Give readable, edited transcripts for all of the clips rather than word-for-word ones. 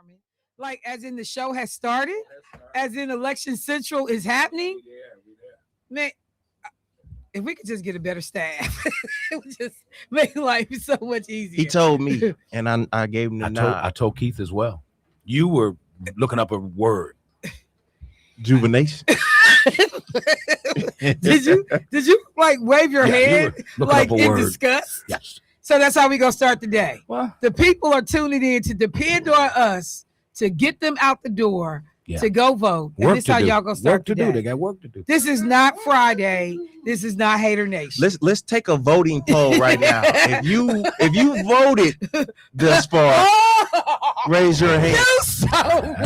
Carmen. Like, as in the show has started, as in Election Central is happening. Man, if we could just get a better staff, it would just make life so much He easier. told me, and I gave him the I nod. told Keith as well. You were looking up a word. Juvenation. Did you like wave your Yeah, you hand were looking like up a in word. disgust? Yes. So that's how we gonna start the day. Well, The people are tuning in to depend on us to get them out the door Yeah. to go vote. And work this to how do. y'all gonna start Work to the do. day. They got work to do. This is not Friday. This is not Hater Nation. Let's take a voting poll right now. If you voted this far, Oh, raise your hand. you so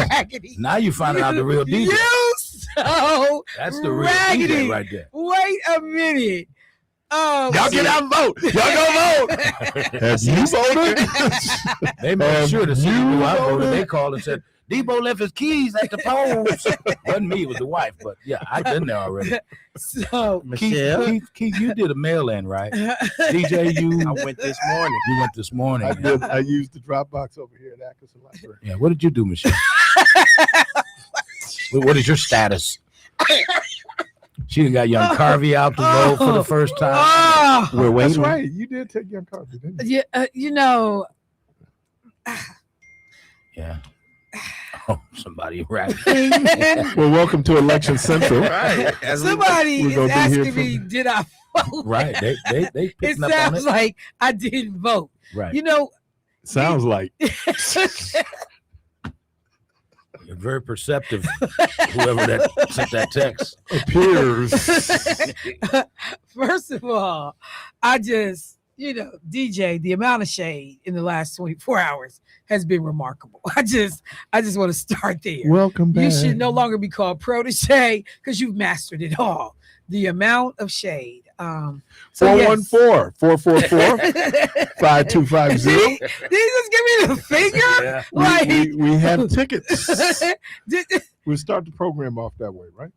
raggedy. Now you finding out the real DJ. You so That's the real raggedy. DJ right there. Wait a minute. Oh, Y'all get out and vote. Y'all go vote. Have you voted? They made sure to see you who I voted. voted? They called and said, Debo left his keys at the polls. Wasn't me, it was the wife. But yeah, I've been there already. So Michelle, Keith, you did a mail-in, right? DJ, I went this morning. you went this morning. I did. I used the Dropbox over here at Atkinson Library. Yeah, what did you do, Michelle? What is your status? She done got young Carvey out to vote for the first time. Oh, We're That's waiting. right. You did take your card, didn't you? yeah, you know, Yeah. Oh, somebody right. Well, welcome to Election Central. Right. somebody we're is gonna be here asking me, did I vote? Right. They It picking up on sounds it. like I didn't vote. Right. You know, Sounds like You're very perceptive, whoever that sent that text. appears. first of all, I just, DJ, the amount of shade in the last 24 hours has been remarkable. I just want to start there. Welcome back. You should no longer be called protege because you've mastered it all. The amount of shade. So yes. 414-444-5250. Did you just give me the finger? Yeah. Like, We have tickets. did- We'll start the program off that way, right?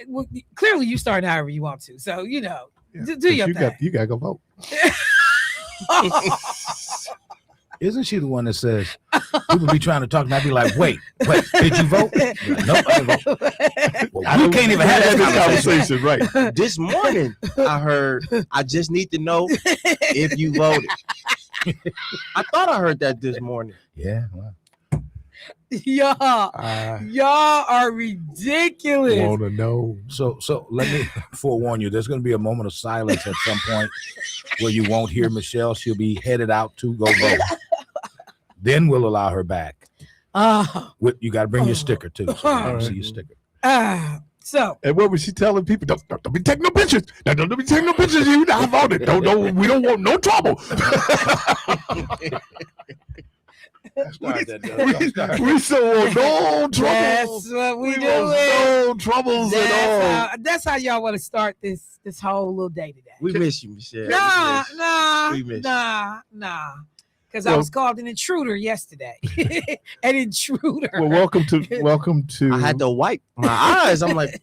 well, clearly you start however you want to. So, Yeah. do 'Cause your you thing. you got to go vote. Isn't she the one that says people be trying to talk and I be like, wait, did you vote? Like, nope, I didn't vote. Well, we can't even have this conversation. Right. This morning, I heard, I just need to know if you voted. I thought I heard that this morning. Yeah, well, Y'all are ridiculous. Want to know? so let me forewarn you. There's going to be a moment of silence at some point where you won't hear Michelle. She'll be headed out to go vote. Then we'll allow her back. You got to bring your sticker too. So I can see your sticker. So And what was she telling people? Don't be taking no pictures. Don't be taking no pictures. You not voted. We don't want no trouble. we still want no trouble. that's what we We do. want no troubles at all. That's how y'all want to start this whole little day today. We miss you, Michelle. Nah. We miss you. Because I Well- was called an intruder yesterday. An intruder. Well, welcome to. I had to wipe my eyes. I'm like,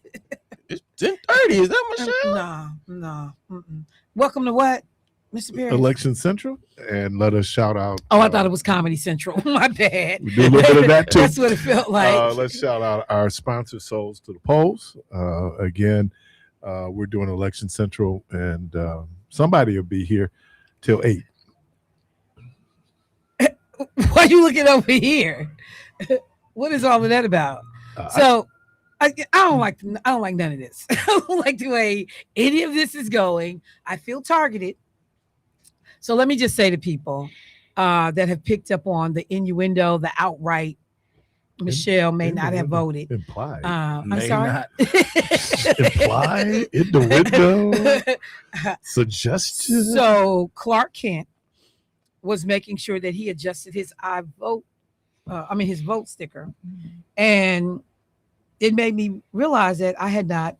it's 10:30. Is that Michelle? No. Welcome to what, Mr. Perry? Election Central, and let us shout out. Oh, I thought it was Comedy Central. My bad. We do a little bit of that too. That's what it felt like. Let's shout out our sponsor, Souls to the Polls. Again, we're doing Election Central, and somebody will be here till 8. Why are you looking over here? What is all of that about? So I don't like none of this. I don't like the way any of this is going. I feel targeted. So let me just say to people that have picked up on the innuendo, the outright Michelle may not have voted. Implied. I'm May sorry. not. Imply in the window. Suggestion. So Clark Kent was making sure that he adjusted his his vote sticker. And it made me realize that I had not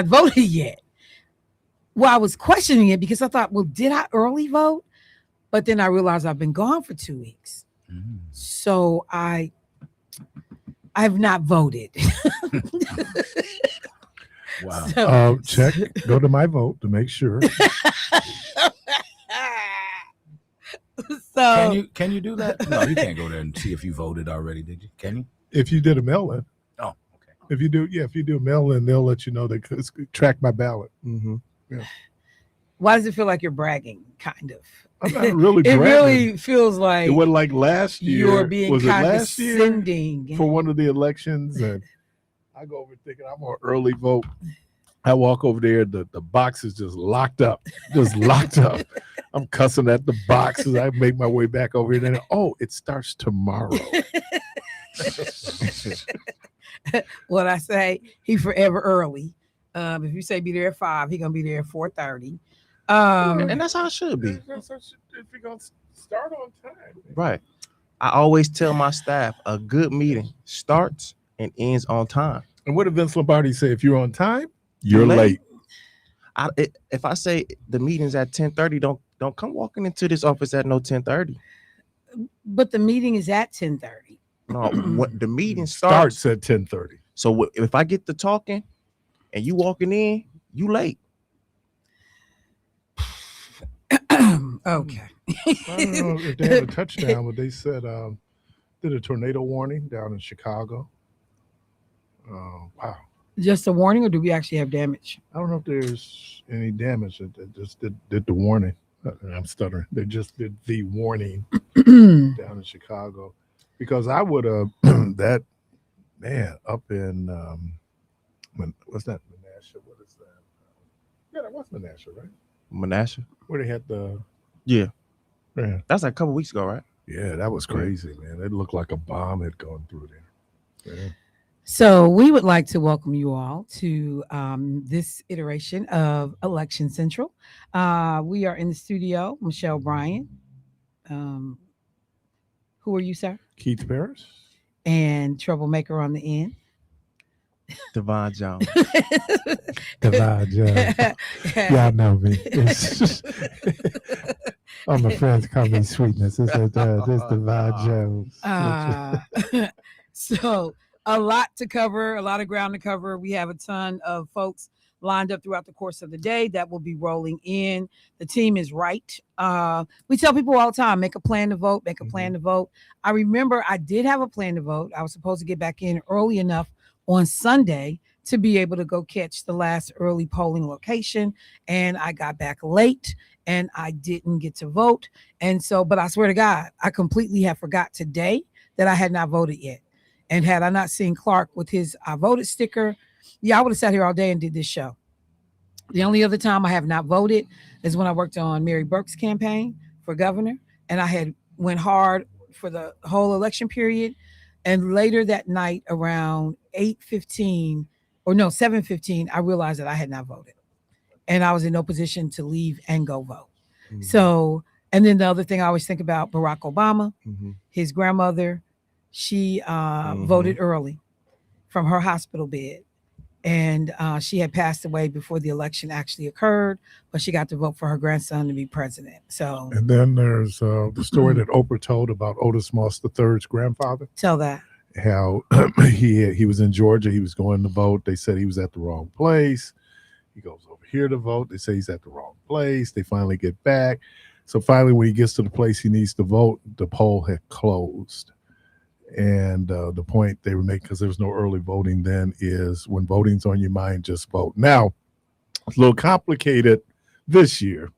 voted yet. Well, I was questioning it because I thought, well, did I early vote? But then I realized I've been gone for 2 weeks. So I have not voted. Wow. So- Check. Go to my vote to make sure. So Can you do that? No, you can't go there and see if you voted already, did you? Can you? If you did a mail-in, Oh, okay. if you do a mail-in, they'll let you know they could track my ballot. why does it feel like you're bragging? Kind of. I'm not really It bragging. really feels like It wasn't like last year. you're being was it last year condescending. for one of the elections? And I go over thinking I'm on early vote. I walk over there, the box is just locked up. I'm cussing at the boxes. I make my way back over here. Then, it starts tomorrow. What I say, he forever early. If you say be there at 5, he gonna be there at 4:30. And that's how it should be. If you're going to start on time. Right. I always tell my staff a good meeting starts and ends on time. And what did Vince Lombardi say? If you're on time, you're late. If I say the meeting's at 10:30, don't come walking into this office at no 10:30. But the meeting is at 10:30. No, what the meeting Starts at 10:30. So if I get to talking and you walking in, you late. Okay. I don't know if they had a touchdown, but they said did a tornado warning down in Chicago. Wow. Just a warning, or do we actually have damage? I don't know if there's any damage. They just did the warning. I'm stuttering. They just did the warning down in Chicago, because I would have that man up in what's that, Menasha? What is that? Yeah, that was Menasha, right? Menasha. Where they had the Yeah. yeah. That's like a couple weeks ago, right? Yeah, that was crazy, man. It looked like a bomb had gone through there. Yeah. So we would like to welcome you all to this iteration of Election Central. We are in the studio, Michelle Bryant. Who are you, sir? Keith Paris. And troublemaker on the end. Devon Jones. Divide, y'all know me. All my friends call me Sweetness. This Divide Jones. So a lot to cover, a lot of ground to cover. We have a ton of folks lined up throughout the course of the day that will be rolling in. The team is right. We tell people all the time, make a plan to vote, make a plan to vote. I remember I did have a plan to vote. I was supposed to get back in early enough on Sunday to be able to go catch the last early polling location. And I got back late and I didn't get to vote. And so, but I swear to God, I completely have forgot today that I had not voted yet. And had I not seen Clark with his I voted sticker, I would have sat here all day and did this show. The only other time I have not voted is when I worked on Mary Burke's campaign for governor. And I had went hard for the whole election period. And later that night around 7:15, I realized that I had not voted. And I was in no position to leave and go vote. Mm-hmm. So, and then the other thing I always think about, Barack Obama, his grandmother, she voted early from her hospital bed. And she had passed away before the election actually occurred, but she got to vote for her grandson to be president. So, and then there's the story that Oprah told about Otis Moss III's grandfather. Tell that. How he was in Georgia. He was going to vote. They said he was at the wrong place. He goes over here to vote. They say he's at the wrong place. They finally get back. So finally, when he gets to the place he needs to vote, the poll had closed. And the point they were making, because there was no early voting then, is when voting's on your mind, just vote. Now, it's a little complicated this year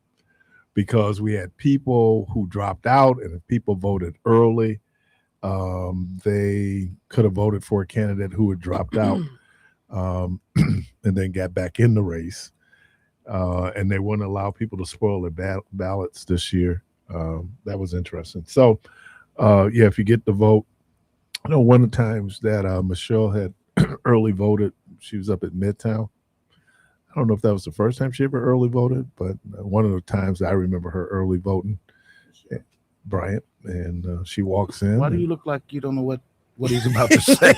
because we had people who dropped out, and if people voted early, they could have voted for a candidate who had dropped out and then got back in the race. And they wouldn't allow people to spoil their ballots this year. That was interesting. So, if you get the vote, I know one of the times that Michelle had early voted, she was up at Midtown. I don't know if that was the first time she ever early voted, but one of the times I remember her early voting, Bryant, and she walks in. Why do you look like you don't know what he's about to say?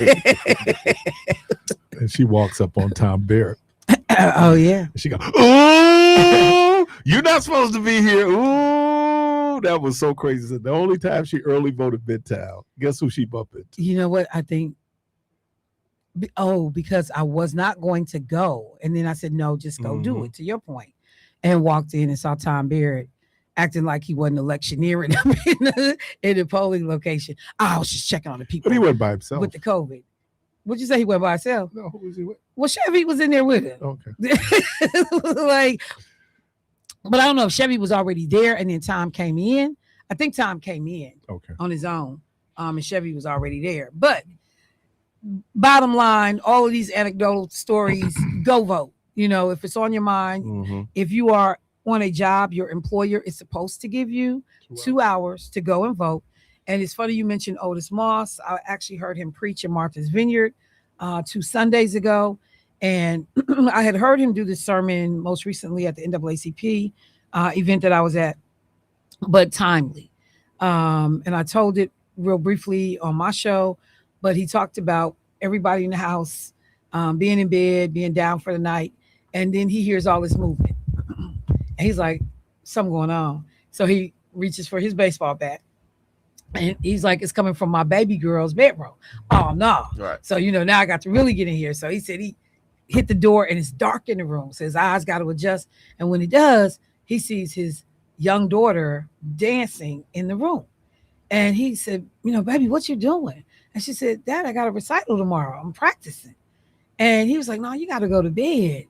And she walks up on Tom Barrett. Oh, yeah. And she goes, "Ooh, you're not supposed to be here. Ooh." That was so crazy. The only time she early voted Midtown, guess who she bumped into? You know what? I think, because I was not going to go. And then I said, no, just go do it, to your point. And walked in and saw Tom Barrett. acting like he wasn't electioneering in the polling location. I was just checking on the people But he went by himself. with the COVID. What'd you say? He went by himself? No, who was he with? Well, Chevy was in there with him. Okay. Like, but I don't know if Chevy was already there and then Tom came in. I think Tom came in Okay. on his own. And Chevy was already there. But bottom line, all of these anecdotal stories, go vote. You know, if it's on your mind, Mm-hmm. if you are on a job, your employer is supposed to give you 2 hours to go and vote. And it's funny you mentioned Otis Moss. I actually heard him preach in Martha's Vineyard 2 Sundays ago. And I had heard him do this sermon most recently at the NAACP event that I was at, but timely. And I told it real briefly on my show, but he talked about everybody in the house being in bed, being down for the night. And then he hears all this movement. And he's like, something going on. So he reaches for his baseball bat. And he's like, it's coming from my baby girl's bedroom. Oh, no. Right. So, now I got to really get in here. So he said he hit the door and it's dark in the room. So his eyes got to adjust. And when he does, he sees his young daughter dancing in the room. And he said, baby, what you doing? And she said, Dad, I got a recital tomorrow. I'm practicing. And he was like, no, you got to go to bed.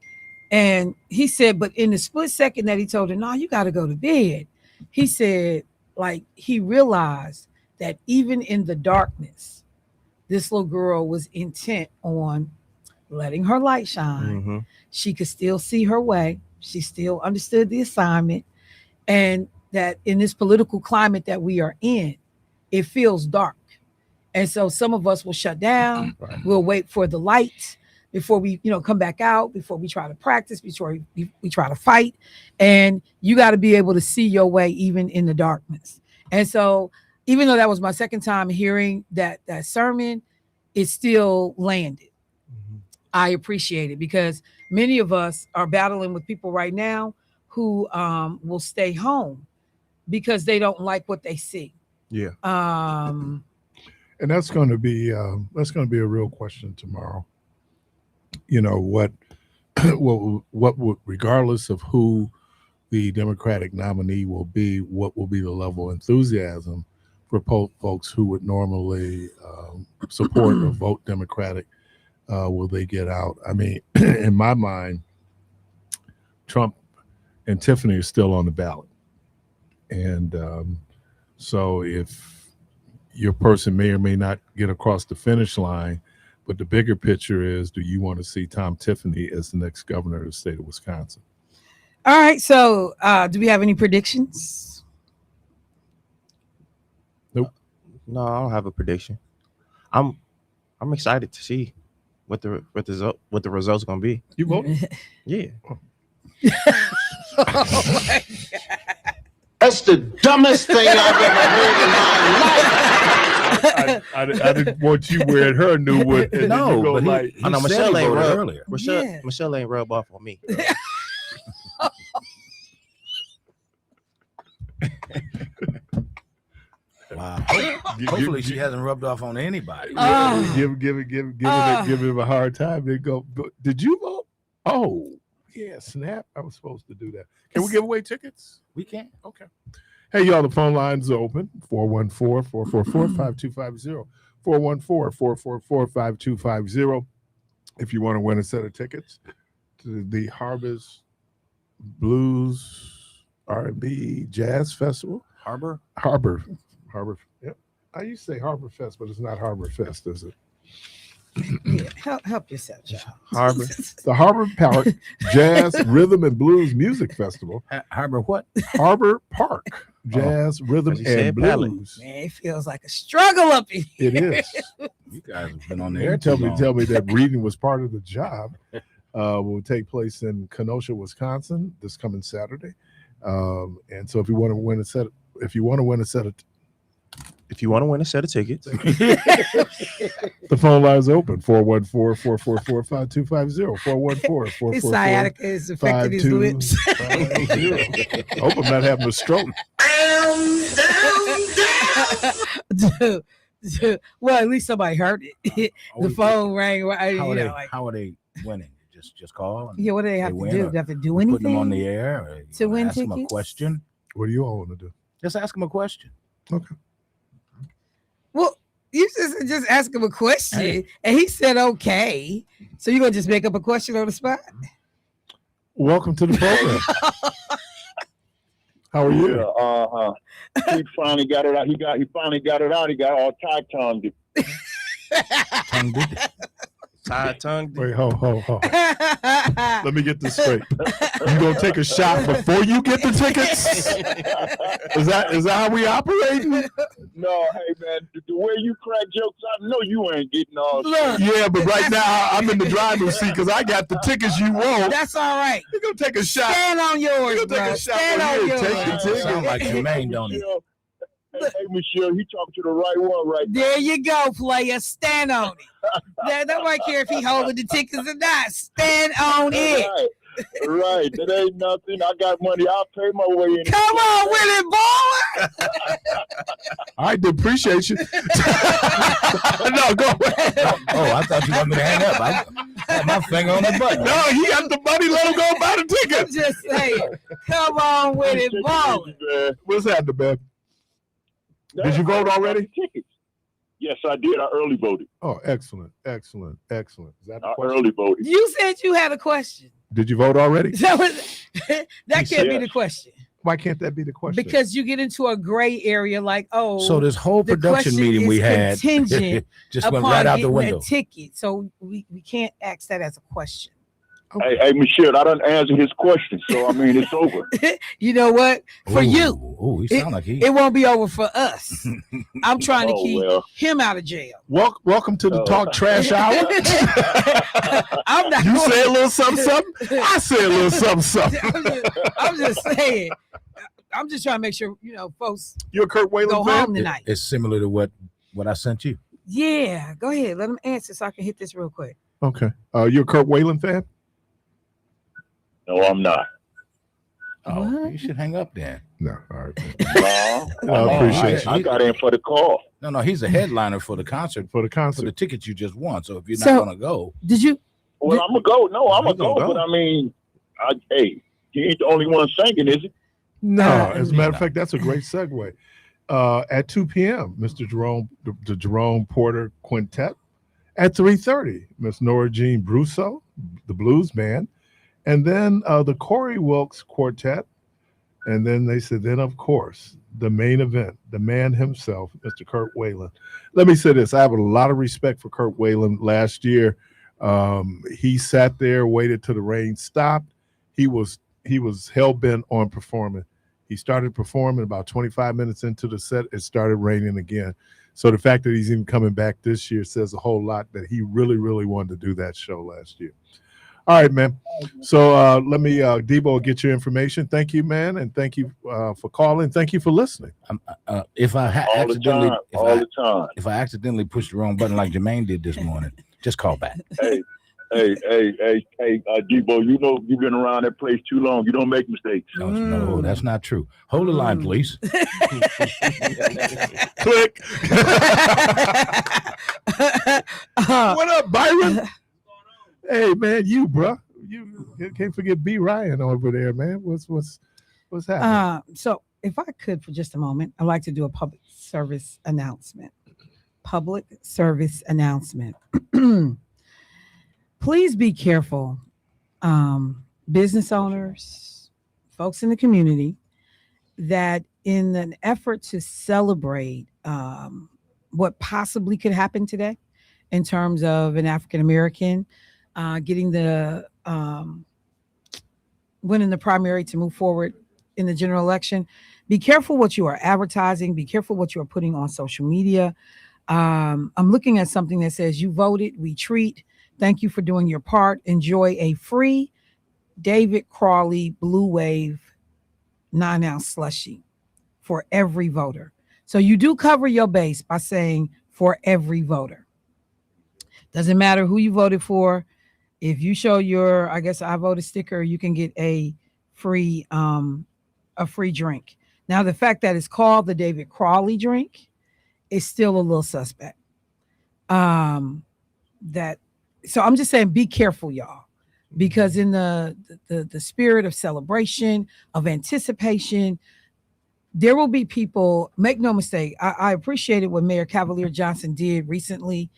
And he said, but in the split second that he told her, no, you got to go to bed, he said, like, he realized that even in the darkness, this little girl was intent on letting her light shine. Mm-hmm. She could still see her way. She still understood the assignment. And that in this political climate that we are in, it feels dark. And so some of us will shut down. Right. We'll wait for the light before we, come back out, before we try to practice, before we try to fight. And you got to be able to see your way even in the darkness. And so even though that was my second time hearing that sermon, it still landed. Mm-hmm. I appreciate it because many of us are battling with people right now who will stay home because they don't like what they see. Yeah. And that's going to be a real question tomorrow. What would, regardless of who the Democratic nominee will be, what will be the level of enthusiasm for folks who would normally support or vote Democratic? Will they get out? I mean, in my mind, Trump and Tiffany are still on the ballot. And so if your person may or may not get across the finish line, but the bigger picture is, do you want to see Tom Tiffany as the next governor of the state of Wisconsin? All right. So do we have any predictions? Nope. No, I don't have a prediction. I'm excited to see what the results are gonna be. You vote? Yeah. Oh my God. That's the dumbest thing I've ever heard in my life. I didn't want you wearing her new one. And No, then you go but like, he I know said Michelle he ain't voted rub. earlier. Yeah. Michelle ain't rub off on me. Wow. Give- Hopefully give- she hasn't rubbed off on anybody. Oh. give him a hard time. They go, did you vote? Oh, yeah, snap. I was supposed to do that. Can we give away tickets? We can't. Okay. Hey, y'all, the phone lines are open. 414-444-5250. 414-444-5250. If you want to win a set of tickets to the Harvest Blues R&B Jazz Festival. Harbor? Harbor. Yep. I used to say Harbor Fest, but it's not Harbor Fest, is it? Yeah, help yourself, child. Harbor. The Harbor Park Jazz Rhythm and Blues Music Festival. Harbor what? Harbor Park Jazz Rhythm 'cause you and said palette. Blues. Man, it feels like a struggle up in here. It is. You guys have been on the You air tell too me long. that reading was part of the job. Will take place in Kenosha, Wisconsin, this coming Saturday. And so, if you want to win a set of If you want to win a set of tickets, the phone line is open. 414-444-5250. His 414-444. sciatica has affected his lips. 5250. Hope I'm not having a stroke. Well, at least somebody heard it. The phone rang. Right, How you are, know, like, how are they winning? Just call. And yeah, what do they have to win, do? or Do they have to do put them anything? on the air. Or to win ask them a tickets? question. What do you all want to do? Just ask him a question. Okay. Well, you just ask him a question, and he said okay. So you're gonna just make up a question on the spot? Welcome to the program. How are you? Yeah, he finally got it out. He finally got it out. He got all tongued. Tongue did it. Tied tongue. Wait, ho. Let me get this straight. You gonna take a shot before you get the tickets? Is that how we operating? No, hey man, the way you crack jokes, I know you ain't getting all. Look, Yeah, but right now I'm in the driver's seat because I got the tickets you want. that's all right. You gonna take a shot? Stand on yours, You gonna take bro. a shot Stand on on here, yours. take the ticket. Sound like Jermaine, don't it? Hey, Michelle, he talking to the right one right now. There you go, player. Stand on it. Nobody care if he holding the tickets or not. Stand on it. Right, that ain't nothing. I got money. I'll pay my way in. Come on with it, boy. I appreciate you. No, go ahead. Oh, I thought you wanted me to hang up. I had my finger on the button. No, he got the money. Let him go buy the I'm ticket. just saying. Come on with it, boy. What's happening, man? Did you vote already? Tickets. Yes, I did. I early voted. Oh, excellent. Is that the I question? early voted. You said you had a question. Did you vote already? That can't be the Yes. question. Why can't that be the question? Because you get into a gray area like, oh, So this whole the production question meeting we is had contingent just went upon right out the getting window. a ticket. So we can't ask that as a question. Hey, Michelle, I done answered his question, so I mean it's over. You know what? For you, Oh, he sound like he. it won't be over for us. I'm trying to Oh, keep well. him out of jail. Welcome to the Talk Trash Hour. I'm not. You say a little something, something. I say a little something, something. I'm just saying. I'm just trying to make sure folks You're a Kurt go Whalen home fan? tonight. It's similar to what I sent you. Yeah, go ahead. Let him answer so I can hit this real quick. Okay. You're a Kurt Whalen fan? No, I'm not. Oh, What? you should hang up then. No. All right. No, I appreciate I got in for the call. No, he's a headliner for the concert For the for the concert. tickets you just won. So if you're So- not gonna go, Did you? Well, I'm gonna go. No, I'm You gonna go. gonna go. But I mean, hey, he ain't the only one singing, is it? No, Nah, as a matter of fact, that's a great segue. At 2 p.m., Mr. Jerome, the Jerome Porter Quintet. At 3:30, Miss Nora Jean Brousseau, the blues band. And then the Corey Wilkes Quartet. And then they said, then of course, the main event, the man himself, Mr. Kurt Whalen. Let me say this. I have a lot of respect for Kurt Whalen. Last year, he sat there, waited till the rain stopped. He was hell-bent on performing. He started performing about 25 minutes into the set. It started raining again. So the fact that he's even coming back this year says a whole lot that he really, really wanted to do that show last year. All right, man. So let me, Debo, get your information. Thank you, man. And thank you for calling. Thank you for listening. if I All the time. if I accidentally pushed the wrong button like Jermaine did this morning, just call back. Hey, Debo, you know you've been around that place too long. You don't make mistakes. No, that's not true. Hold the line, please. Click. What up, Byron? Hey, man, you, bro. You can't forget B. Ryan over there, man. What's happening? So if I could for just a moment, I'd like to do a public service announcement. Please be careful, business owners, folks in the community, that in an effort to celebrate what possibly could happen today in terms of an African American getting the winning the primary to move forward in the general election, be careful what you are advertising. Be careful what you are putting on social media. I'm looking at something that says you voted, we treat. Thank you for doing your part. Enjoy a free David Crawley Blue Wave 9-ounce slushie for every voter. So you do cover your base by saying for every voter. Doesn't matter who you voted for. If you show your, I guess I voted sticker, you can get a free drink. Now, the fact that it's called the David Crawley drink is still a little suspect. So I'm just saying, be careful, y'all, because in the spirit of celebration, of anticipation, there will be people, make no mistake. I appreciated what Mayor Cavalier Johnson did recently.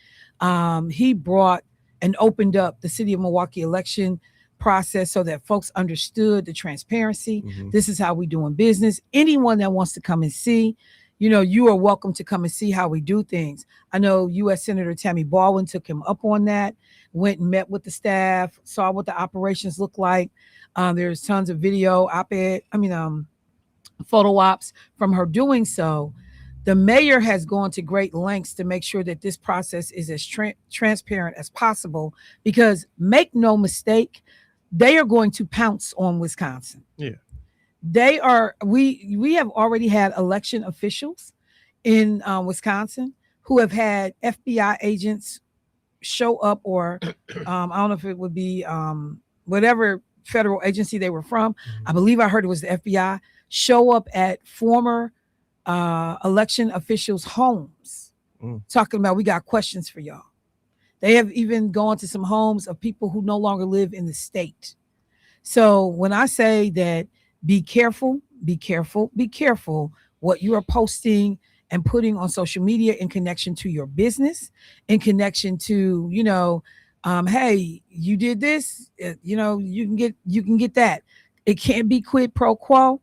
He brought and opened up the city of Milwaukee election process so that folks understood the transparency. Mhm. This is how we doing business. Anyone that wants to come and see, you are welcome to come and see how we do things. I know U.S. Senator Tammy Baldwin took him up on that, went and met with the staff, saw what the operations look like. There's tons of video, photo ops from her doing so. The mayor has gone to great lengths to make sure that this process is as transparent as possible, because make no mistake, they are going to pounce on Wisconsin. Yeah. They are, we have already had election officials in Wisconsin who have had FBI agents show up, or I don't know if it would be whatever federal agency they were from. I believe I heard it was the FBI, show up at former election officials' homes, talking about, we got questions for y'all. They have even gone to some homes of people who no longer live in the state. So when I say that, be careful, be careful, be careful what you are posting and putting on social media in connection to your business, in connection to, hey, you did this, you can get that. It can't be quid pro quo.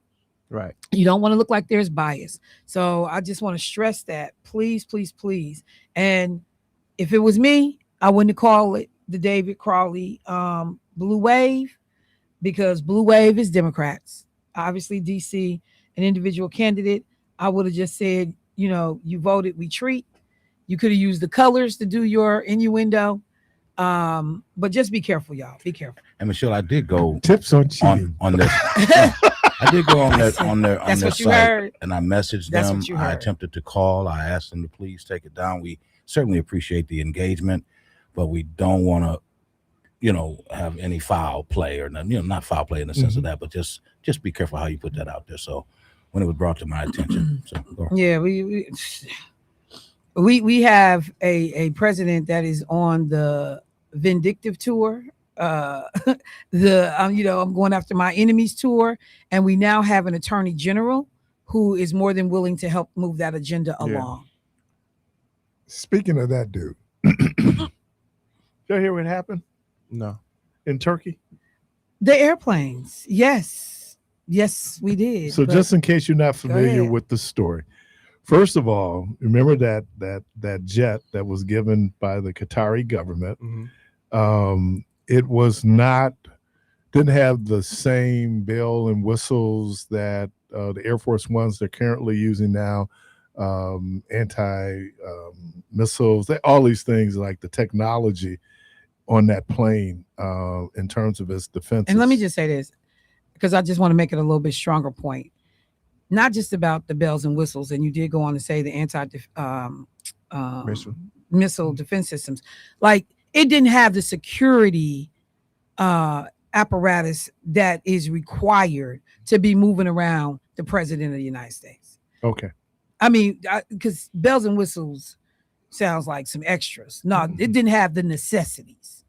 Right. You don't want to look like there's bias. So I just want to stress that, please, please, please. And if it was me, I wouldn't call it the David Crowley Blue Wave, because Blue Wave is Democrats. Obviously, DC, an individual candidate. I would have just said, you voted, we treat. You could have used the colors to do your innuendo. But just be careful, y'all. Be careful. And Michelle, I did go Tips on cheating. on this. I did go on their That's their what you site, heard. and I messaged That's them. what you I heard. attempted to call. I asked them to please take it down. We certainly appreciate the engagement, but we don't want to, have any foul play or nothing. Not foul play in the sense of that, but just be careful how you put that out there. So when it was brought to my attention, so go. Yeah, we have a president that is on the vindictive tour. I'm going after my enemies tour, and we now have an attorney general who is more than willing to help move that agenda along. Speaking of that dude, did you hear what happened No. in Turkey? The airplanes, yes, we did. So but- just in case you're not familiar ahead. with the story, first of all, remember that jet that was given by the Qatari government. It was didn't have the same bell and whistles that the Air Force Ones they're currently using now, anti missiles, all these things, like the technology on that plane in terms of its defense. And let me just say this, because I just want to make it a little bit stronger point. Not just about the bells and whistles, and you did go on to say the missile defense systems. Like, it didn't have the security apparatus that is required to be moving around the president of the United States. Okay. I mean, because bells and whistles sounds like some extras. No, it didn't have the necessities.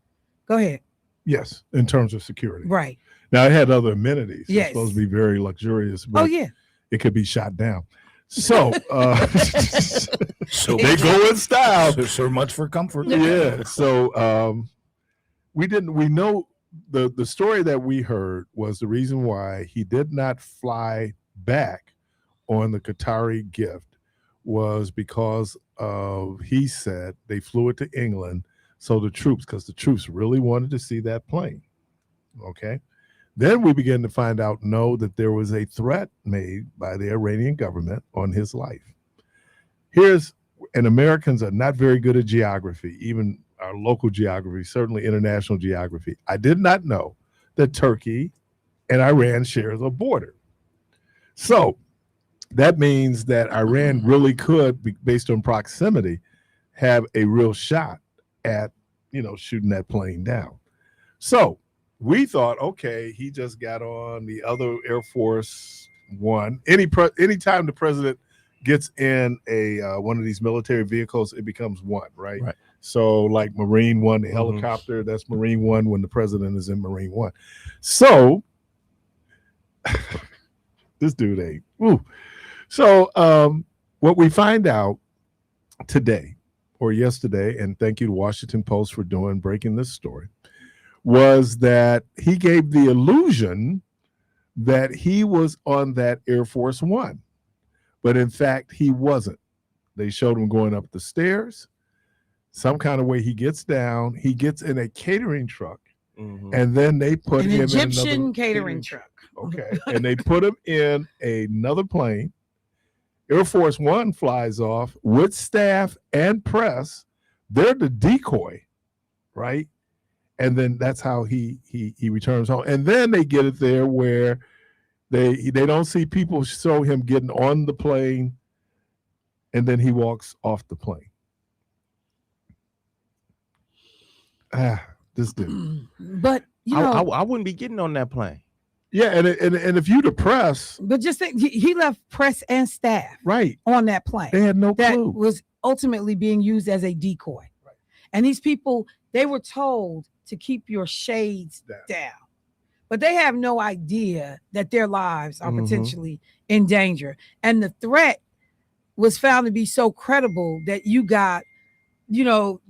Go ahead. Yes, in terms of security. Right. Now, it had other amenities. Yes. It's supposed to be very luxurious, but Oh, yeah. it could be shot down. So So they go in style. so much for comfort. Yeah. So we know the story that we heard was the reason why he did not fly back on the Qatari gift was because of, he said, they flew it to England. So because the troops really wanted to see that plane. Okay. Then we began to find out, that there was a threat made by the Iranian government on his life. And Americans are not very good at geography, even our local geography, certainly international geography. I did not know that Turkey and Iran shares a border. So that means that Iran really could, based on proximity, have a real shot at, shooting that plane down. So we thought, okay, he just got on the other Air Force One. Anytime the president gets in a one of these military vehicles, it becomes one, right? Right. So like Marine One, the helicopter, that's Marine One when the president is in Marine One. So this dude ain't. So what we find out today or yesterday, and thank you to Washington Post for breaking this story, was that he gave the illusion that he was on that Air Force One, but in fact he wasn't. They showed him going up the stairs. Some kind of way he gets down. He gets in a catering truck, and then they put him Egyptian in another catering truck. Okay, and they put him in another plane. Air Force One flies off with staff and press. They're the decoy, right? And then that's how he returns home. And then they get it there where they don't see people show him getting on the plane, and then he walks off the plane. This dude. But you know, I wouldn't be getting on that plane. Yeah, and if you the press, but just think, he left press and staff right on that plane. They had no that clue. Was ultimately being used as a decoy. Right. And these people, they were told to keep your shades down. But they have no idea that their lives are potentially in danger. And the threat was found to be so credible that you got, you know,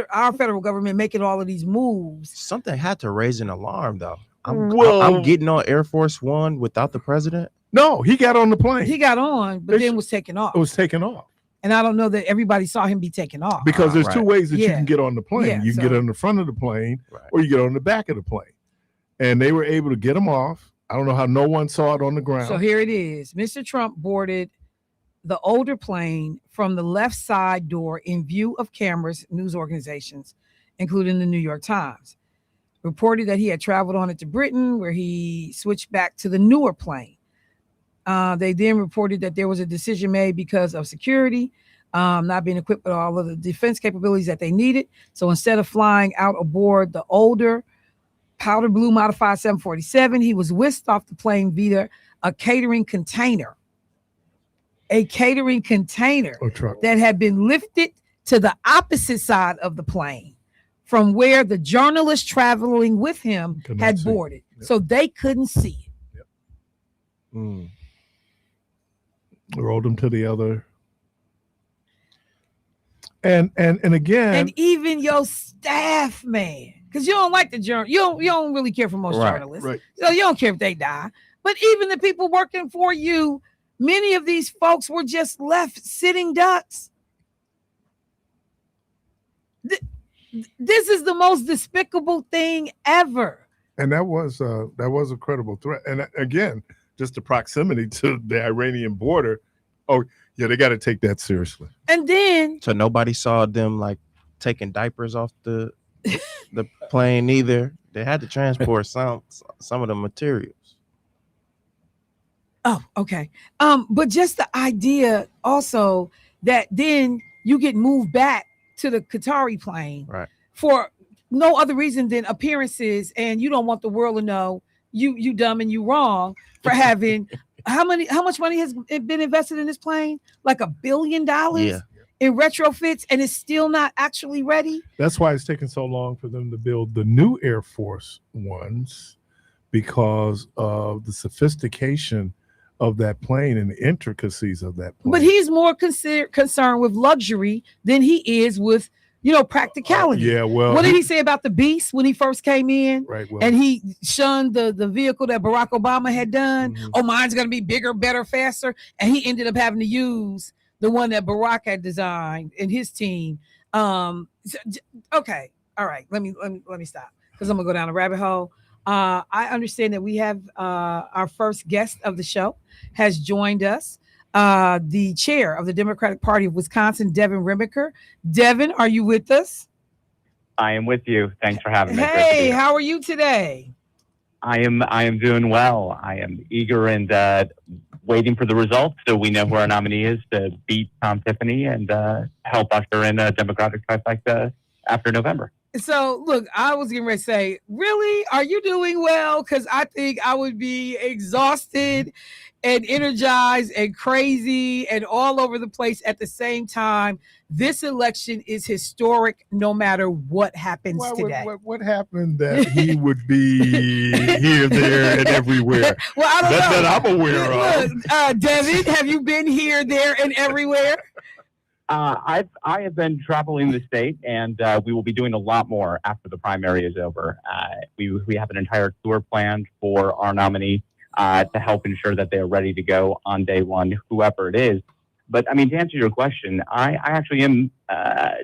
our federal government making all of these moves. Something had to raise an alarm, though. I'm getting on Air Force One without the president. No, he got on the plane. He got on, but then was taken off. It was taken off. And I don't know that everybody saw him be taken off. Because there's two ways that you can get on the plane. Yeah, you can get on the front of the plane, or you get on the back of the plane. And they were able to get him off. I don't know how no one saw it on the ground. So here it is. Mr. Trump boarded the older plane from the left side door in view of cameras, news organizations, including the New York Times. Reported that he had traveled on it to Britain, where he switched back to the newer plane. They then reported that there was a decision made because of security, not being equipped with all of the defense capabilities that they needed. So instead of flying out aboard the older powder blue modified 747, he was whisked off the plane via a catering container. A catering container that had been lifted to the opposite side of the plane from where the journalist traveling with him had boarded. So they couldn't see it. Rolled him to the other. And again. And even your staff, man, because you don't like the journal. You don't really care for most journalists. Right. So you don't care if they die. But even the people working for you, many of these folks were just left sitting ducks. This is the most despicable thing ever. And that was a credible threat. And again, just the proximity to the Iranian border. Oh, yeah, they got to take that seriously. And then so nobody saw them like taking diapers off the plane either. They had to transport some of the materials. Oh, okay. But just the idea also that then you get moved back to the Qatari plane for no other reason than appearances, and you don't want the world to know you dumb and you wrong for having how much money has been invested in this plane? Like $1 billion in retrofits, and it's still not actually ready. That's why it's taken so long for them to build the new Air Force Ones, because of the sophistication of that plane and the intricacies of that plane. But he's more concerned with luxury than he is with, practicality. Well, what did he say about the Beast when he first came in? Right. Well, and he shunned the vehicle that Barack Obama had done. Oh, mine's going to be bigger, better, faster. And he ended up having to use the one that Barack had designed in his team. Okay. All right. Let me stop, because I'm going to go down a rabbit hole. I understand that we have our first guest of the show has joined us, the chair of the Democratic Party of Wisconsin, Devin Remiker. Devin, are you with us? I am with you. Thanks for having me. Hey, how are you today? I am doing well. I am eager and waiting for the results so we know who our nominee is to beat Tom Tiffany and help usher in a Democratic trifecta after November. So look, I was getting ready to say, really, are you doing well? Because I think I would be exhausted and energized and crazy and all over the place at the same time. This election is historic no matter what happens today. What happened that he would be here, there, and everywhere? Well, I don't know. That I'm aware of. Look, Devin, have you been here, there, and everywhere? I have been traveling the state, and we will be doing a lot more after the primary is over. We have an entire tour planned for our nominee to help ensure that they are ready to go on day one, whoever it is. But I mean, to answer your question, I actually am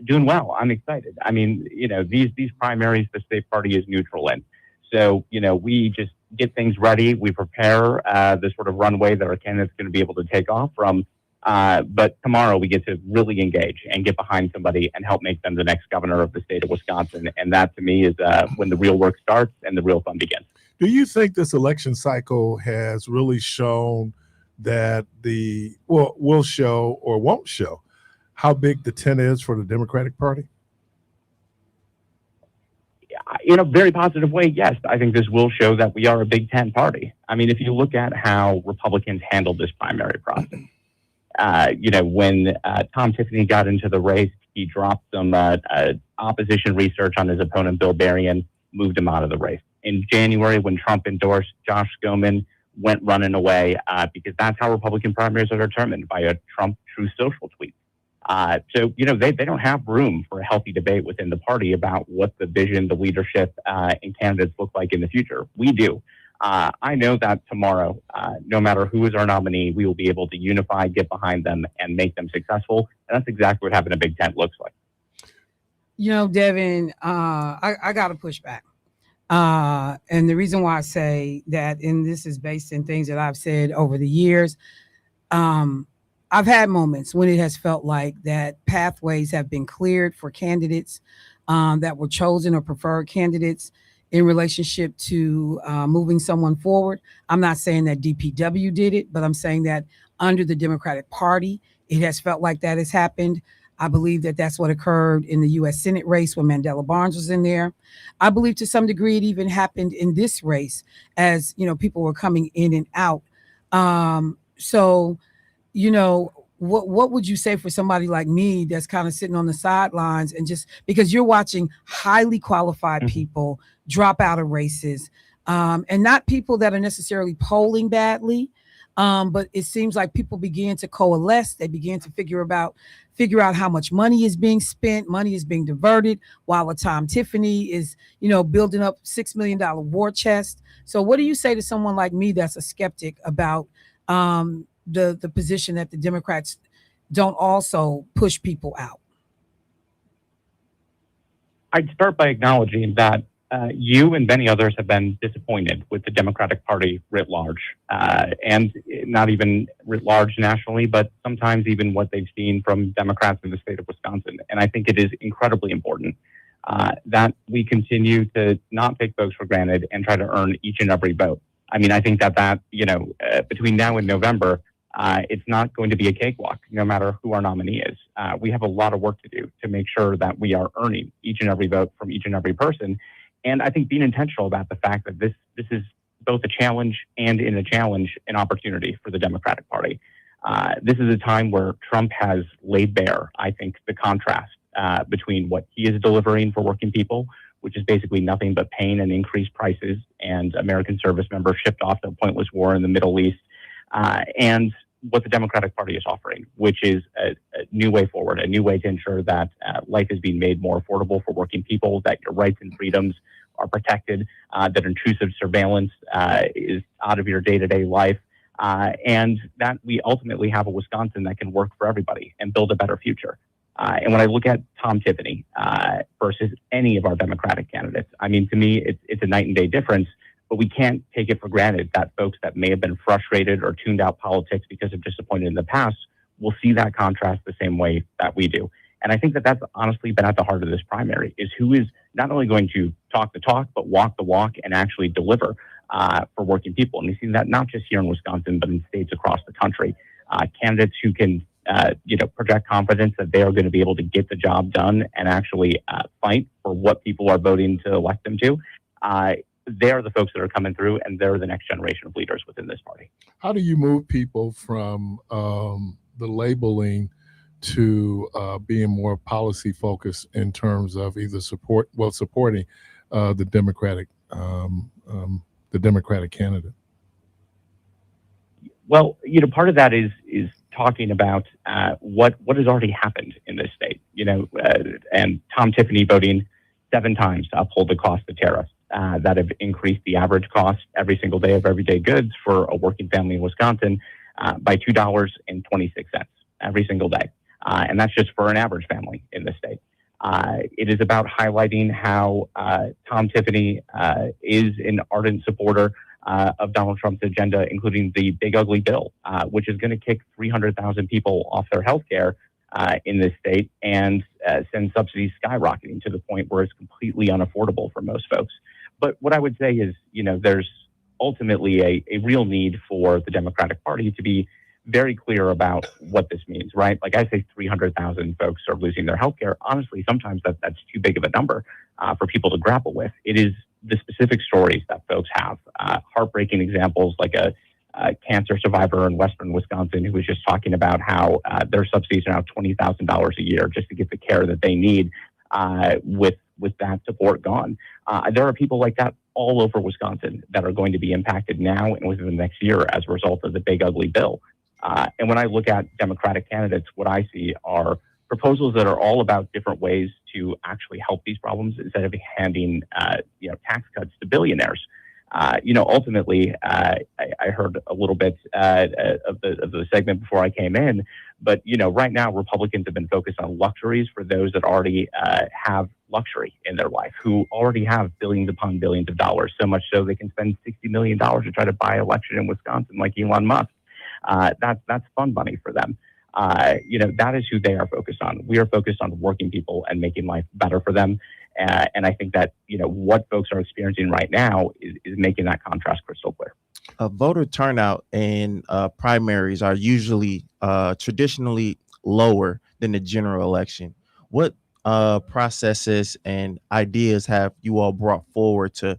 doing well. I'm excited. I mean, these primaries, the state party is neutral in. So, we just get things ready. We prepare the sort of runway that our candidate's going to be able to take off from. But tomorrow we get to really engage and get behind somebody and help make them the next governor of the state of Wisconsin. And that to me is when the real work starts and the real fun begins. Do you think this election cycle has really shown that will show or won't show how big the tent is for the Democratic Party? In a very positive way, yes. I think this will show that we are a Big Ten party. I mean, if you look at how Republicans handled this primary process, when Tom Tiffany got into the race, he dropped some opposition research on his opponent, Bill Berrien, moved him out of the race. In January, when Trump endorsed Josh Skoman, went running away because that's how Republican primaries are determined, by a Trump True Social tweet. So they don't have room for a healthy debate within the party about what the vision, the leadership, and candidates look like in the future. We do. I know that tomorrow, no matter who is our nominee, we will be able to unify, get behind them, and make them successful. And that's exactly what having a big tent looks like. Devin, I got to push back. And the reason why I say that, and this is based in things that I've said over the years, I've had moments when it has felt like that pathways have been cleared for candidates that were chosen or preferred candidates in relationship to moving someone forward. I'm not saying that DPW did it, but I'm saying that under the Democratic Party, it has felt like that has happened. I believe that that's what occurred in the U.S. Senate race when Mandela Barnes was in there. I believe to some degree it even happened in this race as, people were coming in and out. What would you say for somebody like me that's kind of sitting on the sidelines and just because you're watching highly qualified people drop out of races and not people that are necessarily polling badly, but it seems like people begin to coalesce. They begin to figure out how much money is being spent, money is being diverted, while a Tom Tiffany is, building up $6 million war chest. So what do you say to someone like me that's a skeptic about the position that the Democrats don't also push people out? I'd start by acknowledging that you and many others have been disappointed with the Democratic Party writ large, and not even writ large nationally, but sometimes even what they've seen from Democrats in the state of Wisconsin. And I think it is incredibly important that we continue to not take folks for granted and try to earn each and every vote. I mean, I think that between now and November, it's not going to be a cakewalk, no matter who our nominee is. We have a lot of work to do to make sure that we are earning each and every vote from each and every person. And I think being intentional about the fact that this is both a challenge and in a challenge, an opportunity for the Democratic Party. This is a time where Trump has laid bare, I think, the contrast between what he is delivering for working people, which is basically nothing but pain and increased prices and American service members shipped off to a pointless war in the Middle East, and what the Democratic Party is offering, which is a new way forward, a new way to ensure that life is being made more affordable for working people, that your rights and freedoms are protected, that intrusive surveillance is out of your day-to-day life, and that we ultimately have a Wisconsin that can work for everybody and build a better future. And when I look at Tom Tiffany versus any of our Democratic candidates, I mean, to me, it's a night and day difference. But we can't take it for granted that folks that may have been frustrated or tuned out politics because of disappointed in the past will see that contrast the same way that we do. And I think that that's honestly been at the heart of this primary, is who is not only going to talk the talk, but walk the walk and actually deliver for working people. And we've seen that not just here in Wisconsin, but in states across the country. Candidates who can project confidence that they are going to be able to get the job done and actually fight for what people are voting to elect them to, they're the folks that are coming through, and they're the next generation of leaders within this party. How do you move people from the labeling to being more policy focused in terms of either supporting the Democratic candidate? Well, part of that is talking about what has already happened in this state. And Tom Tiffany voting 7 times to uphold the cost of tariffs that have increased the average cost every single day of everyday goods for a working family in Wisconsin by $2.26 every single day. And that's just for an average family in the state. It is about highlighting how Tom Tiffany is an ardent supporter of Donald Trump's agenda, including the big ugly bill, which is going to kick 300,000 people off their health care in this state and send subsidies skyrocketing to the point where it's completely unaffordable for most folks. But what I would say is, there's ultimately a real need for the Democratic Party to be very clear about what this means, right? Like I say, 300,000 folks are losing their health care. Honestly, sometimes that's too big of a number for people to grapple with. It is the specific stories that folks have, heartbreaking examples like a cancer survivor in Western Wisconsin who was just talking about how their subsidies are now $20,000 a year just to get the care that they need with that support gone. There are people like that all over Wisconsin that are going to be impacted now and within the next year as a result of the big ugly bill. And when I look at Democratic candidates, what I see are proposals that are all about different ways to actually help these problems instead of handing tax cuts to billionaires. Ultimately, I heard a little bit of the segment before I came in, but right now Republicans have been focused on luxuries for those that already have luxury in their life, who already have billions upon billions of dollars, so much so they can spend $60 million to try to buy an election in Wisconsin, like Elon Musk. That's fun money for them. That is who they are focused on. We are focused on working people and making life better for them. And I think that, what folks are experiencing right now is making that contrast crystal clear. Voter turnout in primaries are usually traditionally lower than the general election. What processes and ideas have you all brought forward to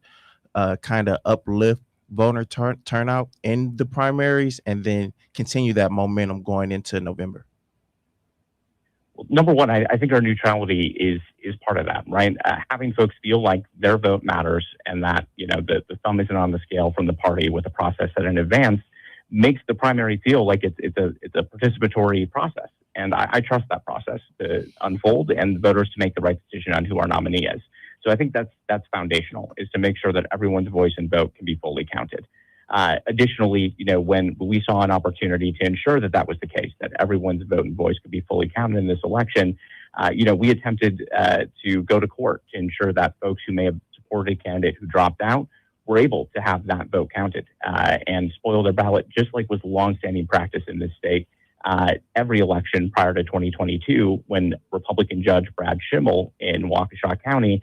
kind of uplift voter turnout in the primaries and then continue that momentum going into November? Well, number one, I think our neutrality is part of that, right? Having folks feel like their vote matters and that, the thumb isn't on the scale from the party with a process set in advance makes the primary feel like it's a participatory process. And I trust that process to unfold and voters to make the right decision on who our nominee is. So I think that's foundational, is to make sure that everyone's voice and vote can be fully counted. Additionally, when we saw an opportunity to ensure that was the case, that everyone's vote and voice could be fully counted in this election, we attempted to go to court to ensure that folks who may have supported a candidate who dropped out were able to have that vote counted and spoil their ballot, just like was longstanding practice in this state. Every election prior to 2022, when Republican Judge Brad Schimmel in Waukesha County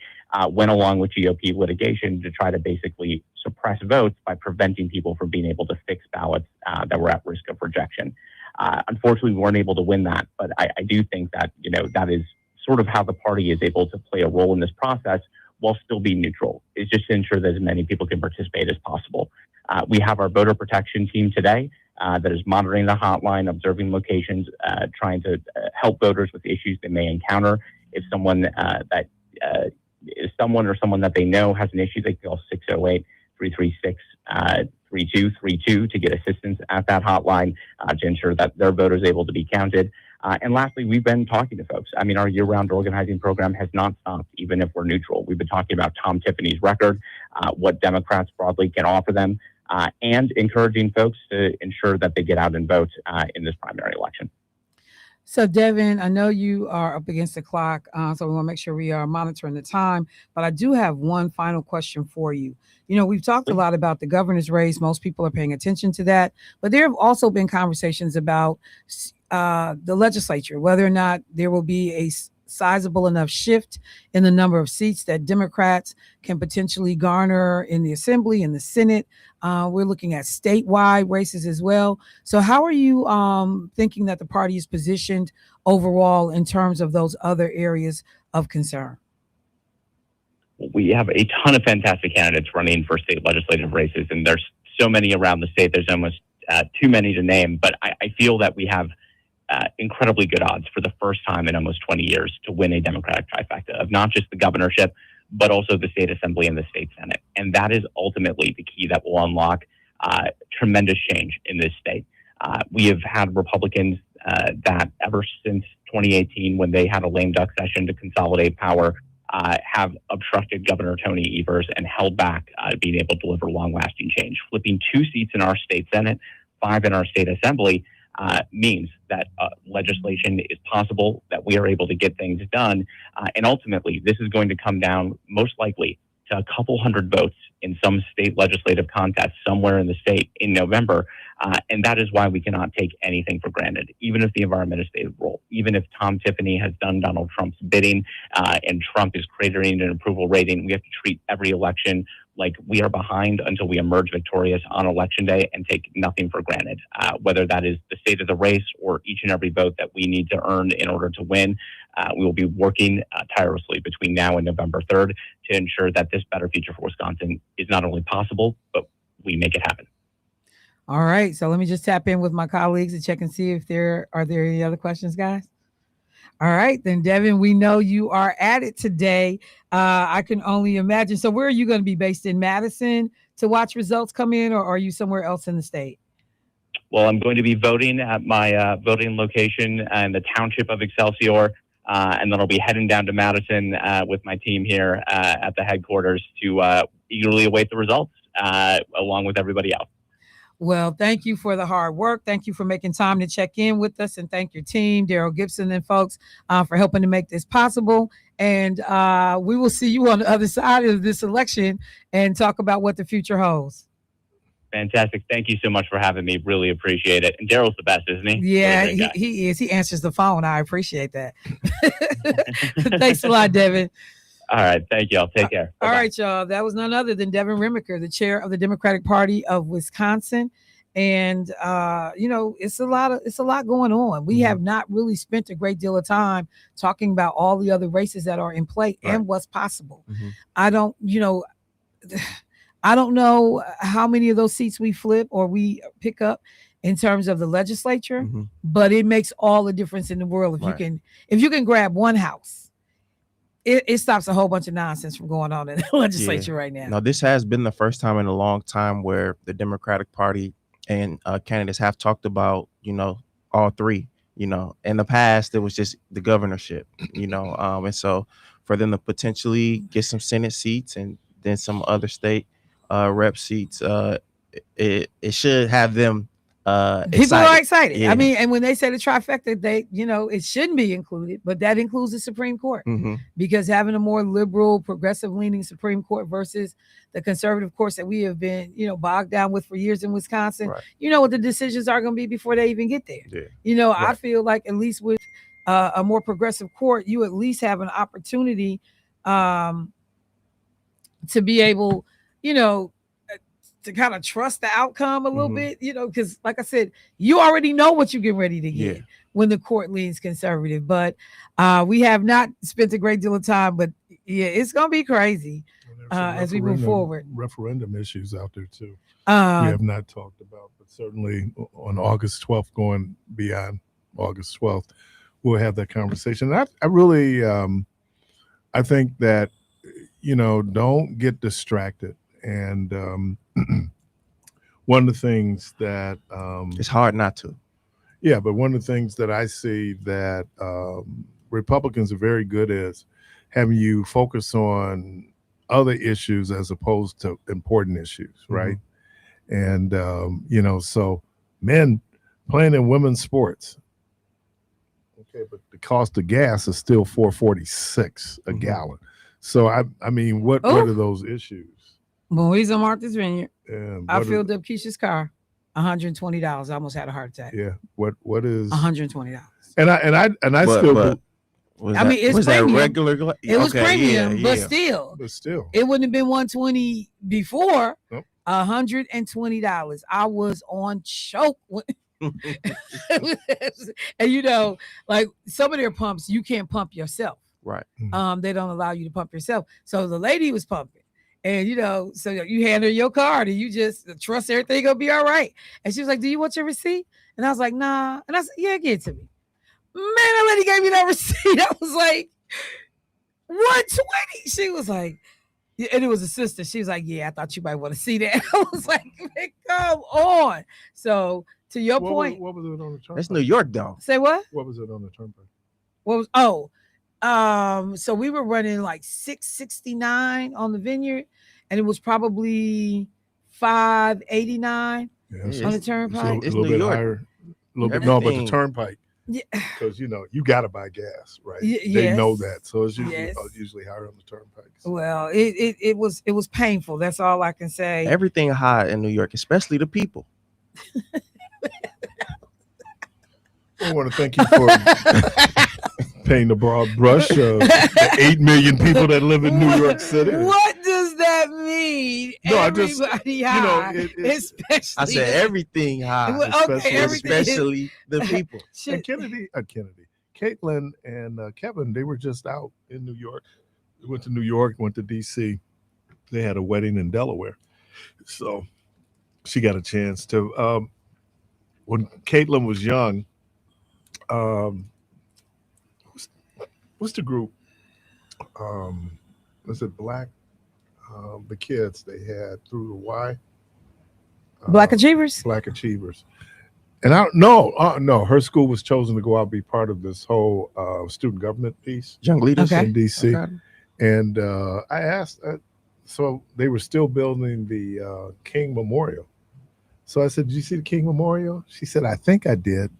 went along with GOP litigation to try to basically suppress votes by preventing people from being able to fix ballots that were at risk of rejection. Unfortunately, we weren't able to win that, but I do think that that is sort of how the party is able to play a role in this process while still being neutral, is just to ensure that as many people can participate as possible. We have our voter protection team today that is monitoring the hotline, observing locations, trying to help voters with issues they may encounter. If someone is someone or someone that they know has an issue, they can call 608-336-3232 to get assistance at that hotline to ensure that their vote is able to be counted. And lastly, we've been talking to folks. I mean, our year-round organizing program has not stopped, even if we're neutral. We've been talking about Tom Tiffany's record, what Democrats broadly can offer them, and encouraging folks to ensure that they get out and vote in this primary election. So, Devin, I know you are up against the clock, so we want to make sure we are monitoring the time. But I do have one final question for you. We've talked a lot about the governor's race. Most people are paying attention to that. But there have also been conversations about the legislature, whether or not there will be a sizable enough shift in the number of seats that Democrats can potentially garner in the Assembly and the Senate. We're looking at statewide races as well. So how are you thinking that the party is positioned overall in terms of those other areas of concern? We have a ton of fantastic candidates running for state legislative races, and there's so many around the state. There's almost too many to name, but I feel that we have incredibly good odds for the first time in almost 20 years to win a Democratic trifecta of not just the governorship, but also the state assembly and the state senate. And that is ultimately the key that will unlock tremendous change in this state. We have had Republicans that ever since 2018, when they had a lame duck session to consolidate power, have obstructed Governor Tony Evers and held back being able to deliver long-lasting change. Flipping 2 seats in our state senate, 5 in our state assembly, means that legislation is possible, that we are able to get things done. And ultimately, this is going to come down most likely to a couple hundred votes in some state legislative contest somewhere in the state in November. And that is why we cannot take anything for granted, even if the environment has stayed a role, even if Tom Tiffany has done Donald Trump's bidding and Trump is cratering an approval rating. We have to treat every election like we are behind until we emerge victorious on election day and take nothing for granted, whether that is the state of the race or each and every vote that we need to earn in order to win. We will be working tirelessly between now and November 3rd to ensure that this better future for Wisconsin is not only possible, but we make it happen. All right. So let me just tap in with my colleagues and check and see if there are any other questions, guys. All right, then, Devin, we know you are at it today. I can only imagine. So where are you going to be based, in Madison to watch results come in, or are you somewhere else in the state? Well, I'm going to be voting at my voting location in the township of Excelsior, and then I'll be heading down to Madison with my team here at the headquarters to eagerly await the results along with everybody else. Well, thank you for the hard work. Thank you for making time to check in with us, and thank your team, Daryl Gibson and folks, for helping to make this possible. And we will see you on the other side of this election and talk about what the future holds. Fantastic. Thank you so much for having me. Really appreciate it. And Daryl's the best, isn't he? Yeah, he is. He answers the phone. I appreciate that. Thanks a lot, Devin. All right. Thank you. I'll take care. All right, y'all. That was none other than Devin Remiker, the chair of the Democratic Party of Wisconsin. And it's a lot going on. We have not really spent a great deal of time talking about all the other races that are in play and what's possible. I don't know how many of those seats we flip or we pick up in terms of the legislature, but it makes all the difference in the world if you can grab one house. It stops a whole bunch of nonsense from going on in the legislature right now. Now, this has been the first time in a long time where the Democratic Party and candidates have talked about, all three. In the past, it was just the governorship, and so for them to potentially get some Senate seats and then some other state rep seats, it should have them people are excited. Yeah. I mean, and when they say the trifecta, it shouldn't be included, but that includes the Supreme Court, because having a more liberal, progressive leaning Supreme Court versus the conservative courts that we have been, bogged down with for years in Wisconsin, what the decisions are going to be before they even get there. I feel like at least with a more progressive court, you at least have an opportunity to be able, to kind of trust the outcome a little bit, because like I said, you already know what you're getting ready to get when the court leans conservative. But we have not spent a great deal of time, but it's going to be crazy as we move forward. Referendum issues out there too. We have not talked about, but certainly on August 12th, going beyond August 12th, we'll have that conversation. I really, I think that, don't get distracted. And one of the things that it's hard not to. Yeah, but one of the things that I see that Republicans are very good is having you focus on other issues as opposed to important issues, right? And so men playing in women's sports. Okay, but the cost of gas is still $4.46 a gallon. So I mean, what are those issues? When we was on Martha's Vineyard, I filled up Keisha's car, $120. I almost had a heart attack. Yeah. What is $120? And I was that regular? It was premium, but still, it wouldn't have been $120 before. Nope. $120. I was on choke. And like some of their pumps, you can't pump yourself. Right. They don't allow you to pump yourself. So the lady was pumping. And so you hand her your card and you just trust everything gonna be all right. And she was like, "Do you want your receipt?" And I was like, "Nah." And I said, "Yeah, give it to me." Man, that lady gave me that receipt. I was like, 120. She was like, and it was a sister. She was like, "Yeah, I thought you might want to see that." I was like, "Man, come on." So to your point, what was it on the turnpike? That's New York, though. say what? What was it on the turnpike? What was so we were running like 669 on the Vineyard, and it was probably 589 Yeah, It's- on the it's turnpike. a It's little New bit York. higher. A little bit, no, but the Everything- turnpike, Yeah. because you got to buy gas, right? They know Yes. that, so it's usually Yes. usually higher on the turnpike. Well, it was painful. That's all I can say. Everything high in New York, especially the people. I want to thank you for painting the broad brush of the 8 million people that live in New York City. What does that mean? No, I just- Everybody high, it's- especially. I said everything high, Well, okay, especially- everything. especially the people. And Shit. Caitlin and Kevin, they were just out in New York. They went to New York, went to DC. They had a wedding in Delaware. So she got a chance to, when Caitlin was young, what's the group? Was it Black? The kids they had through the Y. Black Achievers. Black Achievers. And I don't know. No, her school was chosen to go out and be part of this whole student government piece Young leaders. Okay. in DC. Okay. And I asked, so they were still building the King Memorial. So I said, "Did you see the King Memorial?" She said, "I think I did."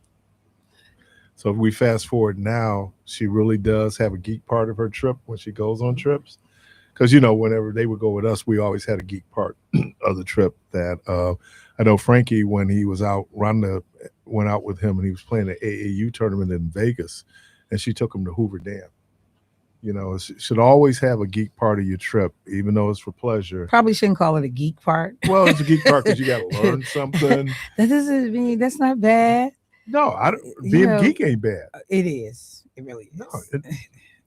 So if we fast forward now, she really does have a geek part of her trip when she goes on trips. Because, whenever they would go with us, we always had a geek part of the trip that I know Frankie, when he was out, Rhonda went out with him and he was playing the AAU tournament in Vegas and she took him to Hoover Dam. It should always have a geek part of your trip, even though it's for pleasure. Probably shouldn't call it a geek part. Well, it's a geek part because you got to learn something. That doesn't mean that's not bad. No, You being know, geek ain't bad. It is. It really is. No,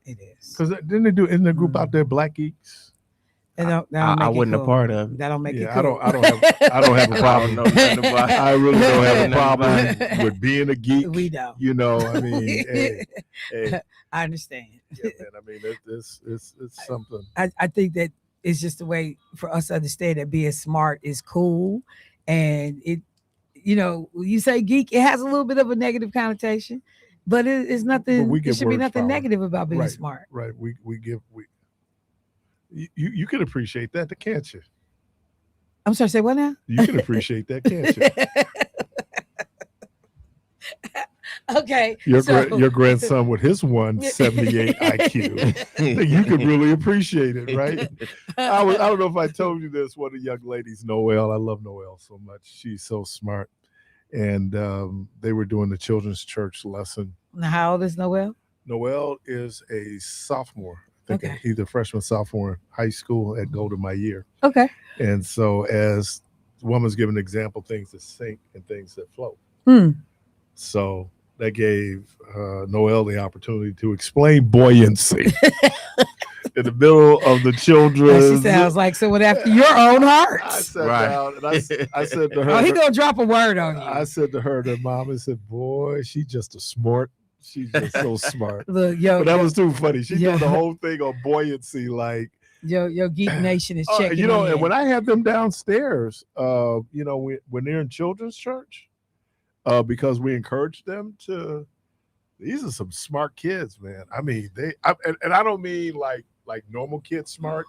It is. because didn't they do in the group out there, Black Geeks? I wasn't a part of it. That don't make it Yeah, cool. I don't have a problem. I don't know nothing about it. I really don't have a Nothing about problem with being a geek. We know. I mean, hey, I understand. yeah, man, I mean, it's something. I think that it's just a way for us to understand that being smart is cool. And when you say geek, it has a little bit of a negative connotation, but it's nothing. we It give should be words nothing power. negative about being Right. smart. Right. You can appreciate that, can't you? I'm sorry, say what now? You can appreciate that, can't you? Okay. Your grandson with his 178 IQ, you could really appreciate it, right? I don't know if I told you this. One of the young ladies, Noelle. I love Noelle so much. She's so smart. And they were doing the children's church lesson. Now, how old is Noelle? Noelle is a sophomore. I think Okay. either freshman, sophomore in high school at Golden My Year. Okay. And so as the woman's giving example, things that sink and things that float. So that gave Noelle the opportunity to explain buoyancy in the middle of the children. She sounds like someone after your own heart. I sat Right. down and I said to her, Oh, he gonna drop a word on you. I said to her, the mom, I said, "Boy, she's just a smart. She's just so smart." Look, But that was too funny. She Yeah. did the whole thing on buoyancy, like, your Geek Nation is checking. and in. when I have them downstairs, when they're in children's church, because we encourage them to. These are some smart kids, man. I mean, and I don't mean like normal kids smart.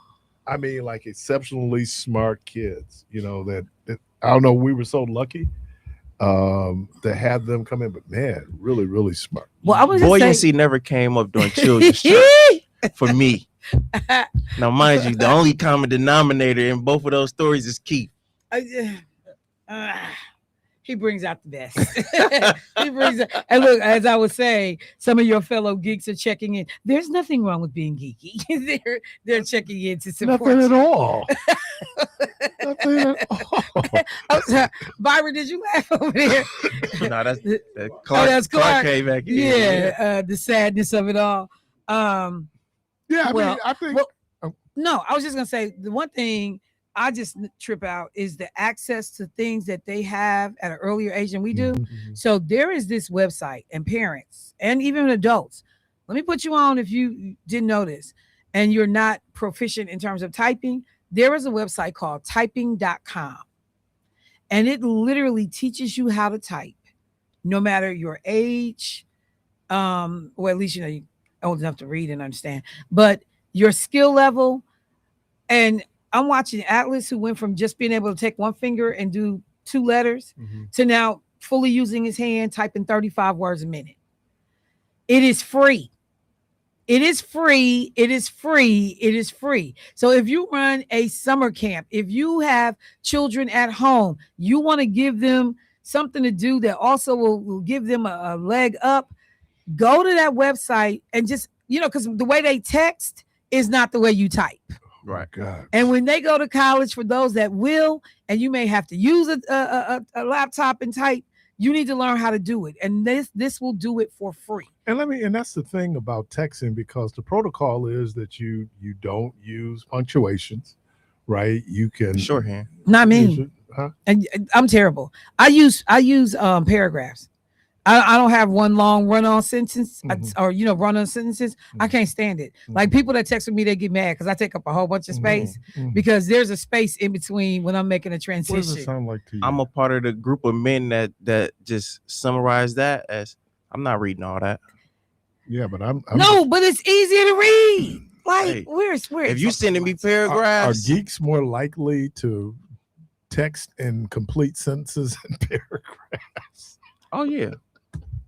I mean like exceptionally smart kids. That I don't know. We were so lucky to have them come in, but man, really, really smart. well, I was just Buoyancy never came up during children's church for me. Now, mind you, the only common denominator in both of those stories is Keith. He brings out the best. He brings out, and look, as I was saying, some of your fellow geeks are checking in. There's nothing wrong with being geeky. They're checking in to support Nothing you. at all. Nothing say that? Oh. I'm sorry. Byron, did you laugh over there? No, that's Oh, Clark. that's Clark Clark. came back in. Yeah, the sadness of it all. Yeah, I Well, mean, I think No, I was just gonna say the one thing I just trip out is the access to things that they have at an earlier age than we do. Mhm. So there is this website, and parents and even adults. Let me put you on if you didn't know this and you're not proficient in terms of typing. There is a website called typing.com, and it literally teaches you how to type, no matter your age, or at least you're old enough to read and understand, but your skill level. And I'm watching Atlas, who went from just being able to take one finger and do 2 letters to now fully using his hand, typing 35 words a minute. It is free. It is free. It is free. It is free. So if you run a summer camp, if you have children at home, you want to give them something to do that also will give them a leg up, go to that website and just, because the way they text is not the way you type. Right. God. And when they go to college, for those that will, and you may have to use a laptop and type, you need to learn how to do it. And this will do it for free. And that's the thing about texting, because the protocol is that you don't use punctuations, right? You can Shorthand. Not use me. it, huh? And I'm terrible. I use paragraphs. I don't have one long run-on sentence or run-on sentences. I can't stand it. Like people that text with me, they get mad because I take up a whole bunch of space because there's a space in between when I'm making a What does it transition. sound like to you? I'm a part of the group of men that just summarize that as I'm not reading all that. Yeah, but I'm No, but it's easier to read. Like Hey, where's If you sending me Are paragraphs, geeks more likely to text in complete sentences and paragraphs? oh yeah.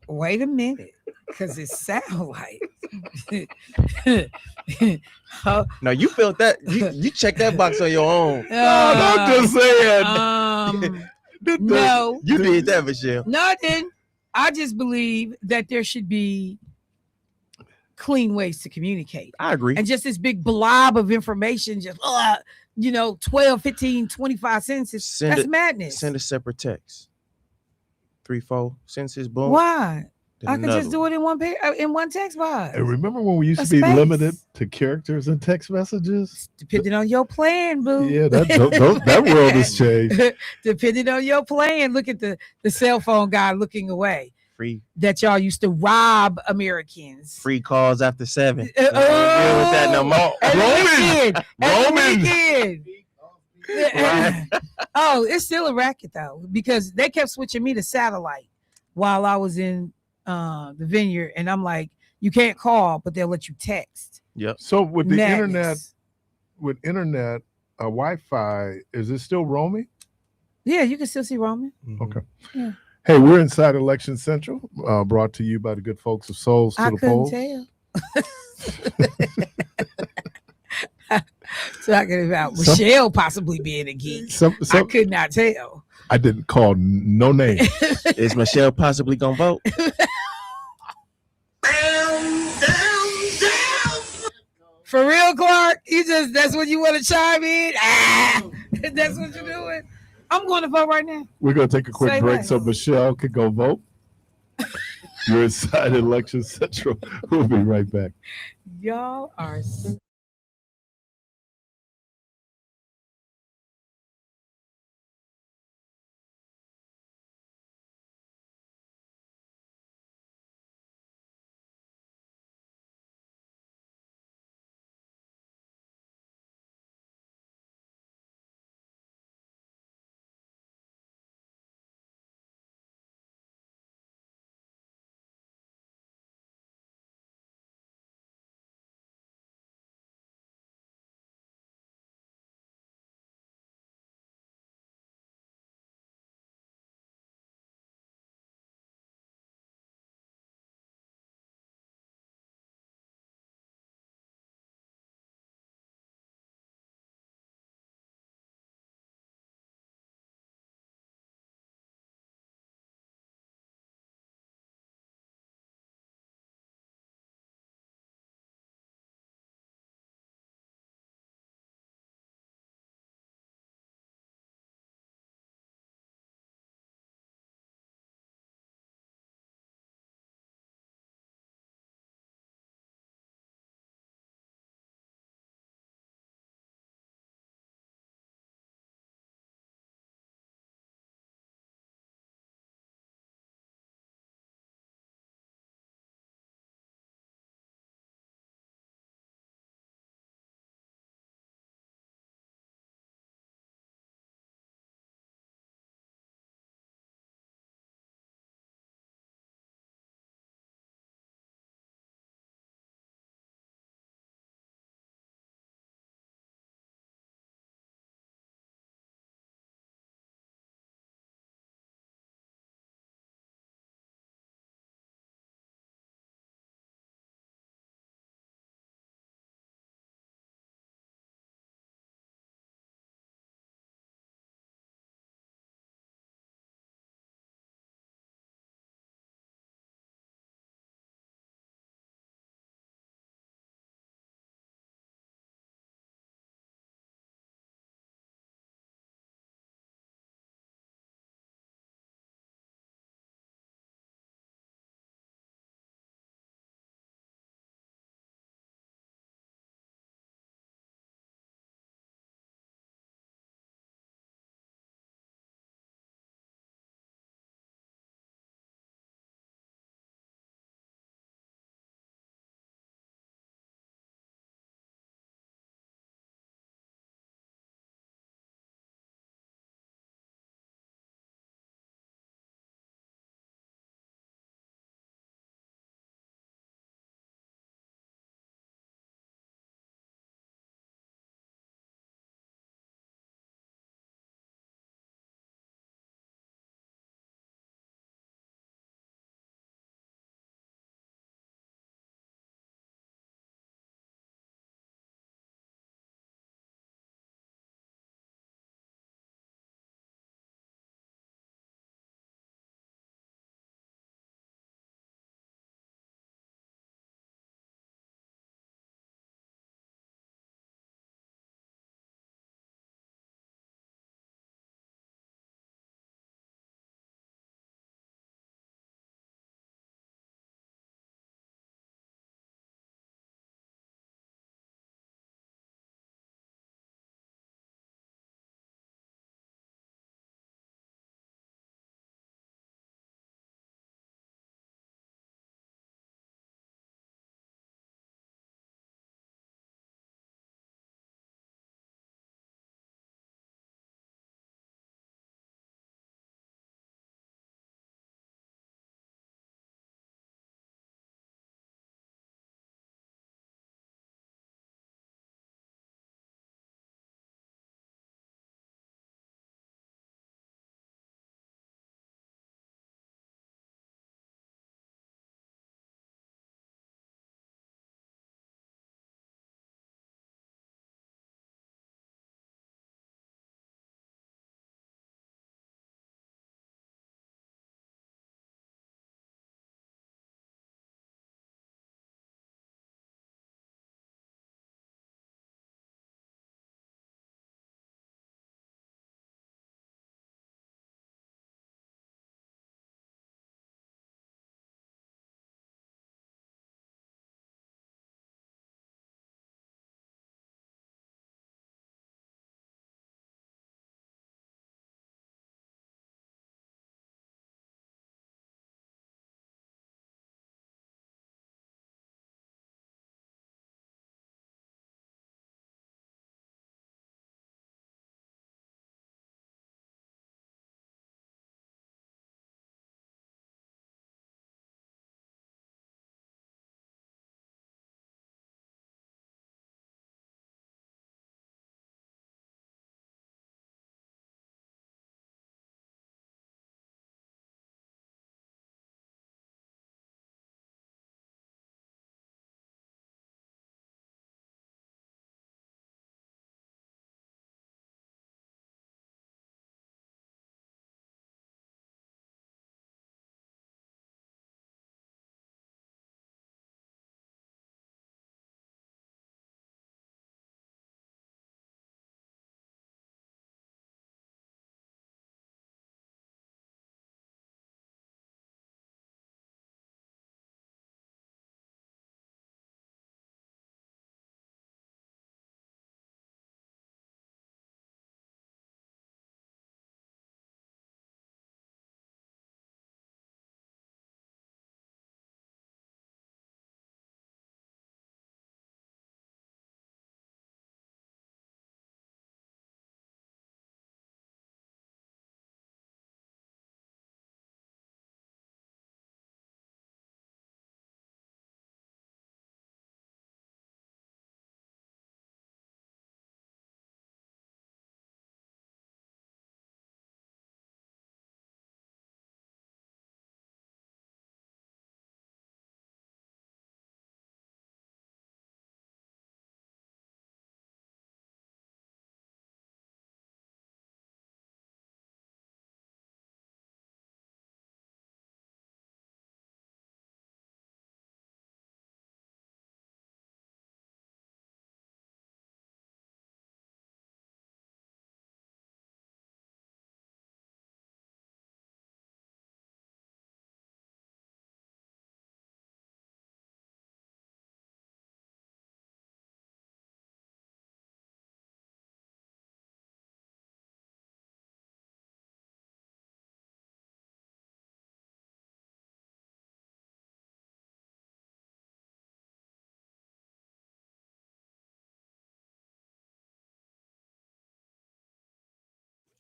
Wait a minute, because it sounds like. No, you felt that. You check that box on your own. I'm just saying. No, You did that, Michelle. no, I didn't. I just believe that there should be clean ways to communicate. I agree. And just this big blob of information, just 12, 15, 25 sentences. That's madness. Send a separate text. 3-4 sentences. Boom. Why? Then I could another just do it in one text box. And remember when we used A to be space. limited to characters in text messages? Depending on your plan, boo. Yeah, that world has changed. Depending on your plan. Look at the cell phone guy looking away. Free That y'all used to rob Americans. free calls after 7. Oh, Don't deal with that no more. Roman. Right. Oh, it's still a racket though, because they kept switching me to satellite while I was in the vineyard, and I'm like, you can't call, but they'll let you text. Yep. So with the Madness. internet, Wi-Fi, is it still roaming? Yeah, you can still see Roman. Okay. Yeah. Hey, we're inside Election Central, brought to you by the good folks of Souls to I the couldn't Polls. tell. Talking about Some- Michelle possibly being a geek. I could not tell. I didn't call no name. Is Michelle possibly gonna vote? For real, Clark? That's what you want to chime in? That's what you're doing? I'm going to vote right now. We're going to take a quick Say break less. so Michelle can go vote. You're inside Election Central. We'll be right back. Y'all are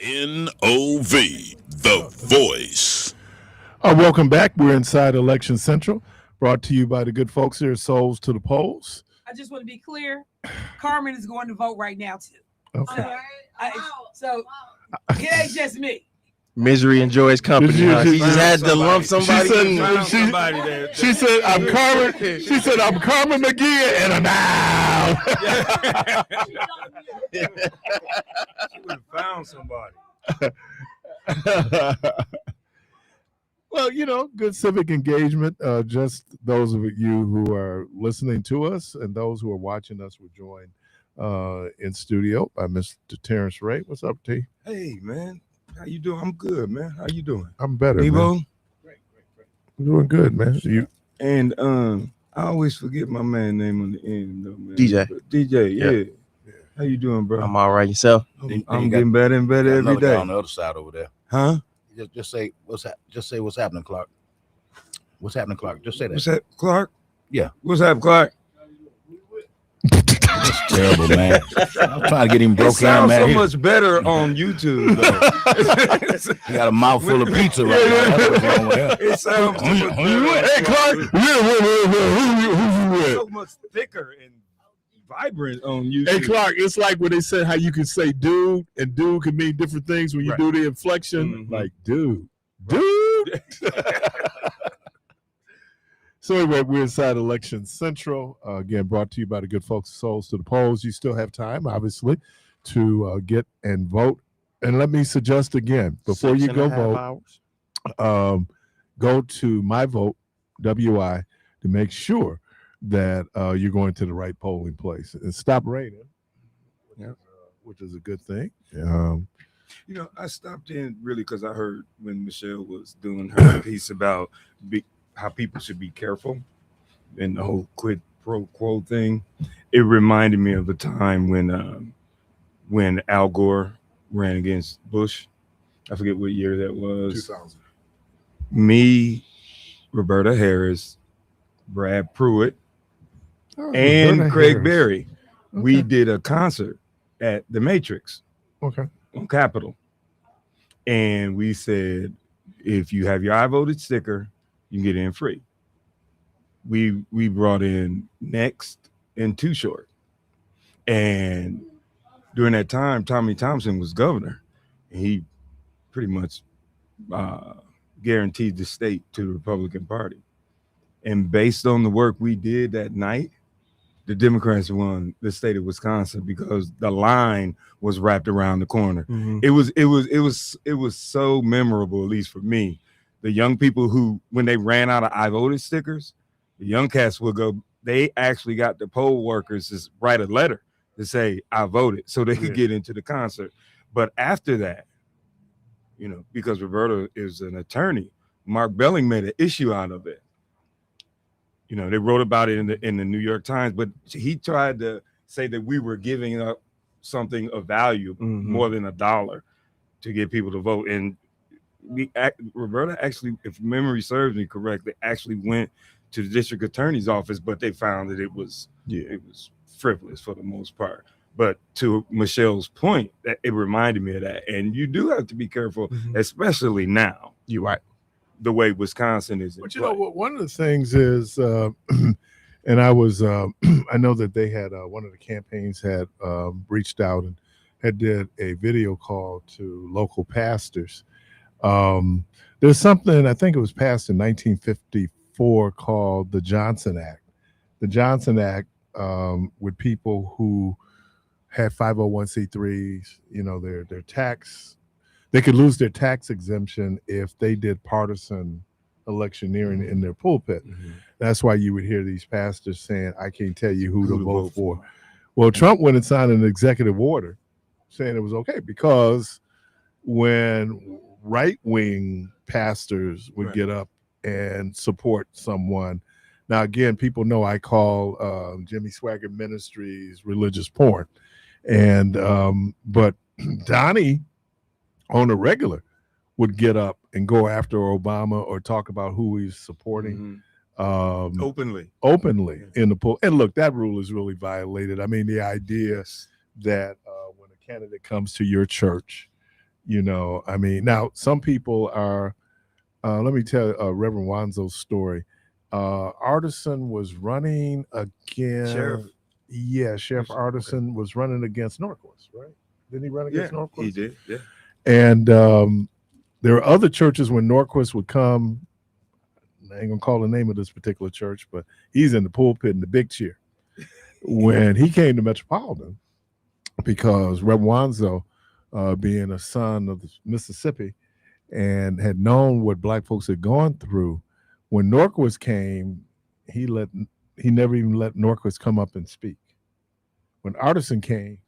NOV, the voice. Welcome back. We're inside Election Central, brought to you by the good folks here at Souls to the Polls. I just want to be clear. Carmen is going to vote right now too. Okay. So it ain't just me. Misery enjoys company. She just had to lump somebody. She said, I'm Carmen. She said, I'm Carmen McGee, and I'm out. She would have found somebody. Well, good civic engagement. Just those of you who are listening to us and those who are watching us were joined in studio by Mr. Terrence Ray. What's up, T? Hey, man. How you doing? I'm good, man. How you doing? I'm better, Debo? man. Great. I'm doing good, man. And I always forget my man's name on the end, though, man. DJ. But DJ, yeah. How you doing, bro? I'm all right. Yourself? I'm getting better and better every day. On the other side over there. Huh? Just say what's happening, Clark. What's happening, Clark? Just say that. What's that, Clark? Yeah. What's happening, Clark? That's terrible, man. I'm trying to get him broke It sounds in, man. so much better on YouTube, though. He got a mouthful of pizza right now. That's what's wrong with him. It sounds so much better. Hey, Clark. So much thicker and vibrant on YouTube. Hey, Clark, it's like when they said how you can say dude, and dude can mean different things when you do the inflection. Mhm. Like, dude. So anyway, we're inside Election Central. Again, brought to you by the good folks of Souls to the Polls. You still have time, obviously, to get and vote. And let me suggest again, before you go vote, go to My Vote, WI, to make sure that you're going to the right polling place. And stop raining, which is a good thing. I stopped in really because I heard when Michelle was doing her piece about how people should be careful and the whole quid pro quo thing. It reminded me of a time when Al Gore ran against Bush. I forget what year that was. 2000. Me, Roberta Harris, Brad Pruitt, and Roberta Craig Harris. Berry. We Okay. did a concert at the Matrix Okay. on Capitol. And we said, if you have your I voted sticker, you can get in free. We brought in Next and Too Short. And during that time, Tommy Thompson was governor. And he pretty much guaranteed the state to the Republican Party. And based on the work we did that night, the Democrats won the state of Wisconsin because the line was wrapped around the corner. Mhm. It was so memorable, at least for me. The young people who, when they ran out of I voted stickers, the young cats would go, they actually got the poll workers to write a letter to say I voted so they could get into the concert. But after that, because Roberta is an attorney, Mark Belling made an issue out of it. They wrote about it in the New York Times, but he tried to say that we were giving up something of value, more than $1, to get people to vote. And Roberta actually, if memory serves me correctly, actually went to the district attorney's office, but they found that it was frivolous for the most part. But to Michelle's point, that it reminded me of that. And you do have to be careful, especially now. You're right. The way Wisconsin is. But what one of the things is, and I was, I know that they had one of the campaigns had reached out and had did a video call to local pastors. There's something, I think it was passed in 1954 called the Johnson Act. The Johnson Act, with people who had 501c3s, their tax, they could lose their tax exemption if they did partisan electioneering in their pulpit. That's why you would hear these pastors saying, I can't tell you who to vote for. Well, Trump went and signed an executive order saying it was okay, because when right-wing pastors would get up and support someone, now again, people know I call Jimmy Swaggart Ministries religious porn, and but Donnie on a regular would get up and go after Obama or talk about who he's supporting openly in the poll. And look, that rule is really violated. I mean, the idea that when a candidate comes to your church You know, I mean, now some people are. Let me tell Reverend Wanzo's story. Artisan was running against Sheriff. Yeah, Sheriff Okay. Artisan was running against Norquist, right? Didn't he run against Yeah, Norquist? he did. Yeah. And there were other churches when Norquist would come. I ain't gonna call the name of this particular church, but he's in the pulpit in the big chair. When he came to Metropolitan, because Reverend Wanzo, being a son of Mississippi, and had known what black folks had gone through, when Norquist came, he never even let Norquist come up and speak. When Artisan came,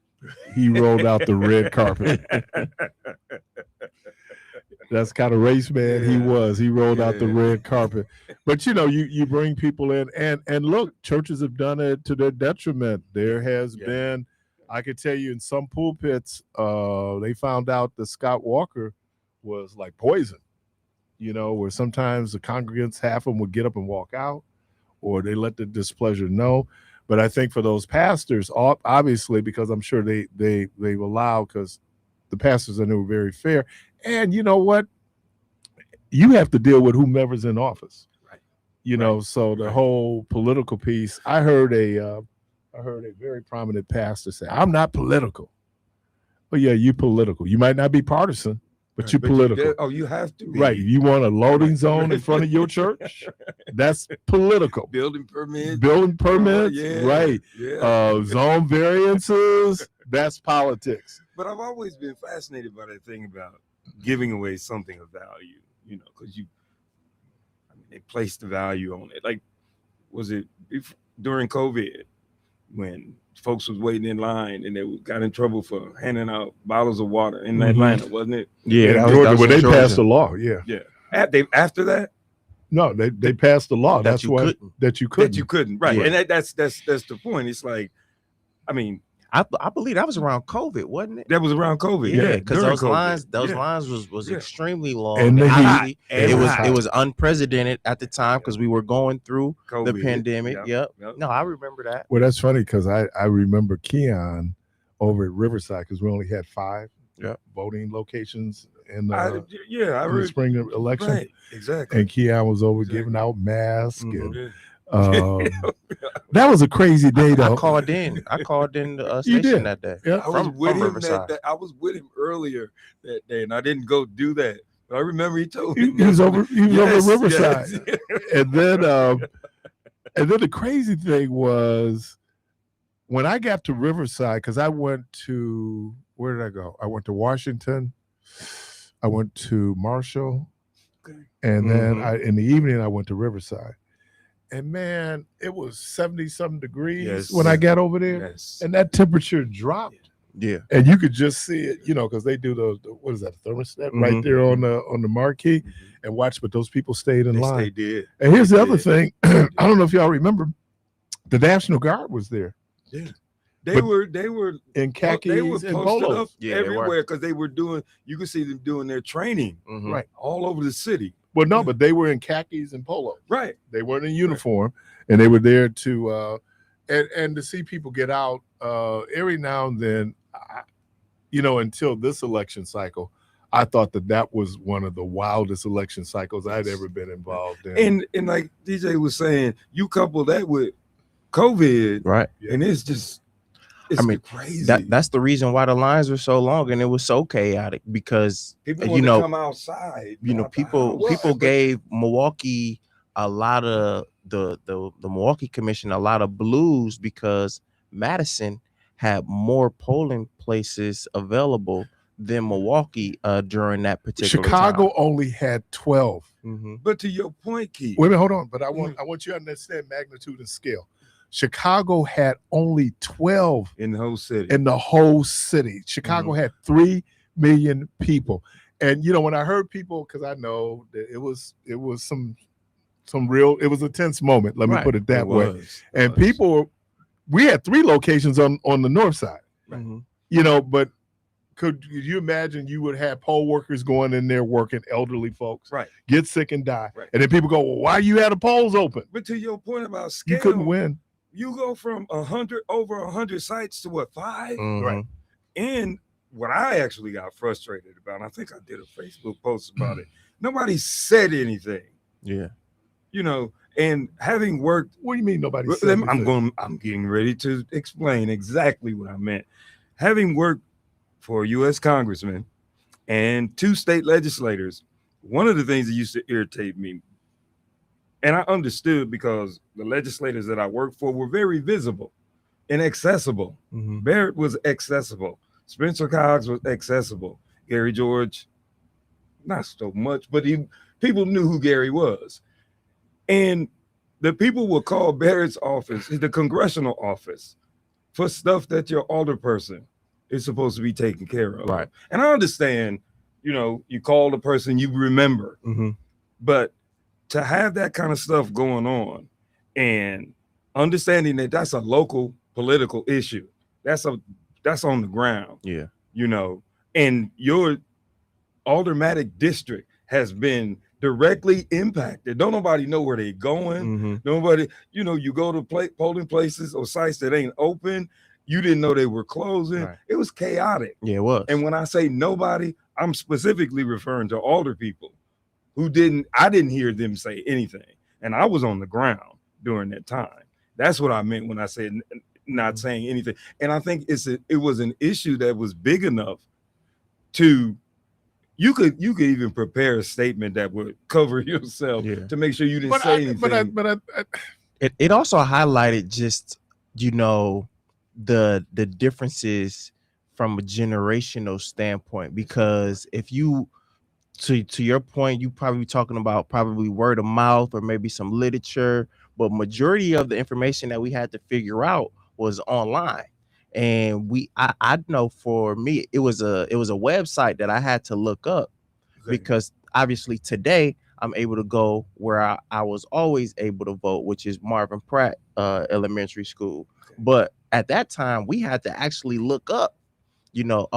he rolled out the red carpet. That's kind of race man he was. He rolled out the red carpet. But you know, you bring people in, and look, churches have done it to their detriment. There has been, I could tell you, in some pulpits, they found out that Scott Walker was like poison. You know, where sometimes the congregants, half of them would get up and walk out, or they let the displeasure know. But I think for those pastors, obviously, because I'm sure they've allowed, because the pastors I knew were very fair. And you know what? You have to deal with whomever's in office. Right. You know, so the whole political piece, I heard a very prominent pastor say, "I'm not political." Well, yeah, you political. You might not be partisan, but you're political. You have to be. Right. You want a loading zone in front of your church? That's political. Building permits. Yeah. Right. Yeah. Zone variances, that's politics. But I've always been fascinated by that thing about giving away something of value, you know, because they placed the value on it. Like, was it during COVID when folks was waiting in line and they got in trouble for handing out bottles of water in Atlanta, wasn't it? Yeah, that was when they passed the law. Yeah. After that? No, they passed the law. That's why that you couldn't. That you couldn't, right? Yeah. And that's the point. It's like, I mean, I believe that was around COVID, wasn't it? that was around COVID. Yeah, because during those COVID. lines was extremely long. And And the obviously, heat. it was unprecedented at the time because we were going through the COVID. pandemic. Yep. No, I remember that. Well, that's funny because I remember Keon over at Riverside, because we only had 5 voting locations in I in the heard. spring election. Right, exactly. And Keon was over Exactly. giving out masks. Mhm. And that was a crazy day, though. I called in the You station did. that day. Yeah. I was with from him Riverside. I was with him earlier that day, and I didn't go do that. But I remember he told He me was over at Riverside. yes. And then the crazy thing was when I got to Riverside, because I went to, where did I go? I went to Washington, I went to Marshall, Okay. and then in the evening I went to Riverside. And man, it was 70-something degrees Yes. when I got over there, Yes. and that temperature dropped. Yeah. And you could just see it, you know, because they do the what is that, thermostat right there on the marquee, and watch. But those people stayed in Yes, line. they did. And here's the other did. thing. I don't know if y'all remember, the National Guard was there They But- were in khakis they were and posted polos. up Yeah, they were. everywhere because they were doing. You could see them doing their training Mhm. Right. all over the city. Well, no, but they were in khakis and polos. Right. They weren't in uniform, and they were there to and to see people get out every now and then. You know, until this election cycle, I thought that was one of the wildest election cycles I'd ever been involved in. And like DJ was saying, you couple that with COVID, Right. and it's just it's I mean, crazy. That's the reason why the lines were so long and it was so chaotic because people you want know to come outside. you know out the people house. gave Milwaukee a lot of the Milwaukee Commission a lot of blues because Madison had more polling places available than Milwaukee during that particular Chicago time. only had 12. Mhm. But to your point, Keith, Wait a minute, hold on. But I want you to understand magnitude and scale. Chicago had only 12 in the whole city. in the whole city. Chicago had 3 million people. And you know, when I heard people, because I know that it was some real, it was a tense moment. Let me Right. put it that It way. was. And people, we had 3 locations on the north side. Mhm. You know, but could you imagine you would have poll workers going in there working, elderly folks, Right. get sick and die, Right. and then people go, "Well, why you had the polls open? But to your point about scale, You couldn't win." you go from over 100 sites to what, 5? Mhm. Right. And what I actually got frustrated about, and I think I did a Facebook post about it. Nobody said anything. Yeah. You know, and having worked, What do you mean nobody said anything? I'm getting ready to explain exactly what I meant. Having worked for a U.S. congressman and 2 state legislators, one of the things that used to irritate me, and I understood because the legislators that I worked for were very visible and accessible. Mhm. Barrett was accessible. Spencer Cox was accessible. Gary George, not so much, but people knew who Gary was. And the people will call Barrett's office, the congressional office, for stuff that your alderperson is supposed to be taking care of. Right. And I understand, you know, you call the person you remember, Mm-hmm. but to have that kind of stuff going on and understanding that that's a local political issue, that's on the ground. Yeah. You know, and your aldermanic district has been directly impacted. Don't nobody know where they're going. Mm-hmm. Nobody, you know, you go to polling places or sites that ain't open. You didn't know they were closing. Right. It was chaotic. Yeah, it was. And when I say nobody, I'm specifically referring to alder people who I didn't hear them say anything. And I was on the ground during that time. That's what I meant when I said not saying anything. And I think it was an issue that was big enough to, you could even prepare a statement that would cover yourself to make sure you didn't say anything. It also highlighted just, you know, the differences from a generational standpoint, because if you, to your point, you probably talking about probably word of mouth or maybe some literature, but majority of the information that we had to figure out was online. And I know for me, it was a website that I had to look up because obviously today I'm able to go where I was always able to vote, which is Marvin Pratt Elementary School. But at that time, we had to actually look up, you know,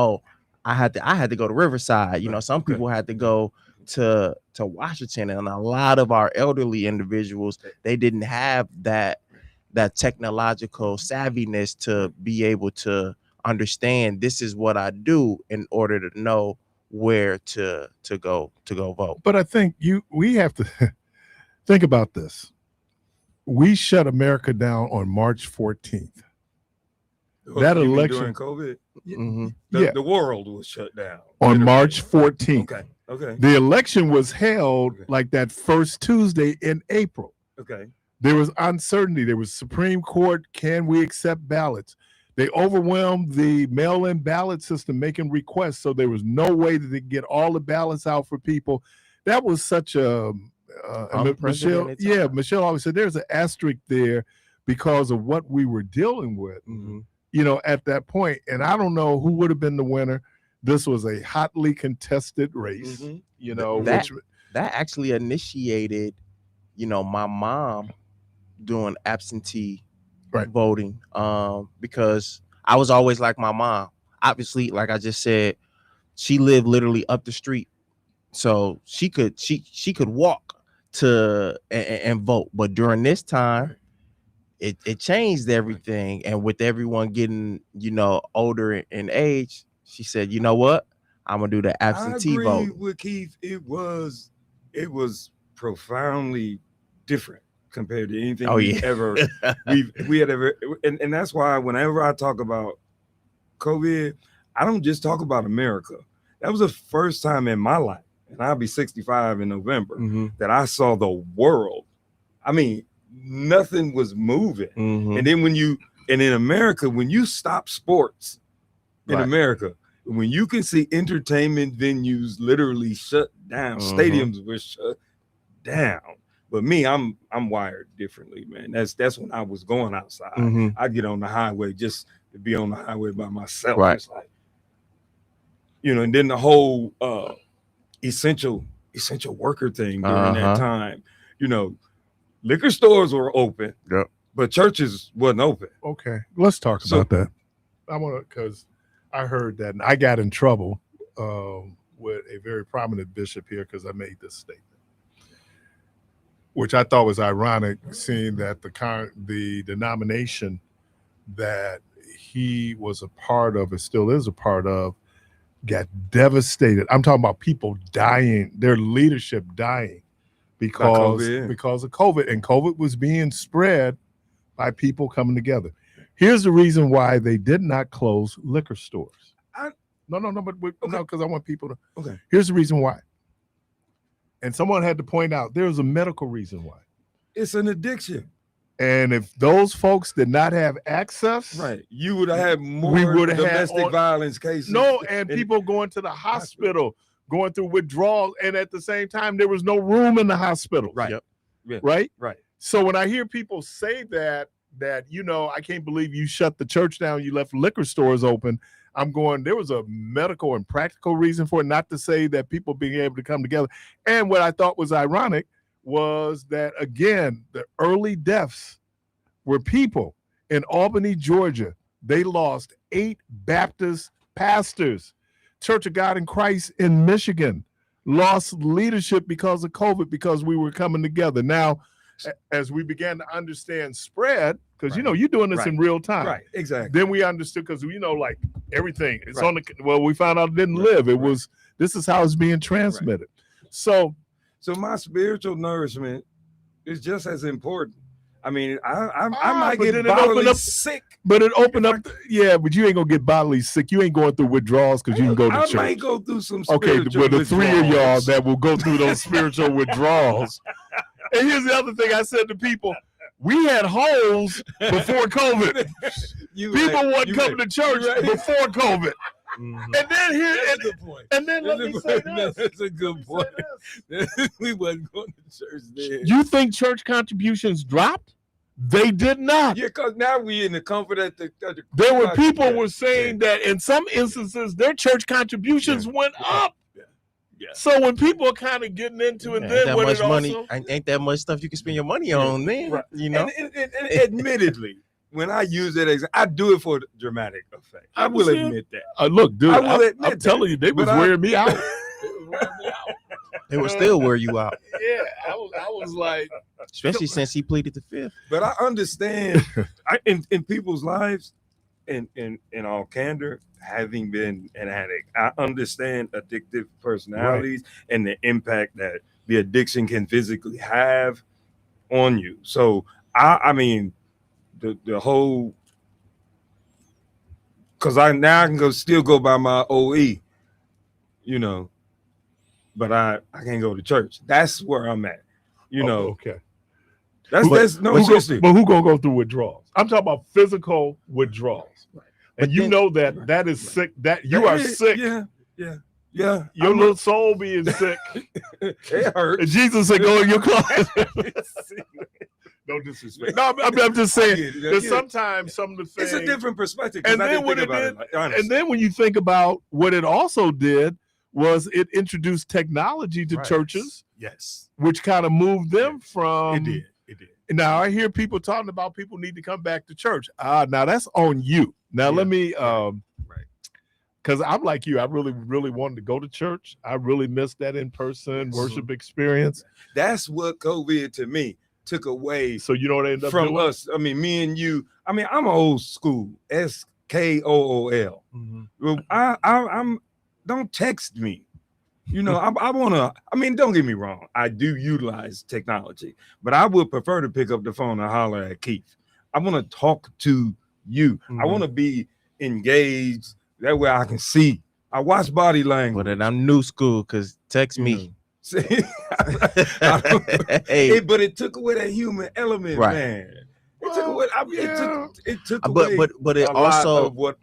I had to go to Riverside. You know, some people had to go to Washington, and a lot of our elderly individuals, they didn't have that technological savviness to be able to understand this is what I do in order to know where to go vote. But I think we have to think about this. We shut America down on March 14th. That election during COVID, Mm-hmm. the world was shut down on March 14th. Okay. The election was held like that first Tuesday in April. Okay. There was uncertainty. There was Supreme Court. Can we accept ballots? They overwhelmed the mail-in ballot system, making requests. So there was no way that they could get all the ballots out for people. That was such a Michelle. Yeah, Michelle always said there's an asterisk there because of what we were dealing with. Mm-hmm. You know, at that point, and I don't know who would have been the winner. This was a hotly contested race. Mm-hmm. You know, that actually initiated, you know, my mom doing absentee voting, because I was always like my mom. Obviously, like I just said, she lived literally up the street, so she could walk to and vote. But during this time, it changed everything, and with everyone getting, you know, older in age, she said, you know what, I'm gonna do the absentee vote. With Keith, it was profoundly different compared to anything we had ever, and that's why whenever I talk about COVID, I don't just talk about America. That was the first time in my life, and I'll be 65 in November, that I saw the world. I mean, nothing was moving. And then in America, when you stop sports in America, when you can see entertainment venues literally shut down, stadiums were shut down. But me, I'm wired differently, man. That's when I was going outside. I get on the highway just to be on the highway by myself. Right. It's like, you know, and then the whole essential worker thing during that time, you know, liquor stores were open, but churches wasn't open. Okay, let's talk about that. I want to, because I heard that, and I got in trouble with a very prominent bishop here because I made this statement, which I thought was ironic, seeing that the denomination that he was a part of, and still is a part of, got devastated. I'm talking about people dying, their leadership dying because COVID. of COVID, and COVID was being spread by people coming together. Here's the reason why they did not close liquor stores. No, because I want people to. Okay. Here's the reason why. And someone had to point out there's a medical reason why. It's an addiction. And if those folks did not have access, Right. You would have had more we would have domestic violence cases. No, and people going to the hospital, going through withdrawals, and at the same time, there was no room in the hospital. Right. Yep. Yeah. Right. Right. So when I hear people say that I can't believe you shut the church down, you left liquor stores open, I'm going, there was a medical and practical reason for it, not to say that people being able to come together. And what I thought was ironic was that, again, the early deaths were people in Albany, Georgia. They lost 8 Baptist pastors. Church of God in Christ in Michigan lost leadership because of COVID, because we were coming together. Now, as we began to understand spread, because you're doing this in real time. Right. Exactly. Then we understood, because like everything, it's Right. on the we found out it didn't live. It was, this is how it's being transmitted. So my spiritual nourishment is just as important. I mean, I might but get then it opened bodily up- sick. but it opened up, but you ain't gonna get bodily sick. You ain't going through withdrawals because you can go to I church. might go through some Okay, spiritual well, the 3 of y'all withdrawals. that will go through those spiritual withdrawals. And here's the other thing I said to people: we had holes before COVID. You People right, weren't you coming right. to church You right. before COVID. Mhm. And then here, That's a good point. and then let me say this. That's a good point. We wasn't going to church then. You think church contributions dropped? They did not. Yeah, because now we in the comfort at the There were people were saying that in some instances their church contributions went up. Yeah. So when people are kind of getting into it, Ain't then that when much it money, also, ain't that much stuff you can spend your money on then, Right. you know? And admittedly, when I use that I do it for dramatic effect. I will admit that. look, dude, I will admit I'm that. telling you, they was But I- wearing me out. They will still wear you out, Yeah, I was like, especially since he pleaded the fifth. But I understand in people's lives, in all candor, having been an addict, I understand addictive personalities and the impact that the addiction can physically have on you. So I mean, the whole, because I can still go by my OE, but I can't go to church. That's where I'm at. okay. That's no issue. But who gonna go through withdrawals? I'm talking about physical withdrawals. And But you then- know that is sick. That you are sick. Yeah. Your I'm little soul being sick. It hurts. And Jesus said, "Go in your closet." No disrespect. No, I'm just saying I get it. that sometimes some of the things. It's a different perspective. 'Cause And I then didn't what think it about did, like, honestly. and then when you think about what it also did, was it introduced technology to Right. churches, Yes, which kind of moved them from. it did. It did. Now I hear people talking about people need to come back to church. Now that's on you. Now let me Right. because I'm like you. I really, really wanted to go to church. I really missed that in-person worship experience. That's what COVID to me took away So you know what I ended up from doing? us. I mean, me and you. I mean, I'm old school. SKOOL. Mhm. Well, I'm. Don't text me. I want to. I mean, don't get me wrong. I do utilize technology, but I would prefer to pick up the phone and holler at Keith. I want to talk to you. I Mhm. want to be engaged. That way, I can see. I watch body language. But then I'm new school because text me. See? Hey, But it took away that human element, Right. man. It took away. It took but away. but it a lot also of what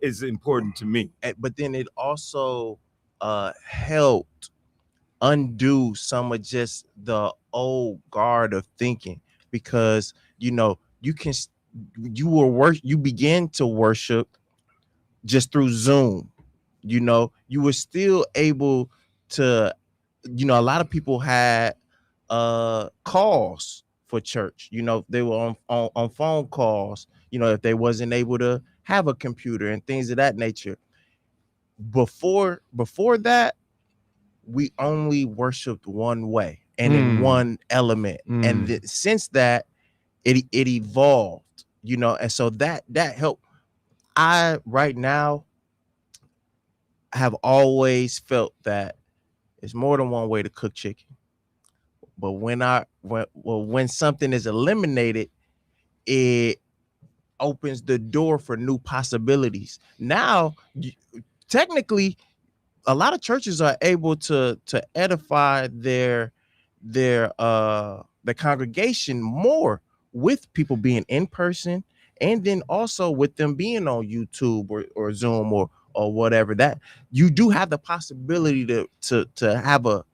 is important to me. but then it also helped undo some of just the old guard of thinking, because you began to worship just through Zoom. You were still able to, a lot of people had calls for church. They were on phone calls, if they wasn't able to have a computer and things of that nature. Before that, we only worshiped one way and in one element. And since that, it evolved, and so that helped. Right now, have always felt that it's more than one way to cook chicken. But when something is eliminated, it opens the door for new possibilities. Now, technically, a lot of churches are able to edify their congregation more with people being in person, and then also with them being on YouTube or Zoom or whatever. That you do have the possibility to have a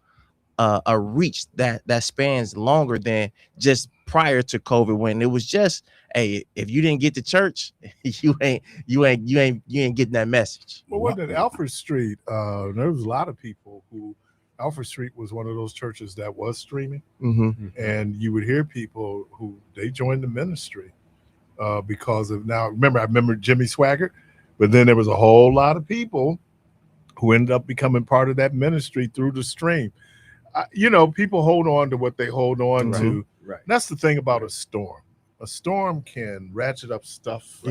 reach that spans longer than just prior to COVID, when it was just, hey, if you didn't get to church, you ain't getting that message. Well, what at Alfred Street, there was a lot of people who Alfred Street was one of those churches that was streaming, and you would hear people who they joined the ministry because of. Now, I remember Jimmy Swaggart, but then there was a whole lot of people who ended up becoming part of that ministry through the stream. People hold on to what they hold on to. Right. That's the thing about a storm. A storm can ratchet up stuff,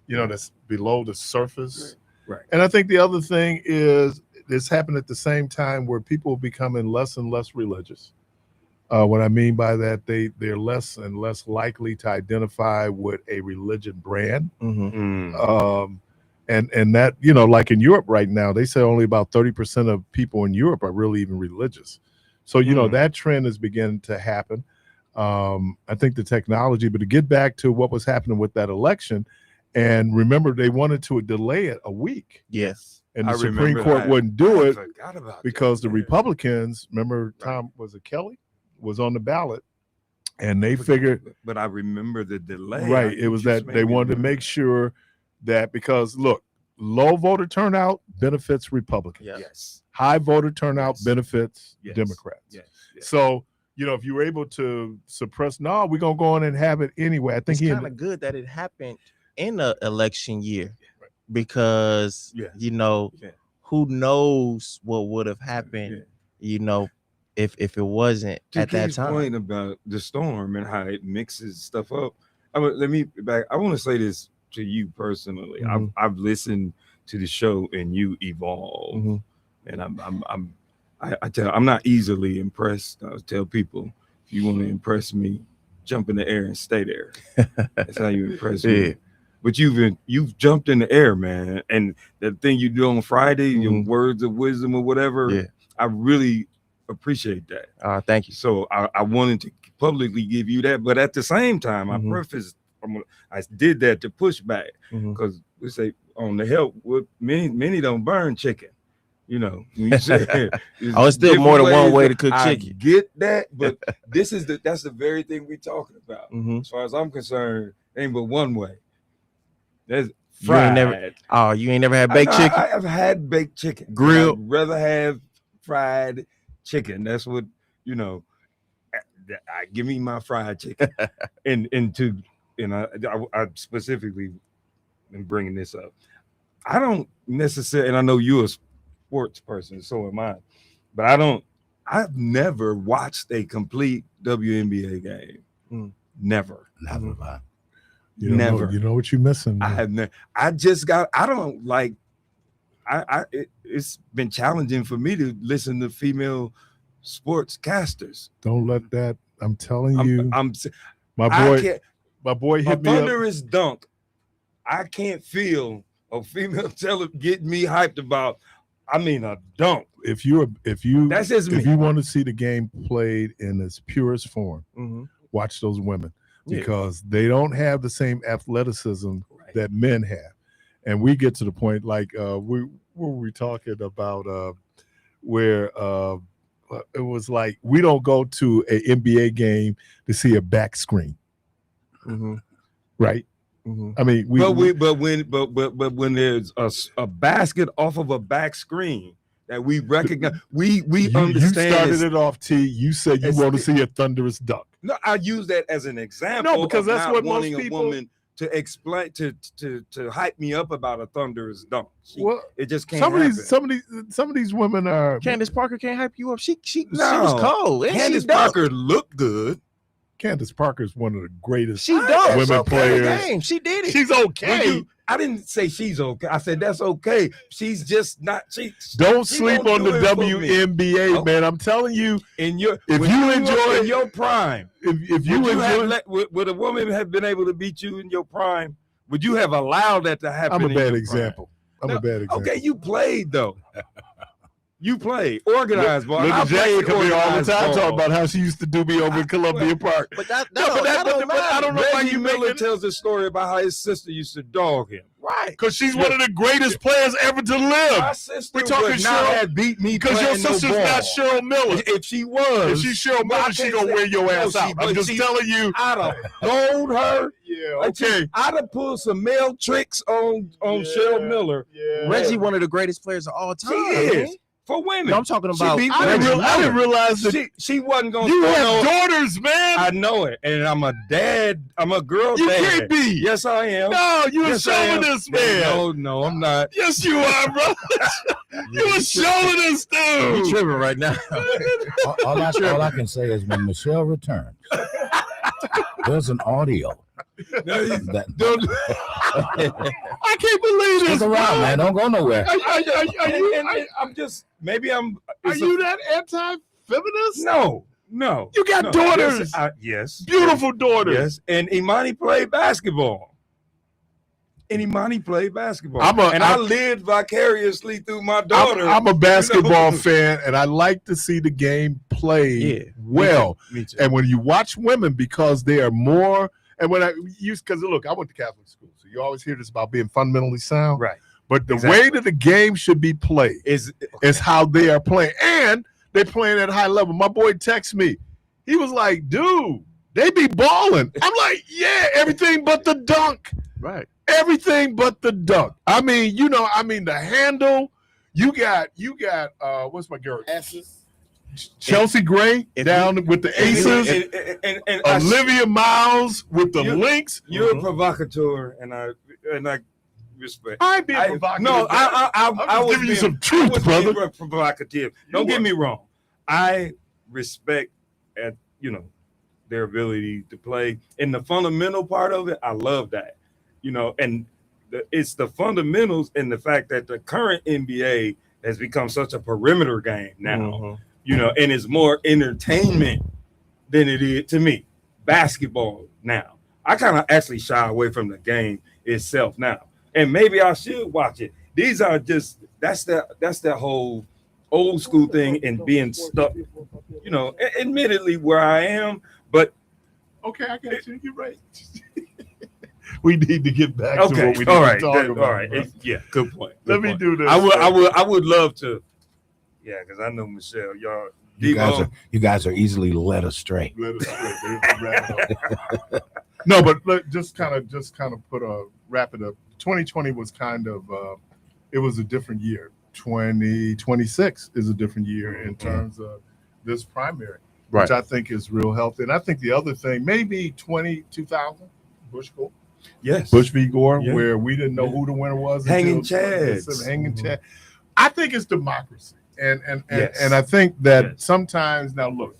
that's below the surface. Right. And I think the other thing is this happened at the same time where people are becoming less and less religious. What I mean by that, they're less and less likely to identify with a religion brand. And that, like in Europe right now, they say only about 30% of people in Europe are really even religious. So, that trend is beginning to happen. I think the technology, but to get back to what was happening with that election, and remember, they wanted to delay it a week. Yes. And the Supreme Court wouldn't do it because the that. Republicans, remember, Tom, was it Kelly, was on the ballot, and they figured. But I remember the delay. Right. It was that they wanted to make sure that, because look, low voter turnout benefits Republicans. Yes. High voter turnout benefits Democrats. Yes. So, if you were able to suppress, no, we're going to go on and have it anyway. I think it's kind of good that it happened in the election year, because, who knows what would have happened, if it wasn't to at that time. Point about the storm and how it mixes stuff up. I want to say this to you personally. I've listened to the show and you evolve, and I'm not easily impressed. I tell people, if you want to impress me, jump in the air and stay there. That's how you impress me. But you've jumped in the air, man. And the thing you do on Friday, your words of wisdom or whatever, I really appreciate that. Thank you. So I wanted to publicly give you that, but at the same time, I did that to push back, because we say on the help, many don't burn chicken. When you say it's still more than one way to cook chicken. I get that, but that's the very thing we're talking about. As far as I'm concerned, ain't but one way. That's fried. You ain't never had baked chicken? I've had baked chicken. Grilled? I'd rather have fried chicken. That's what, give me my fried chicken. I specifically am bringing this up. I don't necessarily, and I know you're a sports person, so am I, but I've never watched a complete WNBA game. Never. Never have I. Never. You know what you're missing. I have never. It's been challenging for me to listen to female sportscasters. Don't let that. I'm telling you. My boy hit me up. Thunderous dunk. I can't feel a female get me hyped about. I mean, a dunk. If you that's just me. If you want to see the game played in its purest form, watch those women, because they don't have the same athleticism that men have. And we get to the point like we were talking about where it was like we don't go to an NBA game to see a back screen, right? I mean, but when there's a basket off of a back screen that we recognize, we understand. You started it off, T. You said you want to see a thunderous dunk. No, I use that as an example. No, because that's what most wanting people. A woman to explain to hype me up about a thunderous dunk. It just can't happen. Some of these women are. Candace Parker can't hype you up. She was cold. Candace Parker looked good. Candace Parker is one of the greatest women players. She did it. She's okay. I didn't say she's okay. I said that's okay. She's just not. Don't she sleep won't on the do it for me. WNBA, Oh. man. I'm telling you, In your if when you were enjoy in your prime, if you enjoy, would a woman have been able to beat you in your prime? Would you have allowed that to happen? I'm a in your bad prime? example. I'm a bad example. Okay, you played though. You played organized ball. Look I at Jane played come here all the organized time ball. talking about how she used to do me over in Columbia Park. But that No, but that don't matter. I don't know why Reggie you Miller making tells a story about how his sister used to dog him. Right. because she's one of the greatest players ever to live. My sister We're talking would not Cheryl- have beat me Because your playing no sister's ball. not Cheryl Miller. If she was, If she's Cheryl No, I Miller, she can't gonna say- wear your no, ass she- out. but I'm just she- telling you. I'd have told her. Yeah, okay. I'd have pulled some male tricks on Cheryl Miller. Yeah. Reggie, one of the greatest players of all time. She is man. for women. No, I'm talking She about. beat I Reggie didn't realize that she wasn't gonna. you throw have no- daughters, man. I know it, and I'm a dad. I'm a girl You dad. can't be. Yes, I am. No, you a Yes, I am. chauvinist, man. No, I'm not. Yes, you are, bro. You a chauvinist, You dude. tripping right now. All I can say is when Michelle returns, there's an audio. That, I can't believe this. stick around, bro. man. Don't go nowhere. I'm just maybe I'm. Are it's you that anti-feminist? No. You got daughters. Yes. Beautiful daughters. Yes, and Imani played basketball. I'm I lived vicariously through my daughter. I'm a basketball You know? fan, and I like to see the game played Yeah, well. Me too. And when you watch women, because they are more, and when I use, because look, I went to Catholic school, so you always hear this about being fundamentally sound. Right. But the Exactly. way that the game should be played Is how they are playing, and they're playing at a high level. My boy texted me. He was like, "Dude, they be balling." I'm like, "Yeah, everything but the dunk." Right. Everything but the dunk. I mean, the handle. You got what's my girl? Chelsea Gray down with the aces. and Olivia Miles with the links. You're a provocateur, and I respect. I ain't being provocative. No, I I'm was giving you being- some truth, I was brother. being provocative. Don't You get were. me wrong. I respect their ability to play, and the fundamental part of it. I love that, and it's the fundamentals and the fact that the current NBA has become such a perimeter game now. And it's more entertainment than it is to me. Basketball now. I kind of actually shy away from the game itself now. And maybe I should watch it. These are just that's that whole old school thing and being stuck, admittedly where I am, but Okay, I got you. You're right. We need to get back to okay, what we need all to right, talk about. all right. bro. Yeah, good point. Let good me point. do this. I would love to. Yeah, because I know Michelle, y'all. You guys are easily led astray. Let us wrap it up. No, but just kind of wrap it up. 2020 was kind of it was a different year. 2026 is a different year in terms of this primary, which I think is real healthy. And I think the other thing, maybe 2000 Bush Gore. Yes. Bush v. Gore, Yeah. where we didn't know who the winner was. Hanging until chads. Hanging Chad. I think it's democracy. And Yes. and I think that Yes. sometimes, now look,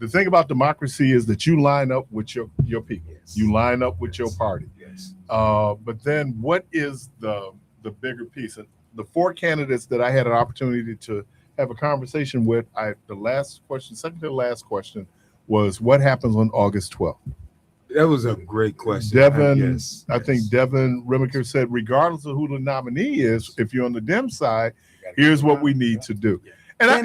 the thing about democracy is that you line up with your people. Yes. You line up with your party. Yes. But then what is the bigger piece? And the four candidates that I had an opportunity to have a conversation with, second to the last question was what happens on August 12th? That was a great question. Devin, Yes, I think Devin Remiker said, regardless of who the nominee is, if you're on the Dem side, here's what we need to do. And I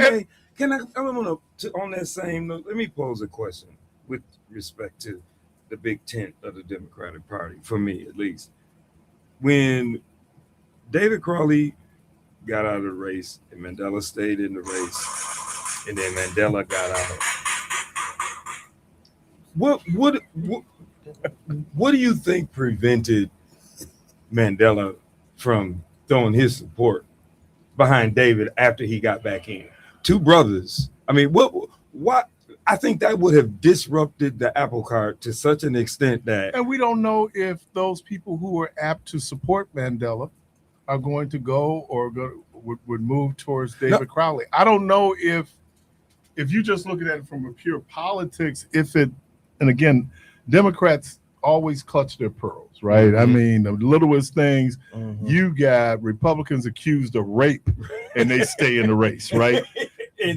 want to on that same note, let me pose a question with respect to the big tent of the Democratic Party, for me at least. When David Crowley got out of the race and Mandela stayed in the race, and then Mandela got out, what do you think prevented Mandela from throwing his support behind David after he got back in? Two brothers. I mean, what I think that would have disrupted the apple cart to such an extent that we don't know if those people who are apt to support Mandela are going to go or would move towards David Crowley. I don't know if you just look at it from a pure politics, and again, Democrats always clutch their pearls, right? I mean, the littlest things. You got Republicans accused of rape, and they stay in the race, right?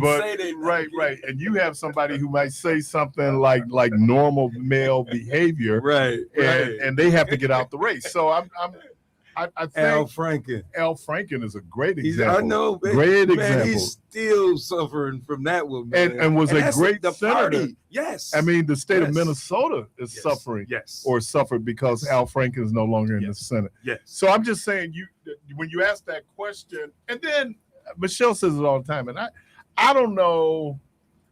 Right. And you have somebody who might say something like normal male behavior, and they have to get out the race. So I think Al Franken is a great example. I know, man, great example. He's still suffering from that one, man. And was a great senator. Party. Yes. I mean, the state of Minnesota is suffering, or suffered because Al Franken is no longer in the Senate. Yes. So I'm just saying, when you ask that question, and then Michelle says it all the time, and I don't know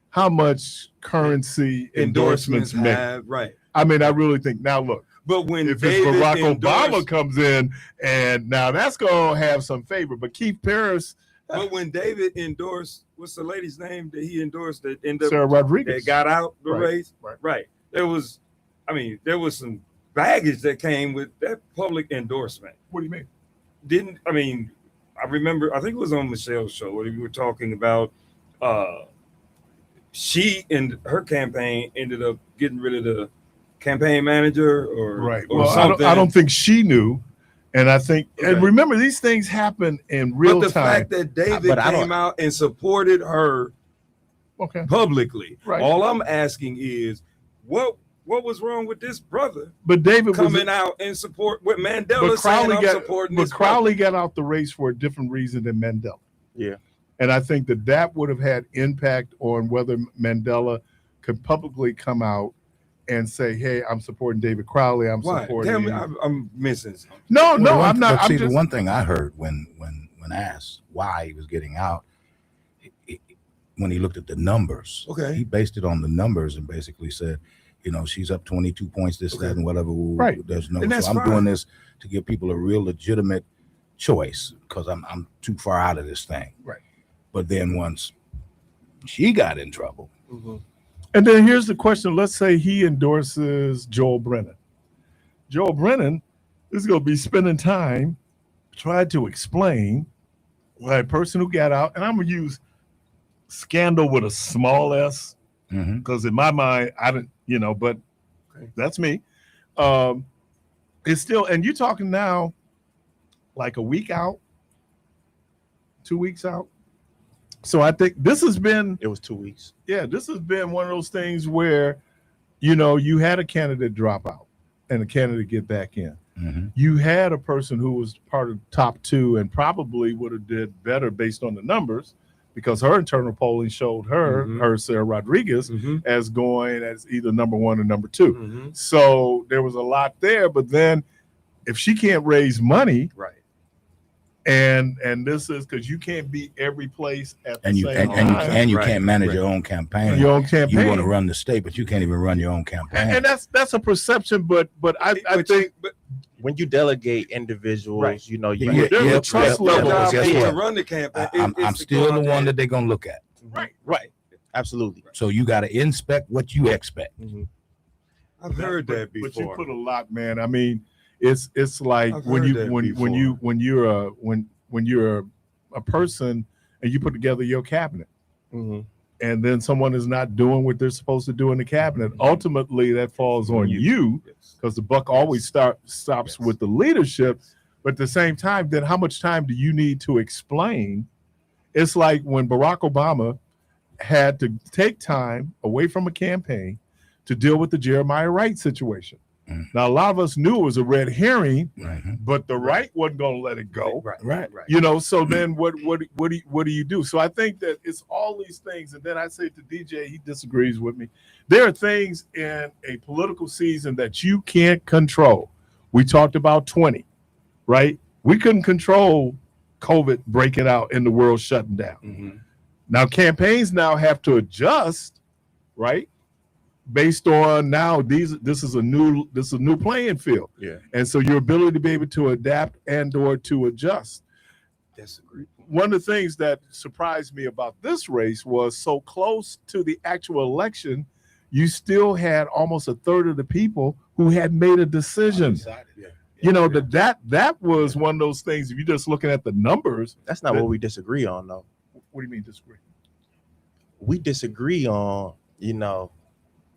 how much currency endorsements make. Right. I mean, I really think now. Look. But when if it's Barack Obama comes in, and now that's going to have some favor. But Keith Paris. But when David endorsed, what's the lady's name that he endorsed that ended up Sarah Rodriguez that got out the race? Right. There was some baggage that came with that public endorsement. What do you mean? I remember, I think it was on Michelle's show where we were talking about she and her campaign ended up getting rid of the campaign manager or something. I don't think she knew, and I think and remember these things happen in real time. But the fact that David came out and supported her publicly, all I'm asking is what was wrong with this brother? But David coming out and support what Mandela saying I'm supporting. But Crowley got out the race for a different reason than Mandela. Yeah, and I think that would have had impact on whether Mandela could publicly come out and say, "Hey, I'm supporting David Crowley. I'm supporting." Tell me, I'm missing something. No, I'm not. See, the one thing I heard when asked why he was getting out, when he looked at the numbers, he based it on the numbers and basically said, she's up 22 points, this, that, and whatever. Right. There's no. And So I'm doing this to give people a real legitimate choice because I'm too far out of this thing. Right. But then once she got in trouble. And then here's the question. Let's say he endorses Joel Brennan. Joel Brennan is going to be spending time trying to explain why a person who got out, and I'm going to use scandal with a small s, because in my mind, I didn't, but that's me. It's still, and you're talking now like a week out, 2 weeks out. So I think this has been. It was 2 weeks. Yeah, this has been one of those things where, you had a candidate drop out and a candidate get back in. You had a person who was part of the top two and probably would have did better based on the numbers because her internal polling showed her Sarah Rodriguez as going as either number one or number two. So there was a lot there. But then if she can't raise money. Right. And this is because you can't be every place at the same time. And you can't manage your own campaign. You want to run the state, but you can't even run your own campaign. And that's a perception, but I think when you delegate individuals, there's a trust level. To run the campaign. I'm still the one that they're gonna look at. Right. Absolutely. So you got to inspect what you expect. I've heard that before. But you put a lot, man. I mean, it's like when you're a person and you put together your cabinet, and then someone is not doing what they're supposed to do in the cabinet. Ultimately, that falls on you because the buck always stops with the leadership. But at the same time, then how much time do you need to explain? It's like when Barack Obama had to take time away from a campaign to deal with the Jeremiah Wright situation. Now, a lot of us knew it was a red herring, but the right wasn't going to let it go. Right. So then what do you do? So I think that it's all these things. And then I say to DJ, he disagrees with me. There are things in a political season that you can't control. We talked about 20, right? We couldn't control COVID breaking out and the world shutting down. Now campaigns now have to adjust, right? Based on now this is a new playing field. Yeah. And so your ability to be able to adapt and or to adjust. That's a great point. One of the things that surprised me about this race was so close to the actual election, you still had almost a third of the people who had made a decision. That was one of those things. If you're just looking at the numbers, that's not what we disagree on, though. What do you mean disagree? We disagree on,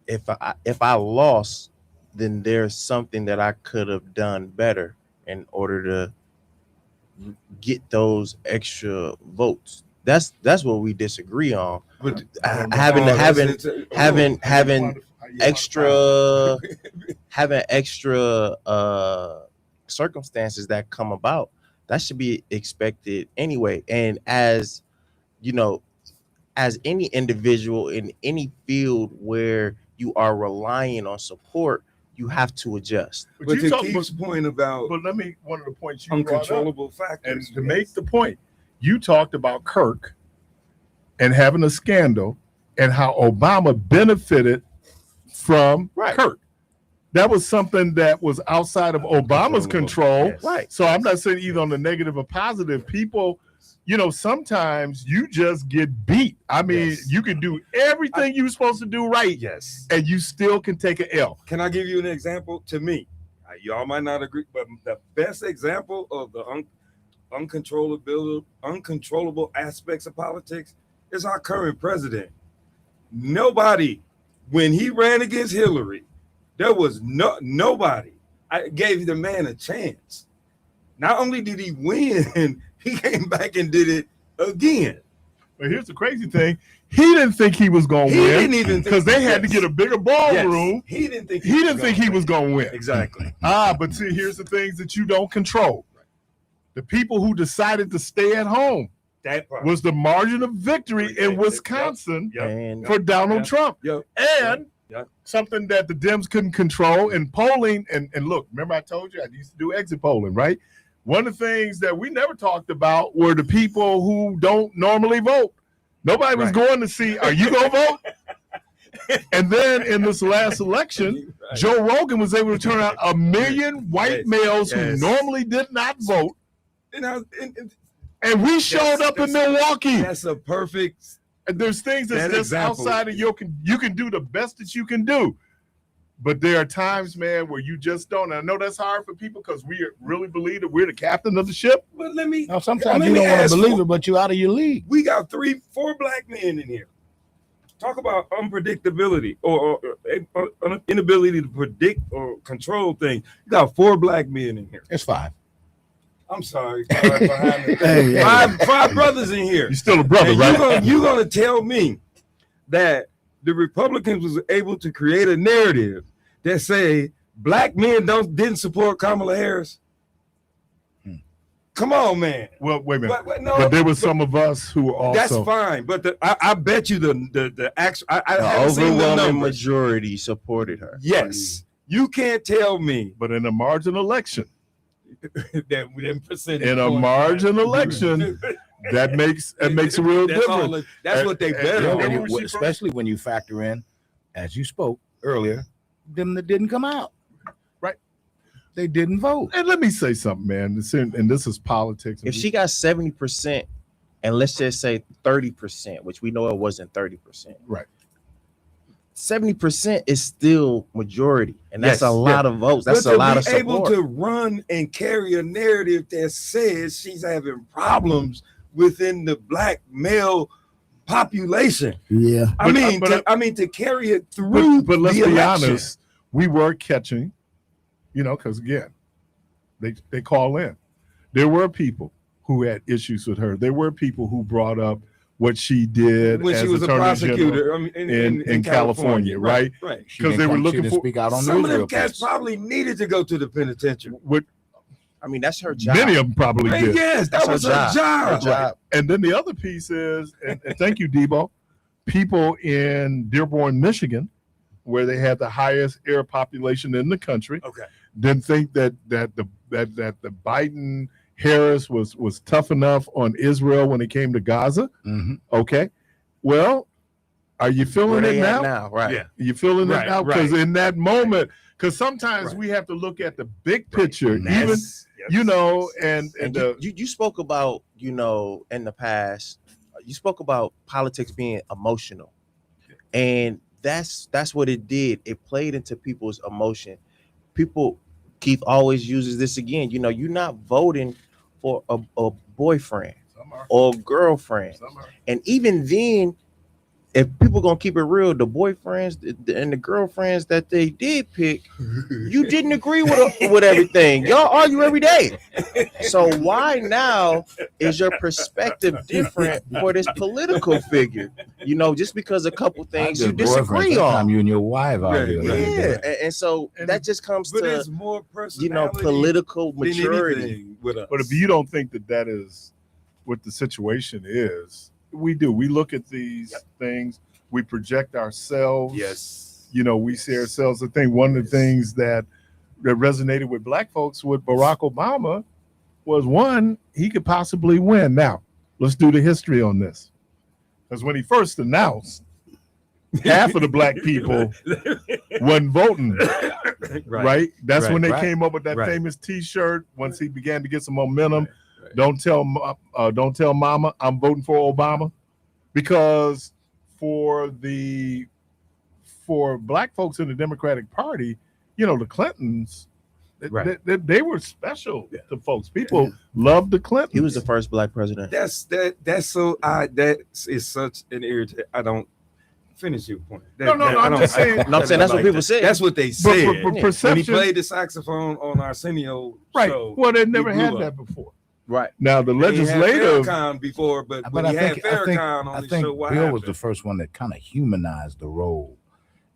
if I lost then there's something that I could have done better in order to get those extra votes. That's what we disagree on. But Having extra circumstances that come about, that should be expected anyway. And as you know, as any individual in any field where you are relying on support, you have to adjust. But to Keith's point about But let me, one of the points you uncontrollable brought up, factors, and to make the point, you talked about Kirk and having a scandal and how Obama benefited from Kirk. That was something that was outside of Obama's control. Yes. Right. So I'm not saying either on the negative or positive. People, you know, sometimes you just get beat. I mean, Yes. you can do everything you're supposed to do right, yes. and you still can take an L. Can I give you an example? To me, y'all might not agree, but the best example of the uncontrollable aspects of politics is our current president. Nobody, when he ran against Hillary, there was nobody. I gave the man a chance. Not only did he win, he came back and did it again. But here's the crazy thing: he didn't think he was going to He win. didn't even because they had to get a bigger ballroom. He didn't think He didn't think he was going to win. Exactly. But see, here's the things that you don't control. The people who decided to stay at home That part. was the margin of victory in Wisconsin Yep. And for Donald Yep. Trump. Yep. And Yep. something that the Dems couldn't control in polling. And look, remember I told you I used to do exit polling, right? One of the things that we never talked about were the people who don't normally vote. Nobody was Right. going to see, are you going to vote? And then in this last election, Right. Joe Rogan was able to turn out 1 million white Yes. males Yes. who normally did not vote. And And we showed up in Milwaukee. that's a perfect. And there's things that's That just example. outside of you can do the best that you can do. But there are times, man, where you just don't. And I know that's hard for people because we really believe that we're the captain of the ship. But let me. Now, sometimes let you me don't want ask to believe for- it, but you out of your league. We got 4 black men in here. Talk about unpredictability or inability to predict or control things. You got 4 black men in here. It's 5. I'm sorry. Behind the Hey, hey. five brothers in here. You're still a brother, And right? you're gonna tell me that the Republicans was able to create a narrative that say black men didn't support Kamala Harris? Come on, man. Well, wait a minute. But, no, But there were some of us who were also. that's fine. But I bet you the actual I the haven't seen the overwhelming numbers. majority supported her. Yes, you can't tell me But in a margin election, that them percentage in a points- margin election, that makes a real That's all difference. it- that's what they And- bet and- on. and- when she Especially when you factor in, as you spoke earlier, them that didn't come out. Right. They didn't vote. And let me say something, man. And this is politics. If she got 70%, and let's just say 30%, which we know it wasn't 30%, Right. 70% is still majority, and that's Yes, a lot of votes. That's But a lot to of be support. able to run and carry a narrative that says she's having problems within the black male population. Yeah. I mean to carry it through. But let's the be election. honest, we were catching, because again, they call in. There were people who had issues with her. There were people who brought up what she did when as she was a Attorney prosecutor General in California, right? Right. Because they were looking to for speak out on Some the of them Israel cats piece. probably needed to go to the penitentiary. what I mean, that's her job. many of them probably Hey, did. yes, that That's was her her job. job. Her job. And then the other piece is, and thank you, Debo, people in Dearborn, Michigan, where they had the highest air population in the country, Okay. didn't think that the Biden Harris was tough enough on Israel when it came to Gaza. Mhm. Okay, well, are you Where feeling it they at now? now, right? Yeah. Are you feeling Right, it now? Because right. in that moment, because sometimes Right. we have to look at the big picture, even Yes. and And the you spoke about, in the past, you spoke about politics being emotional, and that's what it did. It played into people's emotion. People, Keith always uses this again. You're not voting for a boyfriend or girlfriend, and even then, if people gonna keep it real, the boyfriends and the girlfriends that they did pick, you didn't agree with everything. Y'all argue every day. So why now is your perspective different for this political figure? You know, just because a couple things you disagree on. You and your wife argue. Yeah, and so that just comes But to it's more personality political than maturity. anything with us. But if you don't think that is what the situation is, we do. We look at these things. We project ourselves. Yes. You know, we see ourselves. I think one of the things that resonated with black folks with Barack Obama was, one, he could possibly win. Now, let's do the history on this. Because when he first announced, half of the black people wasn't voting. Right? That's when they came up with that famous T-shirt. Once he began to get some momentum, don't tell mama I'm voting for Obama. Because for black folks in the Democratic Party, you know, the Clintons, they were special to folks. People loved the Clintons. He was the first black president. That's so odd. That is such an irritant. I don't finish your point. I'm just saying. No, I'm saying that's what people said. That's what they said. But when perception, he played the saxophone on Arsenio show. Well, they never had that before. Right. Now the legislative Farrakhan before, but when I he think, had Farrakhan I on the think show, what Bill happened? was the first one that kind of humanized the role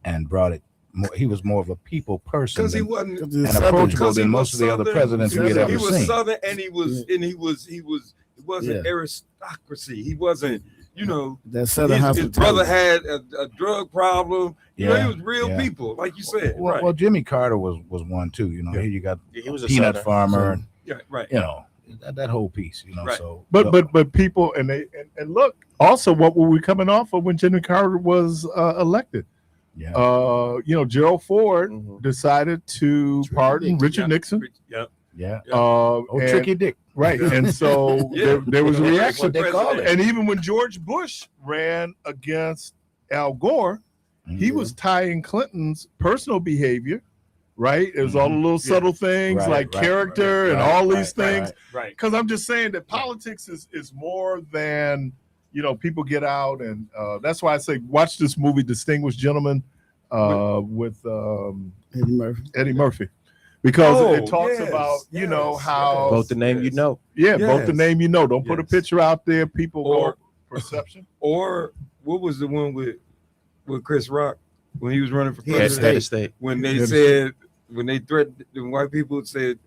and brought it more. He was more of a people person because he wasn't and approachable than most of the other presidents we had ever He was seen. Southern, and he wasn't aristocracy. He wasn't, you know. That Southern his brother had a drug problem. You know, he was real people, like you said. Well, Jimmy Carter was one too. You know, here you got he was a peanut Southern farmer. And, right. You know, that whole piece. You know, so but people and look also what were we coming off of when Jimmy Carter was elected? Yeah. You know, Gerald Ford decided to pardon Richard Nixon. Yeah. And, Tricky Dick. Right. And so there was a reaction. They call it. And even when George Bush ran against Al Gore, he was tying Clinton's personal behavior, right? It was all the little subtle things like character and all these things. Right. Because I'm just saying that politics is more than, you know, people get out. And that's why I say watch this movie, Distinguished Gentleman, with Eddie Murphy. Because it talks about, you know, how vote the name you know. Yeah, vote the name you know. Don't put a picture out there. People go perception. Or what was the one with Chris Rock when he was running for president? Head of state. When they said, when they threatened, the white people said,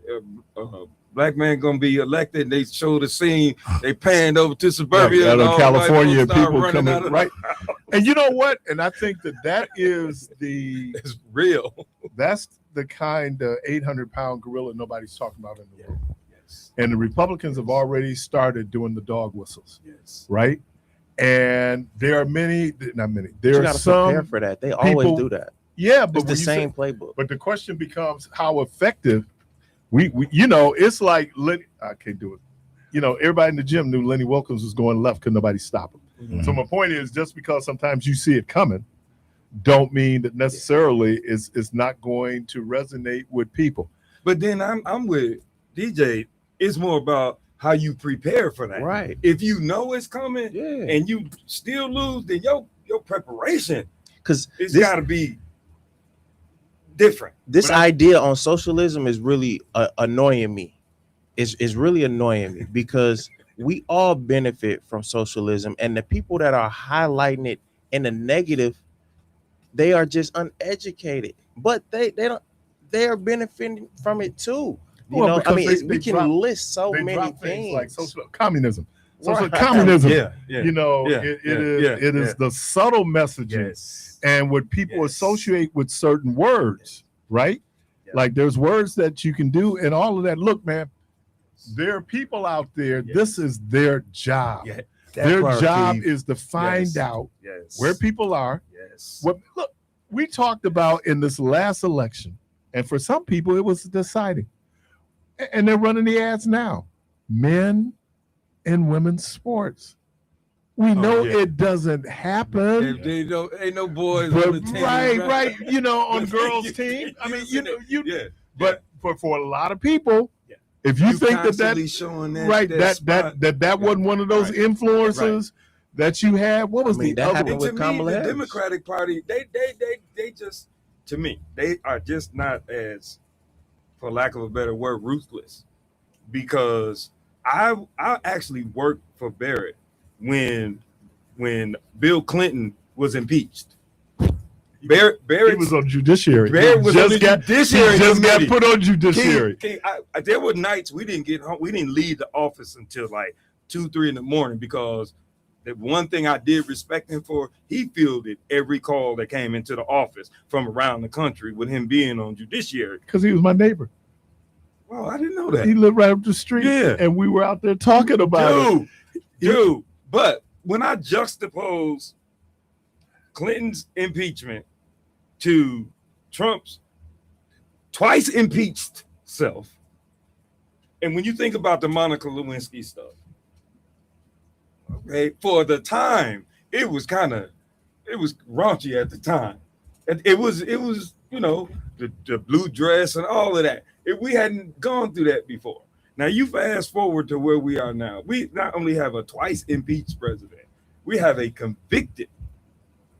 black man gonna be elected, and they showed a scene, they panned over to suburbia. Out and of California, people coming coming, right? And you know what? And I think that is it's real. That's the kind of 800-pound gorilla nobody's talking about in the world. Yes. And the Republicans have already started doing the dog whistles. Yes. Right? And there are not many. There are some prepare for that. They always do that. Yeah, but it's the same playbook. But the question becomes how effective we you know, it's like I can't do it. You know, everybody in the gym knew Lenny Wilkins was going left because nobody stopped him. Mm-hmm. So my point is, just because sometimes you see it coming, don't mean that necessarily it's not going to resonate with people. But then I'm with DJ. It's more about how you prepare for that. Right. If you know it's coming and you still lose, then your preparation, because it's got to be different. This idea on socialism is really annoying me. It's really annoying me because we all benefit from socialism, and the people that are highlighting it in the negative, they are just uneducated, but they are benefiting from it too. You know, I mean, we can list so many things like social communism. Social communism, you know, it is the subtle messaging and what people associate with certain words, right? Like there's words that you can do and all of that. Look, man, there are people out there. This is their job. Their job is to find out where people are. What look, we talked about in this last election, and for some people it was deciding, and they're running the ads now. Men and women's sports. We know it doesn't happen. Ain't no boys but, on the team. Right. You know, on girls' team. I mean, but for a lot of people, if you think that showing wasn't one of those influencers, that you had? What was the that other happened And one? with to me, Kamala the Harris. Democratic Party, they just, to me, they are just not as, for lack of a better word, ruthless. Because I actually worked for Barrett when Bill Clinton was impeached. Barrett He was on judiciary. Barrett was on the judiciary He just got committee. put on judiciary. There were nights we didn't get home. We didn't leave the office until like 2-3 in the morning, because the one thing I did respect him for, he fielded every call that came into the office from around the country with him being on judiciary. Because he was my neighbor. Well, I didn't know that. He lived right up the street. Yeah. And we were out there talking about it. Dude. But when I juxtapose Clinton's impeachment to Trump's twice impeached self, and when you think about the Monica Lewinsky stuff, okay, for the time, it was raunchy at the time. It was, the blue dress and all of that. We hadn't gone through that before. Now you fast forward to where we are now. We not only have a twice impeached president, we have a convicted,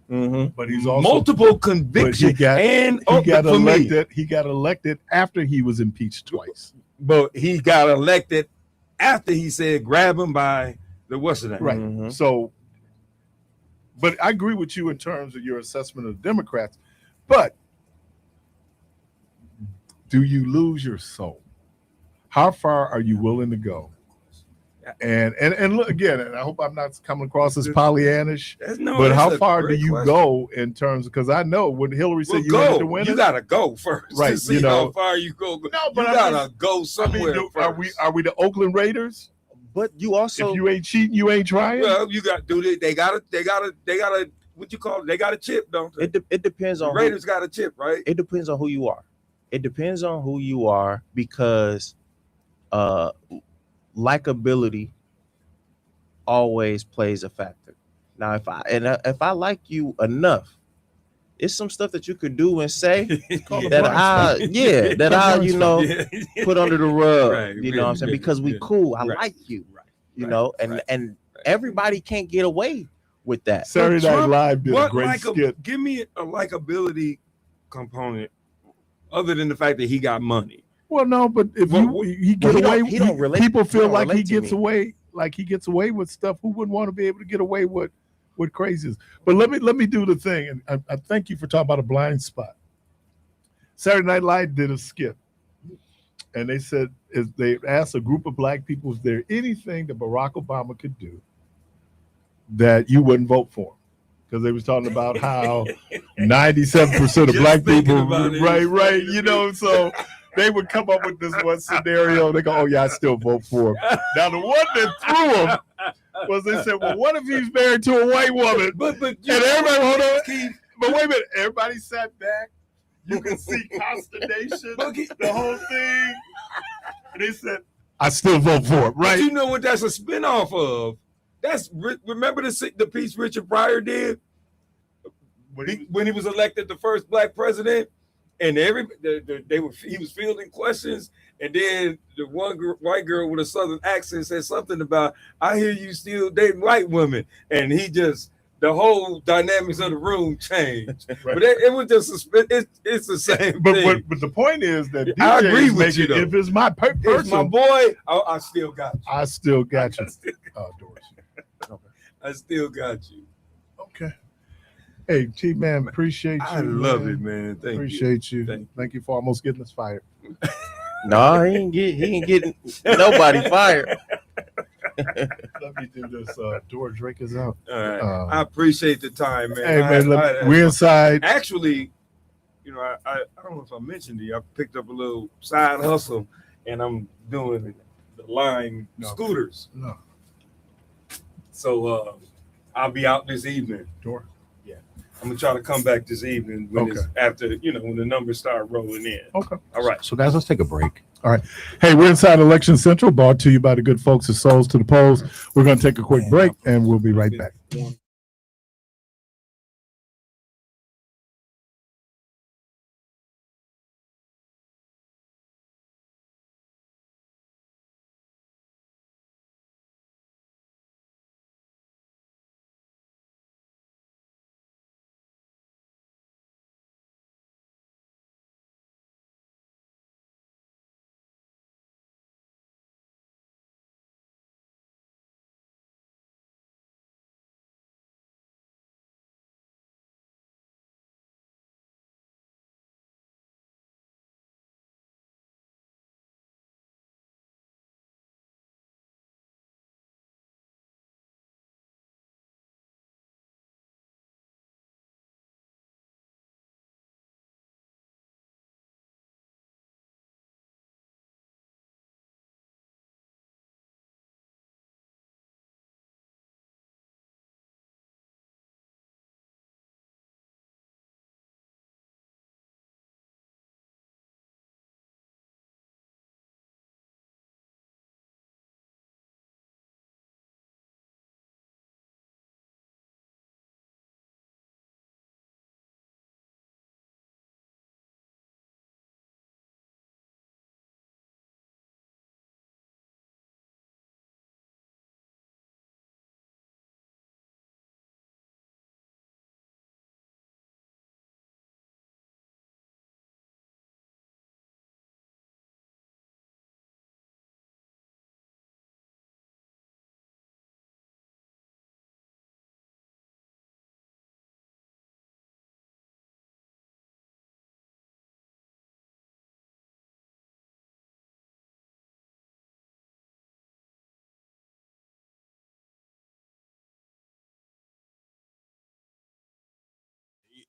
but he's also multiple convictions. He got elected after he was impeached twice. But he got elected after he said grab him by the what's the name? Right. So, but I agree with you in terms of your assessment of the Democrats. But do you lose your soul? How far are you willing to go? And look again, and I hope I'm not coming across as Pollyannish, but how far do you go in terms of, because I know when Hillary said you wanted to win, you gotta go first, right? To see how far you go. No, but you gotta go somewhere. first. Are we the Oakland Raiders? But you also, if you ain't cheating, you ain't trying. Well, you got to do it. They gotta. What you call it? They got a chip, don't they? It depends on the Raiders got a chip, right? It depends on who you are. It depends on who you are, because likability always plays a factor. Now, if I like you enough, it's some stuff that you could do and say that I put under the rug. Right, you know what I'm saying? Because we cool. I like you. You know, and everybody can't get away with that. Saturday Night Live did a great skit. Give me a likability component other than the fact that he got money. Well, no, but if he get away, people feel like he gets away, with stuff. Who wouldn't want to be able to get away with crazies? But let me do the thing, and I thank you for talking about a blind spot. Saturday Night Live did a skit, and they said, they asked a group of black people, is there anything that Barack Obama could do that you wouldn't vote for him? Because they was talking about how 97% of black people, right, you know, so they would come up with this one scenario. They go, oh yeah, I still vote for him. Now the one that threw him was, they said, well, what if he's married to a white woman? But and everybody, hold on, but wait a minute, everybody sat back. You can see consternation, the whole thing. And they said, I still vote for him, right? But you know what that's a spinoff of? Remember the piece Richard Pryor did when he was elected the first black president, and he was fielding questions, and then the one white girl with a southern accent said something about, I hear you still dating white women, and the whole dynamics of the room changed. Right. But it was just it's the same thing. But the point is that DJ I agree with you. If it's my person, it's my boy, I still got you. I still got you. Doris. I still got you. Okay. Hey, T man, appreciate you. I love it, man. Appreciate you. Thank you for almost getting us fired. No, he ain't getting nobody fired. Let me do this. Door Drake is out. All right. I appreciate the time, man. Hey, man, we're inside. Actually, you know, I don't know if I mentioned to you, I picked up a little side hustle, and I'm doing the Lime scooters. No. So I'll be out this evening. Door. Yeah. I'm gonna try to come back this evening when it's after, when the numbers start rolling in. Okay. All right. So guys, let's take a break. All right. Hey, we're inside Election Central, brought to you by the good folks at Souls to the Polls. We're going to take a quick break, and we'll be right back.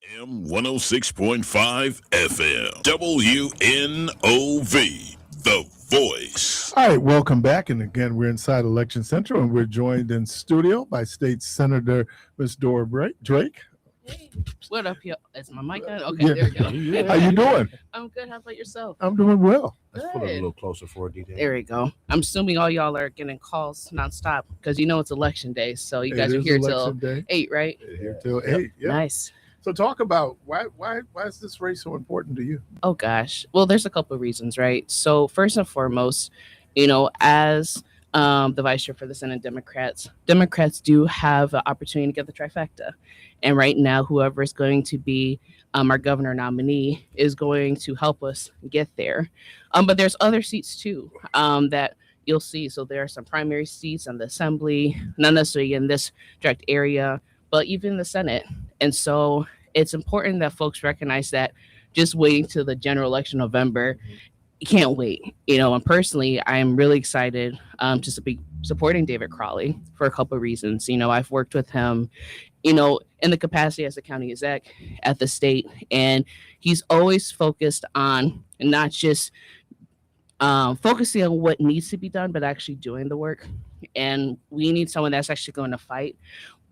AM 106.5 FM. WNOV. The Voice. All right, welcome back. And again, we're inside Election Central, and we're joined in studio by State Senator Ms. Dora Drake. Hey, what up, y'all? Is my mic on? Okay, Yeah. there we go. How you doing? I'm good. How about yourself? I'm doing well. Let's put it a little closer for a DJ. There we go. I'm assuming all y'all are getting calls nonstop because you know it's election day. So you It guys are is here election till day. 8, right? Here till 8. Yeah. Nice. So talk about why is this race so important to you? Oh gosh. Well, there's a couple of reasons, right? So first and foremost, as the vice chair for the Senate Democrats do have an opportunity to get the trifecta. And right now, whoever is going to be our governor nominee is going to help us get there. But there's other seats too that you'll see. So there are some primary seats in the assembly, not necessarily in this direct area, but even the Senate. And so it's important that folks recognize that just waiting till the general election in November, you can't wait. And personally, I'm really excited to be supporting David Crowley for a couple of reasons. I've worked with him, in the capacity as a county exec at the state, and he's always focused on not just focusing on what needs to be done, but actually doing the work. And we need someone that's actually going to fight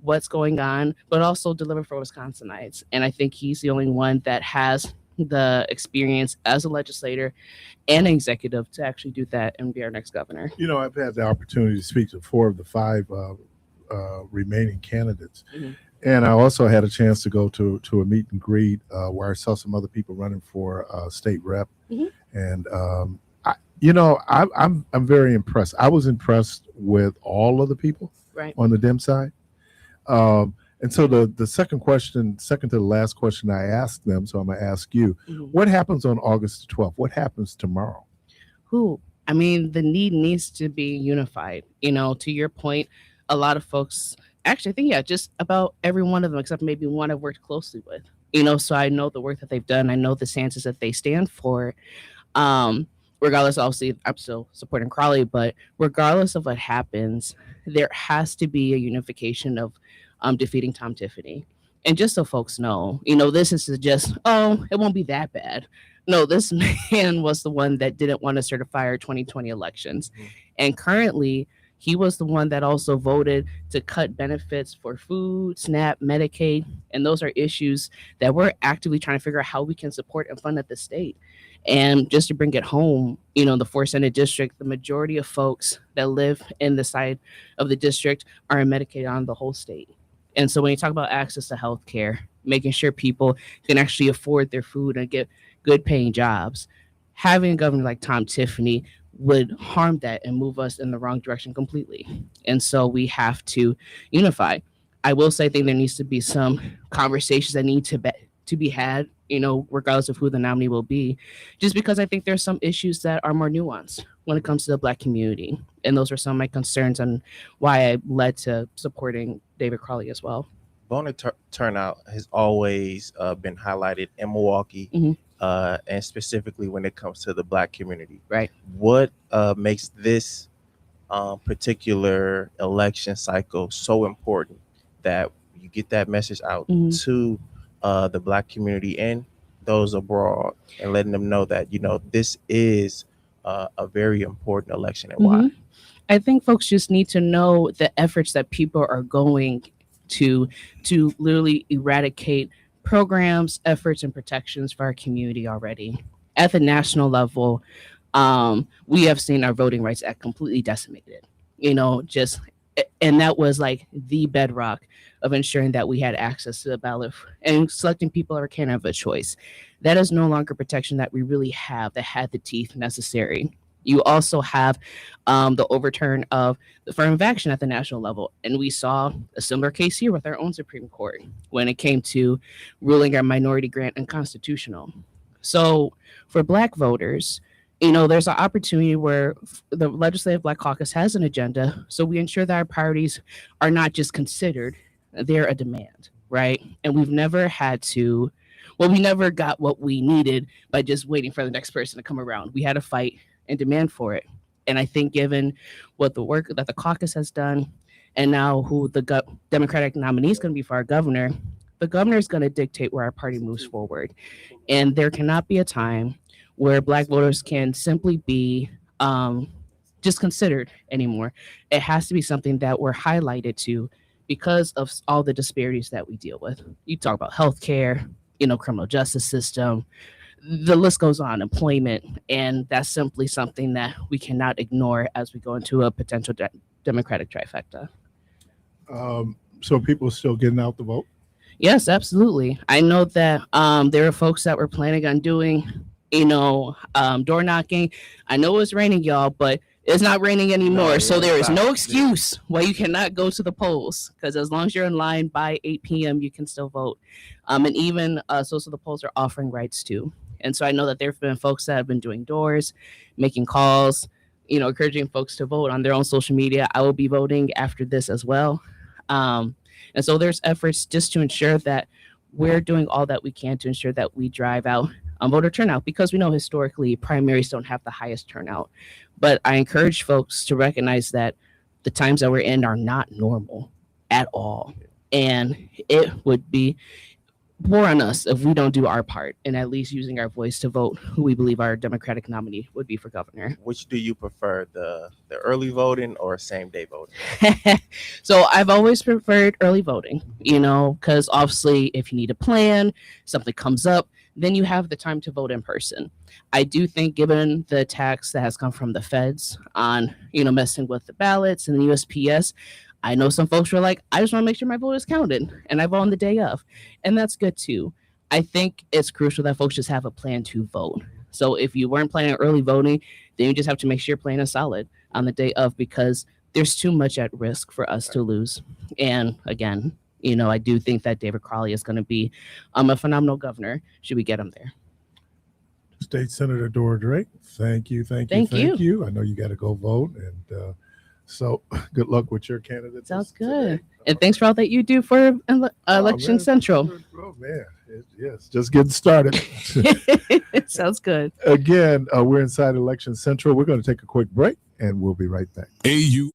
what's going on, but also deliver for Wisconsinites. And I think he's the only one that has the experience as a legislator and executive to actually do that and be our next governor. I've had the opportunity to speak to 4 of the 5 remaining candidates. Mhm. And I also had a chance to go to a meet and greet where I saw some other people running for state rep. Mhm. And I'm very impressed. I was impressed with all of the people Right. on the Dem side. And so the second to the last question I asked them, so I'm going to ask you, Mhm. what happens on August 12th? What happens tomorrow? The need needs to be unified. To your point, a lot of folks, actually, I think, just about every one of them, except maybe one I've worked closely with, so I know the work that they've done. I know the stances that they stand for. Regardless, obviously, I'm still supporting Crowley, but regardless of what happens, there has to be a unification of defeating Tom Tiffany. And just so folks know, this is just, it won't be that bad. No, this man was the one that didn't want to certify our 2020 elections. Mhm. And currently, he was the one that also voted to cut benefits for food, SNAP, Medicaid. And those are issues that we're actively trying to figure out how we can support and fund at the state. And just to bring it home, the 4th Senate district, the majority of folks that live in the side of the district are in Medicaid on the whole state. And so when you talk about access to health care, making sure people can actually afford their food and get good paying jobs, having a governor like Tom Tiffany would harm that and move us in the wrong direction completely. And so we have to unify. I will say, I think there needs to be some conversations that need to be had, regardless of who the nominee will be, just because I think there's some issues that are more nuanced when it comes to the Black community. And those are some of my concerns on why I led to supporting David Crowley as well. Voter turnout has always been highlighted in Milwaukee, Mhm. And specifically when it comes to the Black community. Right. What makes this particular election cycle so important that you get that message out Mhm. to the Black community and those abroad, and letting them know that this is a very important election and why? Mhm. I think folks just need to know the efforts that people are going to literally eradicate programs, efforts, and protections for our community already. At the national level, we have seen our Voting Rights Act completely decimated. And that was like the bedrock of ensuring that we had access to the ballot and selecting people our candidate of a choice. That is no longer protection that we really have that had the teeth necessary. You also have the overturn of the affirmative action at the national level. And we saw a similar case here with our own Supreme Court when it came to ruling our minority grant unconstitutional. So for Black voters, there's an opportunity where the Legislative Black Caucus has an agenda. So we ensure that our priorities are not just considered, they're a demand, right? And we never got what we needed by just waiting for the next person to come around. We had to fight and demand for it. And I think given what the work that the caucus has done, and now who the Democratic nominee is going to be for our governor, the governor is going to dictate where our party moves forward. And there cannot be a time where Black voters can simply be just considered anymore. It has to be something that we're highlighted to because of all the disparities that we deal with. You talk about healthcare, criminal justice system, the list goes on, employment, and that's simply something that we cannot ignore as we go into a potential Democratic trifecta. So people are still getting out the vote? Yes, absolutely. I know that there are folks that were planning on doing, door knocking. I know it's raining, y'all, but it's not raining anymore. No, so yeah, there is no stop. excuse why you cannot go to the polls, because as long as you're in line by 8 p.m., you can still vote. And even so the polls are offering rights too. And so I know that there have been folks that have been doing doors, making calls, encouraging folks to vote on their own social media. I will be voting after this as well. And so there's efforts just to ensure that we're doing all that we can to ensure that we drive out voter turnout, because we know historically primaries don't have the highest turnout. But I encourage folks to recognize that the times that we're in are not normal at all. And it would be poor on us if we don't do our part in at least using our voice to vote who we believe our Democratic nominee would be for governor. Which do you prefer, the early voting or same day voting? So I've always preferred early voting, because obviously if you need a plan, something comes up, then you have the time to vote in person. I do think, given the attacks that has come from the feds on, messing with the ballots and the USPS, I know some folks were like, I just want to make sure my vote is counted, and I vote on the day of. And that's good too. I think it's crucial that folks just have a plan to vote. So if you weren't planning on early voting, then you just have to make sure your plan is solid on the day of, because there's too much at risk for us to lose. And again, I do think that David Crowley is going to be a phenomenal governor should we get him there. State Senator Dora Drake, thank you. Thank you. I know you got to go vote, and so good luck with your candidates. Sounds good. And thanks for all that you do for Election man. Central. Oh man, yes, just getting started. Sounds good. Again, we're inside Election Central. We're going to take a quick break, and we'll be right back. AU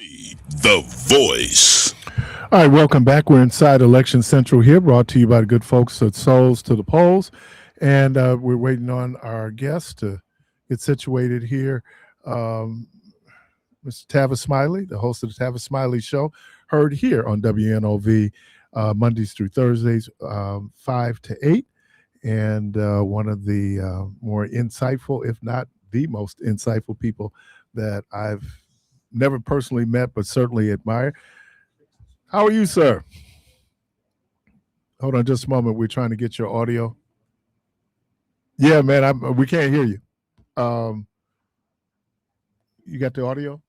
The Voice. All right, welcome back. We're inside Election Central here, brought to you by the good folks at Souls to the Polls. And we're waiting on our guests to get situated here. Mr. Tavis Smiley, the host of the Tavis Smiley Show, heard here on WNOV Mondays through Thursdays, 5 to 8. And one of the more insightful, if not the most insightful people that I've never personally met, but certainly admire. How are you, sir? Hold on just a moment. We're trying to get your audio. Yeah, man, we can't hear you. You got the audio?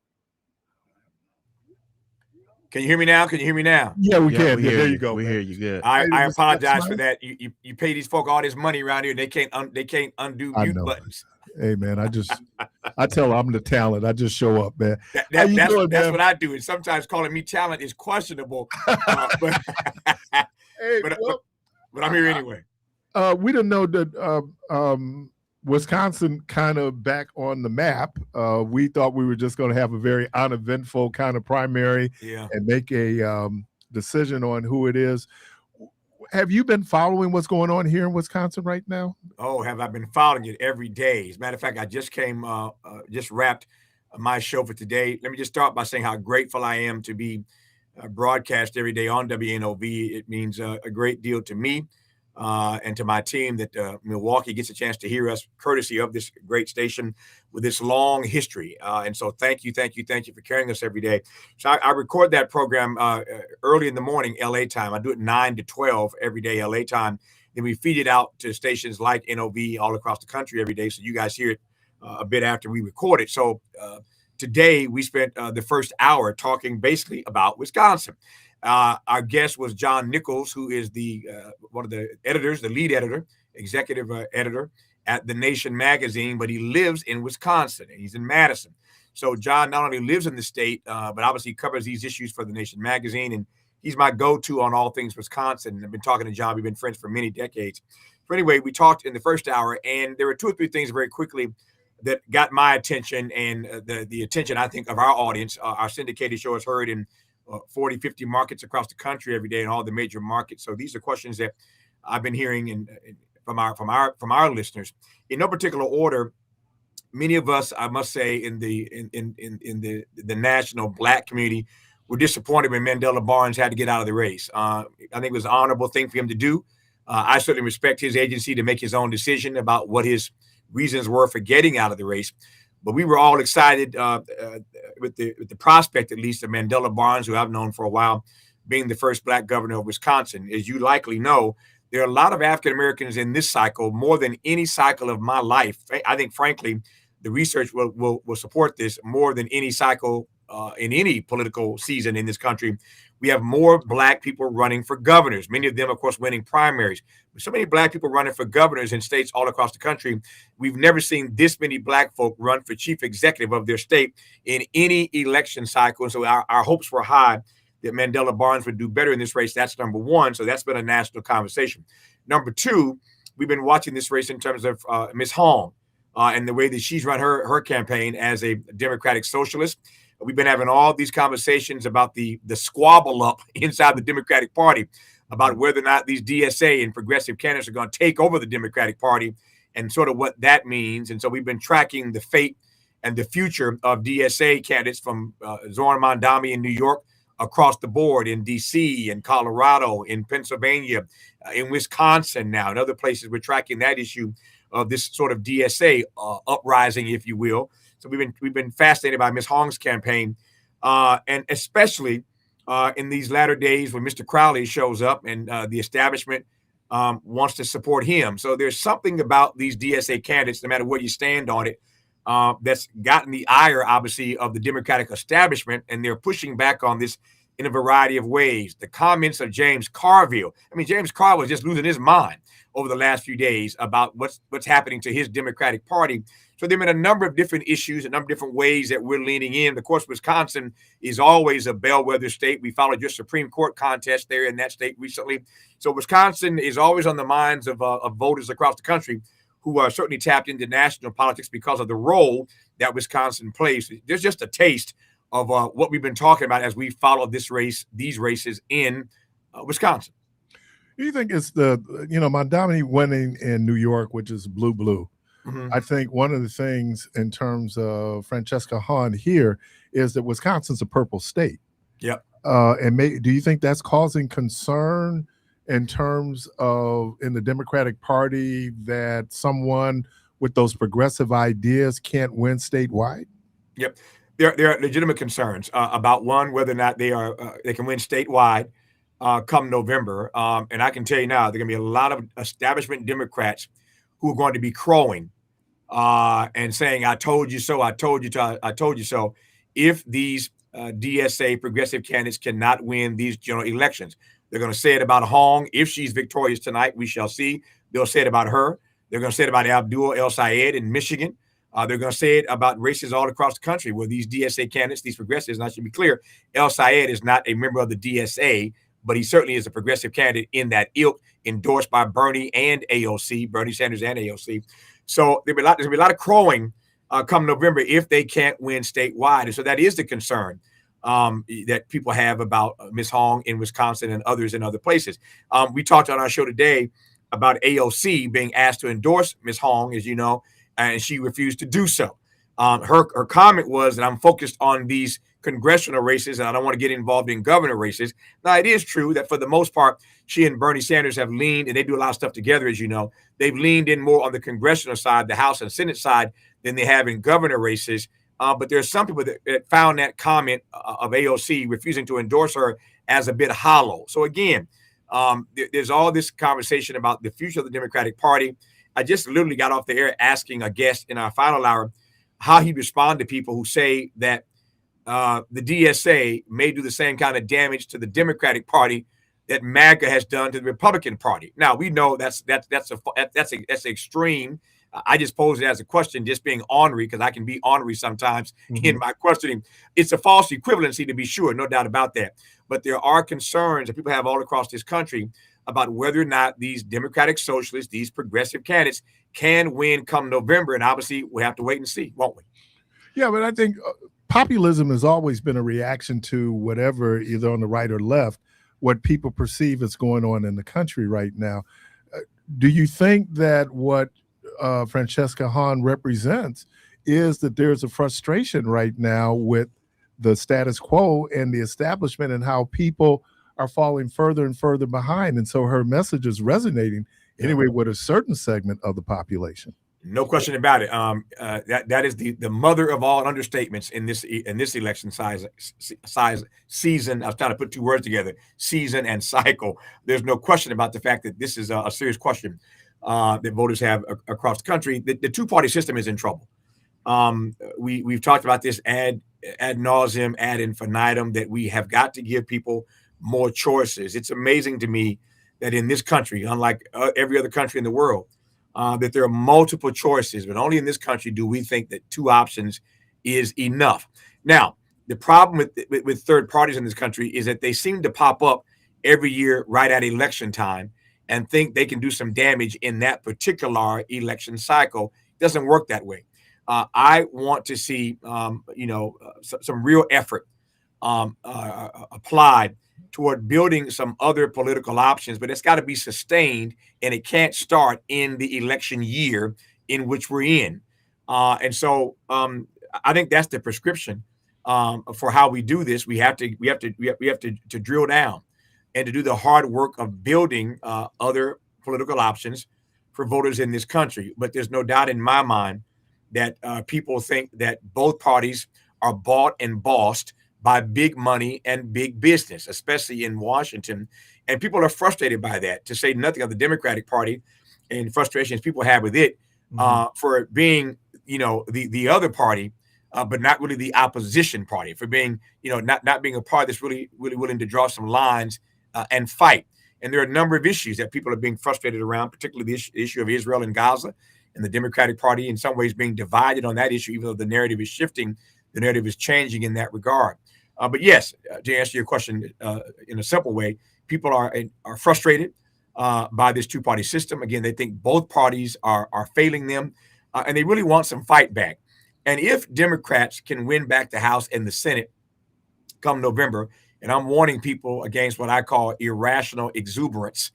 Can you hear me now? Can you hear me now? Yeah, we can. We Yeah, hear there you. you go. We man. hear you good. I apologize for that. You pay these folk all this money around here, and they can't undo I mute know. buttons. Hey, man, I tell them I'm the talent. I just show up, man. That's man? what I do. And sometimes calling me talent is questionable. But I'm here anyway. We didn't know that Wisconsin kind of back on the map. We thought we were just going to have a very uneventful kind of primary and make a decision on who it is. Have you been following what's going on here in Wisconsin right now? Oh, have I been following it every day? As a matter of fact, I just just wrapped my show for today. Let me just start by saying how grateful I am to be broadcast every day on WNOV. It means a great deal to me and to my team that Milwaukee gets a chance to hear us, courtesy of this great station with this long history. And so thank you for carrying us every day. So I record that program early in the morning, LA time. I do it 9 to 12 every day, LA time. Then we feed it out to stations like NOV all across the country every day. So you guys hear it a bit after we record it. So today we spent the first hour talking basically about Wisconsin. Our guest was John Nichols, who is the one of the editors, the lead editor, executive editor at The Nation magazine, but he lives in Wisconsin and he's in Madison. So John not only lives in the state, but obviously covers these issues for The Nation magazine, and he's my go-to on all things Wisconsin. I've been talking to John. We've been friends for many decades. So anyway, we talked in the first hour, and there were 2 or 3 things very quickly that got my attention and the attention, I think, of our audience. Our syndicated show is heard in 40, 50 markets across the country every day in all the major markets. So these are questions that I've been hearing from our listeners. In no particular order, many of us, I must say, in the national Black community, were disappointed when Mandela Barnes had to get out of the race. I think it was an honorable thing for him to do. I certainly respect his agency to make his own decision about what his reasons were for getting out of the race. But we were all excited with the prospect, at least, of Mandela Barnes, who I've known for a while, being the first Black governor of Wisconsin. As you likely know, there are a lot of African Americans in this cycle, more than any cycle of my life. I think, frankly, the research will support this more than any cycle in any political season in this country. We have more Black people running for governors, many of them, of course, winning primaries. So many Black people running for governors in states all across the country. We've never seen this many Black folk run for chief executive of their state in any election cycle. And so our hopes were high that Mandela Barnes would do better in this race. That's number one. So that's been a national conversation. Number two, we've been watching this race in terms of Ms. Hong and the way that she's run her campaign as a Democratic socialist. We've been having all these conversations about the squabble up inside the Democratic Party about whether or not these DSA and progressive candidates are going to take over the Democratic Party and sort of what that means. And so we've been tracking the fate and the future of DSA candidates from Zoran Mondami in New York across the board in D.C., in Colorado, in Pennsylvania, in Wisconsin now, and other places. We're tracking that issue of this sort of DSA uprising, if you will. So we've been fascinated by Ms. Hong's campaign, and especially in these latter days when Mr. Crowley shows up and the establishment wants to support him. So there's something about these DSA candidates, no matter where you stand on it, that's gotten the ire, obviously, of the Democratic establishment, and they're pushing back on this in a variety of ways. The comments of James Carville. I mean, James Carville is just losing his mind over the last few days about what's happening to his Democratic Party. So there have been a number of different issues, a number of different ways that we're leaning in. Of course, Wisconsin is always a bellwether state. We followed your Supreme Court contest there in that state recently. So Wisconsin is always on the minds of voters across the country who are certainly tapped into national politics because of the role that Wisconsin plays. There's just a taste of what we've been talking about as we follow these races in Wisconsin. You think it's the, Mondami winning in New York, which is blue. Mm-hmm. I think one of the things in terms of Francesca Hahn here is that Wisconsin's a purple state. Yep. Do you think that's causing concern in terms of in the Democratic Party that someone with those progressive ideas can't win statewide? Yep. There are legitimate concerns about whether or not they can win statewide come November. And I can tell you now, there are going to be a lot of establishment Democrats who are going to be crowing and saying, "I told you so, I told you so, I told you so," if these DSA progressive candidates cannot win these general elections. They're going to say it about Hong. If she's victorious tonight, we shall see. They'll say it about her. They're going to say it about Abdul El Sayed in Michigan. They're going to say it about races all across the country where these DSA candidates, these progressives, and I should be clear, El Sayed is not a member of the DSA, but he certainly is a progressive candidate in that ilk, endorsed by Bernie and AOC, Bernie Sanders and AOC. So there's going to be a lot of crowing come November if they can't win statewide. And so that is the concern that people have about Ms. Hong in Wisconsin and others in other places. We talked on our show today about AOC being asked to endorse Ms. Hong, as you know, and she refused to do so. Her comment was that I'm focused on these congressional races and I don't want to get involved in governor races. Now, it is true that for the most part, she and Bernie Sanders have leaned, and they do a lot of stuff together, as you know. They've leaned in more on the congressional side, the House and Senate side, than they have in governor races. But there's some people that found that comment of AOC refusing to endorse her as a bit hollow. So again, there's all this conversation about the future of the Democratic Party. I just literally got off the air asking a guest in our final hour how he respond to people who say that the DSA may do the same kind of damage to the Democratic Party that MAGA has done to the Republican Party. Now we know that's extreme. I just pose it as a question, just being ornery, because I can be ornery sometimes in my questioning. It's a false equivalency, to be sure, no doubt about that. But there are concerns that people have all across this country about whether or not these Democratic socialists, these progressive candidates, can win come November. And obviously, we have to wait and see, won't we? Yeah, but I think populism has always been a reaction to whatever, either on the right or left, what people perceive is going on in the country right now. Do you think that what Francesca Hahn represents is that there's a frustration right now with the status quo and the establishment and how people are falling further and further behind? And so her message is resonating anyway with a certain segment of the population. No question about it. That is the mother of all understatements in this election size season. I was trying to put two words together: season and cycle. There's no question about the fact that this is a serious question that voters have across the country. The two-party system is in trouble. We've talked about this ad nauseum, ad infinitum, that we have got to give people more choices. It's amazing to me that in this country, unlike every other country in the world, that there are multiple choices, but only in this country do we think that two options is enough. Now, the problem with third parties in this country is that they seem to pop up every year right at election time and think they can do some damage in that particular election cycle. It doesn't work that way. I want to see, some real effort applied toward building some other political options, but it's got to be sustained, and it can't start in the election year in which we're in. And so I think that's the prescription for how we do this. We have to drill down and to do the hard work of building other political options for voters in this country. But there's no doubt in my mind that people think that both parties are bought and bossed by big money and big business, especially in Washington. And people are frustrated by that, to say nothing of the Democratic Party and frustrations people have with it for being, the other party, but not really the opposition party, for being, not being a party that's really willing to draw some lines and fight. And there are a number of issues that people are being frustrated around, particularly the issue of Israel and Gaza, and the Democratic Party in some ways being divided on that issue. Even though the narrative is shifting, the narrative is changing in that regard. But yes, to answer your question in a simple way, people are frustrated by this two-party system. Again, they think both parties are failing them, and they really want some fight back. And if Democrats can win back the House and the Senate come November. And I'm warning people against what I call irrational exuberance.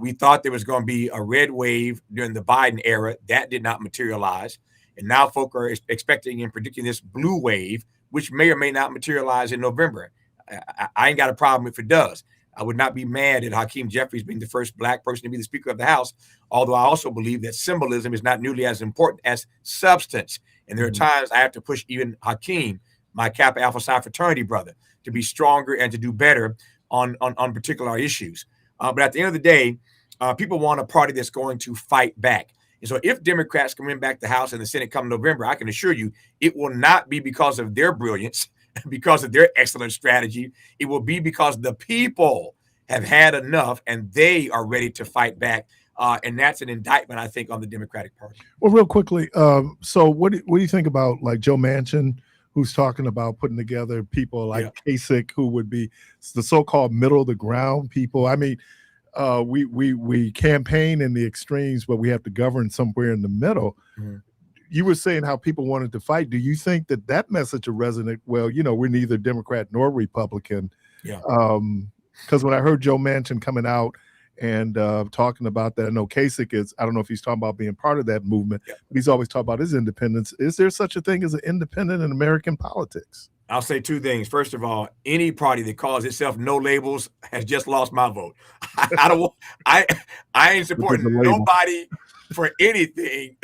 We thought there was going to be a red wave during the Biden era. That did not materialize. And now folk are expecting and predicting this blue wave, which may or may not materialize in November. I ain't got a problem if it does. I would not be mad at Hakeem Jeffries being the first Black person to be the Speaker of the House, although I also believe that symbolism is not nearly as important as substance. And there are times I have to push even Hakeem, my Kappa Alpha Psi fraternity brother, to be stronger and to do better on particular issues. But at the end of the day, people want a party that's going to fight back. And so if Democrats can win back the House and the Senate come November, I can assure you it will not be because of their brilliance, because of their excellent strategy. It will be because the people have had enough and they are ready to fight back. And that's an indictment, I think, on the Democratic Party. Well, real quickly, so what do you think about like Joe Manchin, who's talking about putting together people like Kasich, who would be the so-called middle of the ground people? I mean, we campaign in the extremes, but we have to govern somewhere in the middle. Mm-hmm. You were saying how people wanted to fight. Do you think that message will resonate? Well, we're neither Democrat nor Republican. Yeah. Because when I heard Joe Manchin coming out and talking about that, I know Kasich is, I don't know if he's talking about being part of that movement, but he's always talking about his independence. Is there such a thing as an independent in American politics? I'll say two things. First of all, any party that calls itself No Labels has just lost my vote. I ain't supporting nobody for anything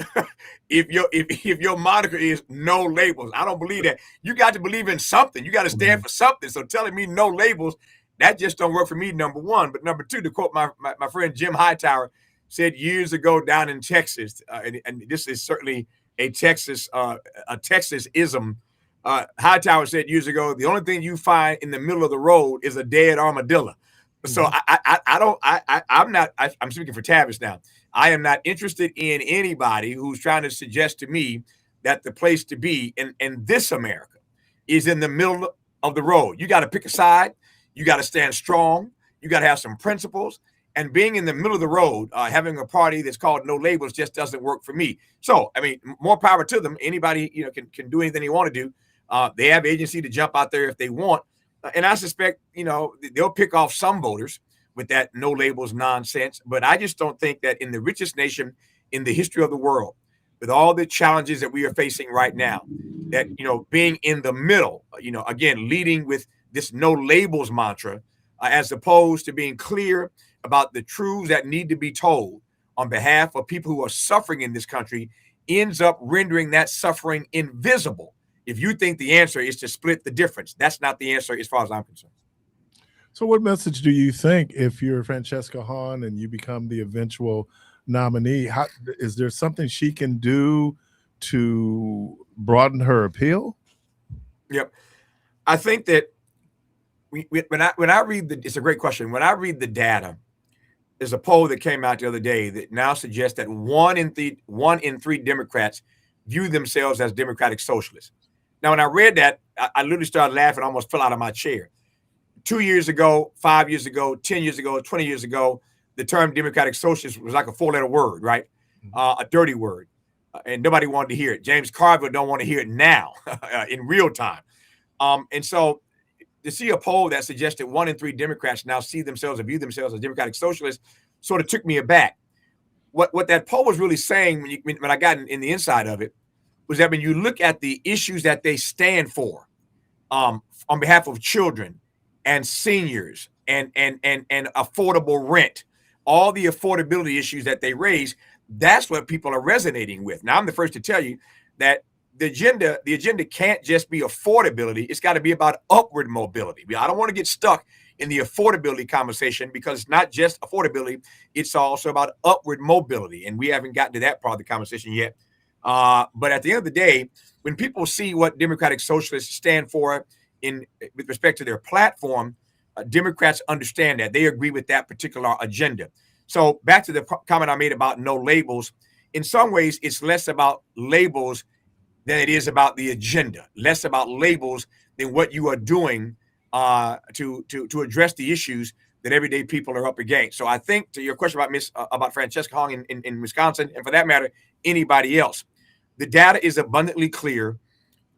if your moniker is No Labels. I don't believe that. You got to believe in something. You got to stand for something. So telling me no labels, that just don't work for me, number one. But number two, to quote my friend Jim Hightower said years ago down in Texas, and this is certainly a Texas-ism. Hightower said years ago, the only thing you find in the middle of the road is a dead armadillo. So I'm speaking for Tavis now. I am not interested in anybody who's trying to suggest to me that the place to be in this America is in the middle of the road. You got to pick a side. You got to stand strong. You got to have some principles. And being in the middle of the road, having a party that's called No Labels just doesn't work for me. So, I mean, more power to them. Anybody, can do anything they want to do. They have agency to jump out there if they want. And I suspect, they'll pick off some voters with that no labels nonsense. But I just don't think that in the richest nation in the history of the world, with all the challenges that we are facing right now, that, being in the middle, again, leading with this no labels mantra, as opposed to being clear about the truths that need to be told on behalf of people who are suffering in this country, ends up rendering that suffering invisible. If you think the answer is to split the difference, that's not the answer as far as I'm concerned. So what message do you think, if you're Francesca Hahn and you become the eventual nominee, is there something she can do to broaden her appeal? Yep. I think that when I read it's a great question. When I read the data, there's a poll that came out the other day that now suggests that one in three Democrats view themselves as democratic socialists. Now, when I read that, I literally started laughing, almost fell out of my chair. 2 years ago, 5 years ago, 10 years ago, 20 years ago, the term democratic socialist was like a four-letter word, right? A dirty word. And nobody wanted to hear it. James Carville don't want to hear it now in real time. And so to see a poll that suggested 1 in 3 Democrats now see themselves or view themselves as democratic socialists sort of took me aback. What that poll was really saying when I got in the inside of it was that when you look at the issues that they stand for on behalf of children and seniors and affordable rent, all the affordability issues that they raise, that's what people are resonating with. Now, I'm the first to tell you that the agenda can't just be affordability. It's got to be about upward mobility. I don't want to get stuck in the affordability conversation because it's not just affordability. It's also about upward mobility. And we haven't gotten to that part of the conversation yet. But at the end of the day, when people see what democratic socialists stand for with respect to their platform, Democrats understand that. They agree with that particular agenda. So back to the comment I made about no labels, in some ways, it's less about labels than it is about the agenda, less about labels than what you are doing to address the issues that everyday people are up against. So I think to your question about Francesca Hahn in Wisconsin, and for that matter, anybody else, the data is abundantly clear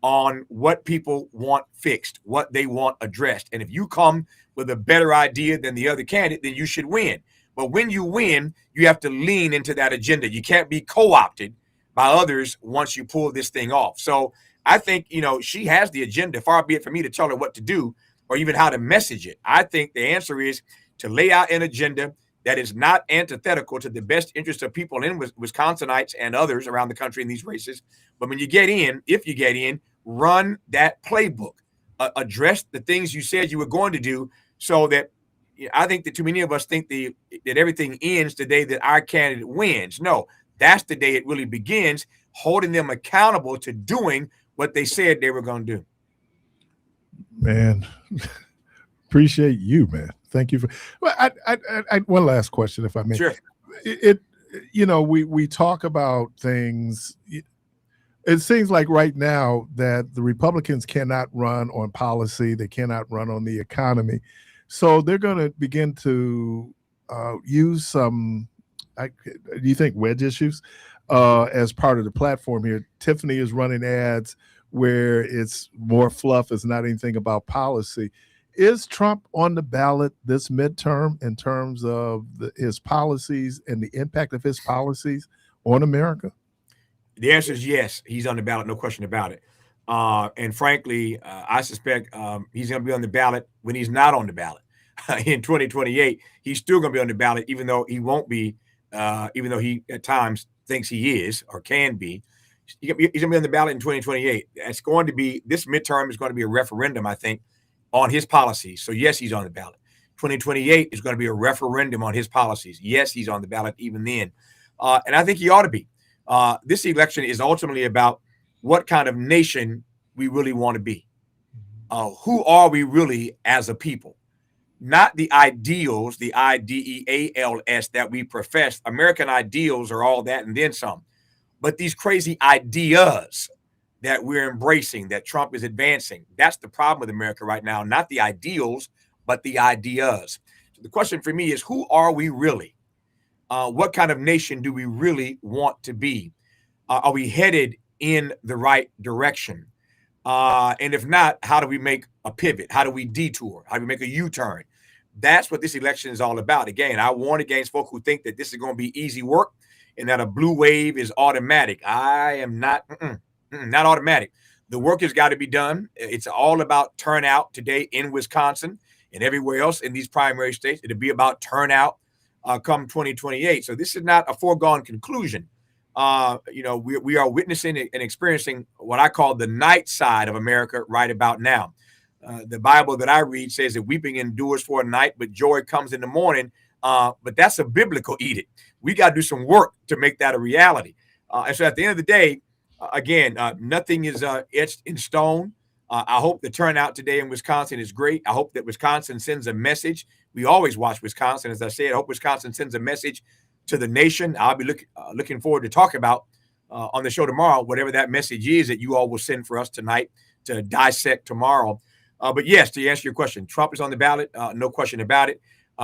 on what people want fixed, what they want addressed. And if you come with a better idea than the other candidate, then you should win. But when you win, you have to lean into that agenda. You can't be co-opted by others once you pull this thing off. So I think, she has the agenda. Far be it for me to tell her what to do or even how to message it. I think the answer is to lay out an agenda that is not antithetical to the best interest of people in Wisconsinites and others around the country in these races. But when you get in, if you get in, run that playbook, address the things you said you were going to do, so that I think that too many of us think that everything ends the day that our candidate wins. No, that's the day it really begins, holding them accountable to doing what they said they were going to do. Man, appreciate you, man. Thank you for. Well, I one last question, if I may. Sure. We talk about things. It seems like right now that the Republicans cannot run on policy. They cannot run on the economy. So they're going to begin to use some, do you think, wedge issues as part of the platform here? Tiffany is running ads where it's more fluff. It's not anything about policy. Is Trump on the ballot this midterm in terms of his policies and the impact of his policies on America? The answer is yes. He's on the ballot, no question about it. And frankly, I suspect he's going to be on the ballot when he's not on the ballot. In 2028, he's still going to be on the ballot, even though he won't be, even though he at times thinks he is or can be. He's going to be on the ballot in 2028. It's going to be, this midterm is going to be a referendum, I think, on his policies. So yes, he's on the ballot. 2028 is going to be a referendum on his policies. Yes, he's on the ballot even then. And I think he ought to be. This election is ultimately about what kind of nation we really want to be. Who are we really as a people? Not the ideals, the ideals that we profess. American ideals are all that and then some. But these crazy ideas that we're embracing, that Trump is advancing, that's the problem with America right now. Not the ideals, but the ideas. So the question for me is, who are we really? What kind of nation do we really want to be? Are we headed in the right direction? And if not, how do we make a pivot? How do we detour? How do we make a U-turn? That's what this election is all about. Again, I warn against folk who think that this is going to be easy work and that a blue wave is automatic. I am not automatic. The work has got to be done. It's all about turnout today in Wisconsin and everywhere else in these primary states. It'll be about turnout come 2028. So this is not a foregone conclusion. We are witnessing and experiencing what I call the night side of America right about now. The Bible that I read says that weeping endures for a night, but joy comes in the morning. But that's a biblical edict. We got to do some work to make that a reality. And so at the end of the day, again, nothing is etched in stone. I hope the turnout today in Wisconsin is great. I hope that Wisconsin sends a message. We always watch Wisconsin. As I said, I hope Wisconsin sends a message to the nation. I'll be looking forward to talk about on the show tomorrow, whatever that message is that you all will send for us tonight to dissect tomorrow. But yes, to answer your question, Trump is on the ballot, no question about it.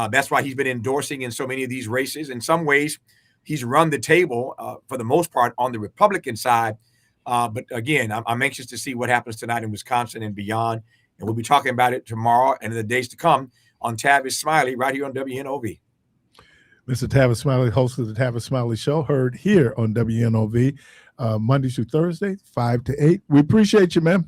That's why he's been endorsing in so many of these races. In some ways, he's run the table for the most part on the Republican side. But again, I'm anxious to see what happens tonight in Wisconsin and beyond. And we'll be talking about it tomorrow and in the days to come on Tavis Smiley right here on WNOV. Mr. Tavis Smiley, host of the Tavis Smiley Show, heard here on WNOV Mondays through Thursdays, 5 to 8. We appreciate you, man.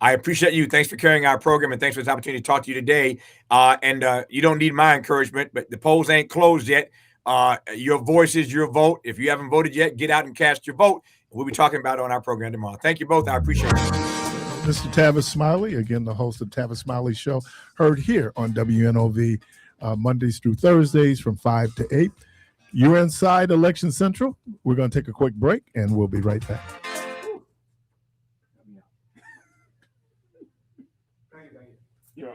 I appreciate you. Thanks for carrying our program, and thanks for this opportunity to talk to you today. And you don't need my encouragement, but the polls ain't closed yet. Your voice is your vote. If you haven't voted yet, get out and cast your vote. We'll be talking about it on our program tomorrow. Thank you both. I appreciate it. Mr. Tavis Smiley, again, the host of the Tavis Smiley Show, heard here on WNOV Mondays through Thursdays from 5 to 8. You're inside Election Central. We're going to take a quick break, and we'll be right back. Yeah.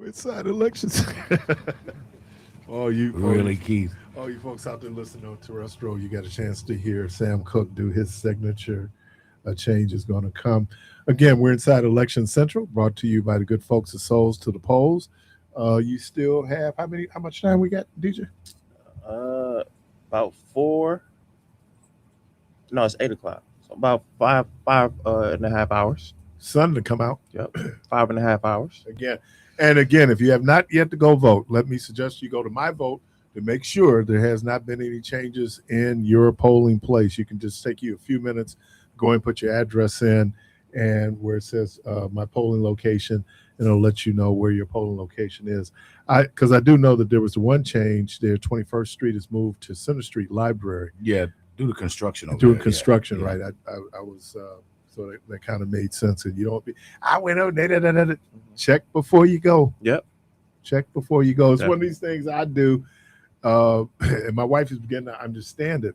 Inside elections. Oh, you Really, Keith? Oh, you folks out there listening on terrestrial, you got a chance to hear Sam Cooke do his signature. A change is going to come. Again, we're inside Election Central, brought to you by the good folks of Souls to the Polls. You still have how much time we got, DJ? About 4. No, it's 8 o'clock. So about five and a half hours. Sun to come out. Yep, 5.5 hours. Again, if you have not yet to go vote, let me suggest you go to My Vote to make sure there has not been any changes in your polling place. You can just take you a few minutes, go and put your address in, and where it says my polling location, and it'll let you know where your polling location is. Because I do know that there was one change there. 21st Street is moved to Center Street Library. Yeah, due to construction. Construction, yeah. right? I was so that kind of made sense. And you don't be. I went over there. Check before you go. Yep. Check before you go. It's Definitely. one of these things I do, and my wife is beginning to understand it.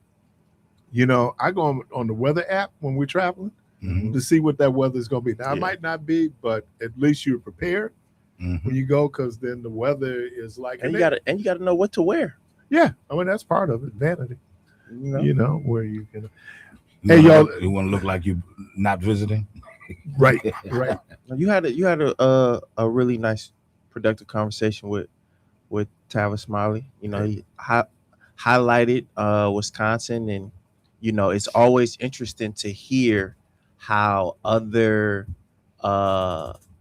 You know, I go on the weather app when we're traveling to see what that weather is going to be. Now, it might not be, but at least you're prepared when you go, because then the weather is like. And you gotta know what to wear. Yeah, I mean that's part of it. Vanity. You know where you can. Hey, y'all, you want to look like you not visiting, right? You had a really nice, productive conversation with Tavis Smiley. You know, he highlighted Wisconsin, and you know, it's always interesting to hear how other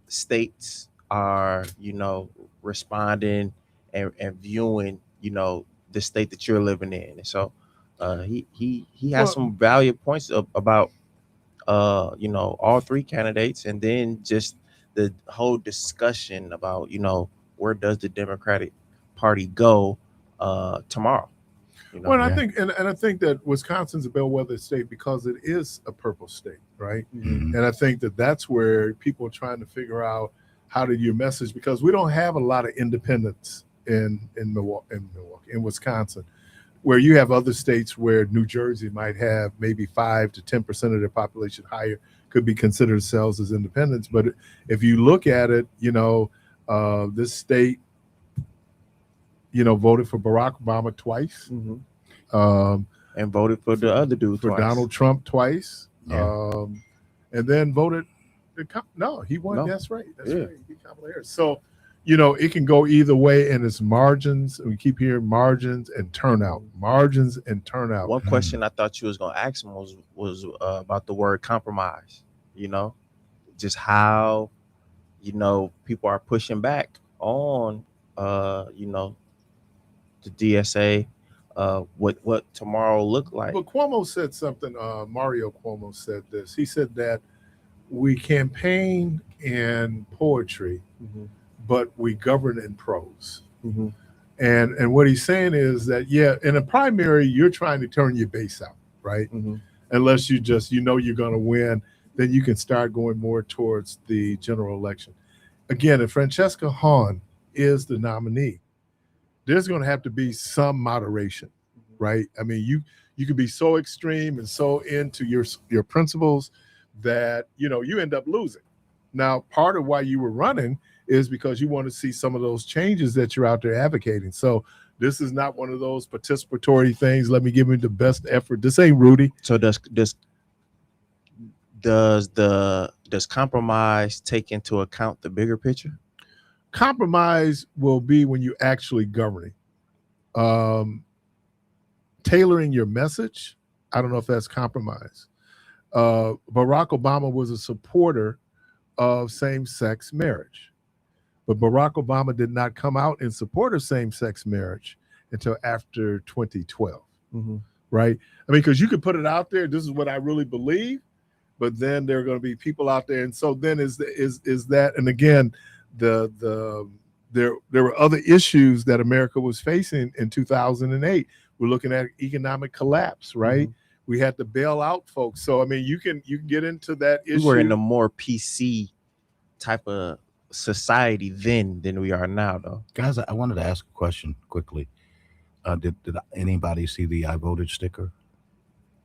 states are, you know, responding and viewing, you know, the state that you're living in. And so he has some valuable points about you know, all three candidates, and then just the whole discussion about, you know, where does the Democratic Party go tomorrow. You know? Well, I think, and I think that Wisconsin's a bellwether state because it is a purple state, right? And I think that that's where people are trying to figure out how to your message, because we don't have a lot of independents in Wisconsin, where you have other states where New Jersey might have maybe 5 to 10% of their population higher could be considered themselves as independents. But if you look at it, you know, this state, you know, voted for Barack Obama twice, and voted for the other dude for twice. Donald Trump twice, Yeah. and then voted. No, he won. No. That's right. That's right. He beat Kamala Harris. So, you know, it can go either way, and it's margins. We keep hearing margins and turnout, margins and turnout. One question I thought you was gonna ask him was about the word compromise. You know, just how, you know, people are pushing back on, you know, the DSA, what tomorrow look like. But Cuomo said something. Mario Cuomo said this. He said that we campaign in poetry, but we govern in prose. And what he's saying is that, yeah, in a primary, you're trying to turn your base out, right? Unless you just, you know, you're going to win, then you can start going more towards the general election. Again, if Francesca Hahn is the nominee, there's going to have to be some moderation, right? I mean, you could be so extreme and so into your principles that, you know, you end up losing. Now, part of why you were running is because you want to see some of those changes that you're out there advocating. So this is not one of those participatory things. Let me give you the best effort. This ain't Rudy. So does compromise take into account the bigger picture? Compromise will be when you actually governing. Tailoring your message, I don't know if that's compromise. Barack Obama was a supporter of same-sex marriage, but Barack Obama did not come out in support of same-sex marriage until after 2012, right? I mean, because you could put it out there, this is what I really believe, but then there are going to be people out there, and so then is that, and again, there were other issues that America was facing in 2008. We're looking at economic collapse, right? We had to bail out folks. So I mean, you can get into that issue. We were in a more PC type of society then than we are now, though. Guys, I wanted to ask a question quickly. Did anybody see the I voted sticker?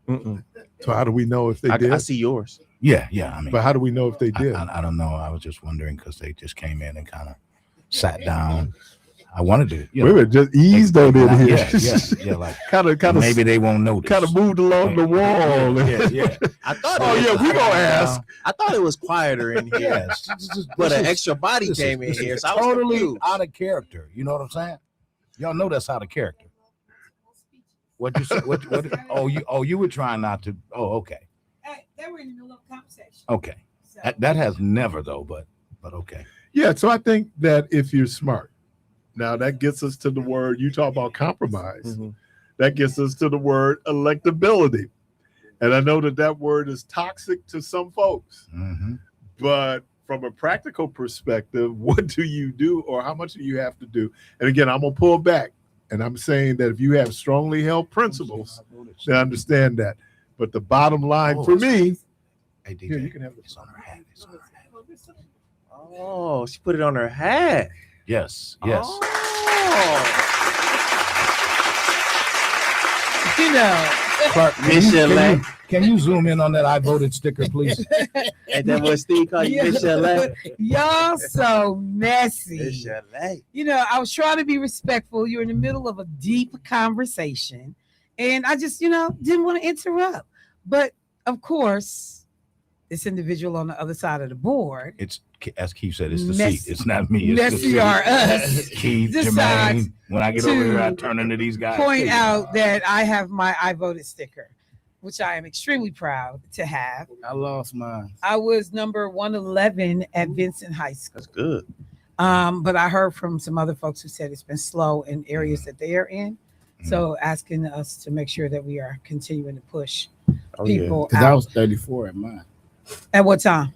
So how do we know if they did? I see yours. Yeah. I mean, but how do we know if they did? I don't know. I was just wondering because they just came in and kind of sat down. I wanted to, we were just eased on in here. Yeah, like kind of maybe they won't notice. Kind of moved along the wall. Yeah. I thought. Oh yeah, we gonna ask. I thought it was quieter in here, but an extra body came in here, so I was totally confused. out of character. You know what I'm saying? Y'all know that's out of character. What you said? What? You were trying not to. Oh, okay. They were in the middle of a conversation. Okay. That has never though, but okay. Yeah, so I think that if you're smart, now that gets us to the word you talk about compromise. Mm-hmm. That gets us to the word electability, and I know that word is toxic to some folks. Mm-hmm. But from a practical perspective, what do you do, or how much do you have to do? And again, I'm gonna pull back, and I'm saying that if you have strongly held principles, then understand that. But the bottom line for me, hey, DJ, here you can have it's on her hat. It's on her hat. Oh, she put it on her hat. Yes. Oh. You know, Clark, can you zoom in on that I voted sticker, please? And then what Steve called you, Miss Chalet? Y'all so messy. Miss Chalet. You know, I was trying to be respectful. You're in the middle of a deep conversation, and I just, didn't want to interrupt. But of course, this individual on the other side of the board, It's, as Keith said, it's the Messy. seat. It's not me. It's the messy seat. are us. Keith, decides Jermaine. When I get over here, I turn into these guys. Point out that I have my I voted sticker, which I am extremely proud to have. I lost mine. I was number 111 at Vincent High School. That's good. But I heard from some other folks who said it's been slow in areas that they are in. So asking us to make sure that we are continuing to push people Because I out. was 34 at mine. At what time?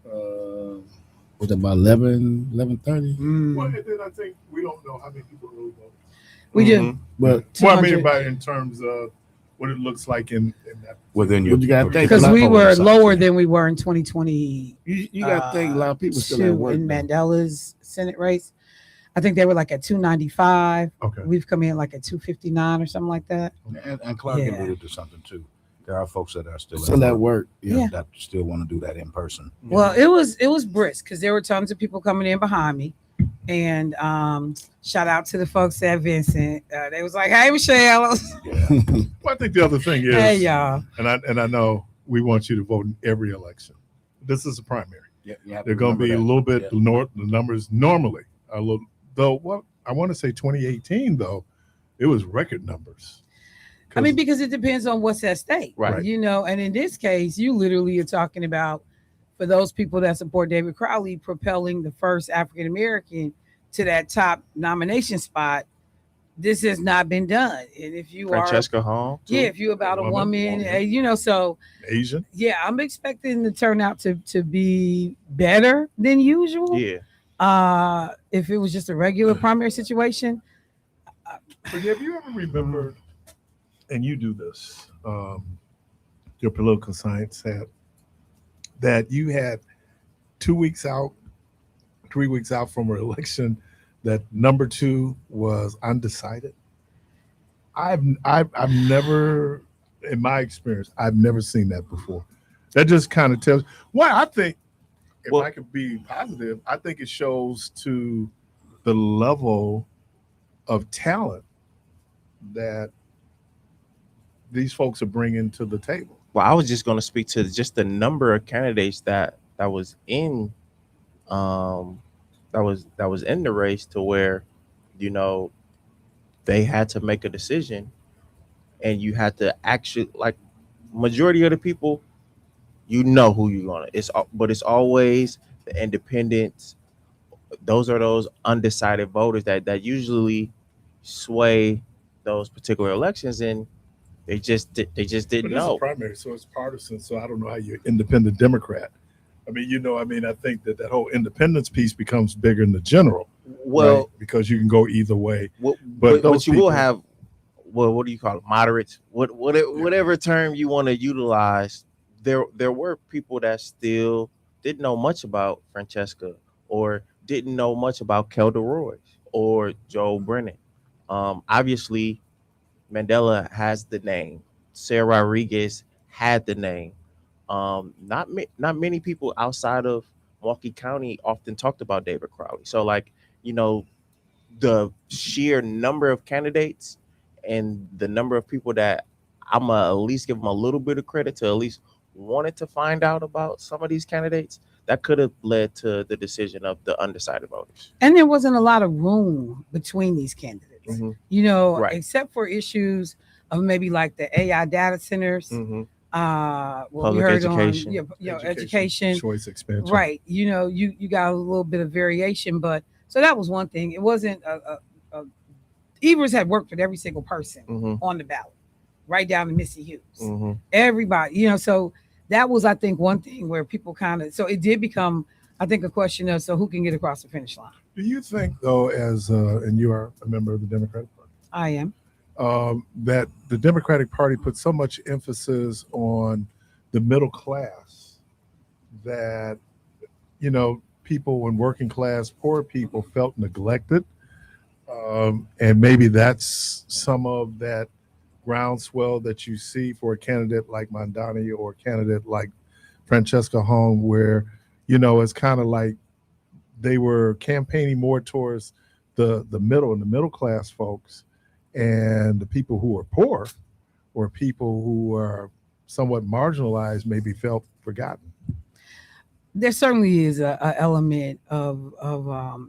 Was it about 11:30? well, and then I think we don't know how many people really vote. We do. But Well, I mean, 200. by in terms of what it looks like in that. Within you got to think. Because we were inside. lower than we were in 2020. You got to think a lot of people still at work. In though. Mandela's Senate race. I think they were like at 295. Okay. We've come in like at 259 or something like that. And Clark Yeah. alluded to something too. There are folks that are Still at work. Yeah. that still want to do that in person. Well, it was brisk because there were tons of people coming in behind me. And shout out to the folks at Vincent. They was like, "Hey, Michelle." Well, I think the other thing is, Hey, y'all. and I know we want you to vote in every election. This is a primary. Yeah, you have to They're going to be remember a little bit Yeah. the numbers normally are a little, though. What I want to say 2018 though, it was record numbers. I mean, because it depends on what's at stake, Right. And in this case, you literally are talking about, for those people that support David Crowley, propelling the first African American to that top nomination spot. This has not been done, and if you Francesca Hall. too. if you're about a woman, so Asian. yeah, I'm expecting the turnout to be better than usual. Yeah. If it was just a regular primary situation, But have you ever remembered, and you do this, your political science hat, that you had 2 weeks out, 3 weeks out from an election that number 2 was undecided? I've never, in my experience, I've never seen that before. That just kind of tells. Well, I think, if I could be positive, I think it shows to the level of talent that these folks are bringing to the table. Well, I was just going to speak to just the number of candidates that was in, that was in the race, to where, they had to make a decision, and you had to actually, like, majority of the people, who you're gonna. But it's always the independents. Those are those undecided voters that usually sway those particular elections, and they just didn't But it's a know. primary, so it's partisan. So I don't know how you're independent Democrat. I mean, I think that whole independence piece becomes bigger than the general. Well, right? Because you can go either way. But those you people- will have, what do you call it? Moderates, whatever term you want to utilize. There were people that still didn't know much about Francesca, or didn't know much about Kelda Roy or Joe Brennan. Obviously, Mandela has the name. Sarah Rodriguez had the name. Not many people outside of Milwaukee County often talked about David Crowley. So, like, you know, the sheer number of candidates and the number of people that I'm gonna at least give them a little bit of credit to at least wanted to find out about some of these candidates, that could have led to the decision of the undecided voters. And there wasn't a lot of room between these candidates, you know, Right. except for issues of maybe like the AI data centers. What we Public heard education. on education, choice expansion. right? You know, you got a little bit of variation, but so that was one thing. It wasn't Evers had worked with every single person on the ballot, right down to Missy Hughes. Everybody, you know, so that was, I think, one thing where people kind of, so it did become, I think, a question of, so who can get across the finish line? Do you think, though, as and you are a member of the Democratic Party, I am. that the Democratic Party put so much emphasis on the middle class that, you know, people in working class, poor people felt neglected. And maybe that's some of that groundswell that you see for a candidate like Mamdani or a candidate like Francesca Hong, where, you know, it's kind of like they were campaigning more towards the middle and the middle class folks, and the people who are poor or people who are somewhat marginalized maybe felt forgotten. There certainly is a element of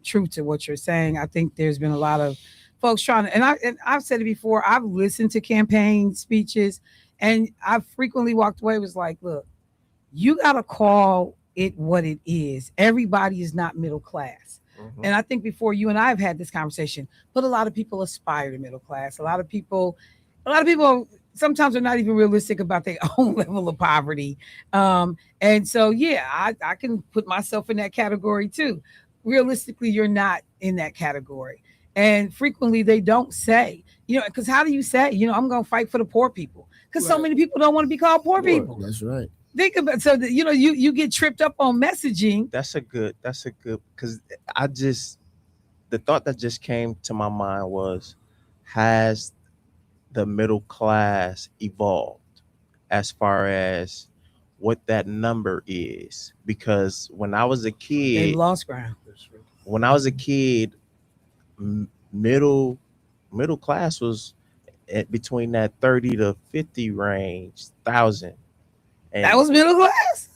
truth to what you're saying. I think there's been a lot of folks trying to, and I've said it before, I've listened to campaign speeches and I've frequently walked away, was like, look, you got to call it what it is. Everybody is not middle class. And I think before you and I have had this conversation, but a lot of people aspire to middle class. A lot of people sometimes are not even realistic about their own level of poverty. And so, yeah, I can put myself in that category too. Realistically, you're not in that category. And frequently they don't say, you know, because how do you say, you know, I'm going to fight for the poor people? Because so many people don't want to be called poor people. That's right. Think about, so that, you know, you get tripped up on messaging. That's a good, because the thought that just came to my mind was, has the middle class evolved as far as what that number is? Because when I was a kid, They lost ground. when I was a kid, middle class was between that 30 to 50 range thousand. And That was middle class?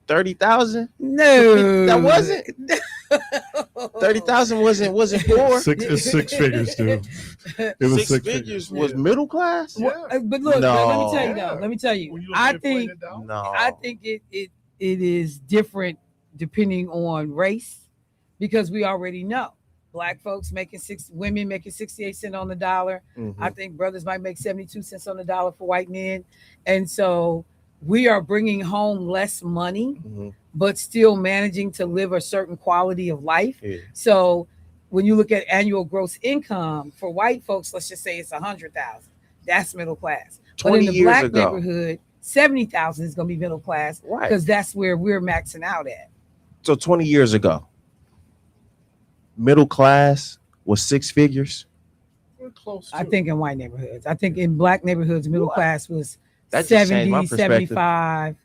30,000? No, That wasn't. 30,000 wasn't poor. Six figures, too. It was Six figures was middle class. But look, No. let me tell you. I think it is different depending on race, because we already know Black folks women making 68 cents on the dollar. I think brothers might make 72 cents on the dollar for white men. And so we are bringing home less money, but still managing to live a certain quality of life. So when you look at annual gross income for white folks, let's just say it's 100,000. That's middle class. But in 20 the years Black ago. neighborhood, 70,000 is going to be middle class, Right. because that's where we're maxing out at. So 20 years ago, middle class was six figures. I think in white neighborhoods. I think in Black neighborhoods, middle class was That just changed my 70, perspective. 75.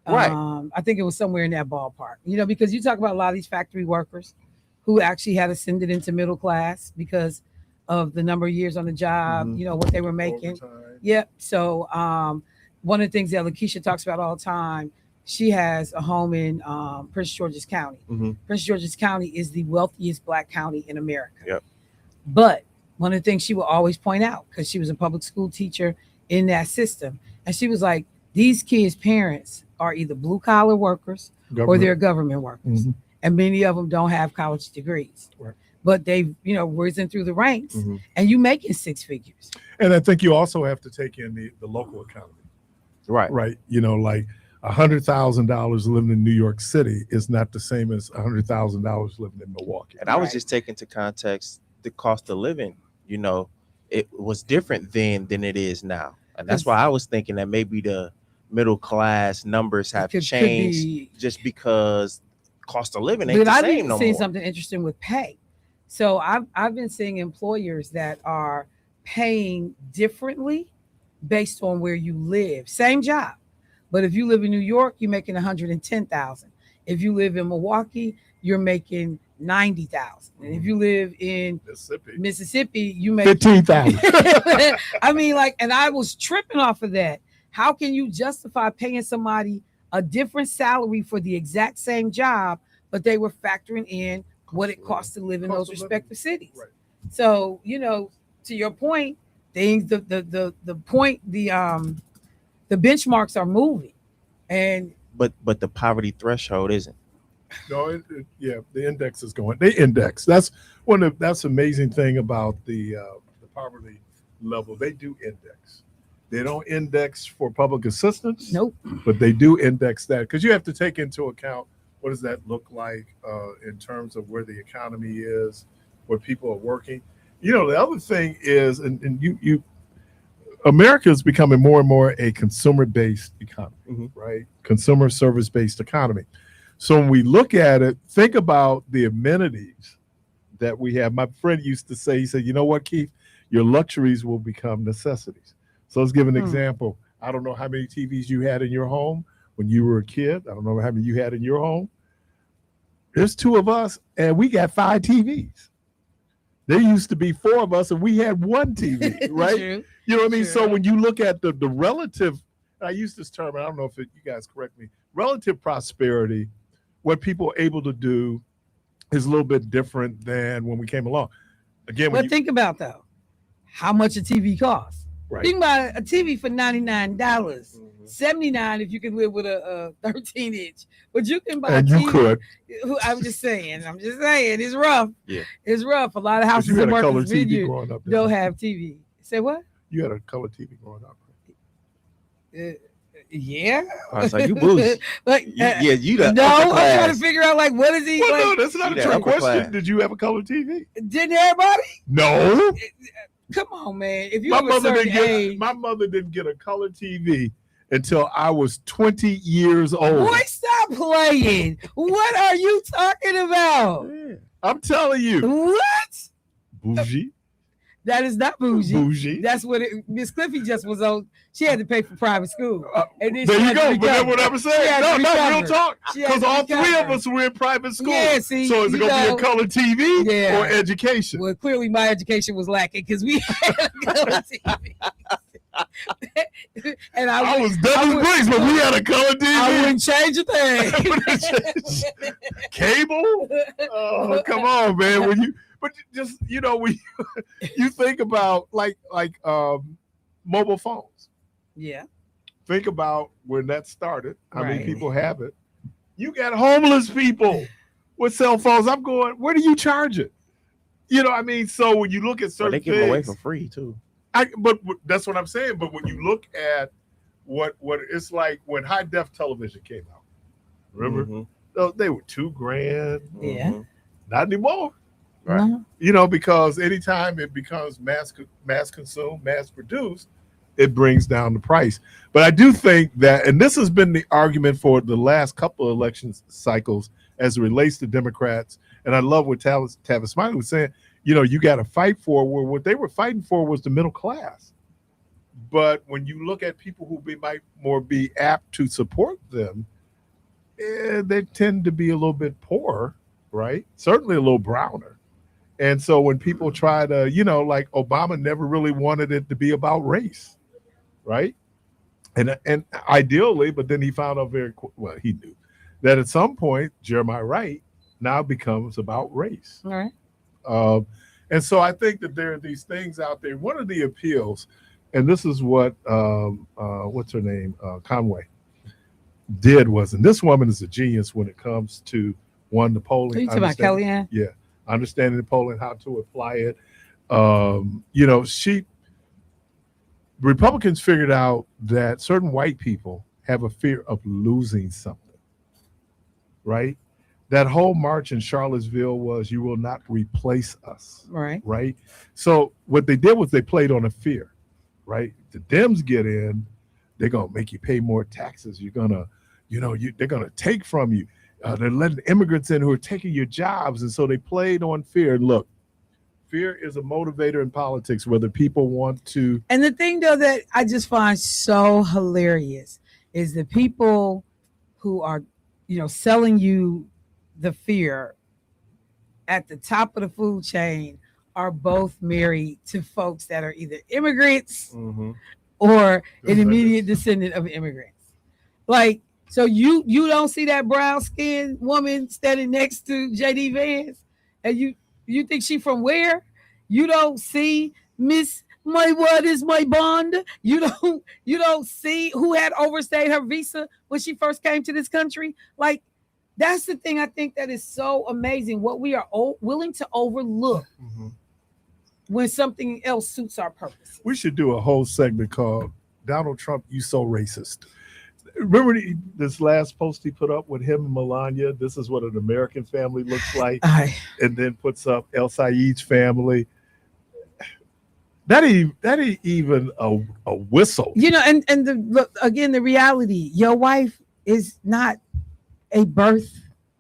Right. I think it was somewhere in that ballpark, you know, because you talk about a lot of these factory workers who actually had ascended into middle class because of the number of years on the job, you know, what they were making. Yep. So one of the things that Lakeisha talks about all the time, she has a home in Prince George's County. Prince George's County is the wealthiest Black county in America. Yep. But one of the things she will always point out, because she was a public school teacher in that system, and she was like, these kids' parents are either blue collar workers or they're government workers. And many of them don't have college degrees. Right. But they've, you know, risen through the ranks, and you making six figures. And I think you also have to take in the local economy. Right. Right. You know, like $100,000 living in New York City is not the same as $100,000 living in Milwaukee. And I was just taking into context the cost of living. You know, it was different then than it is now. And that's why I was thinking that maybe the middle class numbers have Could changed be. just because cost of living ain't But the I've same even no seen more. something interesting with pay. So I've been seeing employers that are paying differently based on where you live. Same job, but if you live in New York, you're making $110,000. If you live in Milwaukee, you're making 90,000. And if you live in Mississippi, you make 15,000. I mean, like, and I was tripping off of that. How can you justify paying somebody a different salary for the exact same job, but they were factoring in what it costs to live in those respective cities? Right. So, you know, to your point, things the benchmarks are moving, and but the poverty threshold isn't. No, yeah, the index is going. They index. That's that's amazing thing about the poverty level. They do index. They don't index for public assistance. Nope. But they do index that because you have to take into account what does that look like in terms of where the economy is, where people are working. You know, the other thing is, and you America is becoming more and more a consumer-based economy, right? Consumer service-based economy. So when we look at it, think about the amenities that we have. My friend used to say, he said, you know what, Keith, your luxuries will become necessities. So let's give an example. I don't know how many TVs you had in your home when you were a kid. I don't know how many you had in your home. There's 2 of us, and we got 5 TVs. There used to be 4 of us, and we had 1 TV, right? True. You know what I mean? So when you look at the relative, I use this term, and I don't know if you guys correct me, relative prosperity, what people are able to do is a little bit different than when we came along. Again, but think about though, how much a TV costs. Right. Think about a TV for $99, $79 if you can live with a 13-inch. But you can buy and a TV. You could. I'm just saying, it's rough. Yeah. It's rough. A lot of houses in Martha's Vineyard don't have TV. Say what? You had a color TV growing up. Yeah. I was like, you bougie. Like, you the no, I'm class. trying to figure out like what is he Well, like, no, that's not a trick question. Class. Did you have a color TV? Didn't everybody? No. Come on, man. If you My have a mother certain age, my mother didn't get a color TV until I was 20 years old. boy, stop playing. What are you talking about? I'm telling you. What? Bougie. That is not bougie. Bougie. That's what Miss Cliffy just was on. She had to pay for private school. And then There she you had to go. But that's recover. what I'm She saying. had No, to no, real recover. talk. She had Because to all 3 of recover. us were in private school. Yeah, see, so is it you going to be know, a color TV Yeah. or education? Well, clearly my education was lacking because we had a color TV. And I was double Grace, but we had a color TV. I wouldn't change a thing. Cable? Oh, come on, man. When you just when you think about like mobile phones. Yeah. Think about when that started. How many Right. people have it? You got homeless people with cell phones. I'm going, where do you charge it? You know what I mean? So when you look at certain they give them away things, for free too. but that's what I'm saying. But when you look at what it's like when high def television came out, remember? They were $2,000. Yeah. Not anymore. Right. No. You know, because anytime it becomes mass consumed, mass produced, it brings down the price. But I do think that, and this has been the argument for the last couple of election cycles as it relates to Democrats. And I love what Tavis Smiley was saying. You know, you got to fight for where what they were fighting for was the middle class. But when you look at people who might more be apt to support them, they tend to be a little bit poorer, right? Certainly a little browner. And so when people try to, like Obama never really wanted it to be about race, right? And ideally, but then he found out he knew that at some point Jeremiah Wright now becomes about race. All right. And so I think that there are these things out there. One of the appeals, and this is what what's her name, Conway, did was, and this woman is a genius when it comes to the polling. Are you talking about Kellyanne? Yeah, understanding the polling, how to apply it. Republicans figured out that certain white people have a fear of losing something, right? That whole march in Charlottesville was, you will not replace us. Right. Right. So what they did was they played on a fear, right? The Dems get in, they're going to make you pay more taxes. You're going to, they're going to take from you. They're letting immigrants in who are taking your jobs. And so they played on fear. Look, fear is a motivator in politics, whether people want to. And the thing, though, that I just find so hilarious is the people who are, selling you the fear at the top of the food chain are both married to folks that are either immigrants or an immediate descendant of immigrants. Like, so you don't see that brown skinned woman standing next to JD Vance, and you think she from where? You don't see Miss My Word is My Bond. You don't see who had overstayed her visa when she first came to this country. Like, that's the thing I think that is so amazing. What we are willing to overlook when something else suits our purpose. We should do a whole segment called Donald Trump, You So Racist. Remember this last post he put up with him and Melania? This is what an American family looks like. And then puts up El Said's family. That ain't even a whistle. You know, and the reality, your wife is not a birth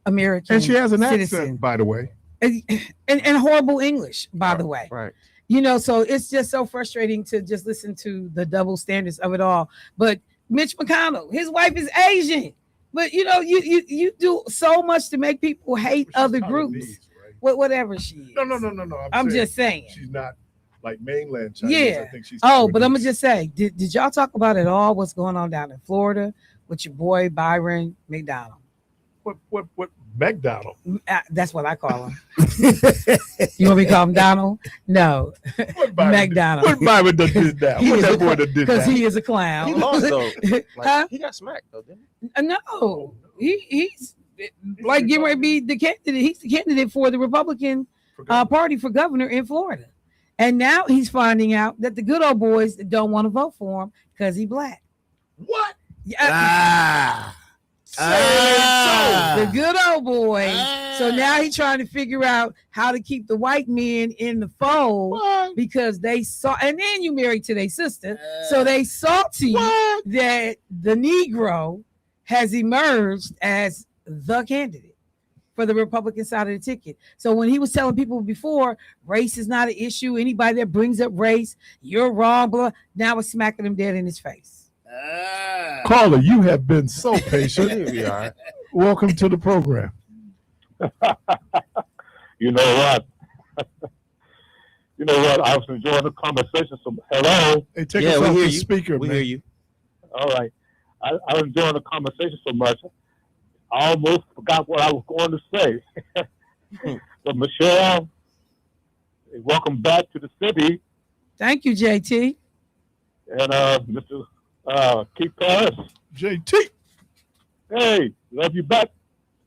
American and she has an citizen. accent, by the way. And horrible English, by the way. Right. You know, so it's just so frustrating to just listen to the double standards of it all. But Mitch McConnell, his wife is Asian. But you know, you do so much to make people hate other groups. Right? Whatever she is. No. I'm just saying. She's not like mainland Chinese. Yeah. I think she's but I'm gonna just say, did y'all talk about it all? What's going on down in Florida with your boy Byron McDonald? What McDonald? That's what I call him. You want me to call him Donald? No. McDonald. What Byron done did that? What that boy done did that? Because he is a clown. He lost though. Huh? He got smacked though, didn't he? No. He's like getting ready to be the candidate. He's the candidate for the Republican Party for governor in Florida. And now he's finding out that the good old boys don't want to vote for him because he's black. What? Yeah. The good old boy. So now he's trying to figure out how to keep the white men in the fold because they saw, and then you married to their sister. So they salty that the Negro has emerged as the candidate for the Republican side of the ticket. So when he was telling people before, race is not an issue. Anybody that brings up race, you're wrong, blah. Now it's smacking him dead in his face. Caller, you have been so patient. Welcome to the program. You know what? I was enjoying the conversation. So, hello. Hey, take us off the speaker, we man. hear you. All right. I was enjoying the conversation so much, I almost forgot what I was going to say. But Michelle, welcome back to the city. Thank you, JT. And Mr. Keith Paris. JT. Hey, love you back.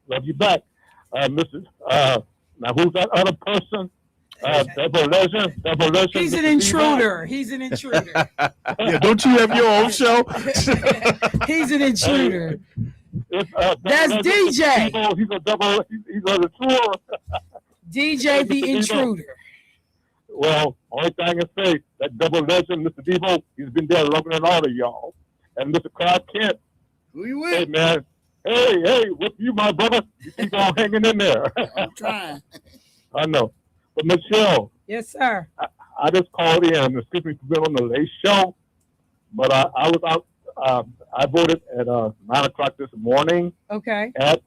Mr. Now who's that other person? Double Legend. He's an intruder. He's an intruder. Yeah, don't you have your own show? He's an intruder. That's Legend, DJ. He's a double. He's an intruder. DJ the intruder. Well, only thing I can say, that Double Legend, Mr. Devo, he's been there longer than all of y'all. And Mr. Clark Kent. Who you with? Hey, man. Hey, with you, my brother. You keep on hanging in there. I'm trying. I know. But Michelle. Yes, sir. I just called in. Excuse me for being on the late show. But I was out. I voted at 9 o'clock this morning. Okay. At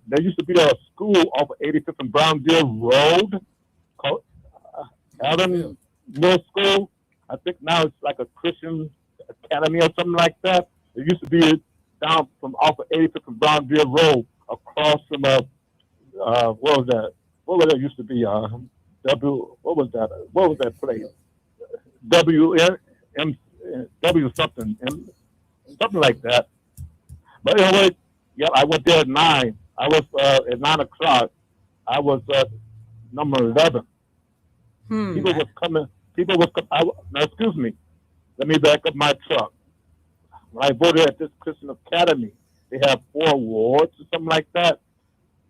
there used to be a school off of 85th and Brownsville Road called Allen Middle School. I think now it's like a Christian academy or something like that. It used to be down from off of 85th and Brownsville Road across from what was that? What was that used to be? What was that place? W something like that. But anyway, yeah, I went there at 9. I was at 9 o'clock. I was number 11. People was coming. Now, excuse me. Let me back up my truck. When I voted at this Christian Academy, they have 4 wards or something like that.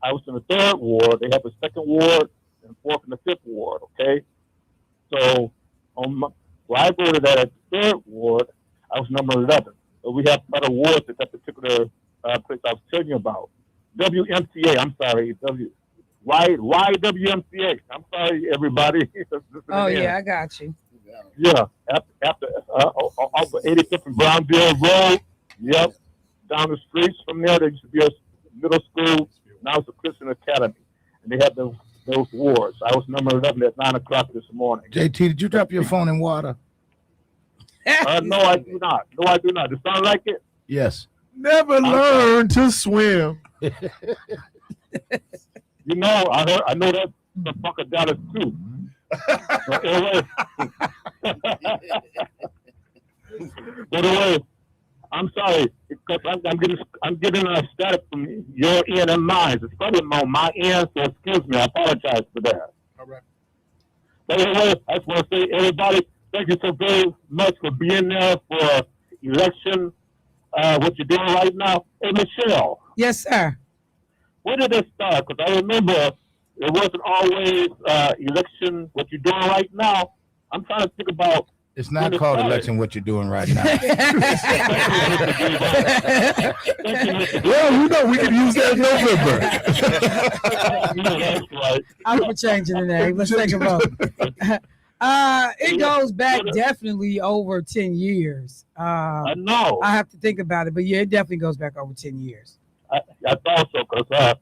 I was in the 3rd ward. They have a 2nd ward and 4th and the 5th ward. Okay, so where I voted at the 3rd ward, I was number 11. But we have other wards at that particular place I was telling you about. WMCA. I'm sorry. YWMCA. I'm sorry, everybody. Oh yeah, I got you. Yeah, after off of 85th and Brownville Road. Yep, down the streets from there, there used to be a middle school. Now it's a Christian Academy, and they have the those wards. I was number 11 at 9 o'clock this morning. JT, did you drop your phone in water? No, I do not. No, I do not. Does it sound like it? Yes. Never learn to swim. You know, I know that the fucker Dallas too. But anyway, I'm sorry because I'm getting a static from your end and mine. It's probably on my end, so excuse me. I apologize for that. All right. But anyway, I just want to say, everybody, thank you so very much for being there for election. What you're doing right now. Hey, Michelle. Yes, sir. Where did it start? Because I remember it wasn't always election. What you're doing right now. I'm trying to think about. It's not called election. What you're doing right now. Well, you know we can use that in November. That's right. I'm changing the name. Let's take a vote. It goes back definitely over 10 years. I know. I have to think about it, but yeah, it definitely goes back over 10 years. I thought so because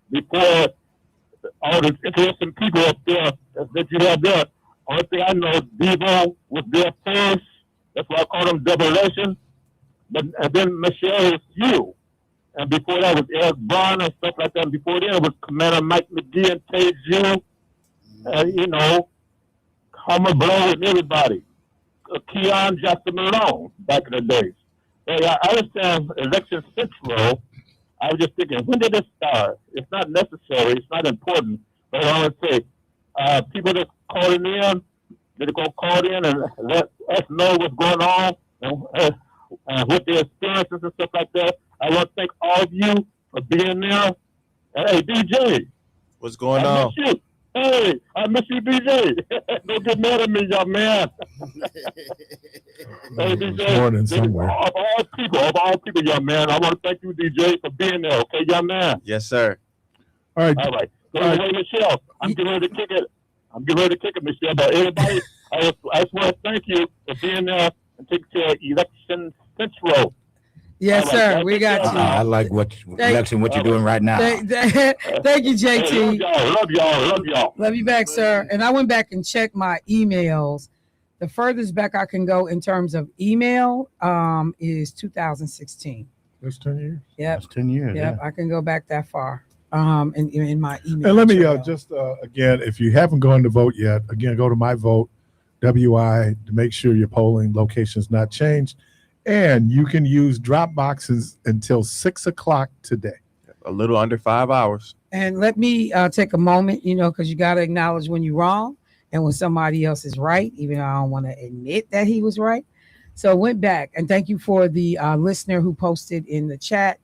before all the interesting people up there that you have there, only thing I know, Devo was there first. That's why I call him Double Election. But and then Michelle is you. And before that was Eric Brown and stuff like that. And before that was Commander Mike McGee and Tage you. You know, Homer Blow and everybody. Keon Jackson Malone back in the days. So, yeah, I understand Election Central. I was just thinking, when did it start? It's not necessary. It's not important. But I want to say, people that calling in, they're going to call in and let us know what's going on and what their experiences and stuff like that. I want to thank all of you for being there. Hey, DJ. What's going I on? miss you. Hey, I miss you, DJ. Don't get mad at me, young man. Hey, DJ. Morning somewhere. Of all people, young man, I want to thank you, DJ, for being there. Okay, young man. Yes, sir. All right. All right. So, anyway, Michelle, I'm getting ready to kick it. Michelle. But everybody, I just want to thank you for being there and taking care of Election Central. Yes, All sir. right, We got you. I like what you're doing right now. Thank you, JT. Hey, love y'all. Love you back, sir. And I went back and checked my emails. The furthest back I can go in terms of email is 2016. That's 10 years. Yep. That's 10 years. Yep. I can go back that far. In my email. And let me trail. just again, if you haven't gone to vote yet, again, go to My Vote, WI, to make sure your polling location is not changed. And you can use drop boxes until 6 o'clock today. A little under 5 hours. And let me take a moment, because you got to acknowledge when you're wrong and when somebody else is right, even though I don't want to admit that he was right. So I went back and thank you for the listener who posted in the chat,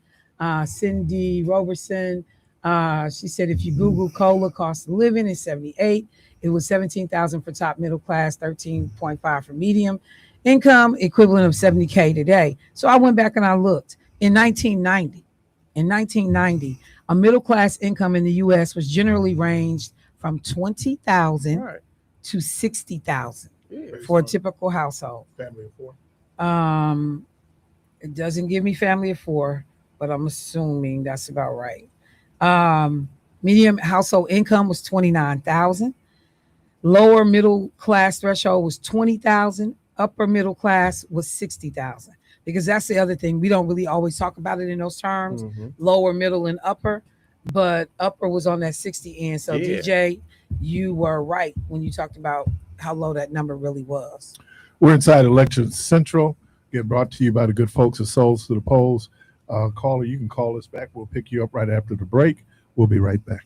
Cindy Roberson. She said, if you Google COLA cost of living in 78, it was 17,000 for top middle class, 13.5 for medium income, equivalent of 70K today. So I went back and I looked in 1990, a middle class income in the U.S. was generally ranged from 20,000 to 60,000 for a typical household. Family of 4. It doesn't give me family of 4, but I'm assuming that's about right. Medium household income was 29,000. Lower middle class threshold was 20,000. Upper middle class was 60,000. Because that's the other thing. We don't really always talk about it in those terms. Lower, middle, and upper. But upper was on that 60 end. So DJ, you were right when you talked about how low that number really was. We're inside Election Central, get brought to you by the good folks of Souls to the Polls. Caller, you can call us back. We'll pick you up right after the break. We'll be right back.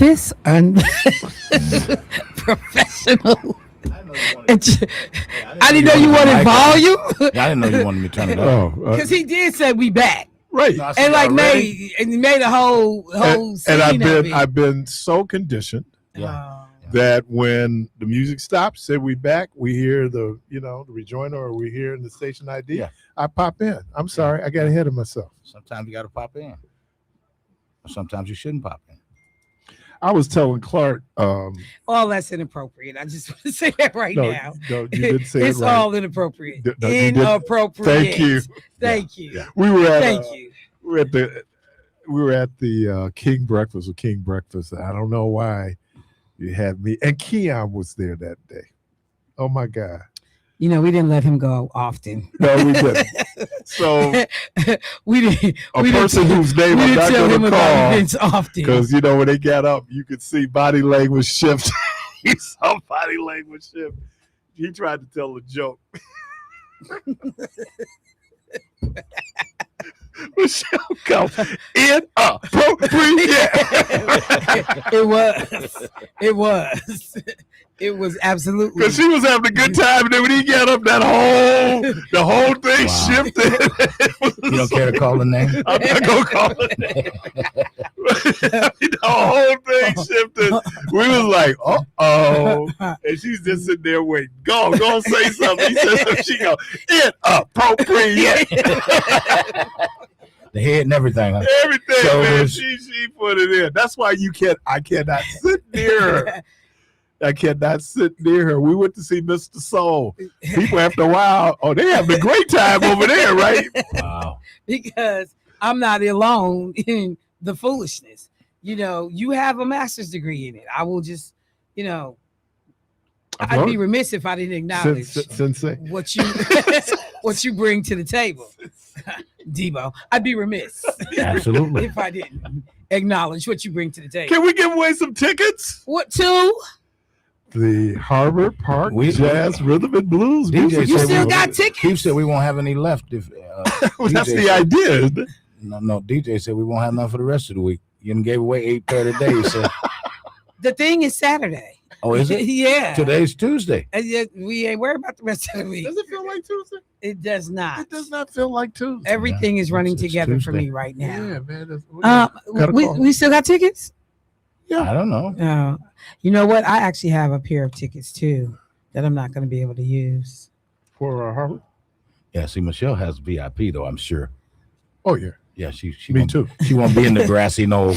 this professional. I didn't know you wanted volume. Yeah, I didn't know you wanted me to turn it up. Because he did say we back. Right. No, I And said like already. made a whole scene and of it. I've been so conditioned that when the music stops, say we back, we hear the rejoinder, or we hear in the station ID. Yeah. I pop in. I'm sorry, I got ahead of myself. Sometimes you got to pop in. Sometimes you shouldn't pop in. I was telling Clark. All that's inappropriate. I just want to say that right now. No, you didn't say it's it right. all inappropriate. No, you didn't. Inappropriate. Thank you. Thank you. We were at. Thank you. We were at the King Breakfast with King Breakfast. I don't know why you had me, and Keon was there that day. Oh my God. We didn't let him go often. No, we didn't. So we didn't. A person whose name I'm not going to call, often because when they got up, you could see body language shift. You saw body language shift. He tried to tell a joke. Michelle go inappropriate. It was absolutely, because she was having a good time, and then when he got up, the whole thing shifted. You don't care to call the name? I'm not gonna call the name. The whole thing shifted. We was like, uh-oh. And she's just sitting there waiting. Go say something. He said something. She go, inappropriate. The head and everything. Huh? Everything, man. She put it in. That's why I cannot sit near her. I cannot sit near her. We went to see Mr. Soul. People after a while, they having a great time over there, right? Wow. Because I'm not alone in the foolishness. You have a master's degree in it. I will just, I'd be remiss if I didn't acknowledge Sensei. what you bring to the table. Debo, I'd be remiss. Absolutely. If I didn't acknowledge what you bring to the table. Can we give away some tickets? What to? The Harbor Park Jazz Rhythm and Blues. DJ You still got tickets? He said we won't have any left. If that's DJ the idea, isn't it? No. DJ said we won't have none for the rest of the week. You done gave away 8 days. So. The thing is Saturday. Oh, is it? Yeah. Today's Tuesday. And yet we ain't worried about the rest of the week. Does it feel like Tuesday? It does not. It does not feel like Tuesday. Everything is running It's together for Tuesday. me right now. Yeah, man. We still got tickets? I don't know. You know what? I actually have a pair of tickets too that I'm not going to be able to use. For Harvard? Yeah, see, Michelle has VIP though, I'm sure. Oh, yeah. Yeah, she Me too. She won't be in the grassy knoll.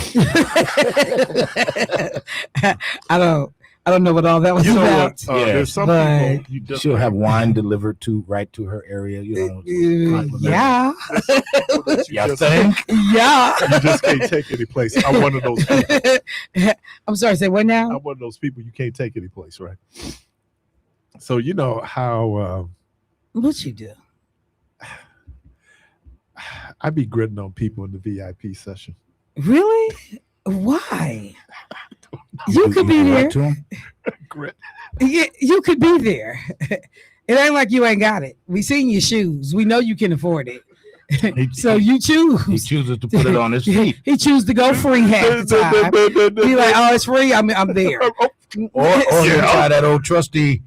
I don't know what all that was about. There's some but- people you just She'll have wine delivered right to her area. Yeah. You think? Yeah. You just can't take any place. I'm one of those people. I'm sorry, say what now? I'm one of those people you can't take any place, right? So you know how What you do? I be gritting on people in the VIP session. Really? Why? You could be there. To him? Grit. Yeah, you could be there. It ain't like you ain't got it. We seen your shoes. We know you can afford it. So you choose. He chooses to put it on his feet. He chooses to go free half the time. Be like, oh, it's free. I'm there. Or he'll try that old trusty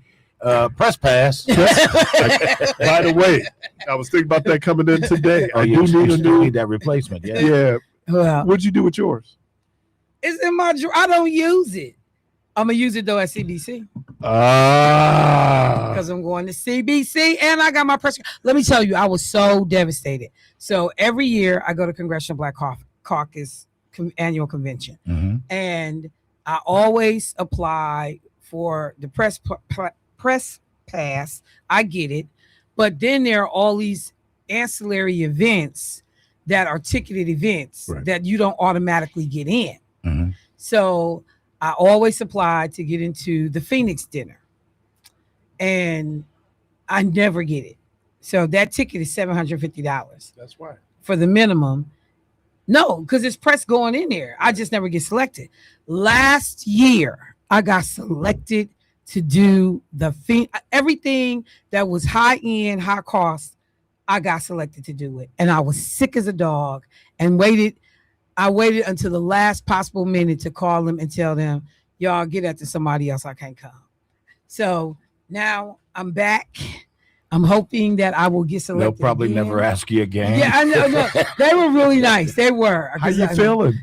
press pass. By the way, I was thinking about that coming in today. Oh, I you do need a still new. need that replacement. Yeah. Yeah. Well, What'd you do with yours? it's in my drawer. I don't use it. I'm gonna use it though at CBC Ah. because I'm going to CBC and I got my press. Let me tell you, I was so devastated. So every year I go to Congressional Black Caucus annual convention, and I always apply for the press pass. I get it, but then there are all these ancillary events that are ticketed events that you don't automatically get in. So I always apply to get into the Phoenix dinner, and I never get it. So that ticket is $750. That's why. For the minimum. No, because it's press going in there. I just never get selected. Last year, I got selected to do everything that was high end, high cost. I got selected to do it, and I was sick as a dog and waited. I waited until the last possible minute to call them and tell them, y'all get after somebody else. I can't come. So now I'm back. I'm hoping that I will get selected. They'll probably again. never ask you again. Yeah, I know. No, they were really nice. They were. How you feeling?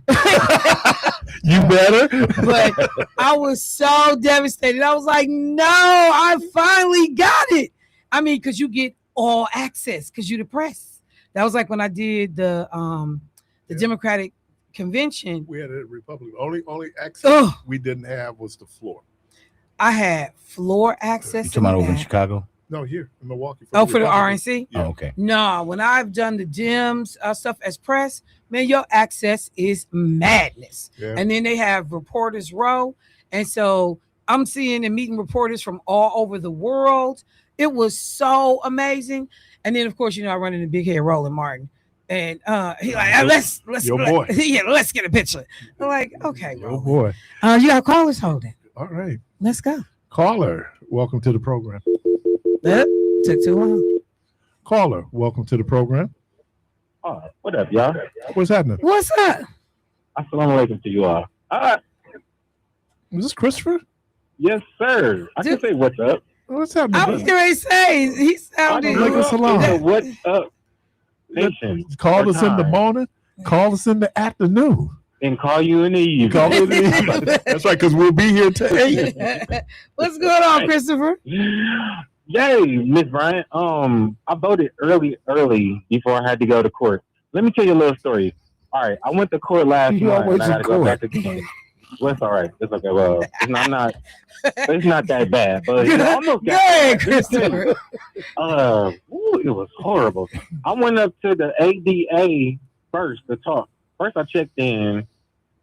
You better. But I was so devastated. I was like, no, I finally got it. I mean, because you get all access because you're the press. That was like when I did the Democratic convention. We had a Republican. Only access we didn't have was the floor. I had floor access. You talking about over in Chicago? No, here in Milwaukee. For the RNC? Yeah. Oh, okay. No, when I've done the gyms stuff as press, man, your access is madness. Yeah. And then they have reporters row. And so I'm seeing and meeting reporters from all over the world. It was so amazing. And then, of course, I run into big head Roland Martin. And he like, let's your boy. Yeah, let's get a picture. I'm like, okay, Oh Roland. boy. You got callers holding. All right. Let's go. Caller, welcome to the program. Took too long. Caller, welcome to the program. What up, y'all? What's happening? What's up? Assalamu alaikum to you all. Is this Christopher? Yes, sir. I can say what's up. What's happening? I was going to say, he sounded Like us alone. What's up, nation? Call us in the morning. Call us in the afternoon. And call you in the evening. Call it in the evening. That's right, because we'll be here till 8. What's going on, Christopher? Yay, Miss Bryant. I voted early before I had to go to court. Let me tell you a little story. All right, I went to court last You night. always And I in got to go back court. again. Well, it's all right. It's okay. Well, it's not that bad, but I almost got Good, it. Christopher. It was horrible. I went up to the ADA first to talk. First, I checked in.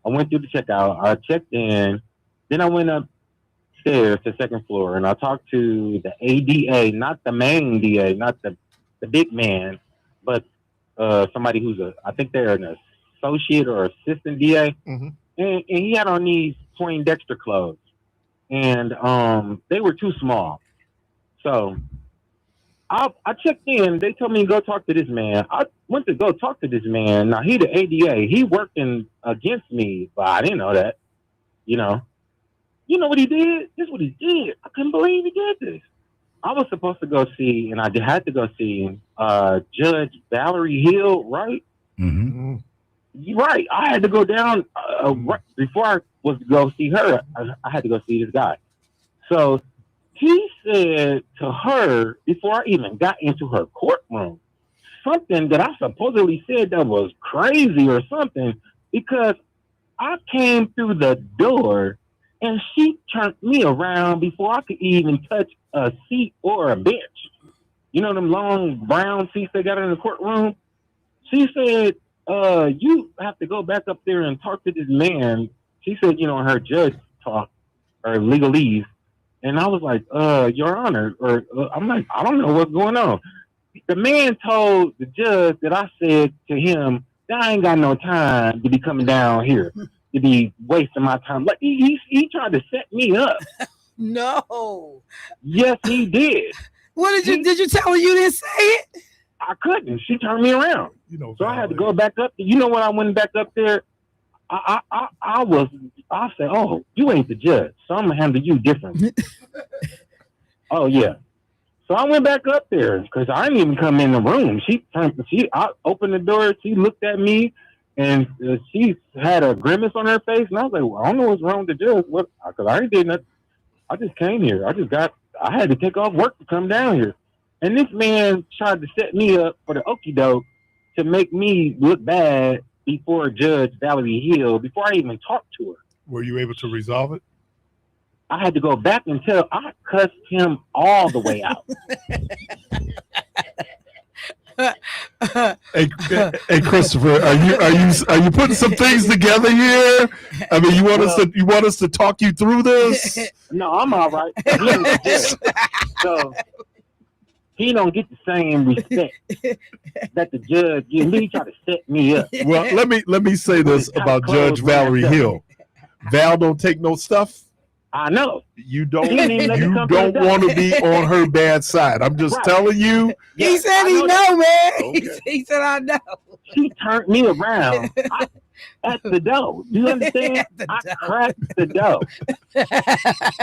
I went through the checkout. I checked in. Then I went upstairs to second floor, and I talked to the ADA, not the main DA, not the big man, but somebody who's I think they're an associate or assistant DA. Mm-hmm. And he had on these Poindexter clothes, and they were too small. So I checked in. They told me to go talk to this man. I went to go talk to this man. Now, he the ADA. He working against me, but I didn't know that. You know what he did? This is what he did. I couldn't believe he did this. I was supposed to go see, and I had to go see Judge Valerie Hill, right? Mm-hmm. Right. I had to go down right before I was to go see her. I had to go see this guy. So he said to her before I even got into her courtroom something that I supposedly said that was crazy or something, because I came through the door and she turned me around before I could even touch a seat or a bench. You know them long brown seats they got in the courtroom? She said, you have to go back up there and talk to this man. She said, her judge talk or legalese. And I was like, Your Honor, or I'm like, I don't know what's going on. The man told the judge that I said to him that I ain't got no time to be coming down here, to be wasting my time. Like he tried to set me up. No. Yes, he did. What did you tell her you didn't say it? I couldn't. She turned me around. So I had to go back up. When I went back up there, I said, oh, you ain't the judge, so I'm gonna handle you differently. Oh yeah. So I went back up there because I didn't even come in the room. I opened the door. She looked at me, and she had a grimace on her face, and I was like, well, I don't know what's wrong with the judge. What? Because I did nothing. I just came here. I had to take off work to come down here, and this man tried to set me up for the okie doke to make me look bad before Judge Valerie Hill, before I even talked to her. Were you able to resolve it? I had to go back until I cussed him all the way out. Hey, Christopher, are you putting some things together here? I mean, you want us to talk you through this? No, I'm all right. So he don't get the same respect that the judge gives me. He try to set me up. Well, let me say this about Judge Valerie Hill. Val don't take no stuff. I know. You don't. He didn't even let me You come to the don't door. want to be on her bad side. I'm just Right. telling you. He said I he know know, man. Okay. He said I know. She turned me around at the door. You understand? At the I door. cracked the door.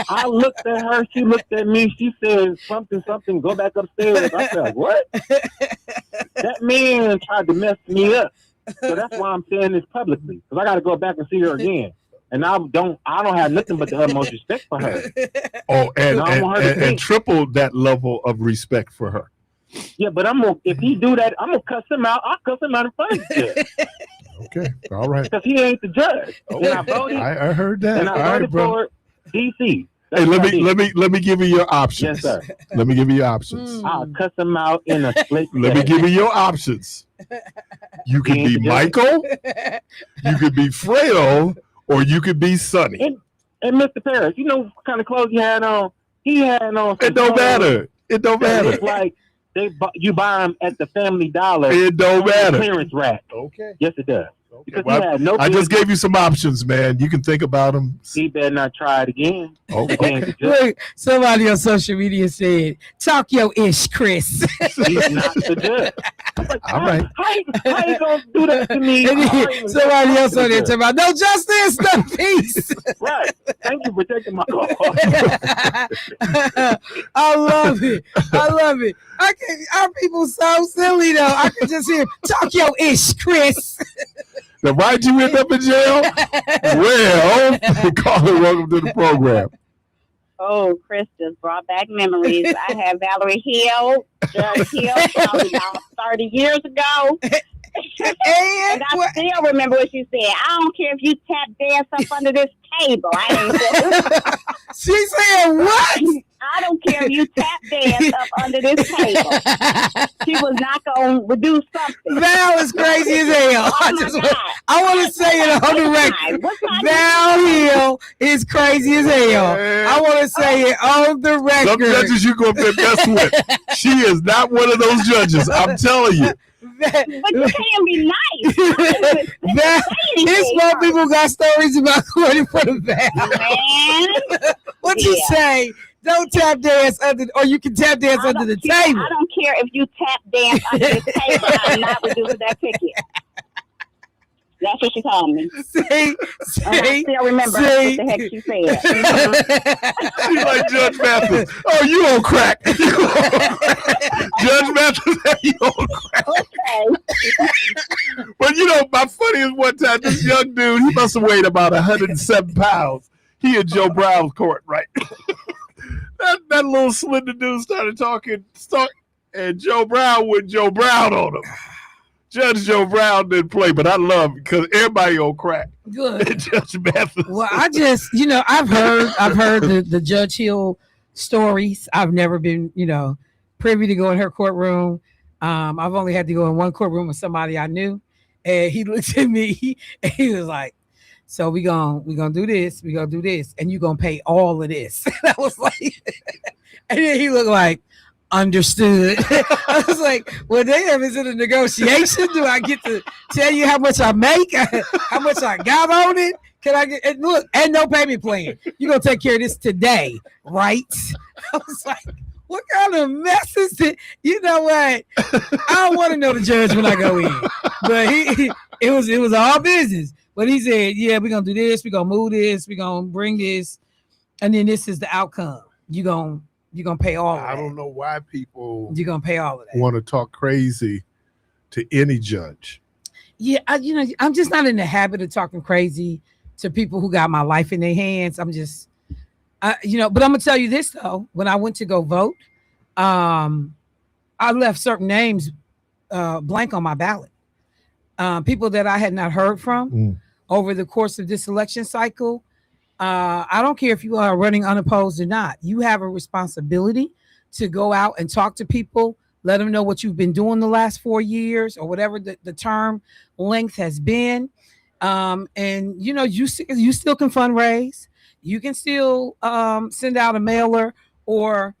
I looked at her. She looked at me. She said something. Go back upstairs. I said, what? That man tried to mess me up. So that's why I'm saying this publicly, because I got to go back and see her again. And I don't have nothing but the utmost respect for her. Oh, And I want her to and think. triple that level of respect for her. Yeah, but if he do that, I'm gonna cuss him out. I'll cuss him out in front of the judge Okay, all right. because he ain't the judge. And I voted. I heard that. And All I right, voted brother. for DC. Hey, That's what I did. let me give you your options. Yes, sir. Let me give you your options. I'll cuss him out in a split Let me second. give you your options. You could be Michael, you could be Fredo, or you could be Sonny. And Mr. Parrish, you know what kind of clothes he had on? He had on. some It don't clothes matter. It don't that matter. look like you buy them at the Family Dollar. It don't on the matter. clearance rack. Okay. Yes, it does. Because Well, he had no I just business. gave you some options, man. You can think about them. He better not try it again. Okay. Against the judge. Look, somebody on social media said, "Talk your ish, Chris." He's not the judge. I'm like, All right. How you gonna do that to me? And then somebody else on there talking about no justice, no peace. Right. Thank you for taking my call. I love it. I love it. Our people so silly though. I can just hear talk your ish, Chris. Now, why'd you end up in jail? Well, Carla, welcome to the program. Oh, Chris just brought back memories. I had Valerie Hill, Judge Hill, probably about 30 years ago. And I still remember what she said. I don't care if you tap dance up under this table. I ain't She said what? I don't care if you tap dance up under this table. She was not going to do something. Val is crazy as hell. I want to say it on the record. Val Hill is crazy as hell. I want to say it on the record. Some judges you go up there mess with. She is not one of those judges. I'm telling you. But you can't be nice. His small people got stories about going in front of Val. Man. What'd you say? Don't tap dance under, or you can tap dance under the table. I don't care if you tap dance under the table. I'm not reducing that ticket. That's what she called me. See, I still remember what the heck she said. She's like Judge Mathis. Oh, you on crack. Judge Mathis, you on crack. Okay. But you know, my funniest one time, this young dude, he must have weighed about 107 pounds. He in Joe Brown's court, right? that little slender dude started talking, and Joe Brown went Joe Brown on him. Judge Joe Brown didn't play, but I love it because everybody on crack. Good. Judge Mathis. Well, I just, I've heard the Judge Hill stories. I've never been, privy to go in her courtroom. I've only had to go in one courtroom with somebody I knew, and he looked at me and he was like, "So we gonna do this, we gonna do this, and you gonna pay all of this." And I was like, and then he looked like, "Understood." I was like, "Well, damn, is it a negotiation? Do I get to tell you how much I make, how much I got on it? Can I get, and look, and no payment plan. You're going to take care of this today, right?" I was like, what kind of mess is it? You know what? I don't want to know the judge when I go in. But it was all business. But he said, yeah, we're going to do this. We're going to move this. We're going to bring this. And then this is the outcome. You're going to pay all of that. I don't know why people You're going to pay all of that. want to talk crazy to any judge. Yeah, I'm just not in the habit of talking crazy to people who got my life in their hands. I'm just, but I'm gonna tell you this though. When I went to go vote, I left certain names blank on my ballot. People that I had not heard from over the course of this election cycle. I don't care if you are running unopposed or not. You have a responsibility to go out and talk to people. Let them know what you've been doing the last 4 years or whatever the term length has been. And you still can fundraise. You can still send out a mailer or,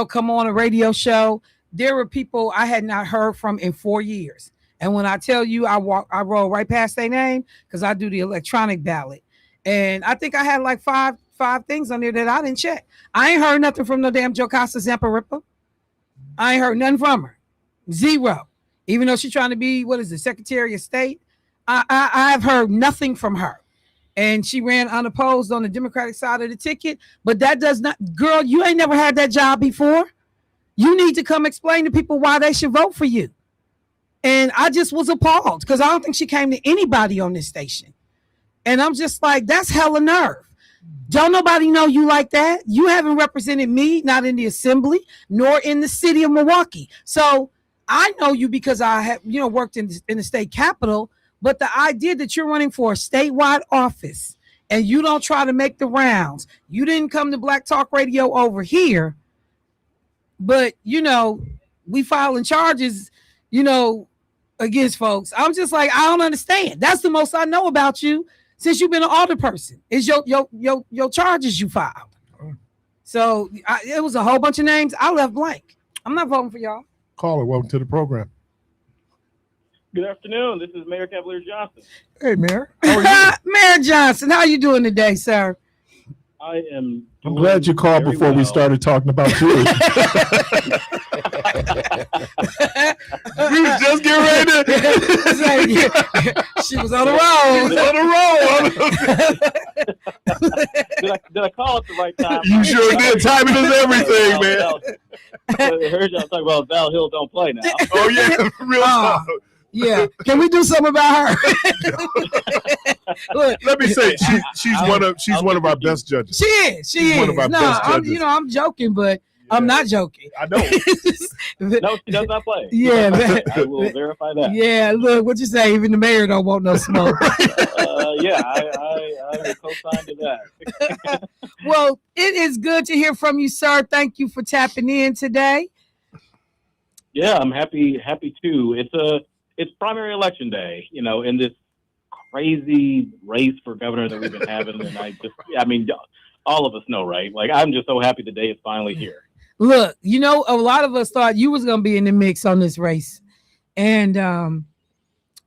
come on a radio show. There were people I had not heard from in 4 years. And when I tell you, I roll right past their name because I do the electronic ballot. And I think I had like five 5 things on there that I didn't check. I ain't heard nothing from no damn Jocasta Zamparippa. I ain't heard nothing from her. Zero. Even though she's trying to be, what is it, Secretary of State? I've heard nothing from her. And she ran unopposed on the Democratic side of the ticket. But that does not, girl, you ain't never had that job before. You need to come explain to people why they should vote for you. And I just was appalled because I don't think she came to anybody on this station. And I'm just like, that's hella nerve. Don't nobody know you like that. You haven't represented me, not in the assembly, nor in the city of Milwaukee. So I know you because I have, worked in the state capitol. But the idea that you're running for a statewide office and you don't try to make the rounds, you didn't come to Black Talk Radio over here, but, we filing charges, against folks. I'm just like, I don't understand. That's the most I know about you since you've been an alderperson is your charges you filed. So it was a whole bunch of names. I left blank. I'm not voting for y'all. Caller, welcome to the program. Good afternoon. This is Mayor Cavalier Johnson. Hey, Mayor. Mayor Johnson, how you doing today, sir? I am. I'm glad you called before we started talking about you. We was just getting ready to. She was on the roll. Did I call at the right time? You sure did. Timing is everything, man. I heard y'all talk about Val Hill don't play now. Oh, yeah. Real talk. Yeah. Can we do something about her? Look, let me say, she's one of our best judges. She is. She's one of our best judges. I'm joking, but I'm not joking. I know. No, she does not play. Yeah, I will verify that. Yeah, look, what you say? Even the mayor don't want no smoke. Yeah, I will co-sign to that. Well, it is good to hear from you, sir. Thank you for tapping in today. Yeah, I'm happy too. It's primary election day, in this crazy race for governor that we've been having. And all of us know, right? Like, I'm just so happy the day is finally here. Look, a lot of us thought you was going to be in the mix on this race. And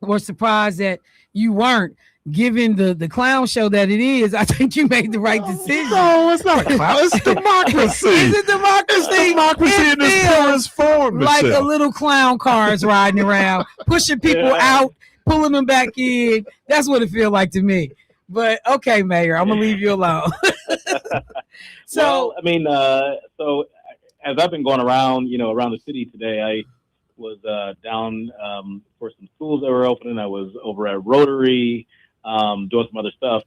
we're surprised that you weren't. Given the clown show that it is, I think you made the right decision. No, it's not a clown. It's democracy. Is it democracy? Democracy in its purest form, like Michelle. a little clown cars riding around, pushing people out, pulling them back in. That's what it feels like to me. But okay, Mayor, I'm gonna leave you alone. So as I've been going around, around the city today, I was down for some schools that were opening. I was over at Rotary. Doing some other stuff.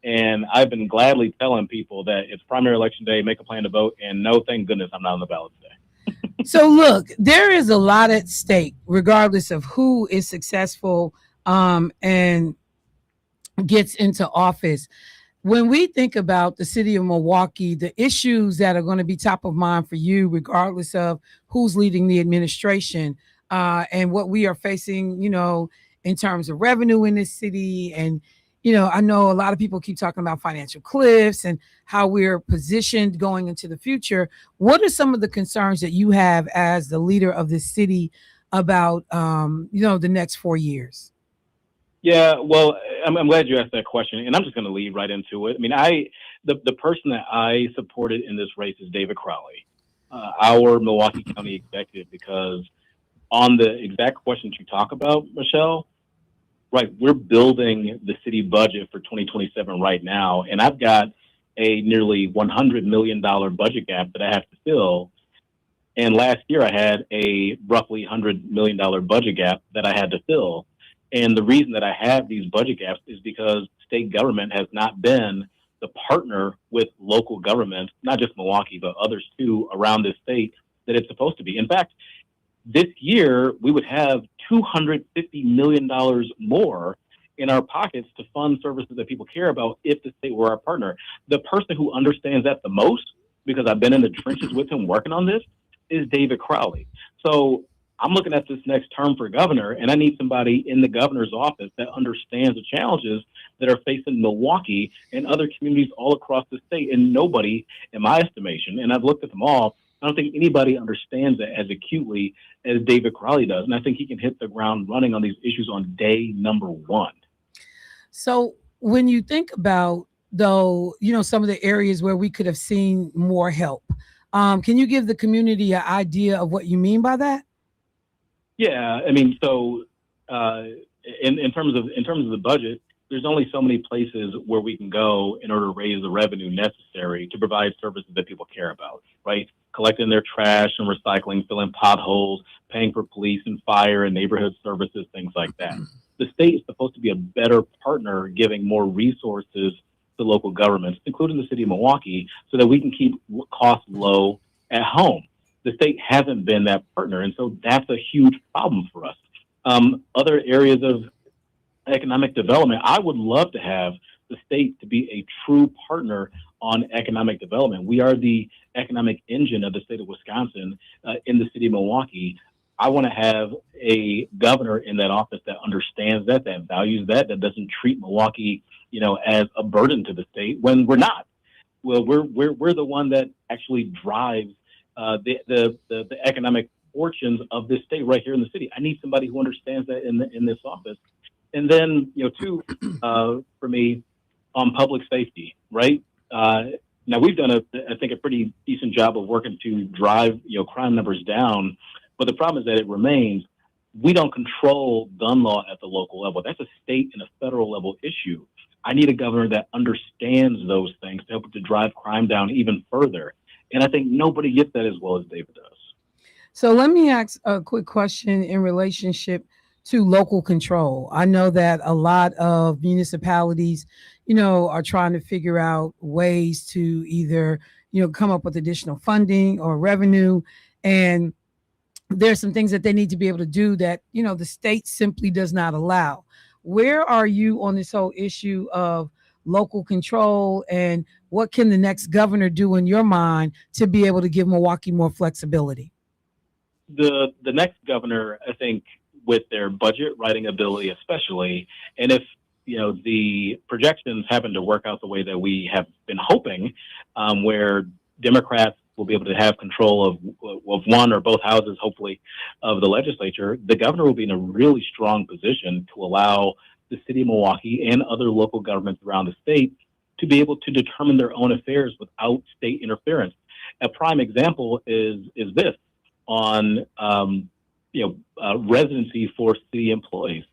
And I've been gladly telling people that it's primary election day, make a plan to vote, and no, thank goodness I'm not on the ballot today. So look, there is a lot at stake, regardless of who is successful and gets into office. When we think about the city of Milwaukee, the issues that are going to be top of mind for you, regardless of who's leading the administration and what we are facing, in terms of revenue in this city. And, I know a lot of people keep talking about financial cliffs and how we're positioned going into the future. What are some of the concerns that you have as the leader of this city about, the next 4 years? Yeah, well, I'm glad you asked that question, and I'm just going to lead right into it. I mean, the person that I supported in this race is David Crowley, our Milwaukee County executive, because on the exact questions you talk about, Michelle, right, we're building the city budget for 2027 right now, and I've got a nearly $100 million budget gap that I have to fill. And last year I had a roughly $100 million budget gap that I had to fill. And the reason that I have these budget gaps is because state government has not been the partner with local government, not just Milwaukee, but others too around this state that it's supposed to be. In fact, this year we would have $250 million more in our pockets to fund services that people care about if the state were our partner. The person who understands that the most, because I've been in the trenches with him working on this, is David Crowley. So I'm looking at this next term for governor, and I need somebody in the governor's office that understands the challenges that are facing Milwaukee and other communities all across the state. And nobody, in my estimation, and I've looked at them all, I don't think anybody understands it as acutely as David Crowley does. And I think he can hit the ground running on these issues on day number one. So when you think about though, some of the areas where we could have seen more help. Can you give the community an idea of what you mean by that? Yeah, I mean, so in terms of the budget, there's only so many places where we can go in order to raise the revenue necessary to provide services that people care about, right? Collecting their trash and recycling, filling potholes, paying for police and fire and neighborhood services, things like that. The state is supposed to be a better partner, giving more resources to local governments, including the city of Milwaukee, so that we can keep costs low at home. The state hasn't been that partner, and so that's a huge problem for us. Other areas of economic development, I would love to have the state to be a true partner on economic development. We are the economic engine of the state of Wisconsin in the city of Milwaukee. I want to have a governor in that office that understands that values that doesn't treat Milwaukee, as a burden to the state when we're not. Well, we're the one that actually drives the economic fortunes of this state right here in the city. I need somebody who understands that in this office. And then, two, for me, on public safety, right? Now we've done I think a pretty decent job of working to drive, crime numbers down. But the problem is that it remains, we don't control gun law at the local level. That's a state and a federal level issue. I need a governor that understands those things to help to drive crime down even further. And I think nobody gets that as well as David does. So let me ask a quick question in relationship to local control. I know that a lot of municipalities, are trying to figure out ways to either, come up with additional funding or revenue. And there's some things that they need to be able to do that, the state simply does not allow. Where are you on this whole issue of local control, and what can the next governor do in your mind to be able to give Milwaukee more flexibility? The next governor, I think, with their budget writing ability especially, and if the projections happen to work out the way that we have been hoping, where Democrats will be able to have control of one or both houses, hopefully, of the legislature, the governor will be in a really strong position to allow the city of Milwaukee and other local governments around the state to be able to determine their own affairs without state interference. A prime example is this on residency for city employees.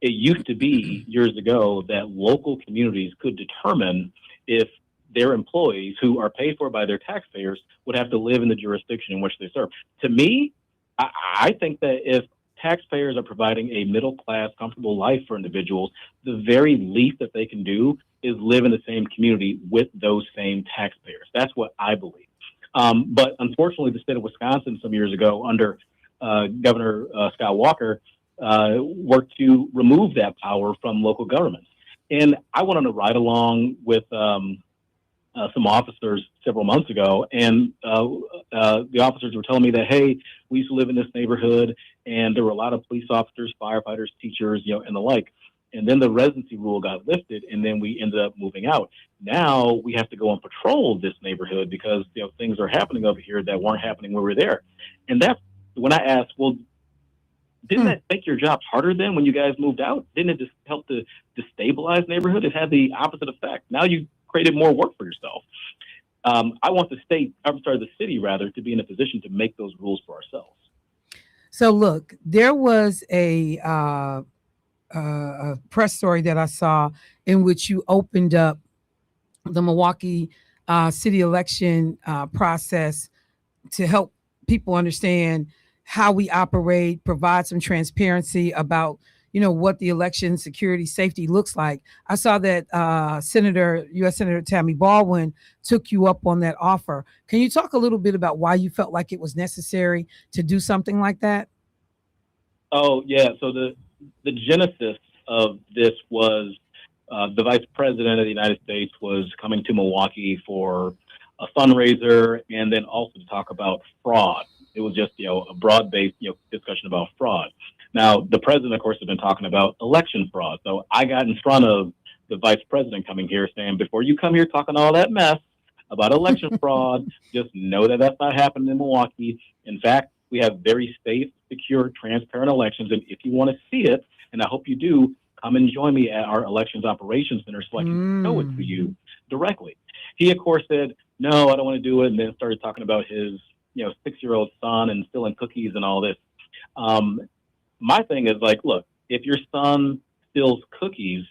It used to be years ago that local communities could determine if their employees, who are paid for by their taxpayers, would have to live in the jurisdiction in which they serve. To me, I think that if taxpayers are providing a middle-class, comfortable life for individuals, the very least that they can do is live in the same community with those same taxpayers. That's what I believe. But unfortunately, the state of Wisconsin some years ago under Governor Scott Walker worked to remove that power from local governments. And I went on a ride along with some officers several months ago, and the officers were telling me that, hey, we used to live in this neighborhood, and there were a lot of police officers, firefighters, teachers, and the like. And then the residency rule got lifted, and then we ended up moving out. Now we have to go and patrol this neighborhood because things are happening over here that weren't happening when we were there. And that's when I asked, well, didn't that make your jobs harder then when you guys moved out? Didn't it just help to destabilize neighborhood? It had the opposite effect. Now you created more work for yourself. I want the city to be in a position to make those rules for ourselves. So look, there was a press story that I saw in which you opened up the Milwaukee city election process to help people understand how we operate, provide some transparency about what the election security safety looks like. I saw that U.S. Senator Tammy Baldwin took you up on that offer. Can you talk a little bit about why you felt like it was necessary to do something like that? Oh, yeah. So the genesis of this was the Vice President of the United States was coming to Milwaukee for a fundraiser and then also to talk about fraud. It was just, a broad-based, discussion about fraud. Now, the president, of course, has been talking about election fraud. So I got in front of the vice president coming here saying, before you come here talking all that mess about election fraud, just know that that's not happening in Milwaukee. In fact, we have very safe, secure, transparent elections. And if you want to see it, and I hope you do, come and join me at our Elections Operations Center so I can show it to you. directly. He, of course, said, no, I don't want to do it, and then started talking about his 6-year-old son and stealing cookies and all this. My thing is like, look, if your son steals cookies,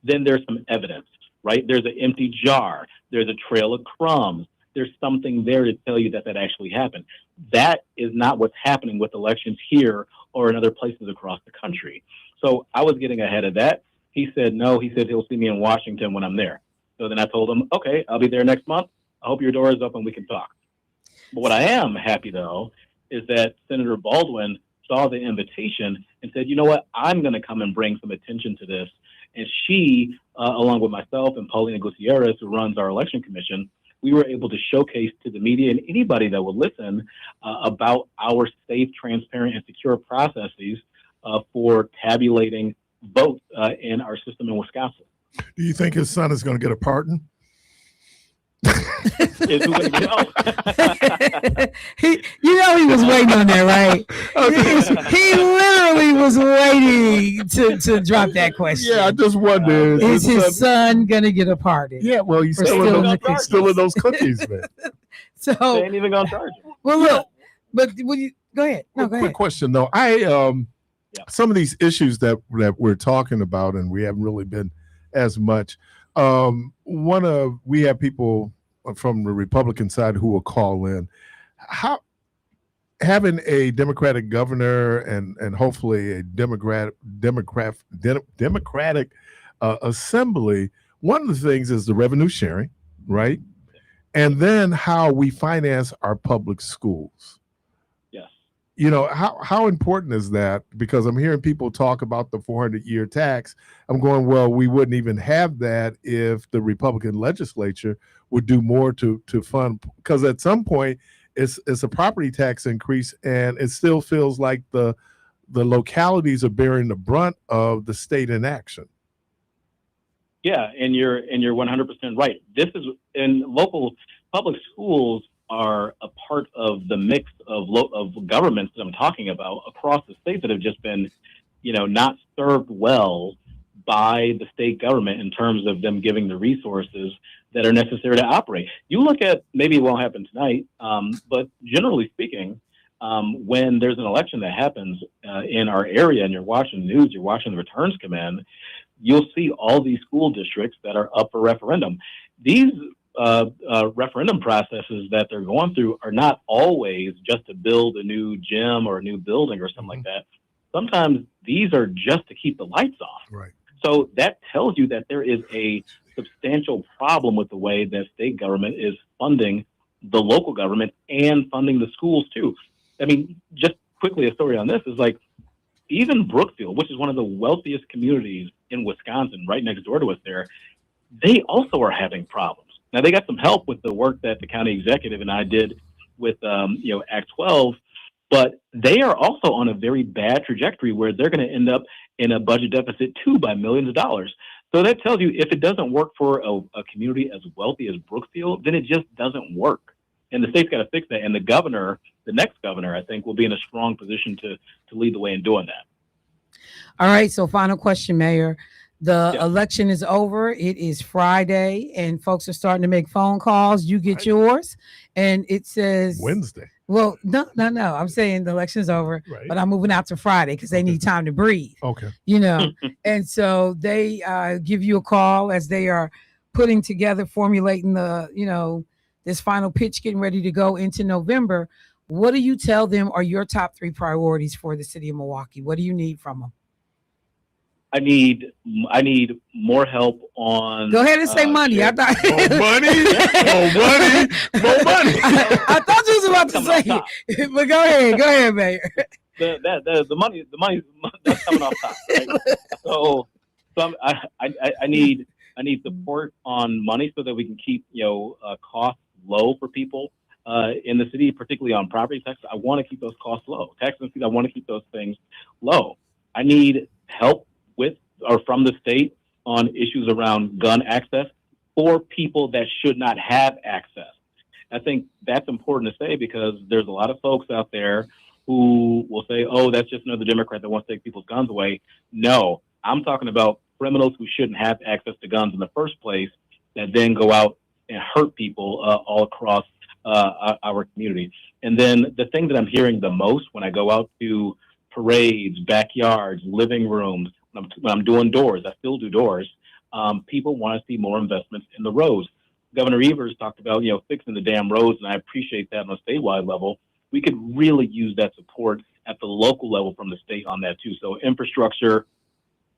then there's some evidence, right? There's an empty jar. There's a trail of crumbs. There's something there to tell you that actually happened. That is not what's happening with elections here or in other places across the country. So I was getting ahead of that. He said no. He said he'll see me in Washington when I'm there. So then I told him, okay, I'll be there next month. I hope your door is open. We can talk. But what I am happy, though, is that Senator Baldwin saw the invitation and said, you know what, I'm going to come and bring some attention to this. And she, along with myself and Paulina Gutierrez, who runs our election commission, we were able to showcase to the media and anybody that would listen about our safe, transparent, and secure processes for tabulating votes in our system in Wisconsin. Do you think his son is going to get a pardon? He was waiting on that, right? He literally was waiting to drop that question. Yeah, I just wondered. Is his son gonna get a pardon? Yeah, well, he's stealing those cookies, man. So they ain't even gonna charge him. Well, look, but would you go ahead? No, go ahead. Quick question though. Some of these issues that we're talking about, and we haven't really been as much. We have people from the Republican side who will call in. How having a Democratic governor and hopefully a Democratic assembly, one of the things is the revenue sharing, right? And then how we finance our public schools. Yes. You know, how important is that? Because I'm hearing people talk about the 400-year tax. I'm going, well, we wouldn't even have that if the Republican legislature would do more to fund, because at some point it's a property tax increase, and it still feels like the localities are bearing the brunt of the state inaction. Yeah, and you're 100% right. This is in local public schools are a part of the mix of governments that I'm talking about across the state that have just been, not served well by the state government in terms of them giving the resources that are necessary to operate. You look at, maybe it won't happen tonight, but generally speaking, when there's an election that happens in our area and you're watching the news, you're watching the returns come in, you'll see all these school districts that are up for referendum. These referendum processes that they're going through are not always just to build a new gym or a new building or something like that. Sometimes these are just to keep the lights off. Right. So that tells you that there is a substantial problem with the way that state government is funding the local government and funding the schools too. I mean, just quickly, a story on this is like, even Brookfield, which is one of the wealthiest communities in Wisconsin, right next door to us there, they also are having problems. Now, they got some help with the work that the county executive and I did with, Act 12, but they are also on a very bad trajectory where they're going to end up in a budget deficit too by millions of dollars. So that tells you if it doesn't work for a community as wealthy as Brookfield, then it just doesn't work. And the state's got to fix that. And the governor, the next governor, I think, will be in a strong position to lead the way in doing that. All right. So final question, Mayor. The election is over. It is Friday, and folks are starting to make phone calls. You get yours, and it says Wednesday. Well, no. I'm saying the election is over, but I'm moving out to Friday because they need time to breathe. Okay. And so they give you a call as they are putting together, formulating the, this final pitch, getting ready to go into November. What do you tell them are your top 3 priorities for the city of Milwaukee? What do you need from them? I need more help on. Go ahead and say money. I thought more money. I thought you was about to say it, but go ahead, Mayor. The money that's coming off top. Right? So I need support on money so that we can keep costs low for people in the city, particularly on property taxes. I want to keep those costs low. Tax and fees, I want to keep those things low. I need help with or from the state on issues around gun access for people that should not have access. I think that's important to say because there's a lot of folks out there who will say, oh, that's just another Democrat that wants to take people's guns away. No, I'm talking about criminals who shouldn't have access to guns in the first place that then go out and hurt people all across our community. And then the thing that I'm hearing the most when I go out to parades, backyards, living rooms, when I'm doing doors, I still do doors. People want to see more investments in the roads. Governor Evers talked about, fixing the damn roads, and I appreciate that on a statewide level. We could really use that support at the local level from the state on that too. So infrastructure,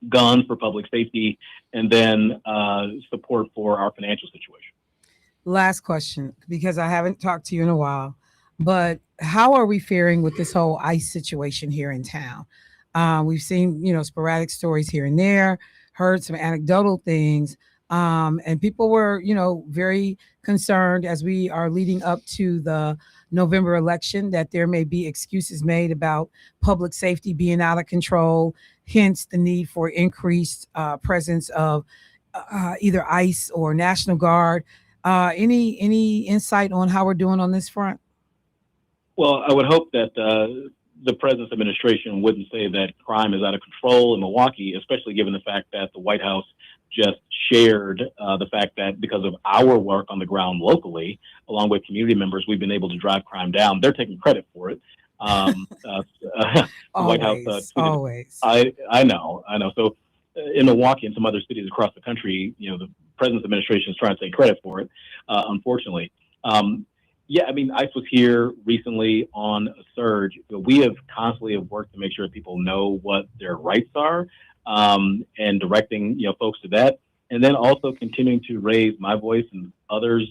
guns for public safety, and then support for our financial situation. Last question, because I haven't talked to you in a while, but how are we faring with this whole ICE situation here in town? We've seen, sporadic stories here and there, heard some anecdotal things, and people were, very concerned as we are leading up to the November election that there may be excuses made about public safety being out of control, hence the need for increased presence of either ICE or National Guard. Any insight on how we're doing on this front? Well, I would hope that the president's administration wouldn't say that crime is out of control in Milwaukee, especially given the fact that the White House just shared the fact that because of our work on the ground locally, along with community members, we've been able to drive crime down. They're taking credit for it. The White House always. I know. So in Milwaukee and some other cities across the country, the president's administration is trying to take credit for it, unfortunately. ICE was here recently on a surge. We have constantly worked to make sure people know what their rights are, and directing folks to that, and then also continuing to raise my voice and others,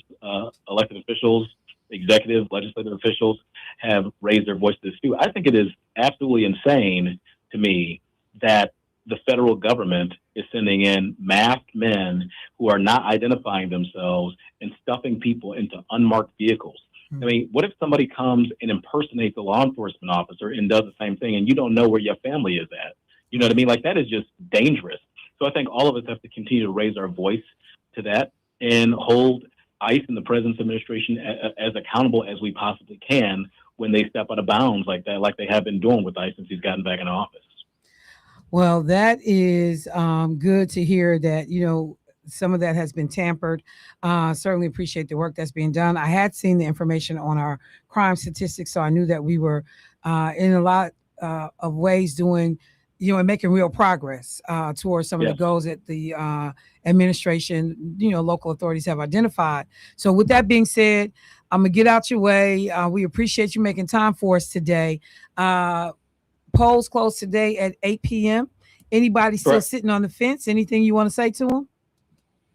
elected officials, executive, legislative officials have raised their voice to this too. I think it is absolutely insane to me that the federal government is sending in masked men who are not identifying themselves and stuffing people into unmarked vehicles. I mean, what if somebody comes and impersonates a law enforcement officer and does the same thing and you don't know where your family is at? You know what I mean? Like, that is just dangerous. So I think all of us have to continue to raise our voice to that and hold ICE and the president's administration as accountable as we possibly can when they step out of bounds like that, like they have been doing with ICE since he's gotten back in office. Well, that is good to hear that, some of that has been tampered. Certainly appreciate the work that's being done. I had seen the information on our crime statistics, so I knew that we were in a lot of ways doing, and making real progress towards some of the goals that the administration, local authorities have identified. So with that being said, I'm going to get out your way. We appreciate you making time for us today. Polls close today at 8 p.m. Anybody still sitting on the fence? Anything you want to say to them?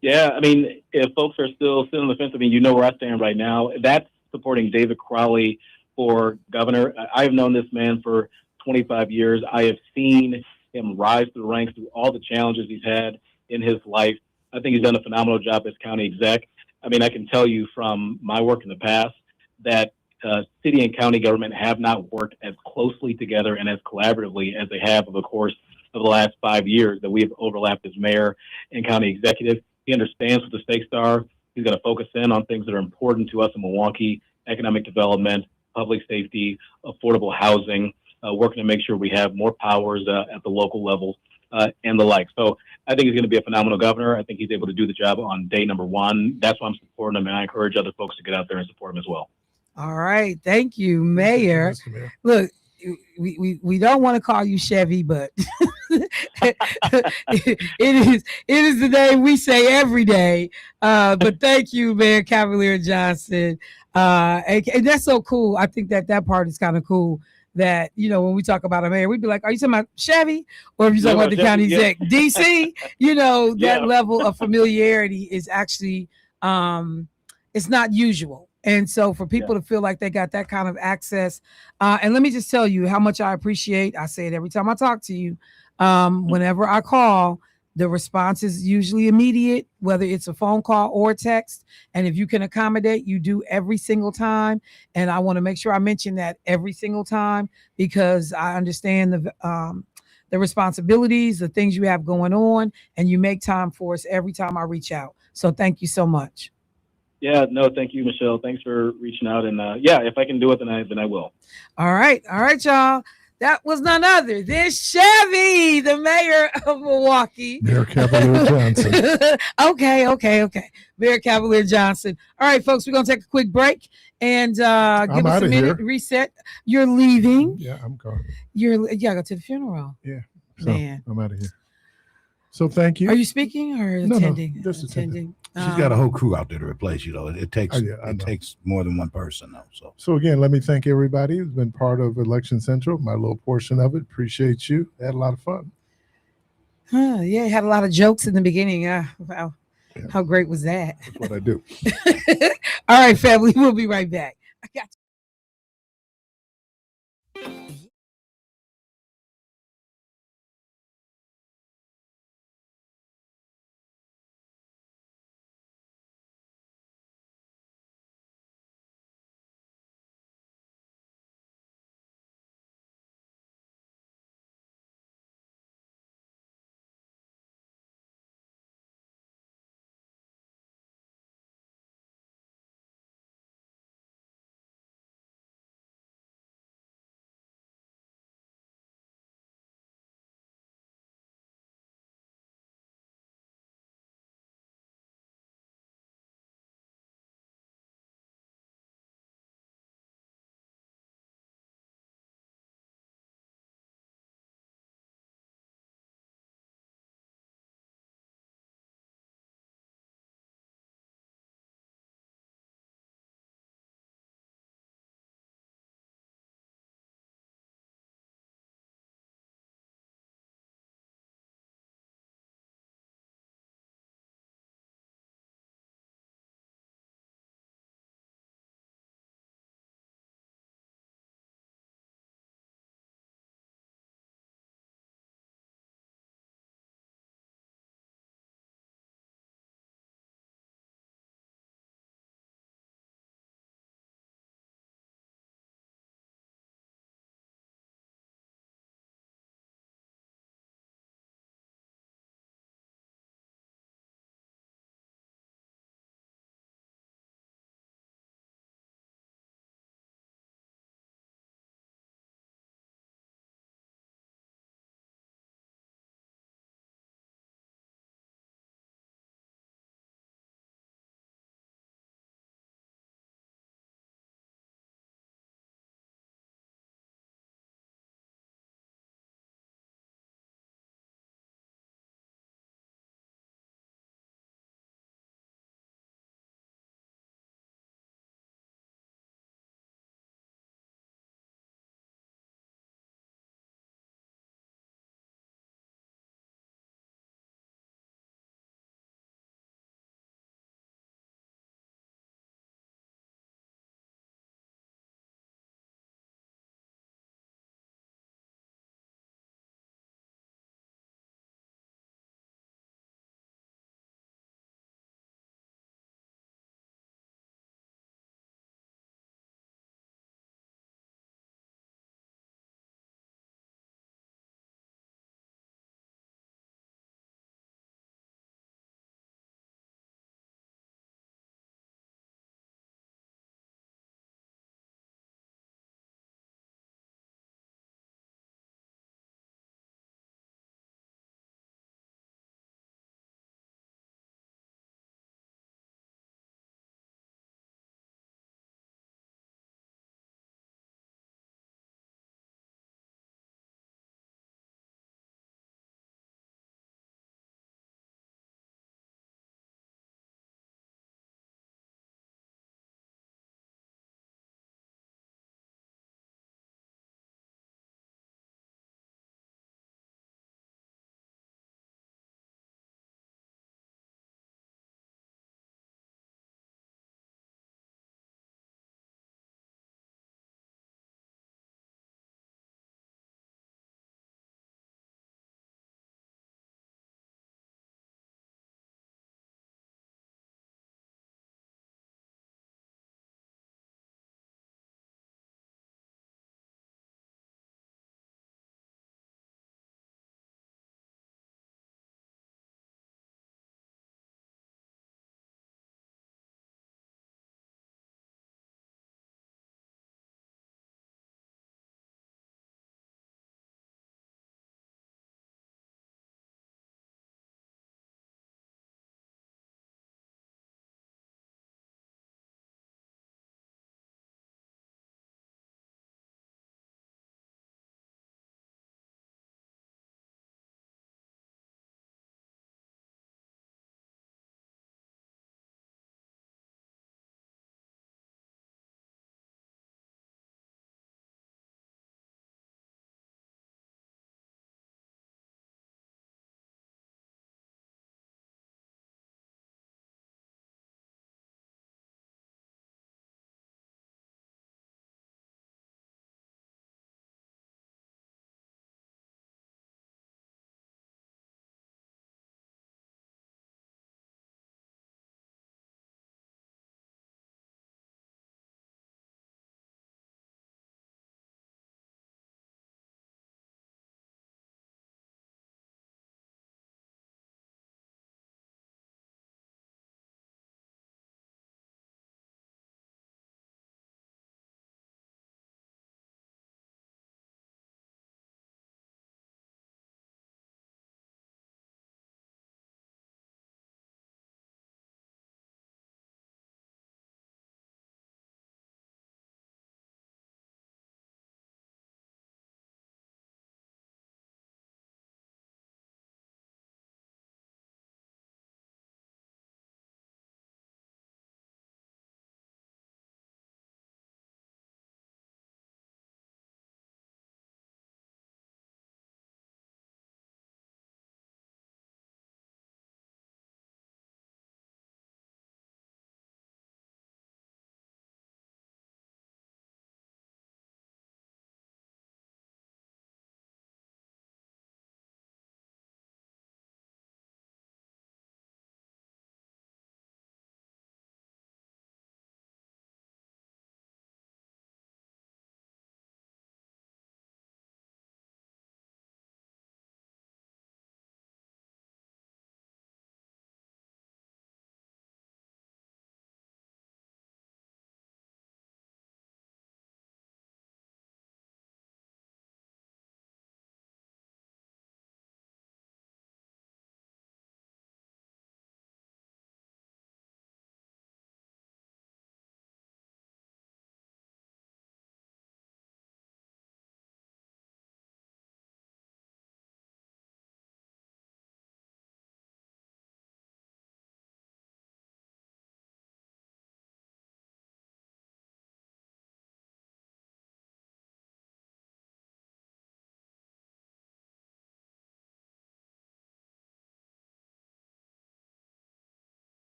Yeah, I mean, if folks are still sitting on the fence, you know where I stand right now. That's supporting David Crowley for governor. I've known this man for 25 years. I have seen him rise through the ranks through all the challenges he's had in his life. I think he's done a phenomenal job as county exec. I mean, I can tell you from my work in the past that city and county government have not worked as closely together and as collaboratively as they have over the course of the last 5 years that we have overlapped as mayor and county executive. He understands what the stakes are. He's going to focus in on things that are important to us in Milwaukee: economic development, public safety, affordable housing, working to make sure we have more powers at the local level, and the like. So I think he's going to be a phenomenal governor. I think he's able to do the job on day number one. That's why I'm supporting him, and I encourage other folks to get out there and support him as well. All right. Thank you, Mayor. Look, we don't want to call you Chevy, but it is the name we say every day. But thank you, Mayor Cavalier Johnson. And that's so cool. I think that part is kind of cool. That, when we talk about a mayor, we'd be like, are you talking about Chevy? Or if you talking about the county exec, DC? That level of familiarity is actually, it's not usual. And so for people to feel like they got that kind of access, and let me just tell you how much I appreciate, I say it every time I talk to you, whenever I call, the response is usually immediate, whether it's a phone call or a text. And if you can accommodate, you do every single time. And I want to make sure I mention that every single time, because I understand the responsibilities, the things you have going on, and you make time for us every time I reach out. So thank you so much. Yeah, no, thank you, Michelle. Thanks for reaching out. And if I can do it, then I will. All right, y'all. That was none other than Chevy, the mayor of Milwaukee. Mayor Cavalier Johnson. Okay. Mayor Cavalier Johnson. All right, folks, we're going to take a quick break and give I'm us a outta minute here. reset. You're leaving. Yeah, I'm going. You go to the funeral. Yeah. So Man. I'm out of here. So thank you. Are you speaking or No, attending? just attending. She's got a whole crew out there to replace you, though. It takes I know. takes more than one person, though. So again, let me thank everybody who's been part of Election Central, my little portion of it. Appreciate you. Had a lot of fun. Yeah, had a lot of jokes in the beginning. Wow. How great was that? That's what I do. All right, family, we'll be right back. I got you.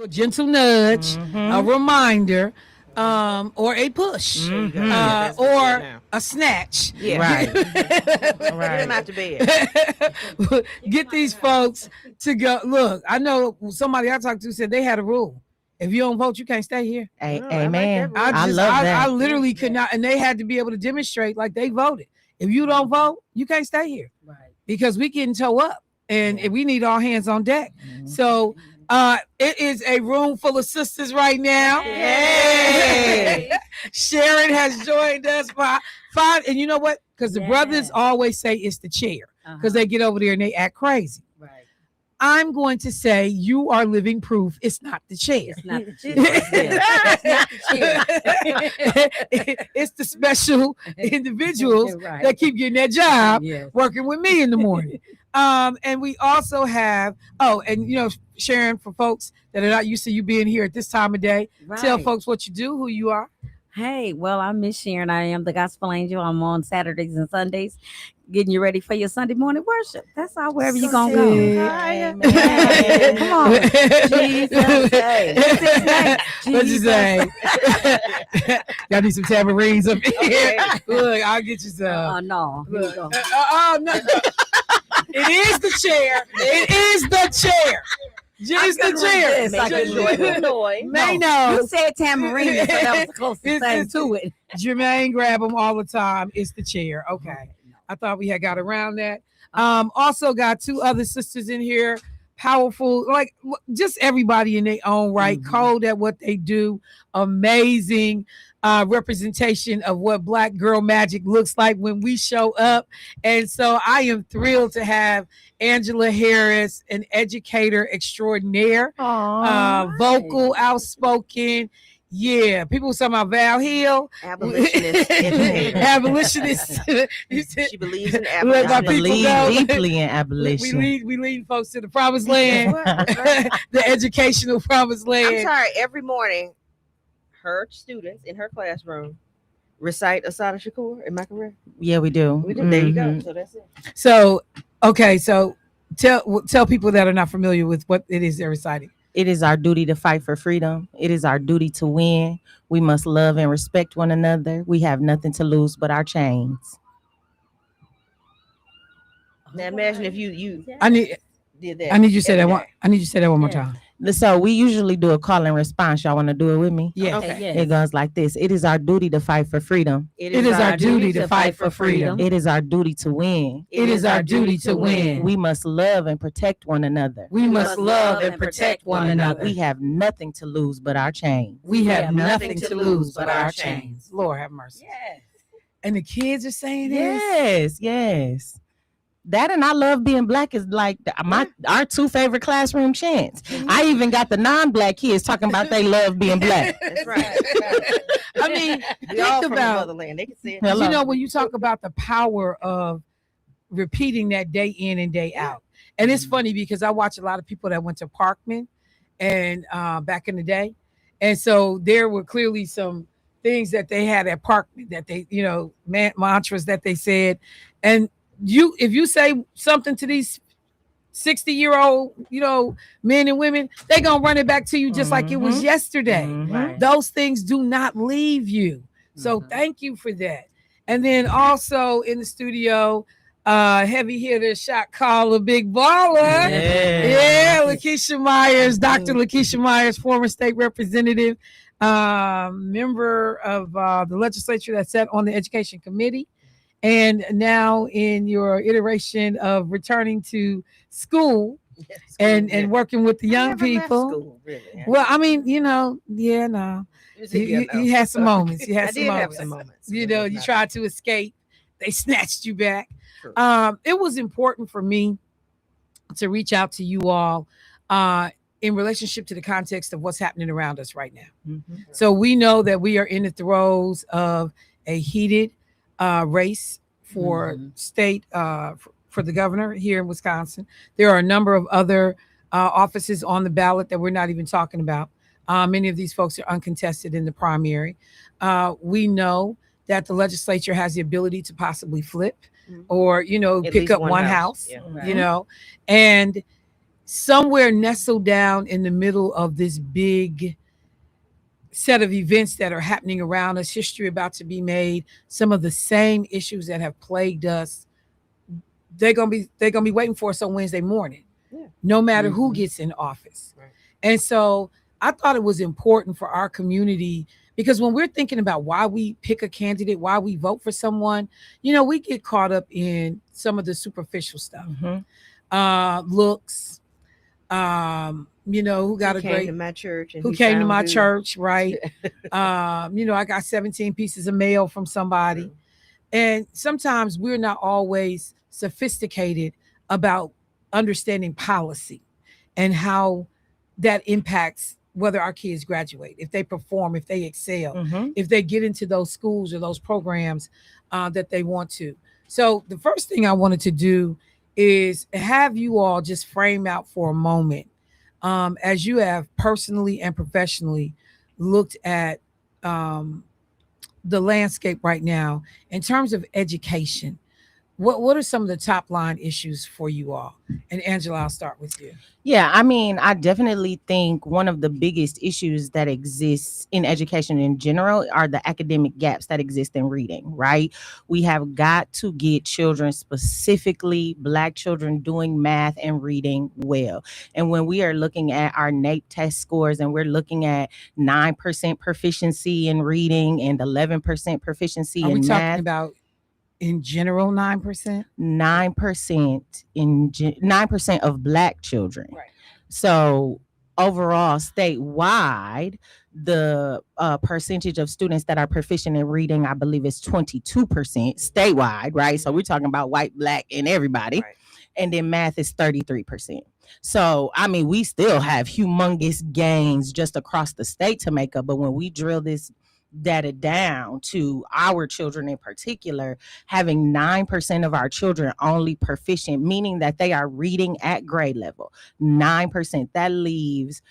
A gentle nudge, a reminder, or a push, or a snatch. Yeah. Right. Get them out to bed. Get these folks to go. Look, I know somebody I talked to said they had a rule. If you don't vote, you can't stay here. Amen. I love that. I literally could not, and they had to be able to demonstrate like they voted. If you don't vote, you can't stay here. Right. Because we getting toe up, and we need all hands on deck. So it is a room full of sisters right now. Yay. Sharon has joined us by fine, and you know what? Because the brothers always say it's the chair, because they get over there and they act crazy. Right. I'm going to say you are living proof it's not the chair. It's not the chair. It's not the chair. It's the special individuals that keep getting that job working with me in the morning. And we also have, and you know, Sharon, for folks that are not used to you being here at this time of day, tell folks what you do, who you are. Hey, well, I'm Miss Sharon. I am the Gospel Angel. I'm on Saturdays and Sundays, getting you ready for your Sunday morning worship. That's all, wherever you're going to go. Come on. Jesus. What'd you say? Y'all need some tambourines up here. Look, I'll get you some. Oh, no. No. It is the chair. It is the chair. Just the chair. You said tambourine, so that was the closest thing to it. Jermaine grab them all the time. It's the chair. Okay. I thought we had got around that. Also got two other sisters in here. Powerful, like just everybody in their own right. Cold at what they do. Amazing representation of what Black girl magic looks like when we show up. And so I am thrilled to have Angela Harris, an educator extraordinaire, vocal, outspoken. Yeah, people were talking about Val Hill, abolitionist. Abolitionist. She believes in abolition. I believe deeply in abolition. We lead folks to the promised land, the educational promised land. I'm sorry. Every morning, her students in her classroom recite Assata Shakur. Am I correct? Yeah, we do. We do. There you go. So that's it. So, okay, so tell people that are not familiar with what it is they're reciting. It is our duty to fight for freedom. It is our duty to win. We must love and respect one another. We have nothing to lose but our chains. Now imagine if you I need you to say that one. I need you to say that one more time. So we usually do a call and response. Y'all want to do it with me? Yeah. Okay. Yes. It goes like this. It is our duty to fight for freedom. It is our duty to fight for freedom. It is our duty to win. It is our duty to win. We must love and protect one another. We must love and protect one another. We have nothing to lose but our chains. We have nothing to lose but our chains. Lord have mercy. Yes. And the kids are saying this? Yes, yes. That and I love being Black is like our two favorite classroom chants. I even got the non-Black kids talking about they love being Black. That's right. I mean, We all think from the about, motherland. They can say it. you know, when you talk about the power of repeating that day in and day out. And it's funny because I watch a lot of people that went to Parkman and back in the day. And so there were clearly some things that they had at Parkman that they, you know, mantras that they said. And if you say something to these 60-year-old, you know, men and women, they gonna run it back to you just like it was yesterday. Right. Those things do not leave you. So thank you for that. And then also in the studio, heavy hitter, shot caller, big baller. Yeah, Lakeisha Myers, Dr. Lakeisha Myers, former state representative, member of the legislature that sat on the education committee. And now in your iteration of returning to school and working with the young people. School, really. Well, I mean, you know, you had some moments. You had some moments. Have some moments. You know, you tried to escape. They snatched you back. True. It was important for me to reach out to you all in relationship to the context of what's happening around us right now. So we know that we are in the throes of a heated race for state for the governor here in Wisconsin. There are a number of other offices on the ballot that we're not even talking about. Many of these folks are uncontested in the primary. We know that the legislature has the ability to possibly flip or, you know, pick up one house, you know, and somewhere nestled down in the middle of this big set of events that are happening around us, history about to be made, some of the same issues that have plagued us, they're gonna be waiting for us on Wednesday morning, no matter who gets in office. Right. And so I thought it was important for our community, because when we're thinking about why we pick a candidate, why we vote for someone, we get caught up in some of the superficial stuff, looks, who got came to my church, who came to my church, right? I got 17 pieces of mail from somebody. And sometimes we're not always sophisticated about understanding policy and how that impacts whether our kids graduate, if they perform, if they excel, if they get into those schools or those programs that they want to. So the first thing I wanted to do is have you all just frame out for a moment, as you have personally and professionally looked at the landscape right now in terms of education. What are some of the top line issues for you all? And Angela, I'll start with you. Yeah, I mean, I definitely think one of the biggest issues that exists in education in general are the academic gaps that exist in reading, right? We have got to get children, specifically Black children, doing math and reading well. And when we are looking at our NAEP test scores and we're looking at 9% proficiency in reading and 11% proficiency in math. Are we talking about in general 9%? 9% of Black children. Right. So overall, statewide, the percentage of students that are proficient in reading, I believe, is 22% statewide, right? So we're talking about white, Black, and everybody. Right. And then math is 33%. So, I mean, we still have humongous gains just across the state to make up. But when we drill this data down to our children in particular, having 9% of our children only proficient, meaning that they are reading at grade level, 9%, that leaves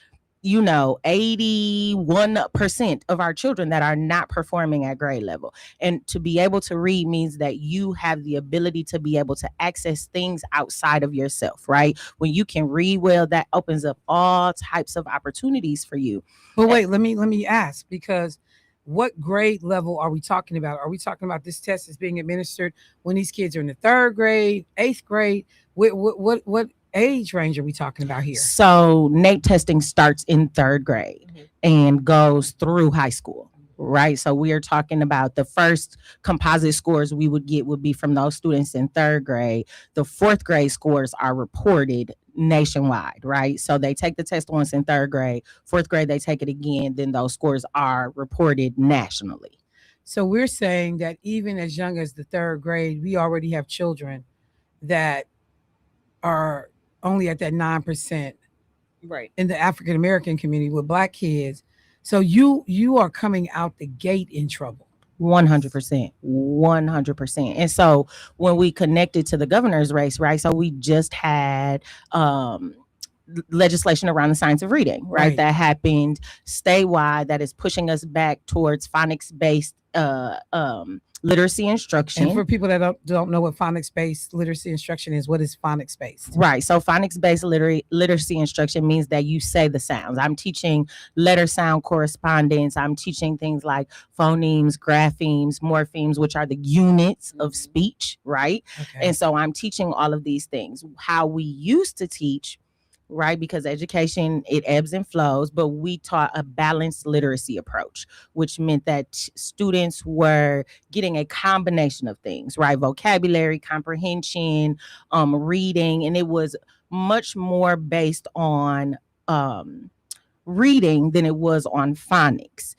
81% of our children that are not performing at grade level. And to be able to read means that you have the ability to be able to access things outside of yourself, right? When you can read well, that opens up all types of opportunities for you. But wait, let me ask, because what grade level are we talking about? Are we talking about this test is being administered when these kids are in the 3rd grade, 8th grade? What age range are we talking about here? So NAEP testing starts in 3rd grade and goes through high school, right? So we are talking about the first composite scores we would get would be from those students in 3rd grade. The 4th grade scores are reported nationwide, right? So they take the test once in 3rd grade, 4th grade, they take it again, then those scores are reported nationally. So we're saying that even as young as the 3rd grade, we already have children that are only at that 9%, right, in the African American community with Black kids. So you are coming out the gate in trouble. 100%. And so when we connected to the governor's race, right? So we just had legislation around the science of reading, right? That happened statewide that is pushing us back towards phonics-based literacy instruction. And for people that don't know what phonics-based literacy instruction is, what is phonics-based? Right. So phonics-based literacy instruction means that you say the sounds. I'm teaching letter sound correspondence. I'm teaching things like phonemes, graphemes, morphemes, which are the units of speech, right? Okay. And so I'm teaching all of these things. How we used to teach, right? Because education, it ebbs and flows, but we taught a balanced literacy approach, which meant that students were getting a combination of things, right? Vocabulary, comprehension, reading, and it was much more based on reading than it was on phonics.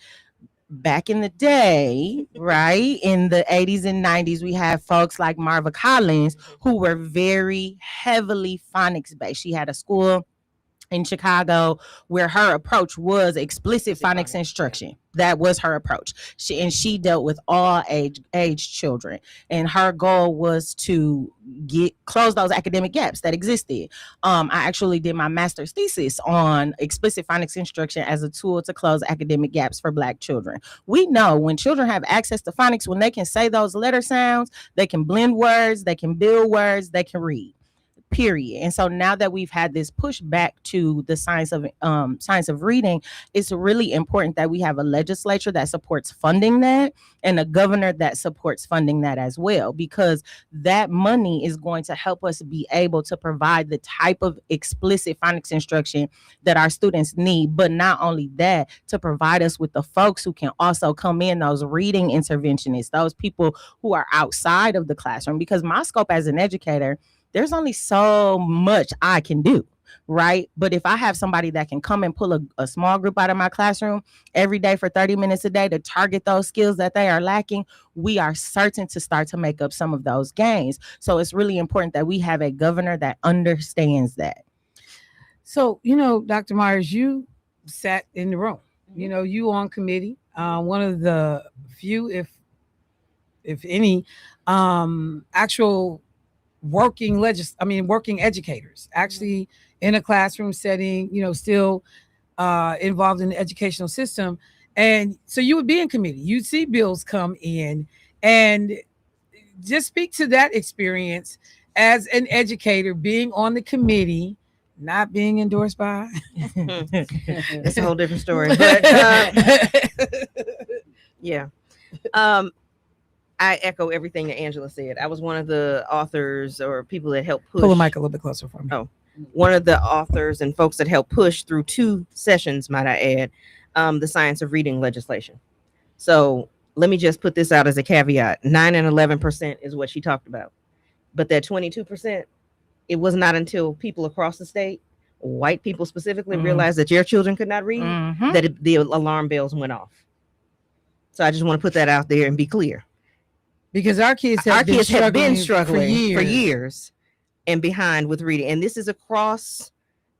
Back in the day, right, in the 80s and 90s, we had folks like Marva Collins who were very heavily phonics based. She had a school in Chicago where her approach was explicit phonics instruction. That was her approach. She dealt with all age children, and her goal was to close those academic gaps that existed. I actually did my master's thesis on explicit phonics instruction as a tool to close academic gaps for Black children. We know when children have access to phonics, when they can say those letter sounds, they can blend words, they can build words, they can read. period. And so now that we've had this push back to the science of reading, it's really important that we have a legislature that supports funding that and a governor that supports funding that as well, because that money is going to help us be able to provide the type of explicit phonics instruction that our students need. But not only that, to provide us with the folks who can also come in, those reading interventionists, those people who are outside of the classroom. Because my scope as an educator, there's only so much I can do, right? But if I have somebody that can come and pull a small group out of my classroom every day for 30 minutes a day to target those skills that they are lacking, we are certain to start to make up some of those gains. So it's really important that we have a governor that understands that. So, Dr. Myers, you sat in the room, you on committee, one of the few, if any, actual working educators actually in a classroom setting, still involved in the educational system. And so you would be in committee, you'd see bills come in, and just speak to that experience as an educator, being on the committee, not being endorsed by. It's a whole different story. But yeah. I echo everything that Angela said. I was one of the authors or people that helped push. Pull the mic a little bit closer for me. Oh, one of the authors and folks that helped push through 2 sessions, might I add, the science of reading legislation. So let me just put this out as a caveat. 9 and 11% is what she talked about. But that 22%, it was not until people across the state, white people specifically, realized that your children could not read, that the alarm bells went off. So I just want to put that out there and be clear. Because our kids have been struggling for years and behind with reading. And this is across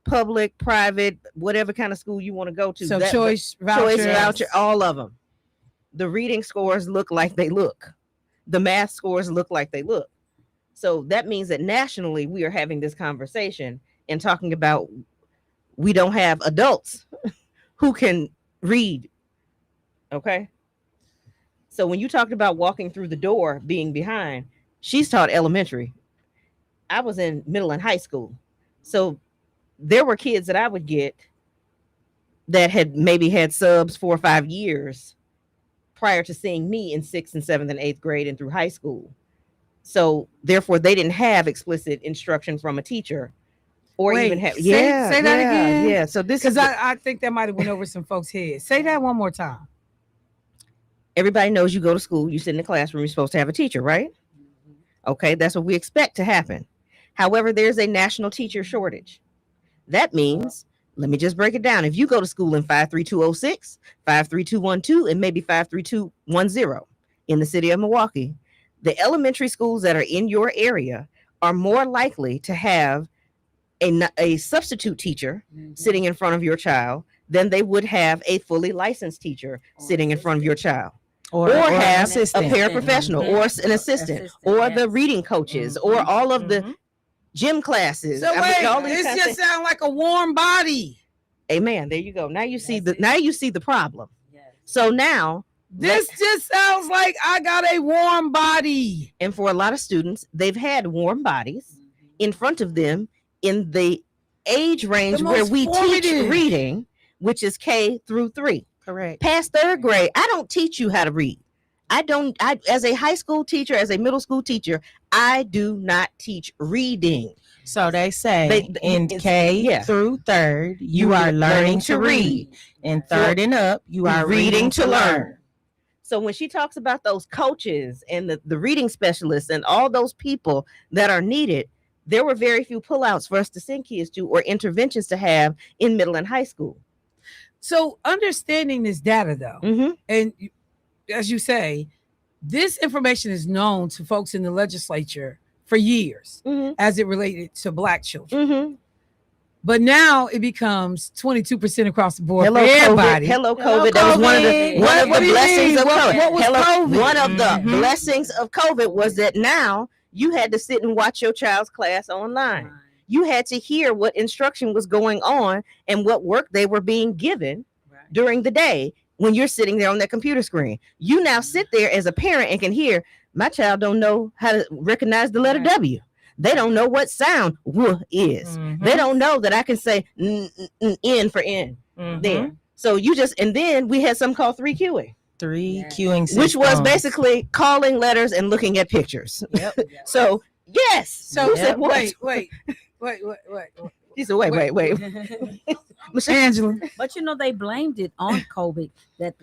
public, private, whatever kind of school you want to go to. So choice voucher, all of them. The reading scores look like they look. The math scores look like they look. So that means that nationally we are having this conversation and talking about we don't have adults who can read. Okay. So when you talked about walking through the door being behind, she's taught elementary. I was in middle and high school. So there were kids that I would get that had maybe had subs 4 or 5 years prior to seeing me in 6th and 7th and 8th grade and through high school. So therefore they didn't have explicit instruction from a teacher or even have. Say that again. Yeah. So this is, I think that might've went over some folks' heads. Say that one more time. Everybody knows you go to school, you sit in the classroom, you're supposed to have a teacher, right? Okay, that's what we expect to happen. However, there's a national teacher shortage. That means, let me just break it down. If you go to school in 53206, 53212, and maybe 53210 in the city of Milwaukee, the elementary schools that are in your area are more likely to have a substitute teacher sitting in front of your child than they would have a fully licensed teacher sitting in front of your child. Or have a paraprofessional or an assistant or the reading coaches or all of the gym classes. So this just sounds like a warm body. Amen. There you go. Now you see the problem. So now this just sounds like I got a warm body. And for a lot of students, they've had warm bodies in front of them in the age range where we teach reading, which is K through 3. Correct. Past 3rd grade, I don't teach you how to read. I as a high school teacher, as a middle school teacher, I do not teach reading. So they say in K through 3rd, you are learning to read. In 3rd and up, you are reading to learn. So when she talks about those coaches and the reading specialists and all those people that are needed, there were very few pullouts for us to send kids to or interventions to have in middle and high school. So understanding this data though, and as you say, this information is known to folks in the legislature for years as it related to Black children. But now it becomes 22% across the board for everybody. Hello, COVID. That was one of the blessings of COVID. What was COVID? One of the blessings of COVID was that now you had to sit and watch your child's class online. You had to hear what instruction was going on and what work they were being given during the day when you're sitting there on that computer screen. You now sit there as a parent and can hear, my child don't know how to recognize the letter W. They don't know what sound "w" is. They don't know that I can say "n" for "n." Then, so you just, and then we had something called 3Qing. 3Qing system, which was basically calling letters and looking at pictures. Yep. So yes. So Yep. wait. He said, wait. Angela. But you know, they blamed it on COVID. That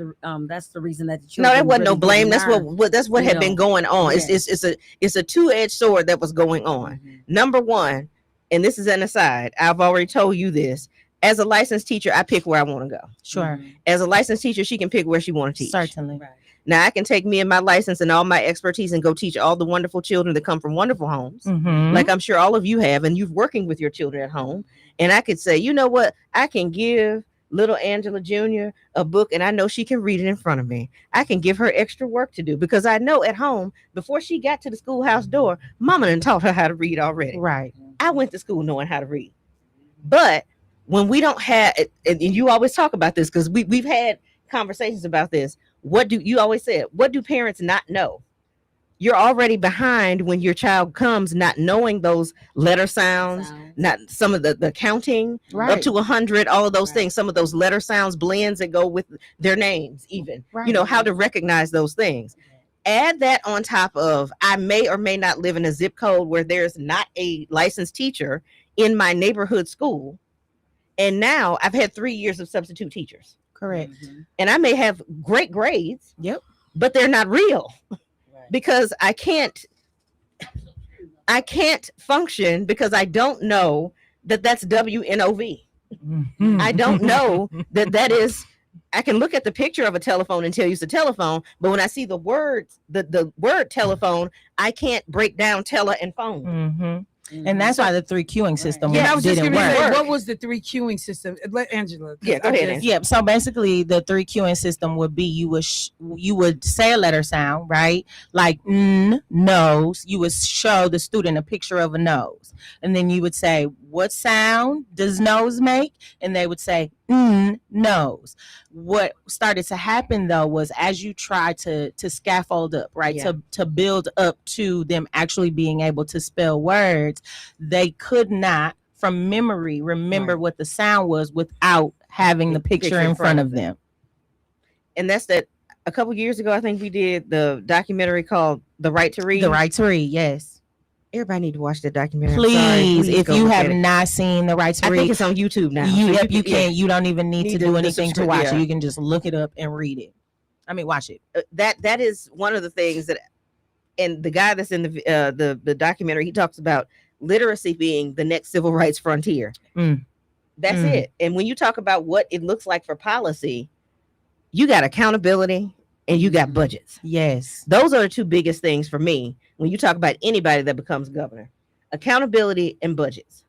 that's the reason that the No, children that wasn't no really blame. didn't That's what learn, had you been know. going on. Yeah. It's a two-edged sword that was going on. Number one, and this is an aside, I've already told you this. As a licensed teacher, I pick where I want to go. Sure. As a licensed teacher, she can pick where she want to teach. Certainly. Now I can take me and my license and all my expertise and go teach all the wonderful children that come from wonderful homes, like I'm sure all of you have, and you've working with your children at home. And I could say, you know what? I can give little Angela Jr. a book, and I know she can read it in front of me. I can give her extra work to do because I know at home, before she got to the schoolhouse door, Mama done taught her how to read already. Right. I went to school knowing how to read. But when we don't have, and you always talk about this because we've had conversations about this. What do you always say? What do parents not know? You're already behind when your child comes, not knowing those letter sounds, not some of the counting up to 100, all of those things, some of those letter sounds, blends that go with their names, even, you know, how to recognize those things. Add that on top of, I may or may not live in a zip code where there's not a licensed teacher in my neighborhood school. And now I've had 3 years of substitute teachers. Correct. And I may have great grades. Yep. But they're not real because I can't function because I don't know that that's WNOV. I don't know that is, I can look at the picture of a telephone and tell you it's a telephone, but when I see the words, the word telephone, I can't break down tele and phone. And that's why the 3Qing system I was just didn't gonna work. say, what was the 3Qing system? Let Angela. Yeah, go ahead. Yeah, so basically the 3Qing system would be you would say a letter sound, right? Like nose. You would show the student a picture of a nose. And then you would say, what sound does nose make? And they would say, nose. What started to happen though was as you try to scaffold up, right? To build up to them actually being able to spell words, they could not from memory remember what the sound was without having the picture in front of them. And that's that. A couple years ago, I think we did the documentary called The Right to Read. The Right to Read, yes. Everybody need to watch that documentary. Please, if you have not seen The Right to Read, I think it's on YouTube now. You can. You don't even need to do anything to watch it. You can just look it up and read it. I mean, watch it. That is one of the things that, and the guy that's in the documentary, he talks about literacy being the next civil rights frontier. That's it. And when you talk about what it looks like for policy, you got accountability and you got budgets. Yes. Those are the two biggest things for me when you talk about anybody that becomes governor: accountability and budgets.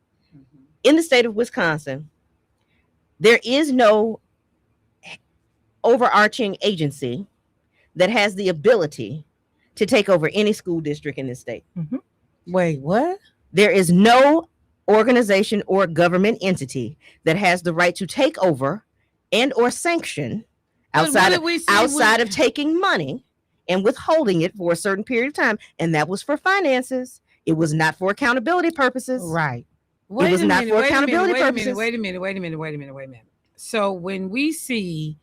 In the state of Wisconsin, there is no overarching agency that has the ability to take over any school district in this state. Wait, what? There is no organization or government entity that has the right to take over and or sanction outside of taking money and withholding it for a certain period of time. And that was for finances. It was not for accountability purposes. Right. It was not for accountability purposes. Wait a minute. So when we see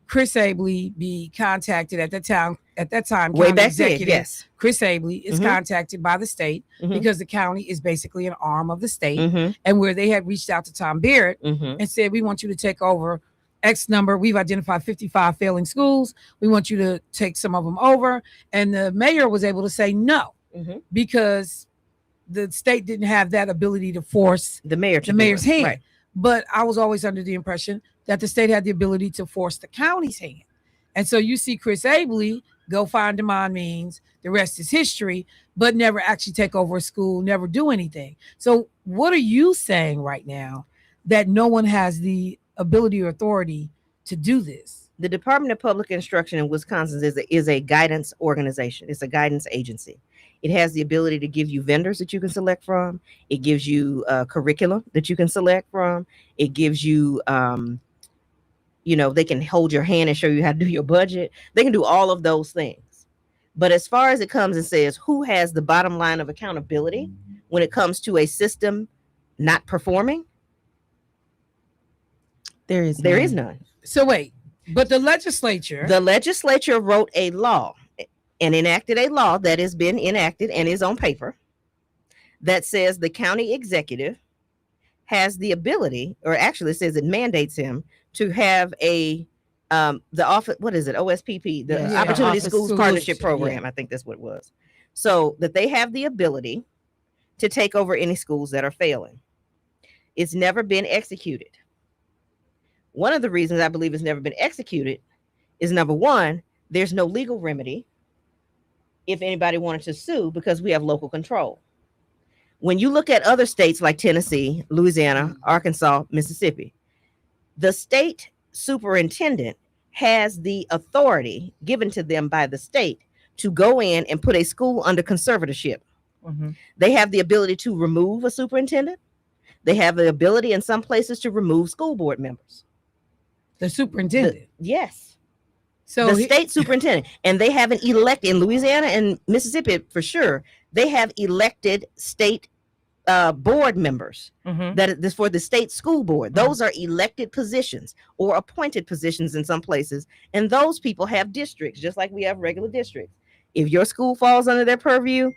Chris Abley be contacted at that time, way county back executive, then, yes. Chris Abley is contacted by the state because the county is basically an arm of the state, and where they had reached out to Tom Barrett and said, we want you to take over X number. We've identified 55 failing schools. We want you to take some of them over. And the mayor was able to say no because the state didn't have that ability to force the mayor's hand. Right. But I was always under the impression that the state had the ability to force the county's hand. And so you see Chris Abley go find demand means, the rest is history, but never actually take over a school, never do anything. So what are you saying right now that no one has the ability or authority to do this? The Department of Public Instruction in Wisconsin is a guidance organization. It's a guidance agency. It has the ability to give you vendors that you can select from. It gives you curriculum that you can select from. It gives you, they can hold your hand and show you how to do your budget. They can do all of those things. But as far as it comes and says who has the bottom line of accountability when it comes to a system not performing? There is none. So wait, but the legislature wrote a law and enacted a law that has been enacted and is on paper that says the county executive has the ability, or actually says it mandates him to have a the office, what is it, OSPP, the Opportunity Schools Partnership Program. I think that's what it was. So that they have the ability to take over any schools that are failing. It's never been executed. One of the reasons I believe it's never been executed is, number one, there's no legal remedy if anybody wanted to sue, because we have local control. When you look at other states like Tennessee, Louisiana, Arkansas, Mississippi, the state superintendent has the authority given to them by the state to go in and put a school under conservatorship. They have the ability to remove a superintendent. They have the ability in some places to remove school board members. The superintendent. Yes. So the state superintendent, and they have an elected in Louisiana and Mississippi for sure. They have elected state board members that is for the state school board. Those are elected positions or appointed positions in some places, and those people have districts just like we have regular districts. If your school falls under their purview,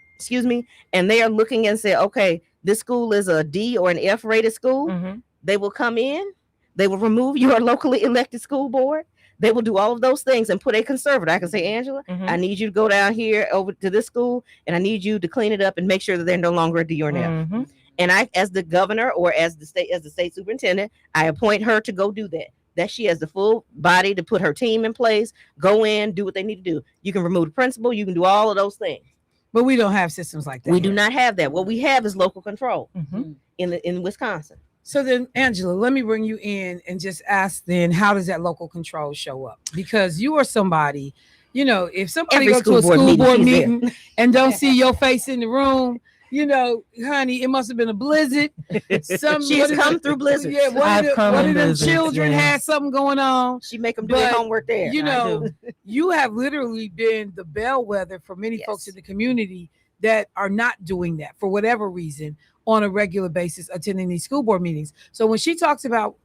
and they are looking and say, okay, this school is a D or an F rated school, they will come in, they will remove your locally elected school board. They will do all of those things and put a conservator. I can say, Angela, I need you to go down here over to this school, and I need you to clean it up and make sure that they're no longer a D or an F. And I, as the governor or as the state superintendent, I appoint her to go do that. That she has the full body to put her team in place, go in, do what they need to do. You can remove the principal, you can do all of those things. But we don't have systems like that. We do not have that. What we have is local control in Wisconsin. So then, Angela, let me bring you in and just ask then, how does that local control show up? Because you are somebody, if somebody goes to a school board meeting and don't see your face in the room, honey, it must have been a blizzard. She has come through blizzards. Yeah, one of them children had something going on. She make them do their homework there. You have literally been the bellwether for many folks in the community that are not doing that for whatever reason on a regular basis, attending these school board meetings. So when she talks about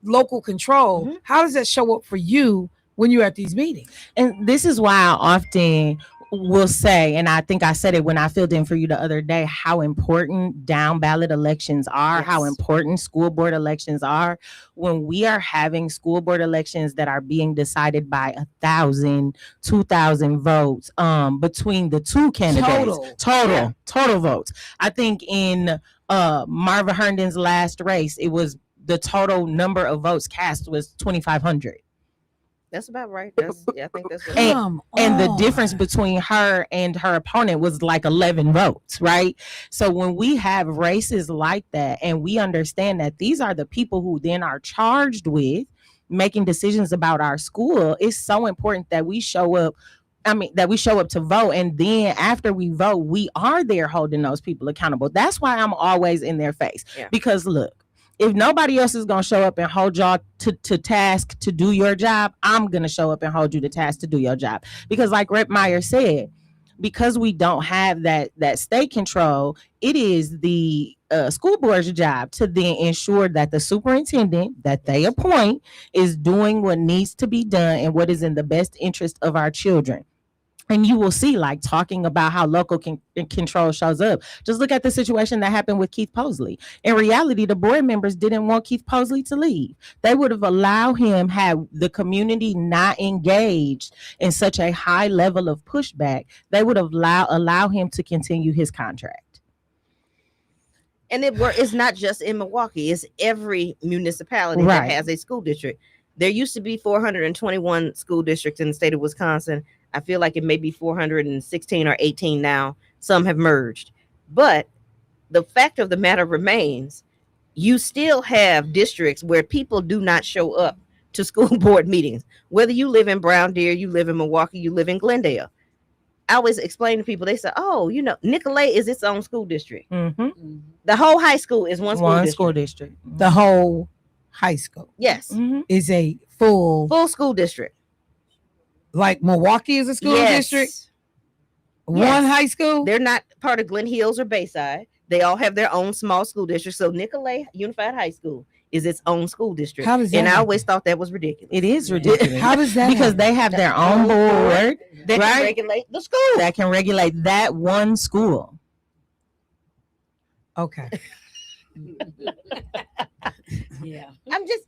local control, how does that show up for you when you're at these meetings? And this is why I often will say, and I think I said it when I filled in for you the other day, how important down ballot elections are, how important school board elections are. When we are having school board elections that are being decided by 1,000, 2,000 votes between the two candidates, total votes. I think in Marva Herndon's last race, it was the total number of votes cast was 2,500. That's about right. I think that's and the difference between her and her opponent was like 11 votes, right? So when we have races like that, and we understand that these are the people who then are charged with making decisions about our school, it's so important that we show up. That we show up to vote, and then after we vote, we are there holding those people accountable. That's why I'm always in their face, because look, if nobody else is going to show up and hold y'all to task to do your job, I'm going to show up and hold you to task to do your job. Because like Rep Meyer said, because we don't have that state control, it is the school board's job to then ensure that the superintendent that they appoint is doing what needs to be done and what is in the best interest of our children. And you will see, like, talking about how local control shows up. Just look at the situation that happened with Keith Posley. In reality, the board members didn't want Keith Posley to leave. They would have allowed him, had the community not engaged in such a high level of pushback, they would have allow him to continue his contract. And it's not just in Milwaukee. It's every municipality that has a school district. There used to be 421 school districts in the state of Wisconsin. I feel like it may be 416 or 18 now. Some have merged. But the fact of the matter remains, you still have districts where people do not show up to school board meetings. Whether you live in Brown Deer, you live in Milwaukee, you live in Glendale. I always explain to people, they say, Nicolay is its own school district. The whole high school is one school district. The whole high school. Yes. Is a full school district. Like Milwaukee is a school district? One high school? They're not part of Glen Hills or Bayside. They all have their own small school district. So Nicolay Unified High School is its own school district. How does that and I happen? always thought that was ridiculous. It is ridiculous. How does that Because happen? they have their own board that can right? regulate the school. that can regulate that one school. Okay. Yeah. I'm just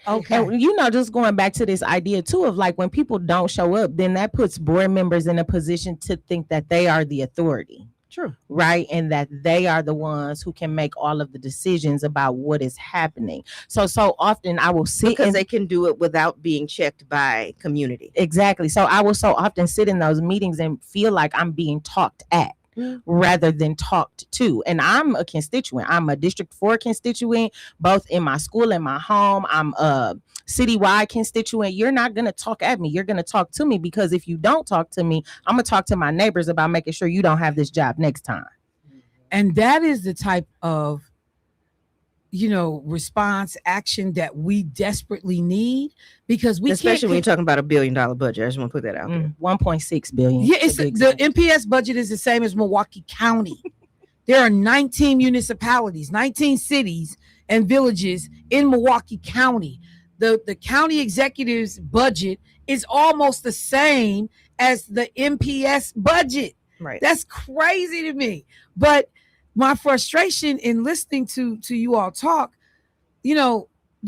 Okay. And you know, just going back to this idea too of like when people don't show up, then that puts board members in a position to think that they are the authority. True. Right. And that they are the ones who can make all of the decisions about what is happening. So often I will sit because in, they can do it without being checked by community. exactly. So I will so often sit in those meetings and feel like I'm being talked at rather than talked to. And I'm a constituent. I'm a District 4 constituent, both in my school and my home. I'm a citywide constituent. You're not going to talk at me. You're going to talk to me, because if you don't talk to me, I'm going to talk to my neighbors about making sure you don't have this job next time. And that is the type of, response action that we desperately need, because we Especially when you're can't. talking about $1 billion budget. I just want to put that out there. 1.6 billion. Yeah, it's the MPS budget is the same as Milwaukee County. There are 19 municipalities, 19 cities and villages in Milwaukee County. The county executive's budget is almost the same as the MPS budget. Right. That's crazy to me. But my frustration in listening to you all talk, the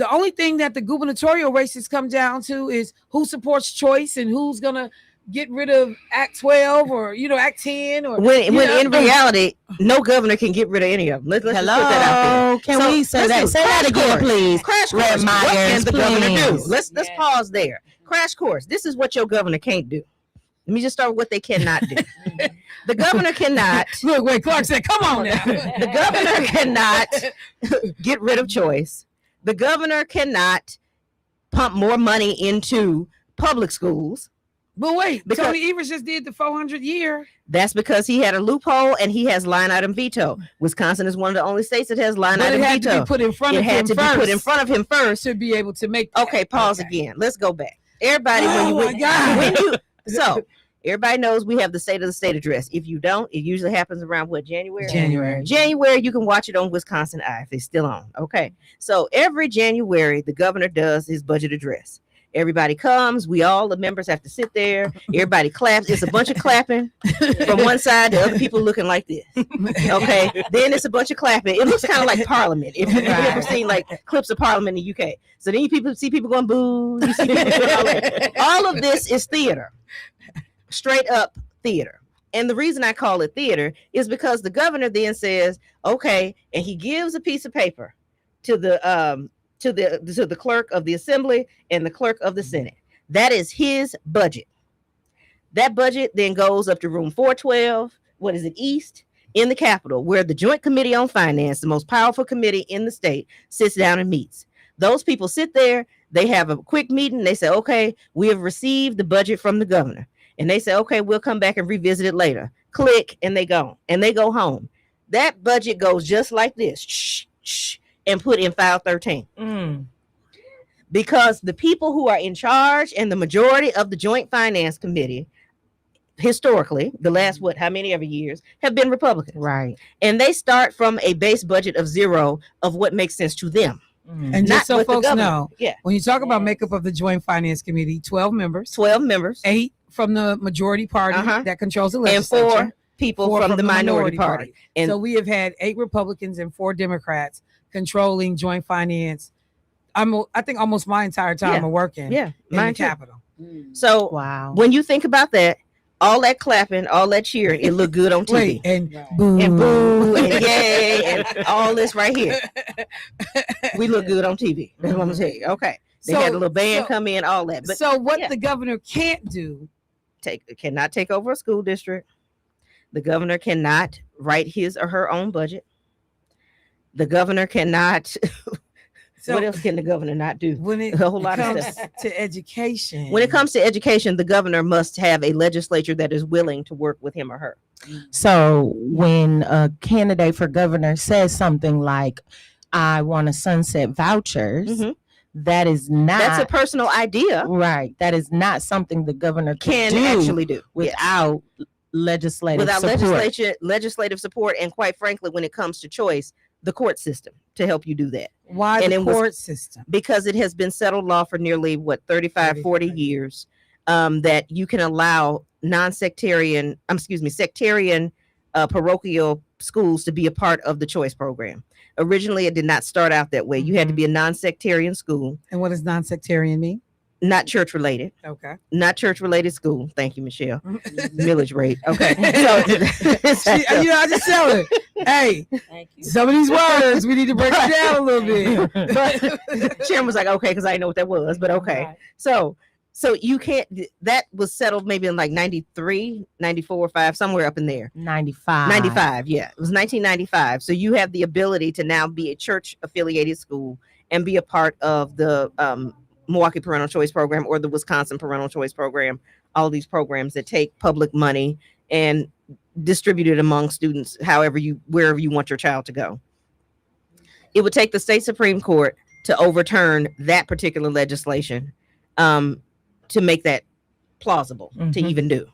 only thing that the gubernatorial races come down to is who supports choice and who's gonna get rid of Act 12 or Act 10 or When in reality, no governor can get rid of any of them. Let's just put that out there. Can we say that? Say that again, please. Crash Red course. What Myers, can the governor do? please. Let's pause there. Crash course. This is what your governor can't do. Let me just start with what they cannot do. The governor cannot. Look, wait, Clark said, come on now. The governor cannot get rid of choice. The governor cannot pump more money into public schools. But wait, Because- Tony Evers just did the 400 year. That's because he had a loophole and he has line item veto. Wisconsin is one of the only states that has line But item it had veto. to be put in front It of had him to first be put in front of him first to be able to make that. Okay, pause again. Let's go back. Everybody, so everybody knows we have the State of the State address. If you don't, it usually happens around what, January? January, you can watch it on Wisconsin Eye if it's still on. Okay. So every January, the governor does his budget address. Everybody comes. We all, the members, have to sit there. Everybody claps. It's a bunch of clapping from one side. The other people looking like this. Okay. Then it's a bunch of clapping. It looks kind of like Parliament. If you've ever seen like clips of Parliament in the UK. So then you see people going boo. You see people doing all of this is theater. Straight up theater. And the reason I call it theater is because the governor then says, okay, and he gives a piece of paper to the clerk of the assembly and the clerk of the Senate. That is his budget. That budget then goes up to room 412, East, in the Capitol, where the Joint Committee on Finance, the most powerful committee in the state, sits down and meets. Those people sit there, they have a quick meeting, they say, okay, we have received the budget from the governor. And they say, okay, we'll come back and revisit it later. Click, and they go home. That budget goes just like this. Shh, shh, and put in file 13. Because the people who are in charge and the majority of the Joint Finance Committee, historically, the last how many ever years, have been Republicans. Right. And they start from a base budget of zero of what makes sense to them. And just so what the folks governor- know, yeah, when you talk about makeup of the Joint Finance Committee, 12 members, 8 from the majority party that controls the and legislature, 4 people from the minority party. And so we have had 8 Republicans and 4 Democrats controlling Joint Finance. I think almost my entire time of working. Yeah, in mine the too. Capitol. So wow, when you think about that, all that clapping, all that cheering, it looked good on TV. Wait, and boo, and boo, and yay, and all this right here. We look good on TV. That's what I'm saying. Okay. They had a little band come in, all that. But so what the governor can't do, cannot take over a school district. The governor cannot write his or her own budget. The governor cannot. What else can the governor not do? When it a whole lot of comes stuff. to education. When it comes to education, the governor must have a legislature that is willing to work with him or her. So when a candidate for governor says something like, I want to sunset vouchers, that is not. That's a personal idea. Right. That is not something the governor Can actually do without legislative support. legislative support, and quite frankly, when it comes to choice, the court system to help you do that. Why and the court system? Because it has been settled law for nearly 35, 40 years, that you can allow sectarian parochial schools to be a part of the choice program. Originally, it did not start out that way. You had to be a non-sectarian school. And what does non-sectarian mean? Not church related. Okay. Not church related school. Thank you, Michelle. Millage rate. Okay. So, I just tell her, hey, some of these words we need to break it down a little bit. But Sharon was like, okay, because I didn't know what that was, but okay. Right. So you can't, that was settled maybe in like 93, 94, 5, somewhere up in there. 95. Yeah. It was 1995. So you have the ability to now be a church affiliated school and be a part of the Milwaukee Parental Choice Program or the Wisconsin Parental Choice Program. All of these programs that take public money and distribute it among students wherever you want your child to go. It would take the state Supreme Court to overturn that particular legislation to make that plausible to even do.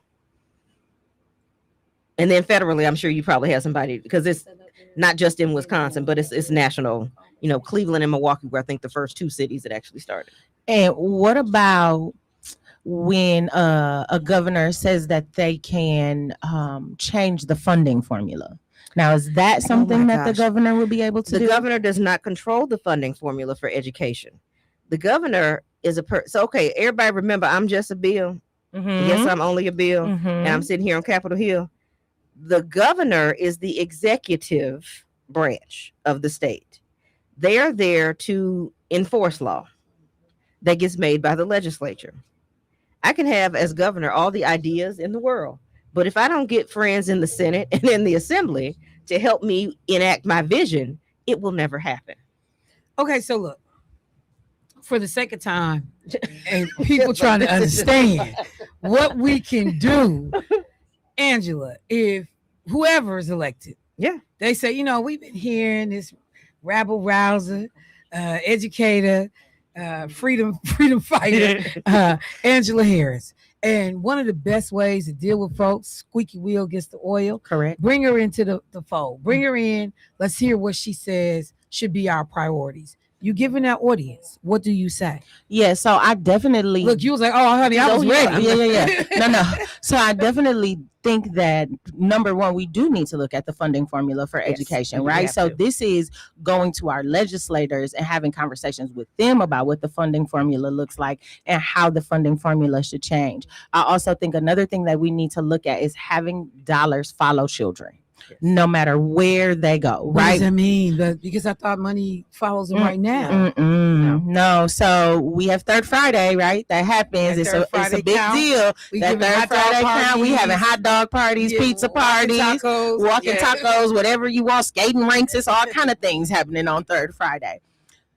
And then federally, I'm sure you probably have somebody, because it's not just in Wisconsin, but it's national. Cleveland and Milwaukee were, I think, the first two cities that actually started. And what about when a governor says that they can change the funding formula? Now, is that something that the governor will be able to do? The governor does not control the funding formula for education. The governor is so okay, everybody remember, I'm just a bill. Yes, I'm only a bill. And I'm sitting here on Capitol Hill. The governor is the executive branch of the state. They are there to enforce law that gets made by the legislature. I can have, as governor, all the ideas in the world, but if I don't get friends in the Senate and in the Assembly to help me enact my vision, it will never happen. Okay, so look, for the sake of time and people trying to understand what we can do, Angela, if whoever is elected, they say, we've been hearing this rabble rouser, educator, freedom fighter, Angela Harris. And one of the best ways to deal with folks, squeaky wheel gets the oil. Correct. Bring her into the fold. Bring her in. Let's hear what she says should be our priorities. You giving that audience, what do you say? Yeah, so I definitely look. You was like, "Oh, honey, I was ready." Yeah. No. So I definitely think that number one, we do need to look at the funding formula for education, right? So this is going to our legislators and having conversations with them about what the funding formula looks like and how the funding formula should change. I also think another thing that we need to look at is having dollars follow children. No matter where they go, what right? Does that mean? Because I thought money follows them right now. No. So we have Third Friday, right? That happens. It's a big deal. That Third Friday count. We having hot dog parties, pizza parties, walking tacos, whatever you want, skating rinks. It's all kind of things happening on Third Friday.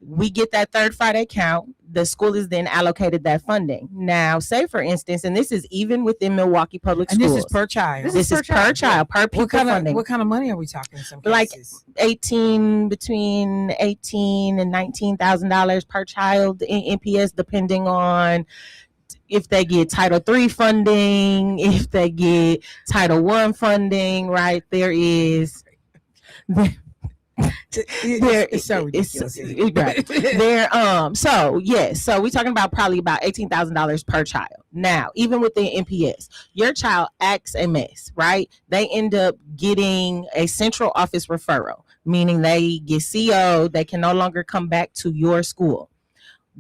We get that Third Friday count. The school is then allocated that funding. Now, say for instance, and this is even within Milwaukee Public Schools. And this is per child. This is per child, per pupil funding. What kind of money are we talking in some cases? Like between $18,000 and $19,000 per child in MPS, depending on if they get Title III funding, if they get Title I funding, right? There is. It's so ridiculous. Right. So we're talking about probably about $18,000 per child. Now, even with the MPS, your child acts a mess, right? They end up getting a central office referral, meaning they get CO, they can no longer come back to your school.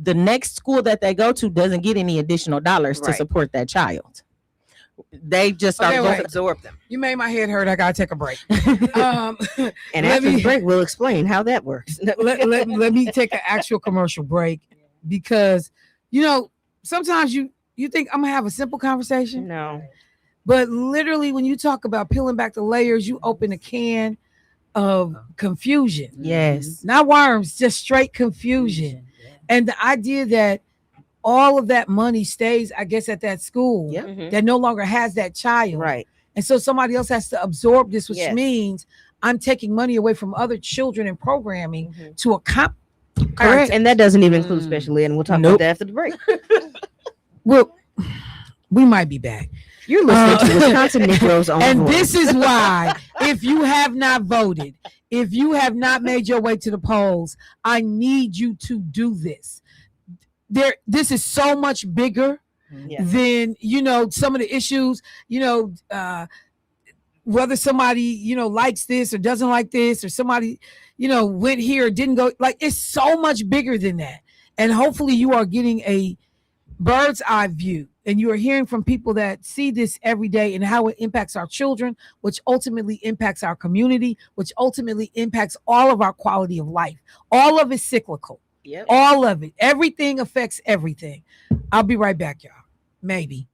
The next school that they go to doesn't get any additional dollars to support that child. They just start to absorb them. You made my head hurt. I gotta take a break. And after the break, we'll explain how that works. let me take an actual commercial break, because sometimes you think I'm gonna have a simple conversation. No. But literally, when you talk about peeling back the layers, you open a can of confusion. Yes. Not worms, just straight confusion. And the idea that all of that money stays, I guess, at that school that no longer has that child. Right. And so somebody else has to absorb this, which means I'm taking money away from other children and programming to account. Correct. And that doesn't even include special ed. And we'll talk about that after the break. Well, we might be back. You're listening to Wisconsin Negroes on And Voice. this is why, if you have not voted, if you have not made your way to the polls, I need you to do this. This is so much bigger than, some of the issues, whether somebody, likes this or doesn't like this, or somebody, went here or didn't go. Like, it's so much bigger than that. And hopefully you are getting a bird's eye view, and you are hearing from people that see this every day and how it impacts our children, which ultimately impacts our community, which ultimately impacts all of our quality of life. All of it's cyclical. Yep. All of it. Everything affects everything. I'll be right back, y'all. Maybe.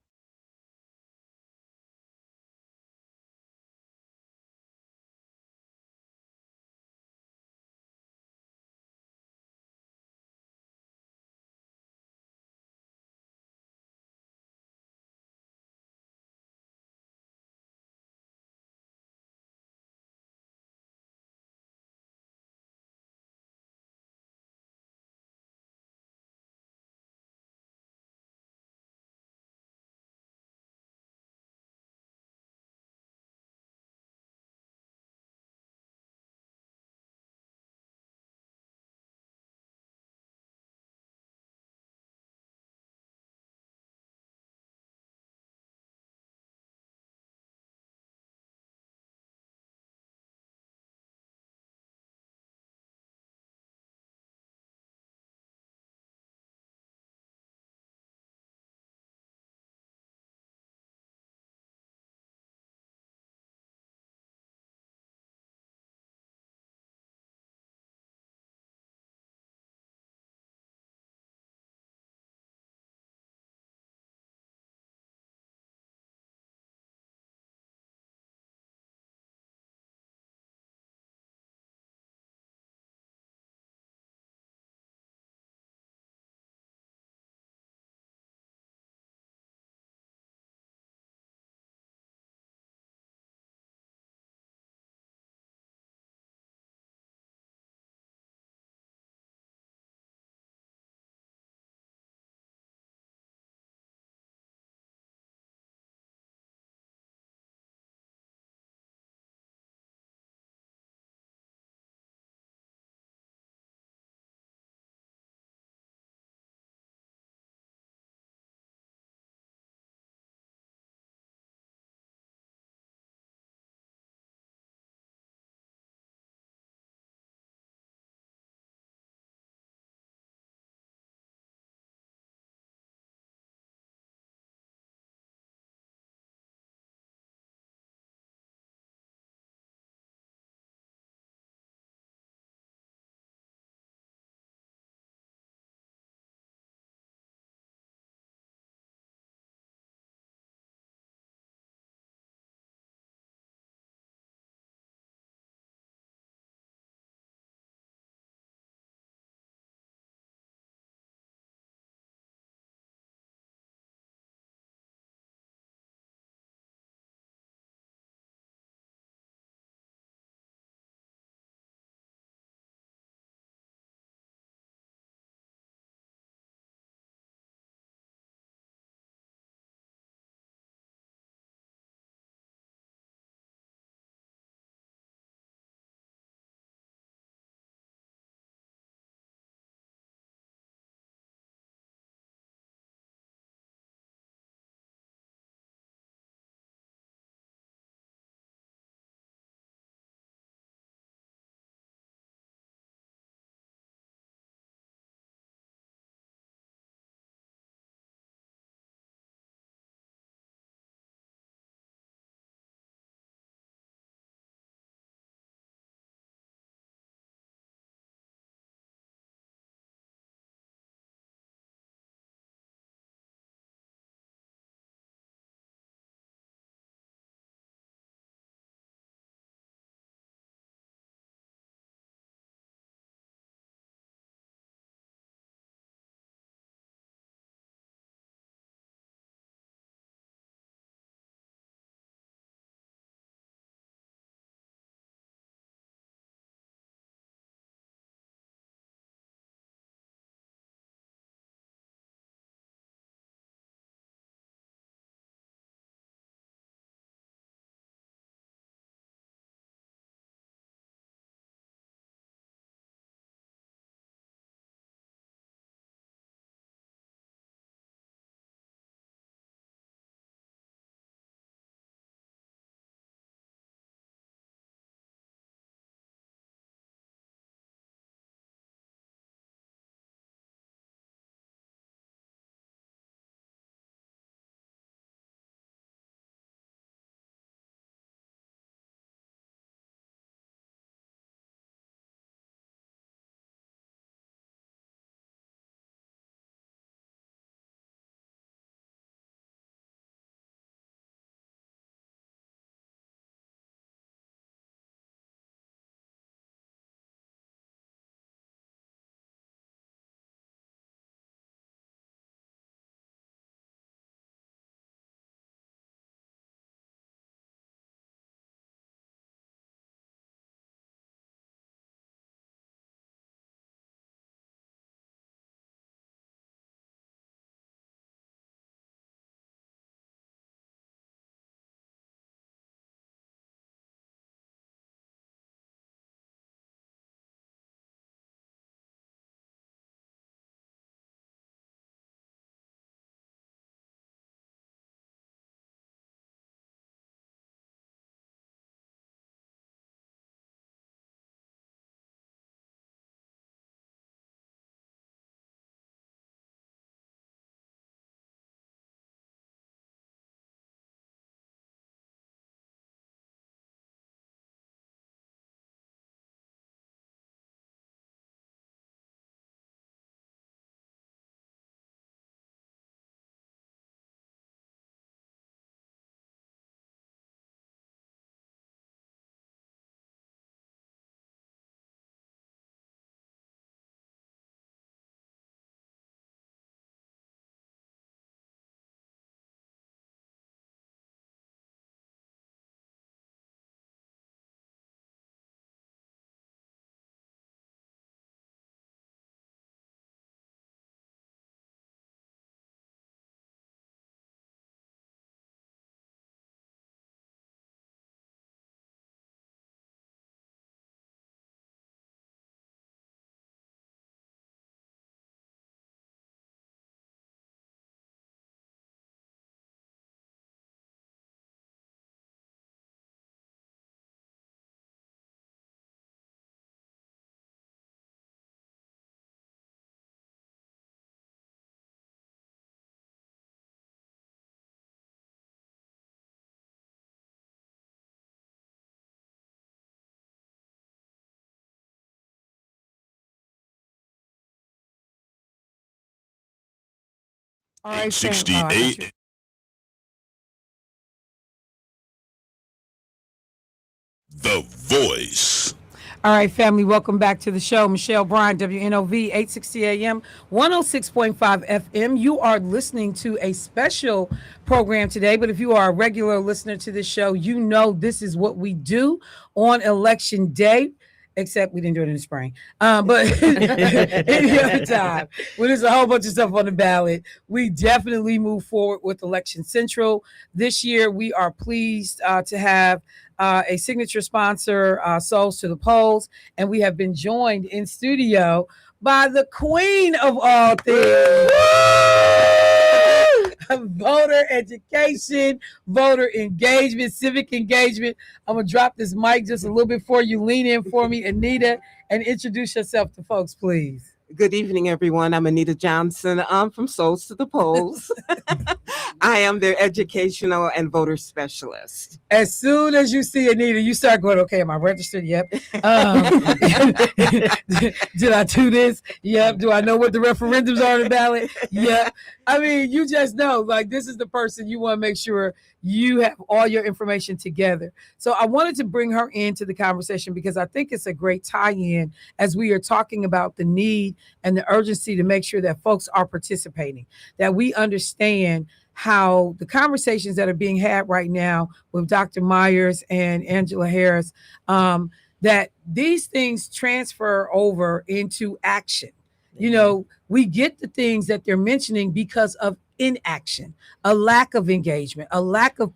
All right, 868. The Voice. All right, family, welcome back to the show. Michelle Bryan, WNOV, 860 AM, 106.5 FM. You are listening to a special program today, but if you are a regular listener to this show, you know this is what we do on Election Day, except we didn't do it in the spring. But any other time, when there's a whole bunch of stuff on the ballot, we definitely move forward with Election Central. This year, we are pleased to have a signature sponsor, Souls to the Polls, and we have been joined in studio by the queen of all things. Voter education, voter engagement, civic engagement. I'm going to drop this mic just a little bit for you. Lean in for me, Anita, and introduce yourself to folks, please. Good evening, everyone. I'm Anita Johnson. I'm from Souls to the Polls. I am their educational and voter specialist. As soon as you see Anita, you start going, okay, am I registered? Yep. Did I do this? Yep. Do I know what the referendums are on the ballot? Yep. I mean, you just know, like, this is the person you want to make sure you have all your information together. So I wanted to bring her into the conversation because I think it's a great tie-in as we are talking about the need and the urgency to make sure that folks are participating, that we understand how the conversations that are being had right now with Dr. Myers and Angela Harris, that these things transfer over into action. You know, we get the things that they're mentioning because of inaction, a lack of engagement, a lack of,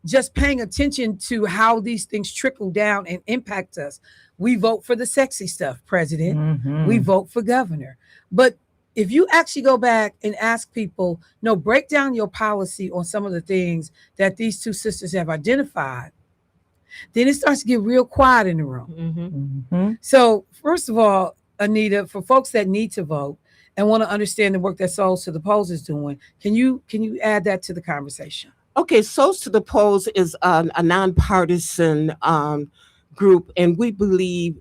just paying attention to how these things trickle down and impact us. We vote for the sexy stuff, president. Mhm. We vote for governor. But if you actually go back and ask people, no, break down your policy on some of the things that these two sisters have identified, then it starts to get real quiet in the room. Mhm. So first of all, Anita, for folks that need to vote and want to understand the work that Souls to the Polls is doing, can you add that to the conversation? Okay, Souls to the Polls is a nonpartisan group, and we believe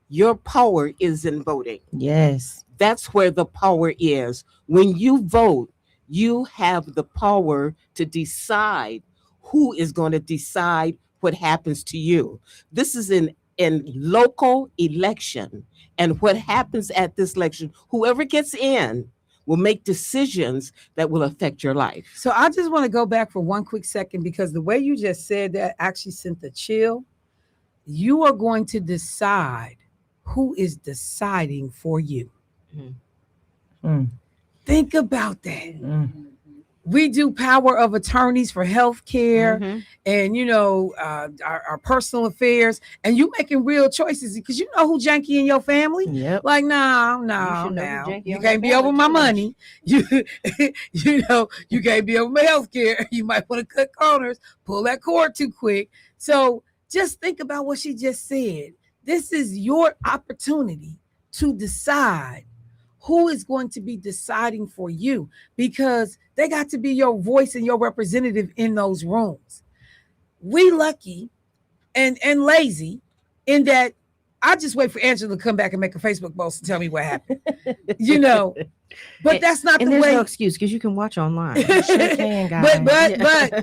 your power is in voting. Yes. That's where the power is. When you vote, you have the power to decide who is going to decide what happens to you. This is in local election. And what happens at this election, whoever gets in will make decisions that will affect your life. So I just want to go back for one quick second, because the way you just said that actually sent the chill. You are going to decide who is deciding for you. Mm. Think about that. We do power of attorneys for health care and, our personal affairs, and you making real choices because you know who janky in your family. Yep. Like, no, you can't be over my money. You can't be over my health care. You might want to cut corners, pull that cord too quick. So just think about what she just said. This is your opportunity to decide who is going to be deciding for you, because they got to be your voice and your representative in those rooms. We lucky and lazy in that I just wait for Angela to come back and make a Facebook post and tell me what happened. But that's not and the there's way. no excuse because you can watch online.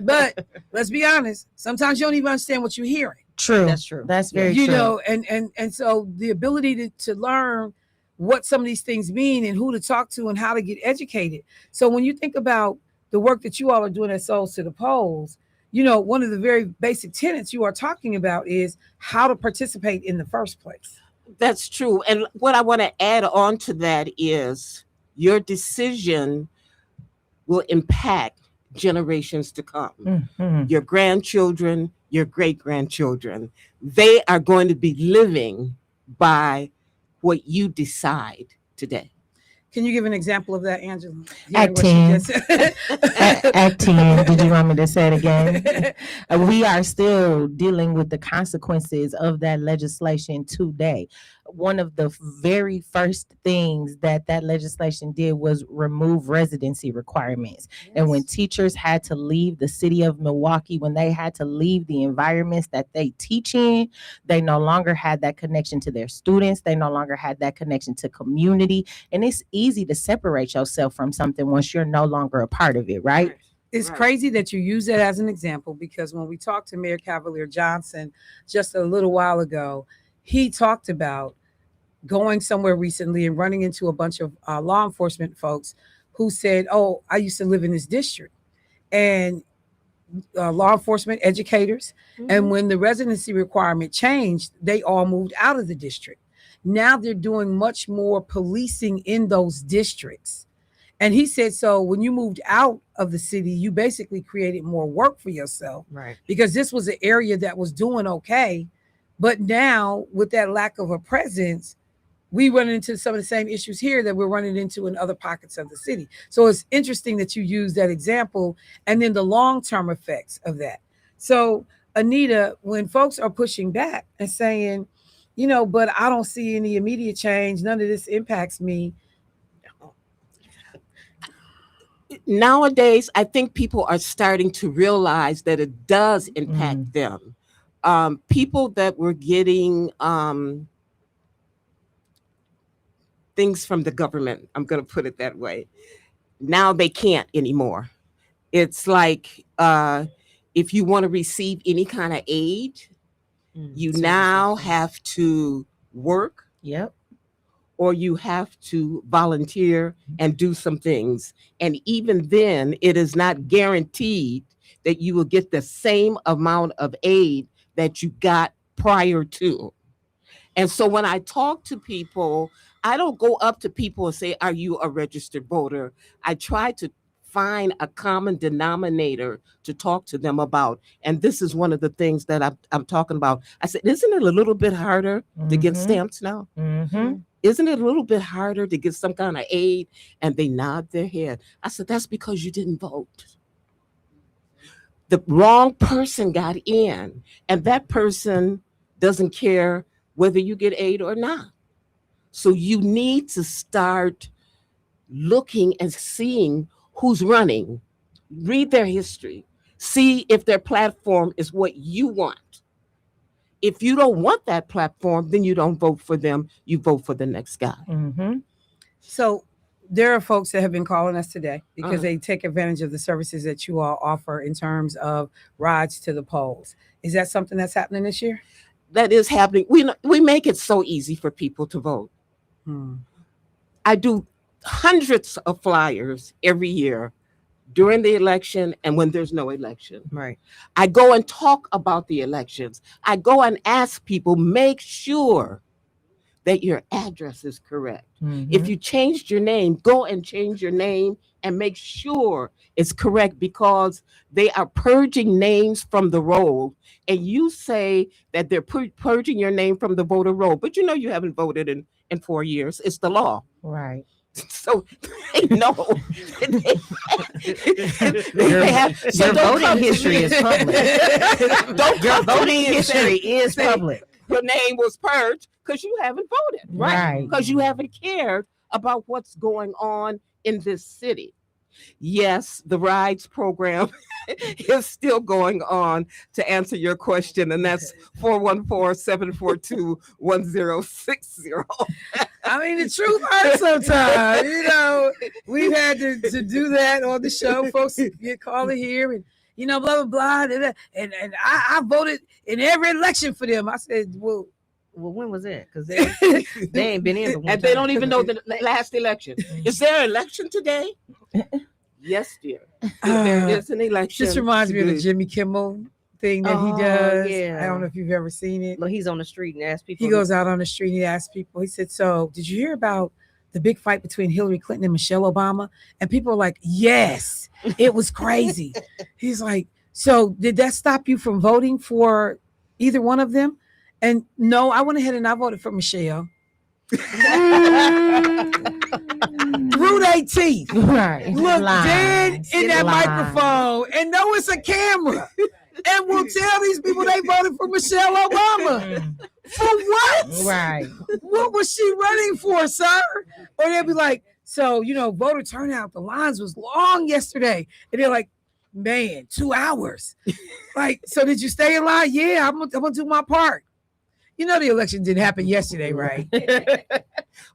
But let's be honest. Sometimes you don't even understand what you're hearing. True. That's true. That's very true. And so the ability to learn what some of these things mean and who to talk to and how to get educated. So when you think about the work that you all are doing at Souls to the Polls, one of the very basic tenets you are talking about is how to participate in the first place. That's true. And what I want to add on to that is your decision will impact generations to come. Your grandchildren, your great-grandchildren, they are going to be living by what you decide today. Can you give an example of that, Angela? Act 10. Act 10. Did you want me to say it again? We are still dealing with the consequences of that legislation today. one of the very first things that legislation did was remove residency requirements. And when teachers had to leave the city of Milwaukee, when they had to leave the environments that they teach in, they no longer had that connection to their students. They no longer had that connection to community. And it's easy to separate yourself from something once you're no longer a part of it, right? It's crazy that you use that as an example, because when we talked to Mayor Cavalier Johnson just a little while ago, he talked about going somewhere recently and running into a bunch of law enforcement folks who said, oh, I used to live in this district. And law enforcement educators. And when the residency requirement changed, they all moved out of the district. Now they're doing much more policing in those districts. And he said, so when you moved out of the city, you basically created more work for yourself. Right. Because this was an area that was doing okay. But now with that lack of a presence, we run into some of the same issues here that we're running into in other pockets of the city. So it's interesting that you use that example and then the long-term effects of that. So Anita, when folks are pushing back and saying, you know, but I don't see any immediate change, none of this impacts me. Nowadays, I think people are starting to realize that it does impact them. People that were getting things from the government, I'm going to put it that way, now they can't anymore. It's like if you want to receive any kind of aid, you now have to work. Yep. Or you have to volunteer and do some things. And even then, it is not guaranteed that you will get the same amount of aid that you got prior to. And so when I talk to people, I don't go up to people and say, are you a registered voter? I try to find a common denominator to talk to them about. And this is one of the things that I'm talking about. I said, isn't it a little bit harder to get stamps now? Isn't it a little bit harder to get some kind of aid? And they nod their head. I said, that's because you didn't vote. The wrong person got in, and that person doesn't care whether you get aid or not. So you need to start looking and seeing who's running, read their history, see if their platform is what you want. If you don't want that platform, then you don't vote for them. You vote for the next guy. So there are folks that have been calling us today because they take advantage of the services that you all offer in terms of rides to the polls. Is that something that's happening this year? That is happening. We make it so easy for people to vote. I do hundreds of flyers every year during the election and when there's no election. Right. I go and talk about the elections. I go and ask people, make sure that your address is correct. If you changed your name, go and change your name and make sure it's correct, because they are purging names from the roll. And you say that they're purging your name from the voter roll, but you know you haven't voted in 4 years. It's the law. Right. So they know. Your voting history is public. Your voting history is public. Your name was purged because you haven't voted, right? Because you haven't cared about what's going on in this city. Yes, the rides program is still going on, to answer your question, and that's 414-742-1060. I mean, the truth hurts sometimes. You know, we've had to do that on the show. Folks get called here and, you know, blah, blah, blah. And I voted in every election for them. I said, well, when was that? Because they ain't been in. And they don't even know the last election. Is there an election today? Yes, dear. There is an election. This reminds me of the Jimmy Kimmel thing that he does. Yeah. I don't know if you've ever seen it. Well, he's on the street and asks people. He goes out on the street and he asks people. He said, so did you hear about the big fight between Hillary Clinton and Michelle Obama? And people are like, yes, it was crazy. He's like, so did that stop you from voting for either one of them? And no, I went ahead and I voted for Michelle. Through their teeth. Right. Look Lies. dead in that Lies. microphone and know it's a camera. and will tell these people they voted for Michelle Obama. For what? Right. What was she running for, sir? Or they'll be like, so, voter turnout, the lines was long yesterday. And they're like, man, 2 hours. Like, so did you stay in line? Yeah, I'm gonna do my part. The election didn't happen yesterday, right?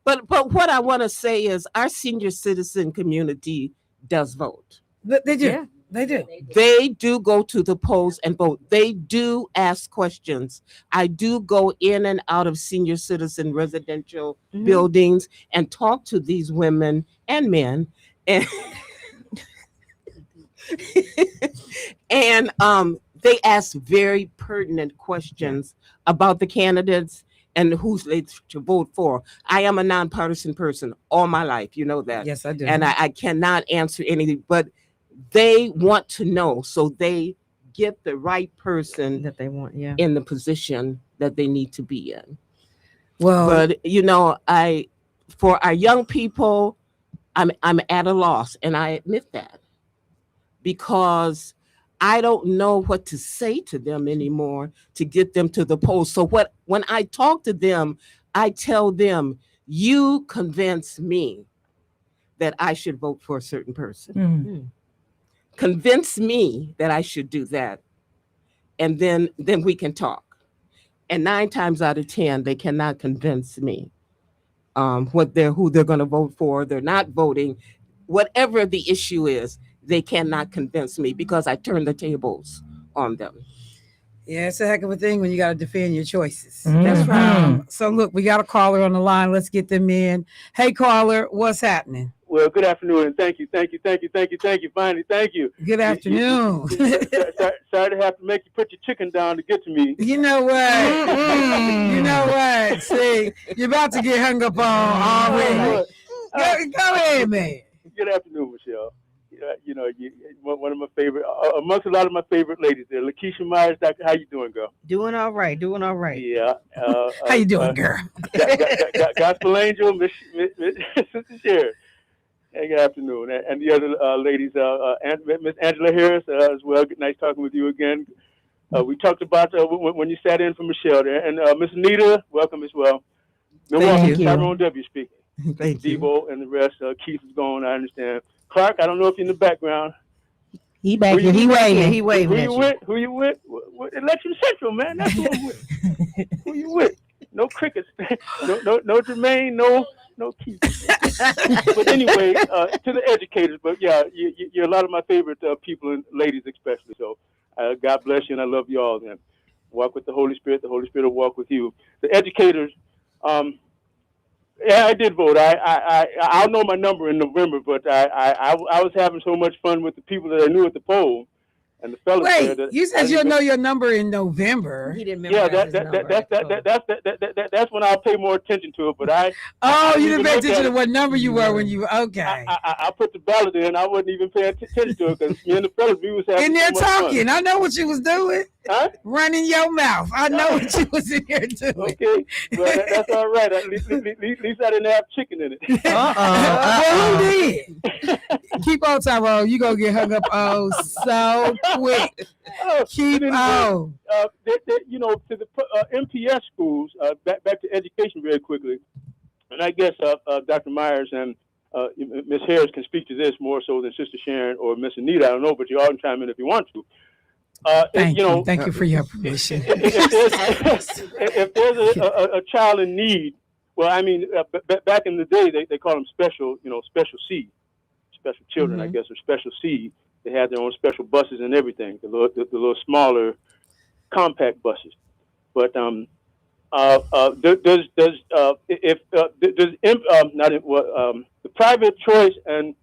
But what I want to say is our senior citizen community does vote. They do. Yeah. They do. They do go to the polls and vote. They do ask questions. I do go in and out of senior citizen residential buildings and talk to these women and men. And they ask very pertinent questions about the candidates and who's they to vote for. I am a nonpartisan person all my life. You know that. Yes, I do. And I cannot answer anything, but they want to know, so they get the right person that they want, in the position that they need to be in. Well, but for our young people, I'm at a loss, and I admit that, because I don't know what to say to them anymore to get them to the polls. So when I talk to them, I tell them, you convince me that I should vote for a certain person. Convince me that I should do that. And then we can talk. And 9 times out of 10, they cannot convince me who they're going to vote for. They're not voting. Whatever the issue is, they cannot convince me because I turn the tables on them. Yeah, it's a heck of a thing when you got to defend your choices. That's right. So look, we got a caller on the line. Let's get them in. Hey, caller, what's happening? Well, good afternoon, and thank you. Finally, thank you. Good afternoon. Sorry to have to make you put your chicken down to get to me. You know what? You know what? See, you're about to get hung up on already. Go ahead, man. Good afternoon, Michelle. One of my favorite, amongst a lot of my favorite ladies there. Lakeisha Myers, Doctor, how you doing, girl? Doing all right. Yeah. How you doing, girl? Gospel Angel, Miss Sister Sharon. Hey, good afternoon. And the other ladies, Miss Angela Harris as well. Nice talking with you again. We talked about when you sat in for Michelle there. And Miss Anita, welcome as well. Milwaukee, Tyrone W. speaking. Thank you. Debo and the rest. Keith is gone, I understand. Clark, I don't know if you're in the background. He back here. He waving. He waving. Who you with? Election Central, man. That's who I'm with. Who you with? No crickets. no Jermaine. No Keith. But anyway, to the educators. But yeah, you're a lot of my favorite people and ladies especially. So God bless you, and I love you all. Then walk with the Holy Spirit. The Holy Spirit will walk with you. The educators. Yeah, I did vote. I'll know my number in November, but I was having so much fun with the people that I knew at the poll, and the fellas. Wait, you said you'll know your number in November. He didn't Yeah, remember. that's when I'll pay more attention to it. But you didn't pay attention to what number you were when you. Okay. I put the ballot in. I wasn't even paying attention to it because me and the fellas, we was having In there so much talking. fun. I know what you was doing. Huh? Running your mouth. I know what you was in here doing. Okay, well, that's all right. At least I didn't have chicken in it. Well, who did? Keep on, Tyrone. You gonna get hung up so quick. Keep on. To the MPS schools, back to education very quickly. And I guess Dr. Myers and Ms. Harris can speak to this more so than Sister Sharon or Miss Anita. I don't know, but you all can chime in if you want to. Thank you for your permission. If there's a child in need, well, I mean, back in the day, they call them special C, special children, I guess, or special C. They had their own special buses and everything, the little smaller, compact buses. But the private choice and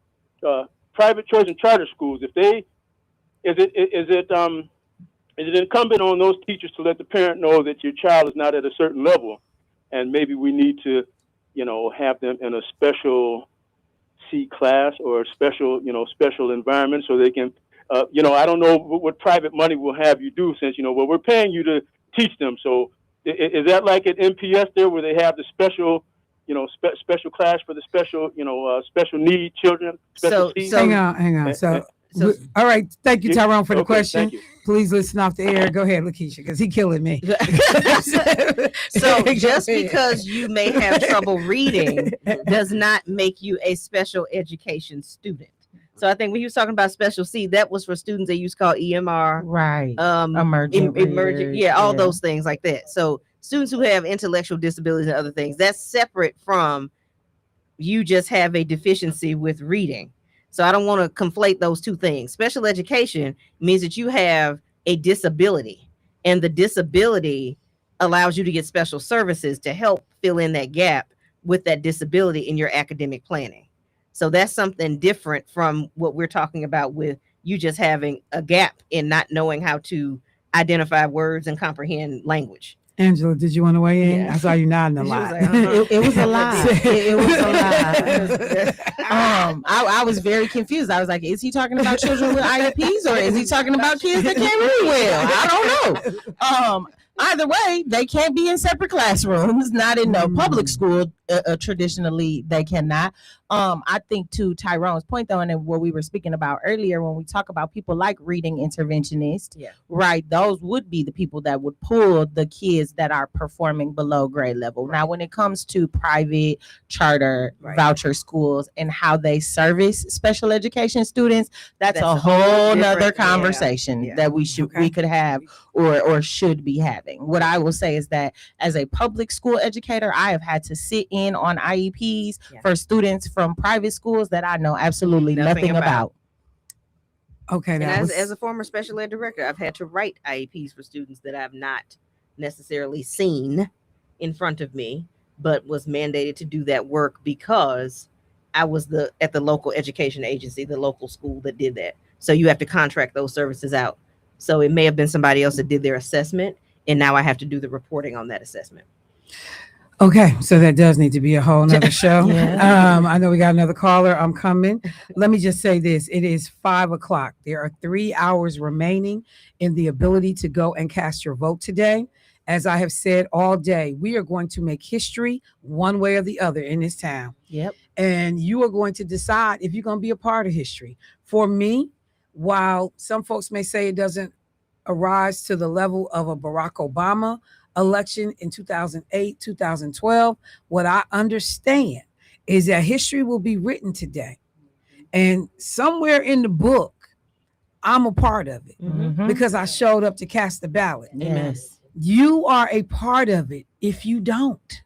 charter schools, is it incumbent on those teachers to let the parent know that your child is not at a certain level, and maybe we need to, have them in a special C class or a special environment so they can, I don't know what private money will have you do since, we're paying you to teach them. So is that like at MPS there where they have the special, special class for the special, special need children? Special C? Hang on. So, All right. Thank you, Tyrone, for the Okay, question. thank you. Please listen off the air. Go ahead, Lakeisha, because he killing me. so Go just ahead. because you may have trouble reading does not make you a special education student. So I think when you was talking about special C, that was for students they used to call EMR, Right. emergent, readers, yeah, all those things like that. So students who have intellectual disabilities and other things, that's separate from you just have a deficiency with reading. So I don't want to conflate those two things. Special education means that you have a disability, and the disability allows you to get special services to help fill in that gap with that disability in your academic planning. So that's something different from what we're talking about with you just having a gap in not knowing how to identify words and comprehend language. Angela, did you want to weigh in? Yeah. I saw you nodding a She was lot. like, uh-huh. It was a lot. It was a lot. I was very confused. I was like, is he talking about children with IEPs or is he talking about kids that can't read well? I don't know. Either way, they can't be in separate classrooms, not in no public school. Traditionally, they cannot. I think to Tyrone's point, though, and what we were speaking about earlier, when we talk about people like reading interventionists, right? Those would be the people that would pull the kids that are performing below grade level. Now, when it comes to private charter voucher schools and how they service special education students, that's a whole nother conversation that we could have or should be having. What I will say is that as a public school educator, I have had to sit in on IEPs for students from private schools that I know absolutely nothing about. Okay, And that was as a former special ed director, I've had to write IEPs for students that I've not necessarily seen in front of me, but was mandated to do that work because I was at the local education agency, the local school that did that. So you have to contract those services out. So it may have been somebody else that did their assessment, and now I have to do the reporting on that assessment. okay. So that does need to be a whole nother show. Yeah. I know we got another caller. I'm coming. Let me just say this. It is 5:00. There are 3 hours remaining in the ability to go and cast your vote today. As I have said all day, we are going to make history one way or the other in this town. Yep. And you are going to decide if you're going to be a part of history. For me, while some folks may say it doesn't arise to the level of a Barack Obama election in 2008, 2012, what I understand is that history will be written today. And somewhere in the book, I'm a part of it because I showed up to cast the ballot. Yes. You are a part of it if you don't.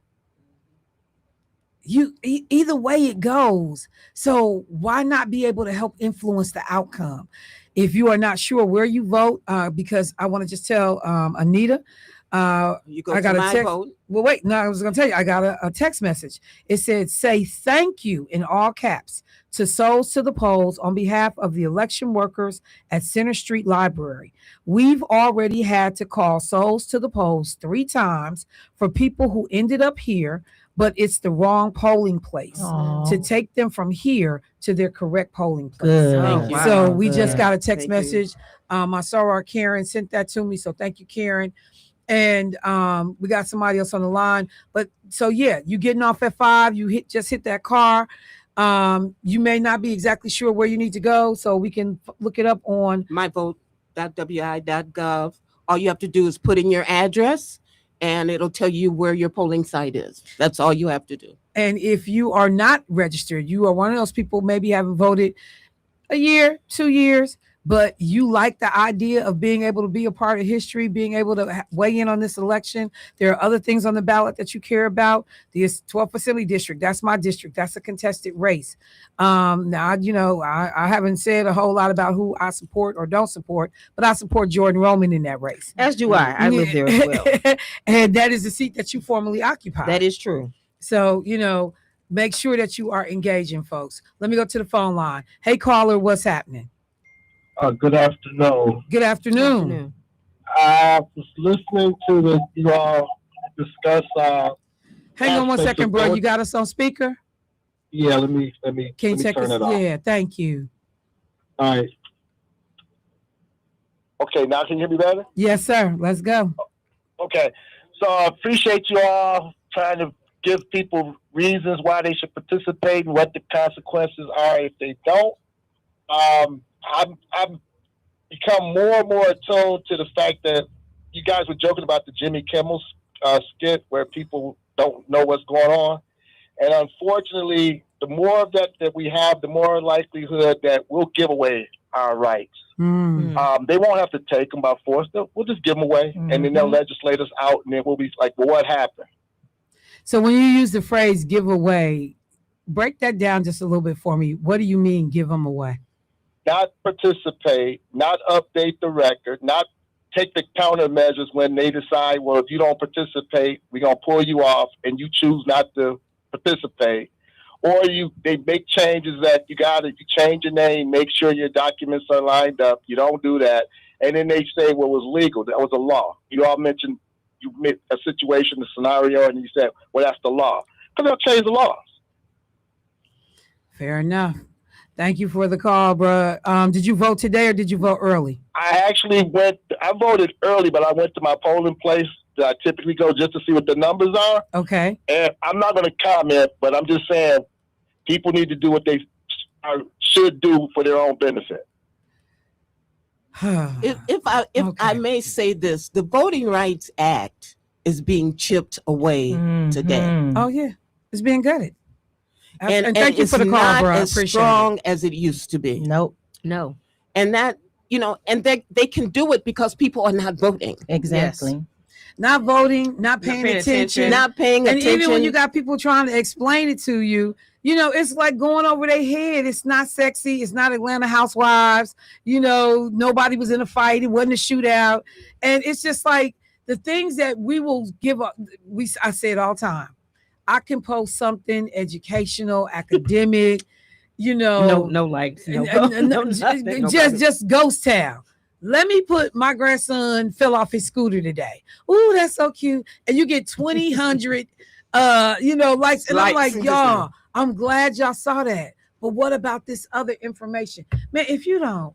Either way it goes. So why not be able to help influence the outcome? If you are not sure where you vote, because I want to just tell Anita, You go I got to a my text. vote. Well, wait, no, I was going to tell you, I got a text message. It said, say thank you in all caps to Souls to the Polls on behalf of the election workers at Center Street Library. We've already had to call Souls to the Polls 3 times for people who ended up here, but it's the wrong polling place to take them from here to their correct polling place. Good. Thank you. So Wow. we just Good. got a text Thank you. message. I saw our Karen sent that to me. So thank you, Karen. And we got somebody else on the line. But so yeah, you getting off at 5, you just hit that car. You may not be exactly sure where you need to go, so we can look it up on myvote.wi.gov. All you have to do is put in your address and it'll tell you where your polling site is. That's all you have to do. And if you are not registered, you are one of those people maybe haven't voted a year, 2 years, but you like the idea of being able to be a part of history, being able to weigh in on this election. There are other things on the ballot that you care about. The 12th Assembly District, that's my district. That's a contested race. Now, I haven't said a whole lot about who I support or don't support, but I support Jordan Roman in that race. As do I. I live there as well. And that is the seat that you formerly occupied. That is true. So, make sure that you are engaging, folks. Let me go to the phone line. Hey, caller, what's happening? Good afternoon. Good afternoon. I was listening to you all discuss. Hang on one aspects second, of bro. voting. You got us on speaker? Yeah, let me Can you let me take turn us? it off. Yeah, thank you. All right. Okay, now can you hear me better? Yes, sir. Let's go. Okay, so I appreciate you all trying to give people reasons why they should participate and what the consequences are if they don't. I'm become more and more attuned to the fact that you guys were joking about the Jimmy Kimmel skit where people don't know what's going on. And unfortunately, the more of that we have, the more likelihood that we'll give away our rights. They won't have to take them by force. We'll just give them away, and then they'll legislate us out, and then we'll be like, well, what happened? So when you use the phrase give away, break that down just a little bit for me. What do you mean give them away? Not participate, not update the record, not take the countermeasures when they decide, well, if you don't participate, we're going to pull you off, and you choose not to participate. Or they make changes that you change your name, make sure your documents are lined up. You don't do that. And then they say, well, it was legal. That was a law. You all mentioned you met a situation, a scenario, and you said, well, that's the law. Because they'll change the laws. Fair enough. Thank you for the call, bro. Did you vote today or did you vote early? I voted early, but I went to my polling place that I typically go just to see what the numbers are. Okay. And I'm not going to comment, but I'm just saying people need to do what they should do for their own benefit. if I may say this, the Voting Rights Act is being chipped away today. Oh yeah, it's being gutted. And thank you for the call, not bro. I as appreciate strong as it used to be. Nope. No. And that, and they can do it because people are not voting. Exactly. Yes. Not voting, not paying attention. Not paying and attention. even when you got people trying to explain it to you, it's like going over their head. It's not sexy. It's not Atlanta Housewives. Nobody was in a fight. It wasn't a shootout. And it's just like the things that we will give up. I say it all the time. I can post something educational, academic, No likes. Just ghost town. Let me put my grandson fell off his scooter today. Ooh, that's so cute. And you get 2,000 likes. And I'm like, y'all, I'm glad y'all saw that. But what about this other information? Man, if you don't,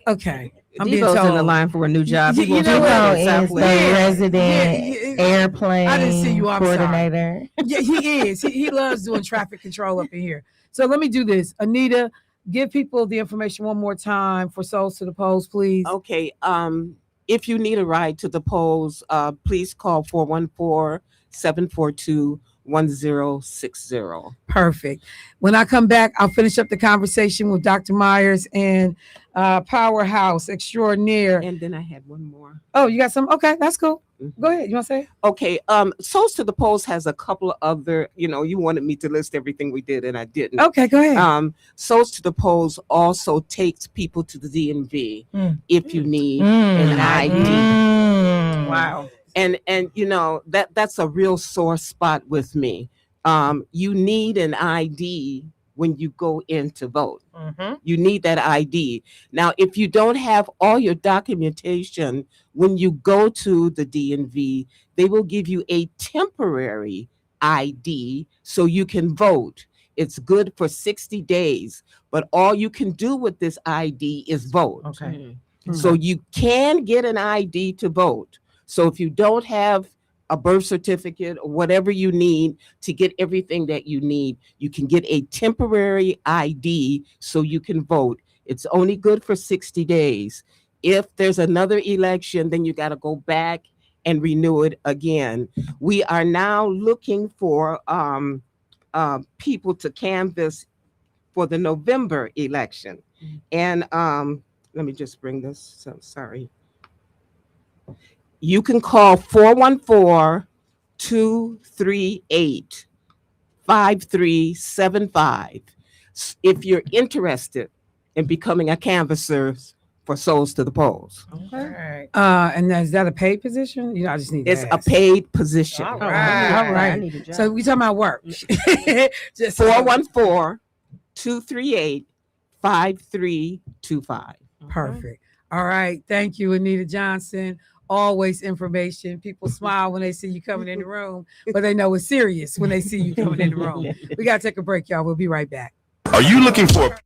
okay. I'm being Devo's told. in the line for a new job. You know Devo what? is the resident airplane I didn't see you. I'm coordinator. sorry. Yeah, he is. He loves doing traffic control up in here. So let me do this. Anita, give people the information one more time for Souls to the Polls, please. Okay. If you need a ride to the polls, please call 414-742-1060. Perfect. When I come back, I'll finish up the conversation with Dr. Myers and Powerhouse Extraordinaire. And then I had one more. Oh, you got some? Okay, that's cool. Go ahead. You want to say? Okay. Souls to the Polls has a couple of other, you wanted me to list everything we did and I didn't. Okay, go ahead. Souls to the Polls also takes people to the DMV if you need an ID. Wow. And that's a real sore spot with me. You need an ID when you go in to vote. You need that ID. Now, if you don't have all your documentation when you go to the DMV, they will give you a temporary ID so you can vote. It's good for 60 days, but all you can do with this ID is vote. Okay. So you can get an ID to vote. So if you don't have a birth certificate or whatever you need to get everything that you need, you can get a temporary ID so you can vote. It's only good for 60 days. If there's another election, then you got to go back and renew it again. We are now looking for people to canvass for the November election. And let me just bring this. So sorry. You can call 414-238-5375 if you're interested in becoming a canvasser for Souls to the Polls. Okay. And is that a paid position? I just need to It's a ask. paid position. All right. So we talking about work. Just 414-238-5325. Perfect. All right. Thank you, Anita Johnson. Always information. People smile when they see you coming in the room, but they know it's serious when they see you coming in the room. We got to take a break, y'all. We'll be right back. Are you looking for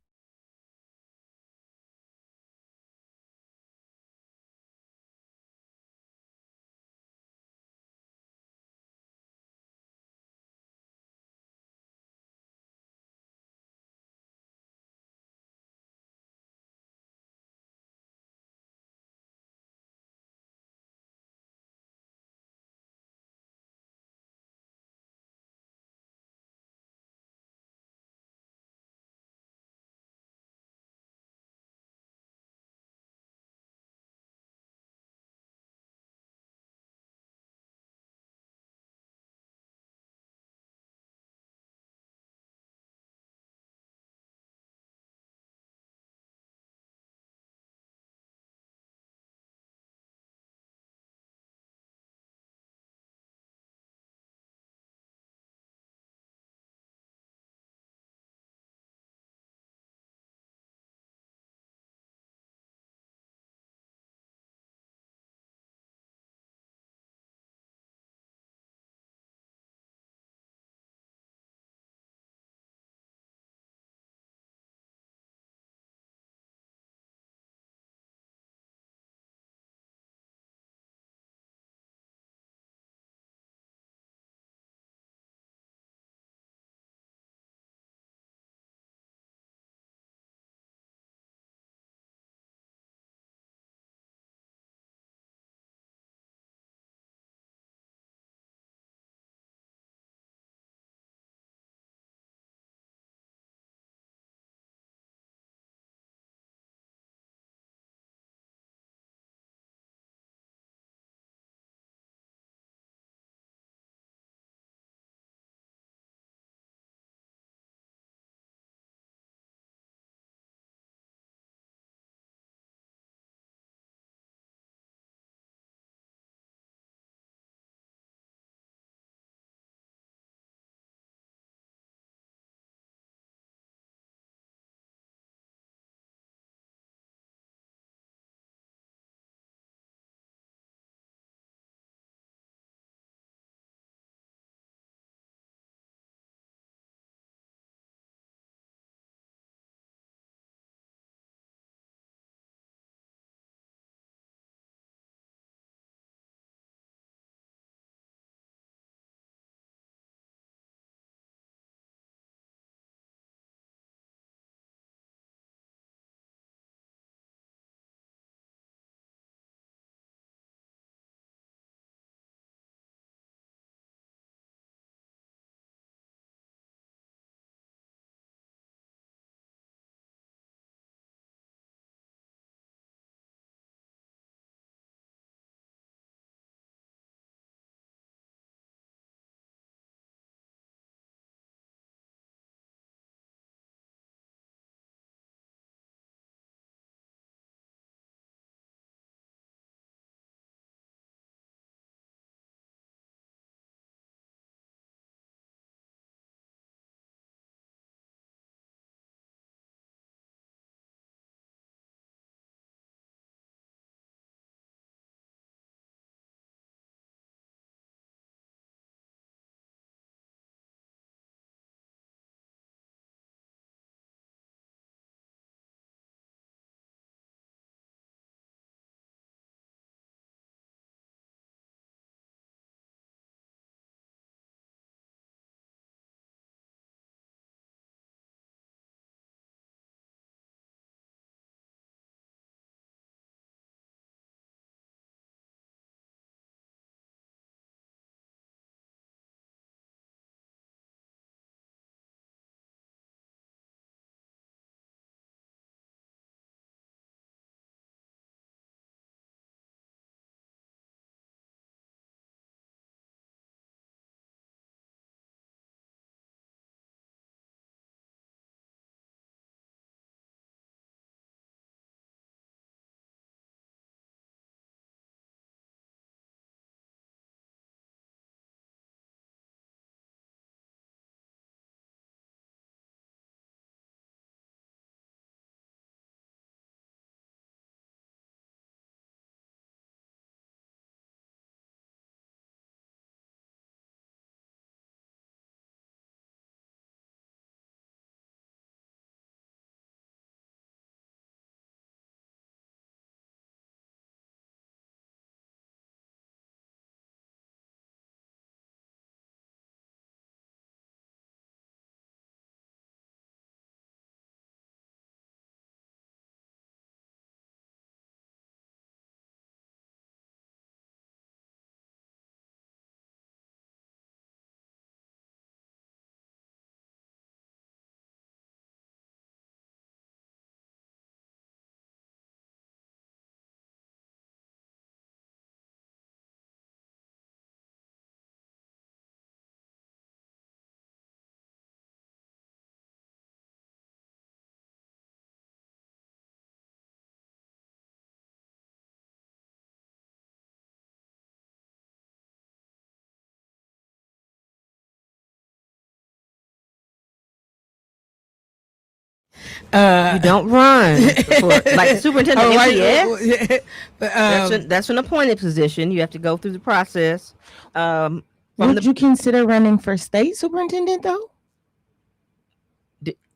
You don't run for, like the superintendent of MTS. But, That's an appointed position. You have to go through the process. Would you consider running for state superintendent though?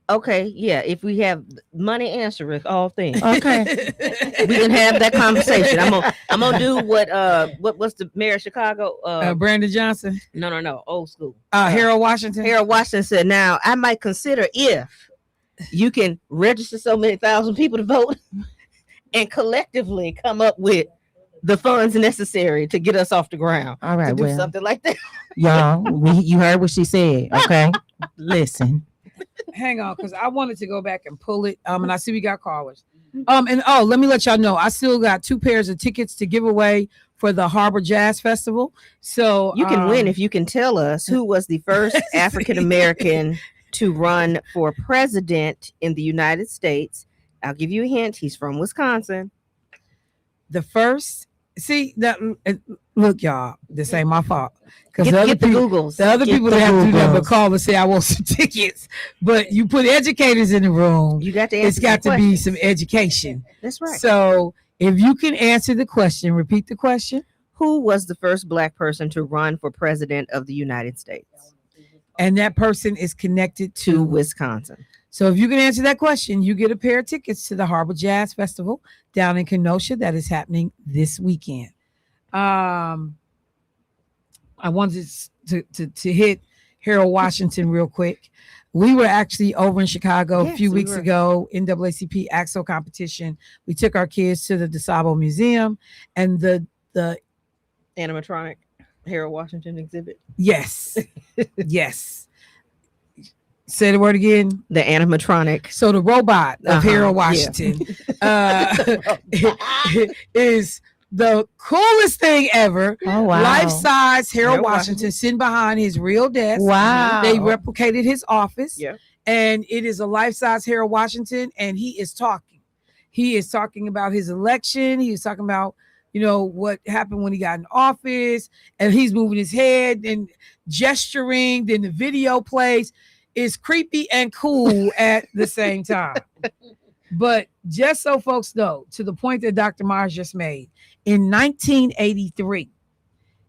Okay, yeah. If we have money answereth all things, okay, we can have that conversation. I'm gonna do what's the mayor of Chicago? Brandon Johnson. No, old school. Harold Washington. Harold Washington said, "Now I might consider if you can register so many thousand people to vote, and collectively come up with the funds necessary to get us off the ground." All right, to do well, something like that. Y'all, you heard what she said. Okay, listen. Hang on, because I wanted to go back and pull it. And I see we got callers. And let me let y'all know, I still got 2 pairs of tickets to give away for the Harbor Jazz Festival. So you can win if you can tell us who was the first African American to run for president in the United States. I'll give you a hint. He's from Wisconsin. The first, see that. Look, y'all, this ain't my fault. Because Get the Googles. The other Get people the that have to do that Googles. but call and say I want some tickets. But you put educators in the room. You got to. It's got to be some education. That's right. So if you can answer the question, repeat the question. Who was the first Black person to run for president of the United States? And that person is connected to Wisconsin. So if you can answer that question, you get a pair of tickets to the Harbor Jazz Festival down in Kenosha that is happening this weekend. I wanted to hit Harold Washington real quick. We were actually over in Chicago a few weeks ago, NAACP AXO competition. We took our kids to the DeSable Museum and the animatronic Harold Washington exhibit. Yes. Yes. Say the word again. The animatronic. So the robot of Harold Washington is the coolest thing ever. Oh, wow. Life-size Harold Washington sitting behind his real desk. Wow. They replicated his office. Yeah. And it is a life-size Harold Washington, and he is talking. He is talking about his election. He is talking about, what happened when he got in office, and he's moving his head and gesturing. Then the video plays. It's creepy and cool at the same time. But just so folks know, to the point that Dr. Myers just made, in 1983,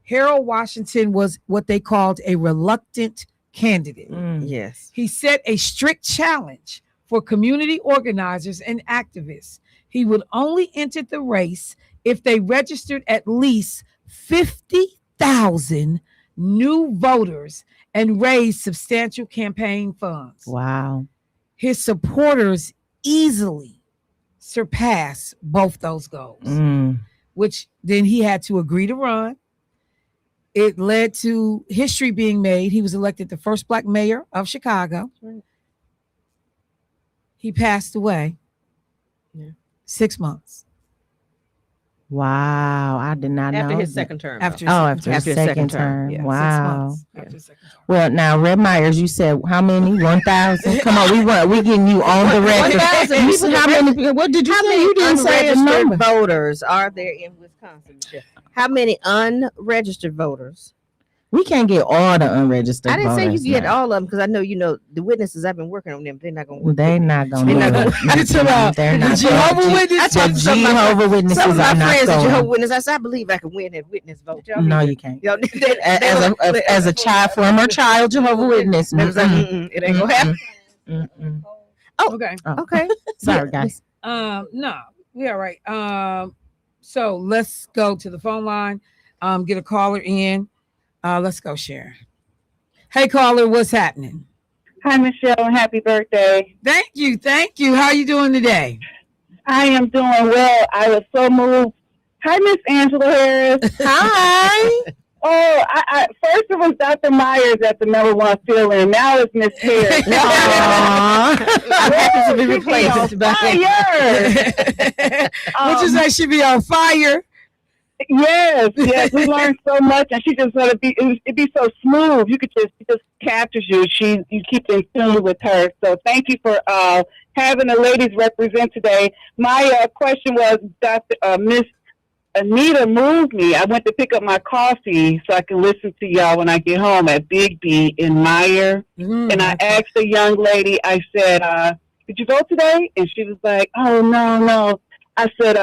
Harold Washington was what they called a reluctant candidate. Yes. He set a strict challenge for community organizers and activists. He would only enter the race if they registered at least 50,000 new voters and raised substantial campaign funds. Wow. His supporters easily surpassed both those goals, which then he had to agree to run. It led to history being made. He was elected the first Black mayor of Chicago. Right. He passed away 6 months. Wow, I did not know. After his second term. After his second term. Yeah. Wow. 6 months after his second term. Well, now Red Myers, you said how many? 1,000. Come on, we getting you on the record. 1,000 You said how many? What did you say? You didn't say a unregistered number. voters are there in Wisconsin, Michelle? How many unregistered voters? We can't get all the unregistered. I didn't say you voters get now. all of them because I know the witnesses. I've been working on them. They're not going to. They're not going to. They're not gonna- They're The not. Jehovah's Witness. I talked to some of my Jehovah's Witnesses some of my are not friends are going. Jehovah's Witnesses. I said, I believe I can win that witness vote. Y'all No, need you to- can't. Y'all, As a child, former child Jehovah's Witness. They was like, it ain't gonna happen. Oh, okay. Okay. Sorry, guys. No, we all right. So let's go to the phone line. Get a caller in. Let's go, Sharon. Hey, caller, what's happening? Hi, Michelle. Happy birthday. Thank you. How you doing today? I am doing well. I was so moved. Hi, Miss Angela Harris. Hi. Oh, I first it was Dr. Myers at the number one fill-in. Now it's Miss Harris. I'm happy to be replaced by What you say? She be on fire. Yes, we learned so much, and she just gonna be. It'd be so smooth. You could it just captures you. You keep in tune with her. So thank you for having the ladies represent today. My question was, Miss Anita moved me. I went to pick up my coffee so I can listen to y'all when I get home at Big B in Meyer, and I asked the young lady. I said, did you vote today? And she was like, oh, no. I said,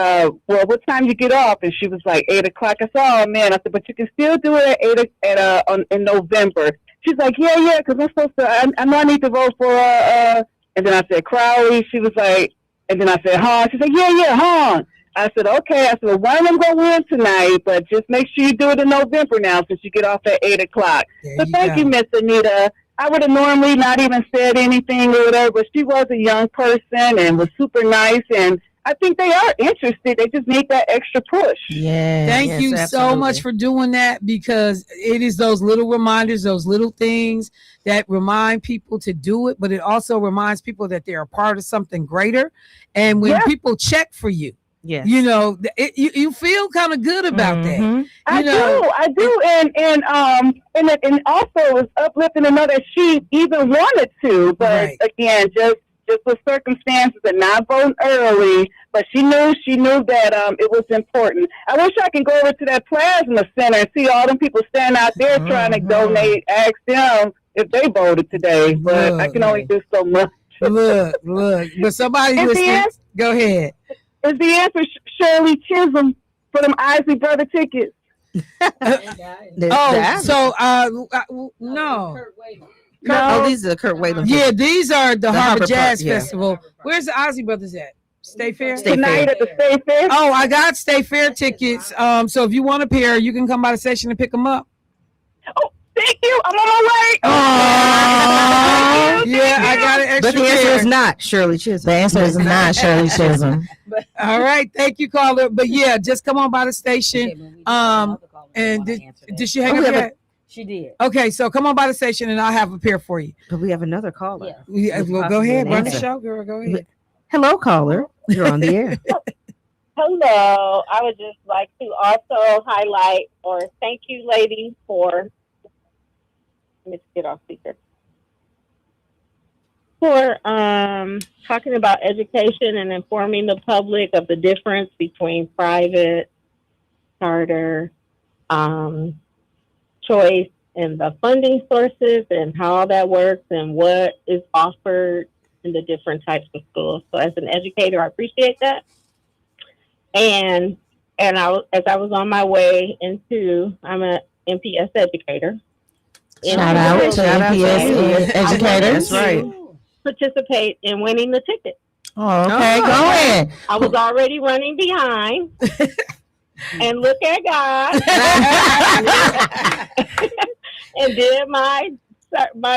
well, what time you get off? And she was like, 8 o'clock. I said, oh, man. I said, but you can still do it at in November. She's like, yeah, because I'm supposed to, I know I need to vote for, and then I said, Crowley. She was like, and then I said, Hahn. She said, yeah, Hahn. I said, okay. I said, well, one of them going to win tonight, but just make sure you do it in November now since you get off at 8 o'clock. So thank you, Miss Anita. I would have normally not even said anything or whatever, but she was a young person and was super nice, and I think they are interested. They just need that extra push. Yeah. Thank you so much for doing that, because it is those little reminders, those little things that remind people to do it, but it also reminds people that they're a part of something greater. And when people check for you, you know, you feel kind of good about that. I do, and also it was uplifting another she even wanted to, but again, just with circumstances and not voting early, but she knew that it was important. I wish I could go over to that plasma center and see all them people standing out there trying to donate, ask them if they voted today, but I can only do so much. Look, but somebody listening, go ahead. Is the answer Shirley Chisholm for them Isley Brother tickets? No. Oh, these are Kurt Whalum. Yeah, these are the Harbor Jazz Park, yeah. Festival. Where's the Ozzy Brothers at? State Fair? Tonight at the State Fair. Oh, I got State Fair tickets. So if you want a pair, you can come by the station and pick them up. Oh, thank you. I'm on my way. Yeah, I got an extra But the answer pair. is not Shirley Chisholm. The answer is not Shirley Chisholm. All right, thank you, caller. But yeah, just come on by the station. And did she hang up yet? She did. Okay, so come on by the station and I'll have a pair for you. But we have another caller. Well, go ahead, run the show, girl. Go ahead. Hello, caller. You're on the air. Hello. I would just like to also highlight or thank you, ladies, for let me get off speaker. For talking about education and informing the public of the difference between private, charter, choice, and the funding sources and how all that works and what is offered in the different types of schools. So as an educator, I appreciate that. And as I was on my way I'm an MPS educator. Shout out to MPS educators. That's right. Participate in winning the ticket. Oh, okay, go ahead. I was already running behind. And look at God. And did my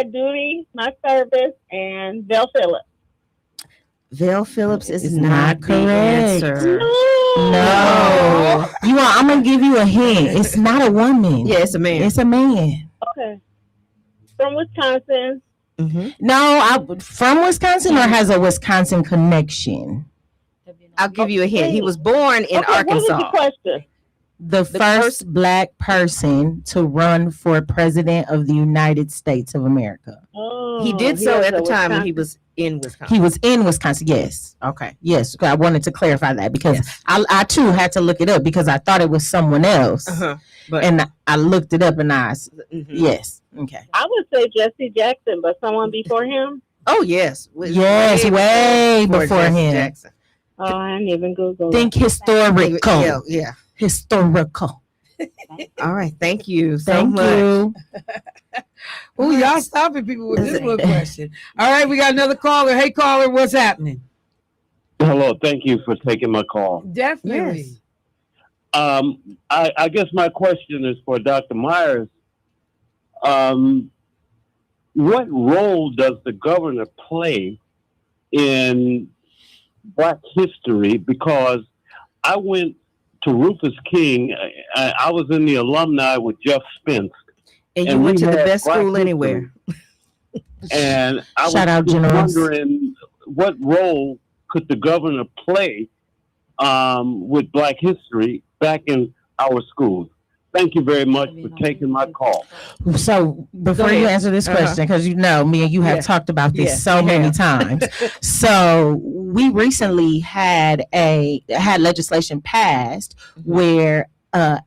duty, my service, and Vel Phillips. Vel Phillips is not the correct. answer. No. I'm gonna give you a hint. It's not a woman. Yeah, it's a man. It's a man. Okay. From Wisconsin. No, from Wisconsin or has a Wisconsin connection? I'll give you a hint. He was born in Arkansas. What was the question? The first black person to run for president of the United States of America. Oh, He did so at the time when he was in Wisconsin. He was in Wisconsin. Yes. Okay. Yes. I wanted to clarify that because I too had to look it up because I thought it was someone else. But and I looked it up and yes. Okay. I would say Jesse Jackson, but someone before him. Oh yes. Yes, way before Jesse him. Jackson. Oh, I didn't even Google. Think historical. Yeah. Historical. All right. Thank you so Thank much. you. Oh, y'all stopping people with this one question. All right, we got another caller. Hey, caller, what's happening? Hello. Thank you for taking my call. Definitely. I guess my question is for Dr. Myers. What role does the governor play in Black history? Because I went to Rufus King. I was in the alumni with Jeff Spence. And you went to the best school anywhere. And I Shout out, was Generals. wondering what role could the governor play with Black history back in our schools? Thank you very much for taking my call. So before you answer this question, because me and you have talked about this so many times. So we recently had legislation passed where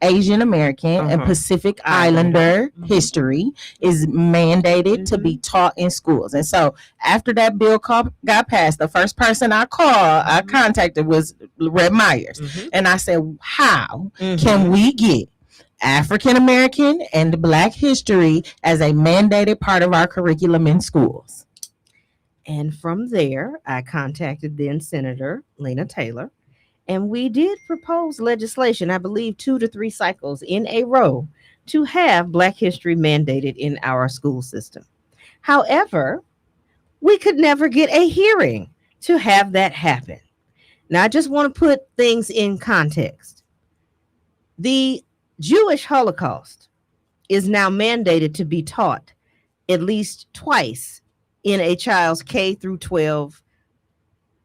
Asian American and Pacific Islander history is mandated to be taught in schools. And so after that bill got passed, the first person I contacted was Reb Myers. And I said, how can we get African American and Black history as a mandated part of our curriculum in schools? And from there, I contacted then Senator Lena Taylor, and we did propose legislation, I believe 2 to 3 cycles in a row, to have Black history mandated in our school system. However, we could never get a hearing to have that happen. Now, I just want to put things in context. The Jewish Holocaust is now mandated to be taught at least twice in a child's K through 12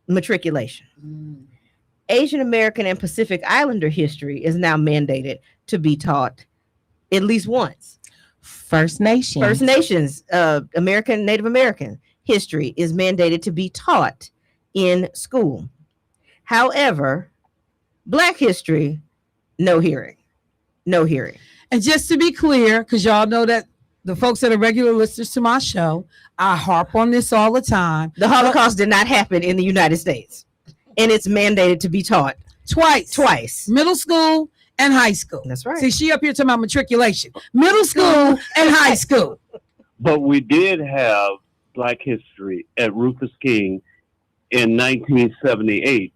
matriculation. Asian American and Pacific Islander history is now mandated to be taught at least once. First Nations, American, Native American history is mandated to be taught in school. However, Black history, no hearing. And just to be clear, because y'all know that the folks that are regular listeners to my show, I harp on this all the time. The Holocaust did not happen in the United States, and it's mandated to be taught twice. Middle school and high school. That's right. See, she up here talking about matriculation. Middle school and high school. But we did have Black history at Rufus King in 1978.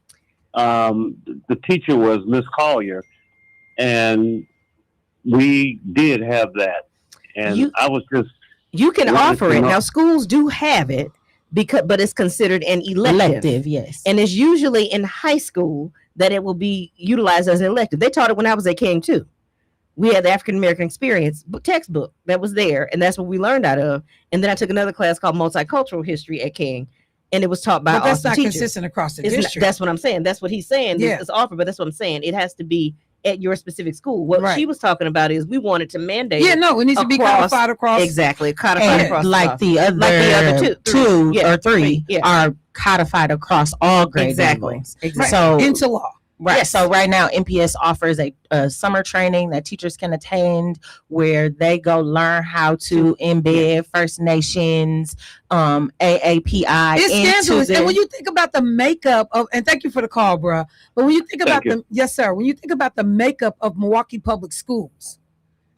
The teacher was Miss Collier, and we did have that. And I was just... You can offer it. Now, schools do have it, but it's considered an elective. Yes. And it's usually in high school that it will be utilized as an elective. They taught it when I was at King, too. We had the African American Experience textbook that was there, and that's what we learned out of. And then I took another class called Multicultural History at King, and it was taught by But that's awesome not teachers. consistent across the It's not- district. that's what I'm saying. That's what he's saying. Yeah. It's offered, but that's what I'm saying. It has to be at your specific school. What she was talking about is we wanted to mandate. Yeah, no, it needs to be codified across. Exactly, codified And across. like the other two Yeah, or three yeah. are codified across all grade Exactly. levels. Exactly. So into law. Right. Yes. So right now, MPS offers a summer training that teachers can attend where they go learn how to embed First Nations, AAPI. It's into scandalous. the- And when you think about the makeup of, and thank you for the call, bruh. But when you think about yes, sir. When you think about the makeup of Milwaukee Public Schools,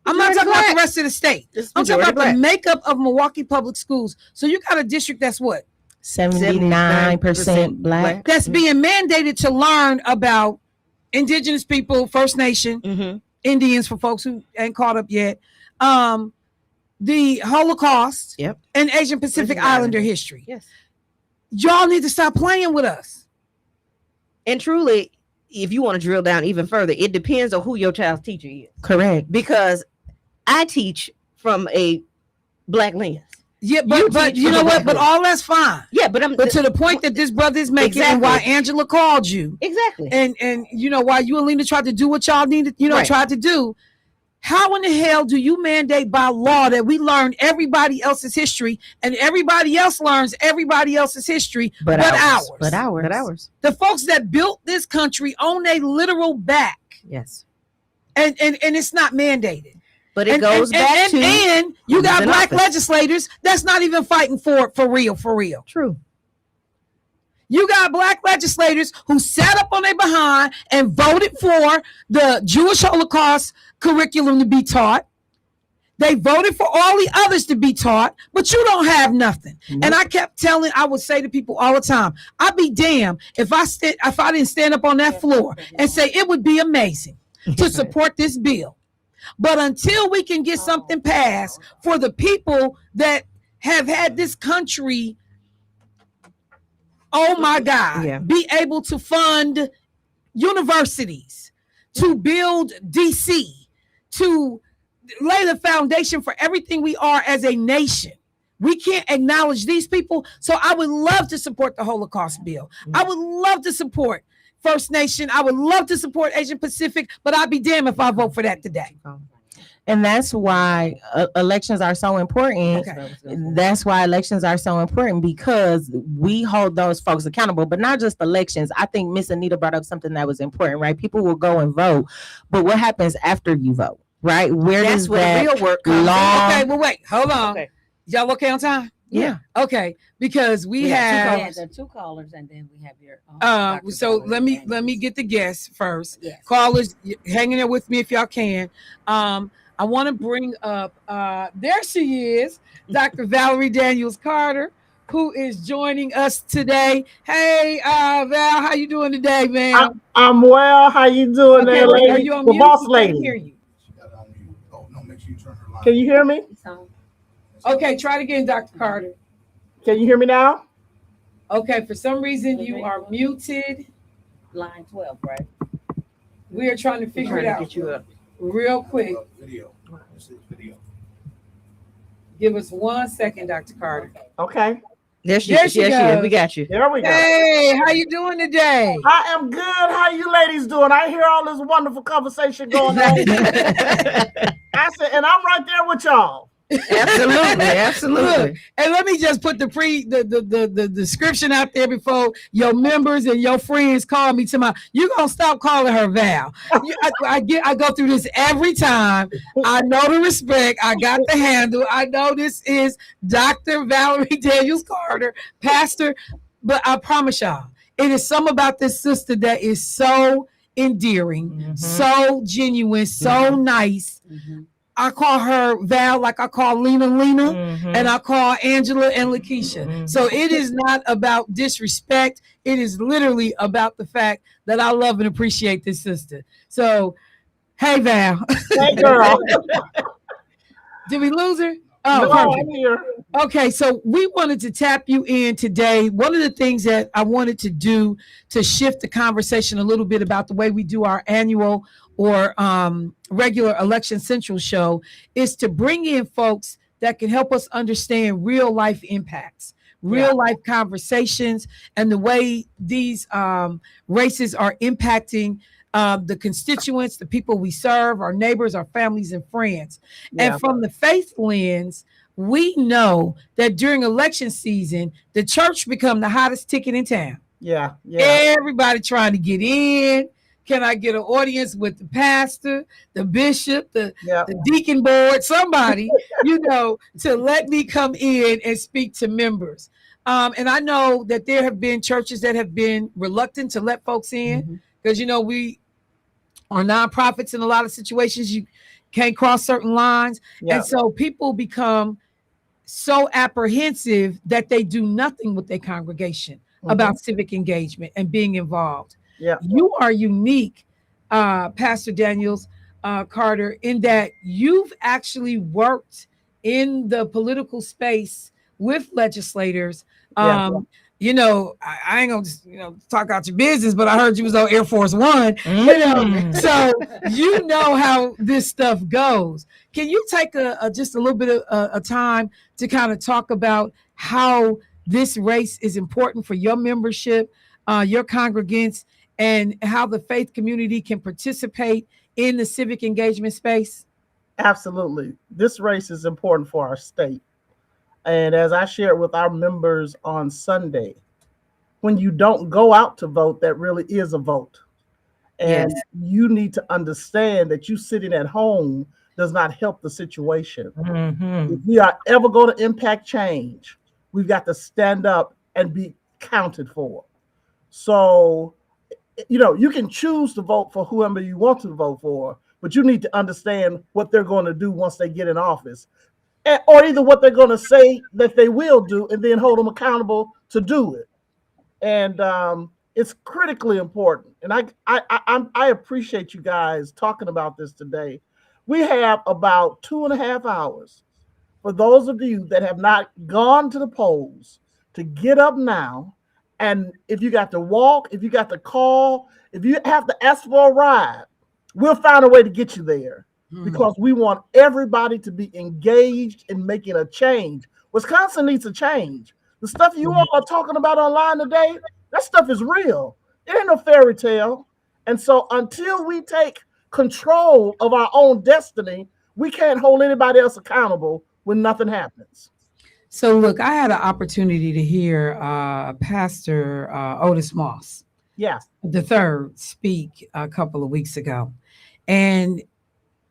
I'm not talking about the rest of the state. I'm talking about the makeup of Milwaukee Public Schools. So you got a district that's what? 79% Black. That's being mandated to learn about indigenous people, First Nation, Indians for folks who ain't caught up yet, the Holocaust, and Asian Pacific Islander history. Yes. Y'all need to stop playing with us. And truly, if you want to drill down even further, it depends on who your child's teacher is. Correct. Because I teach from a Black lens. Yeah, but you know what? But all that's fine. Yeah, but to the point that this brother is making, and why Angela called you, exactly, and you know why you and Lena tried to do what y'all needed, tried to do. How in the hell do you mandate by law that we learn everybody else's history and everybody else learns everybody else's history but ours? But ours. The folks that built this country own a literal back. Yes. And it's not mandated. But it goes back to and you got in Black office. legislators that's not even fighting for real. True. You got Black legislators who sat up on their behind and voted for the Jewish Holocaust curriculum to be taught. They voted for all the others to be taught, but you don't have nothing. And I would say to people all the time, I'd be damned if I didn't stand up on that floor and say it would be amazing to support this bill. But until we can get something passed for the people that have had this country, oh my God, be able to fund universities, to build DC, to lay the foundation for everything we are as a nation. We can't acknowledge these people. So I would love to support the Holocaust bill. I would love to support First Nation. I would love to support Asian Pacific, but I'd be damned if I vote for that today. And that's why elections are so important. That's why elections are so important, because we hold those folks accountable, but not just elections. I think Miss Anita brought up something that was important, right? People will go and vote, but what happens after you vote, right? Where That's does where that the real work comes in. Okay, well, wait, hold on. Okay. Y'all okay on time? Yeah. Okay, because we have the two callers, and then we have your. so let me get the guests first. Yes. Callers, hanging there with me if y'all can. I want to bring up there she is, Dr. Valerie Daniels Carter, who is joining us today. Hey, Val, how you doing today, man? I'm well. How you doing Okay, there, are lady? you on The mute? boss We can't lady. hear you. Can you hear me? Okay, try it again, Dr. Carter. Can you hear me now? Okay, for some reason you are muted. Line 12, right? We are trying to figure it out. Get you up. Real quick. Give us 1 second, Dr. Carter. Okay. There she There is. she There she is. goes. We got you. There we go. Hey, how you doing today? I am good. How you ladies doing? I hear all this wonderful conversation going on. I said, and I'm right there with y'all. Absolutely. Look, and let me just put the description out there before your members and your friends call me to you gonna stop calling her Val. I go through this every time. I know the respect. I got the handle. I know this is Dr. Valerie Daniels Carter, pastor, but I promise y'all, it is something about this sister that is so endearing, so genuine, so nice. I call her Val like I call Lena, and I call Angela and Lakeisha. So it is not about disrespect. It is literally about the fact that I love and appreciate this sister. So, hey, Val. Hey, girl. Did we lose her? No, perfect. I'm here. Okay, so we wanted to tap you in today. One of the things that I wanted to do to shift the conversation a little bit about the way we do our annual or regular Election Central show is to bring in folks that can help us understand real life impacts, real life conversations, and the way these races are impacting the constituents, the people we serve, our neighbors, our families, and friends. Yeah. And from the faith lens, we know that during election season, the church become the hottest ticket in town. Yeah. Everybody trying to get in. Can I get an audience with the pastor, the bishop, the deacon board, somebody, to let me come in and speak to members? And I know that there have been churches that have been reluctant to let folks in because, we are nonprofits in a lot of situations. You can't cross certain lines. Yeah. And so people become so apprehensive that they do nothing with their congregation about civic engagement and being involved. Yeah. You are unique, Pastor Daniels Carter, in that you've actually worked in the political space with legislators. I ain't gonna just, talk out your business, but I heard you was on Air Force One. So you know how this stuff goes. Can you take just a little bit of a time to kind of talk about how this race is important for your membership, your congregants, and how the faith community can participate in the civic engagement space? Absolutely. This race is important for our state. And as I shared with our members on Sunday, when you don't go out to vote, that really is a vote. And you need to understand that you sitting at home does not help the situation. If we are ever going to impact change, we've got to stand up and be counted for. So, you can choose to vote for whoever you want to vote for, but you need to understand what they're going to do once they get in office, or either what they're going to say that they will do and then hold them accountable to do it. And it's critically important. And I appreciate you guys talking about this today. We have about 2.5 hours for those of you that have not gone to the polls to get up now. And if you got to walk, if you got to call, if you have to ask for a ride, we'll find a way to get you there because we want everybody to be engaged in making a change. Wisconsin needs a change. The stuff you all are talking about online today, that stuff is real. It ain't no fairy tale. And so until we take control of our own destiny, We can't hold anybody else accountable when nothing happens. So look, I had an opportunity to hear Pastor Otis Moss, Yeah. the third, speak a couple of weeks ago. And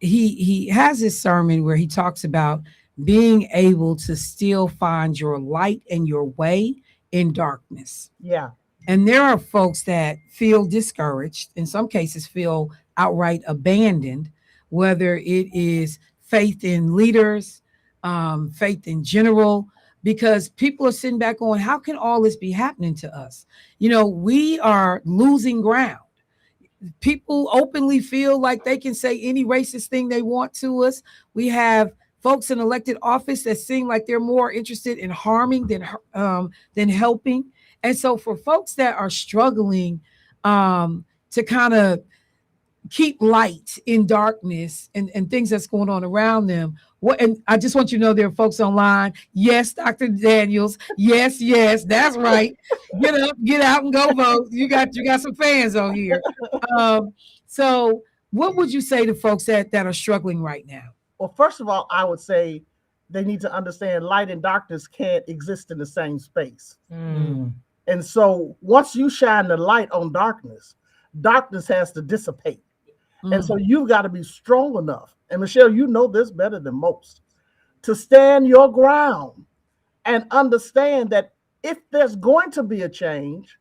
he has this sermon where he talks about being able to still find your light and your way in darkness. Yeah. And there are folks that feel discouraged, in some cases feel outright abandoned, whether it is faith in leaders, faith in general, because people are sitting back going, how can all this be happening to us? You know, we are losing ground. People openly feel like they can say any racist thing they want to us. We have folks in elected office that seem like they're more interested in harming than helping. And so for folks that are struggling to kind of keep light in darkness and things that's going on around them. And I just want you to know there are folks online. Yes, Dr. Daniels. Yes, that's right. Get up, get out and go vote. You got some fans on here. So what would you say to folks that are struggling right now? Well, first of all, I would say they need to understand light and darkness can't exist in the same space. And so once you shine the light on darkness, darkness has to dissipate. And so you've got to be strong enough. And Michelle, you know this better than most, to stand your ground and understand that if there's going to be a change,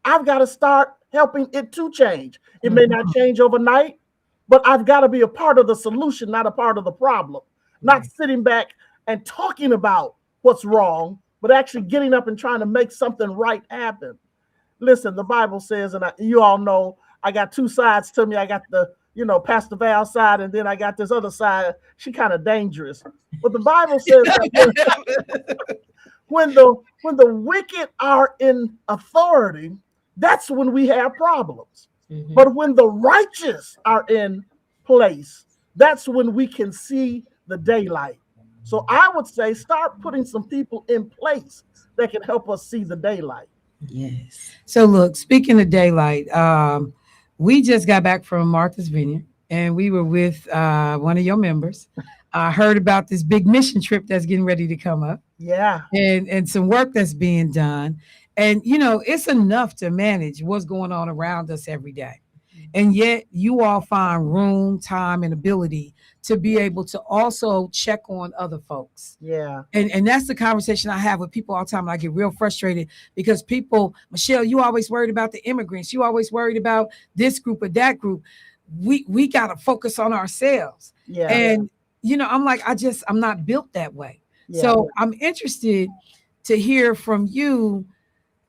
I've got to start helping it to change. It may not change overnight, but I've got to be a part of the solution, not a part of the problem. Not sitting back and talking about what's wrong, but actually getting up and trying to make something right happen. Listen, the Bible says, and you all know, I got two sides to me. I got the, Pastor Val side, and then I got this other side. She kind of dangerous. But the Bible says that when the wicked are in authority, that's when we have problems. But when the righteous are in place, that's when we can see the daylight. So I would say start putting some people in place that can help us see the daylight. Yes. So look, speaking of daylight, we just got back from Martha's Vineyard, and we were with one of your members. I heard about this big mission trip that's getting ready to come up. Yeah. And some work that's being done. And, it's enough to manage what's going on around us every day. And yet you all find room, time, and ability to be able to also check on other folks. Yeah. And that's the conversation I have with people all the time. I get real frustrated because people, Michelle, you always worried about the immigrants. You always worried about this group or that group. We got to focus on ourselves. Yeah. And, I'm like, I'm not built that way. Yeah. So I'm interested to hear from you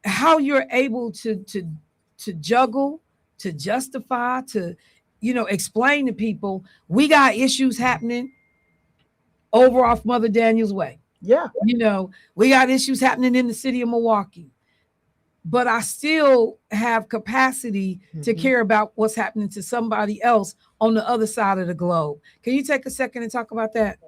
how you're able to juggle, to justify, to, explain to people, we got issues happening over off Mother Daniels Way. Yeah. We got issues happening in the city of Milwaukee, but I still have capacity to care about what's happening to somebody else on the other side of the globe. Can you take a second and talk about that?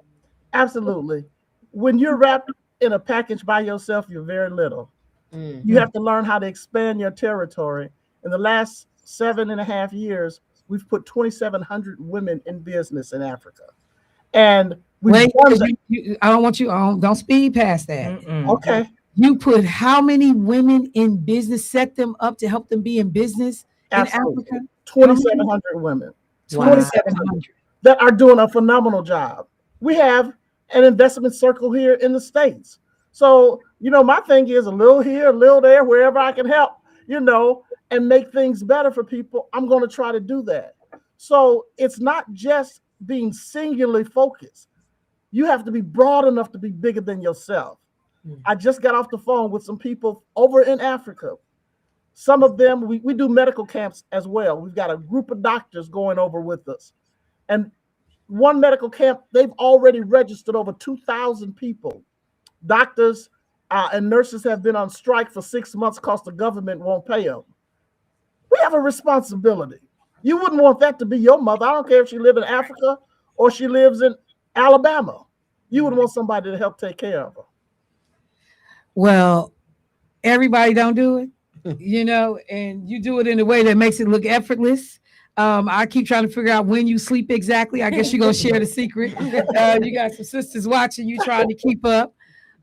Absolutely. When you're wrapped in a package by yourself, you're very little. You have to learn how to expand your territory. In the last 7.5 years, we've put 2,700 women in business in Africa. And wait, I don't want you, don't speed past that. Okay. You put how many women in business, set them up to help them be in business in Africa? 2,700 women. Wow. 2,700 that are doing a phenomenal job. We have an investment circle here in the States. So, my thing is a little here, a little there, wherever I can help, and make things better for people, I'm going to try to do that. So it's not just being singularly focused. You have to be broad enough to be bigger than yourself. I just got off the phone with some people over in Africa. Some of them, we do medical camps as well. We've got a group of doctors going over with us. And one medical camp, they've already registered over 2,000 people. Doctors and nurses have been on strike for 6 months because the government won't pay them. We have a responsibility. You wouldn't want that to be your mother. I don't care if she lives in Africa or she lives in Alabama. You would want somebody to help take care of her. Well, everybody don't do it, and you do it in a way that makes it look effortless. I keep trying to figure out when you sleep exactly. I guess you're going to share the secret. You got some sisters watching you trying to keep up.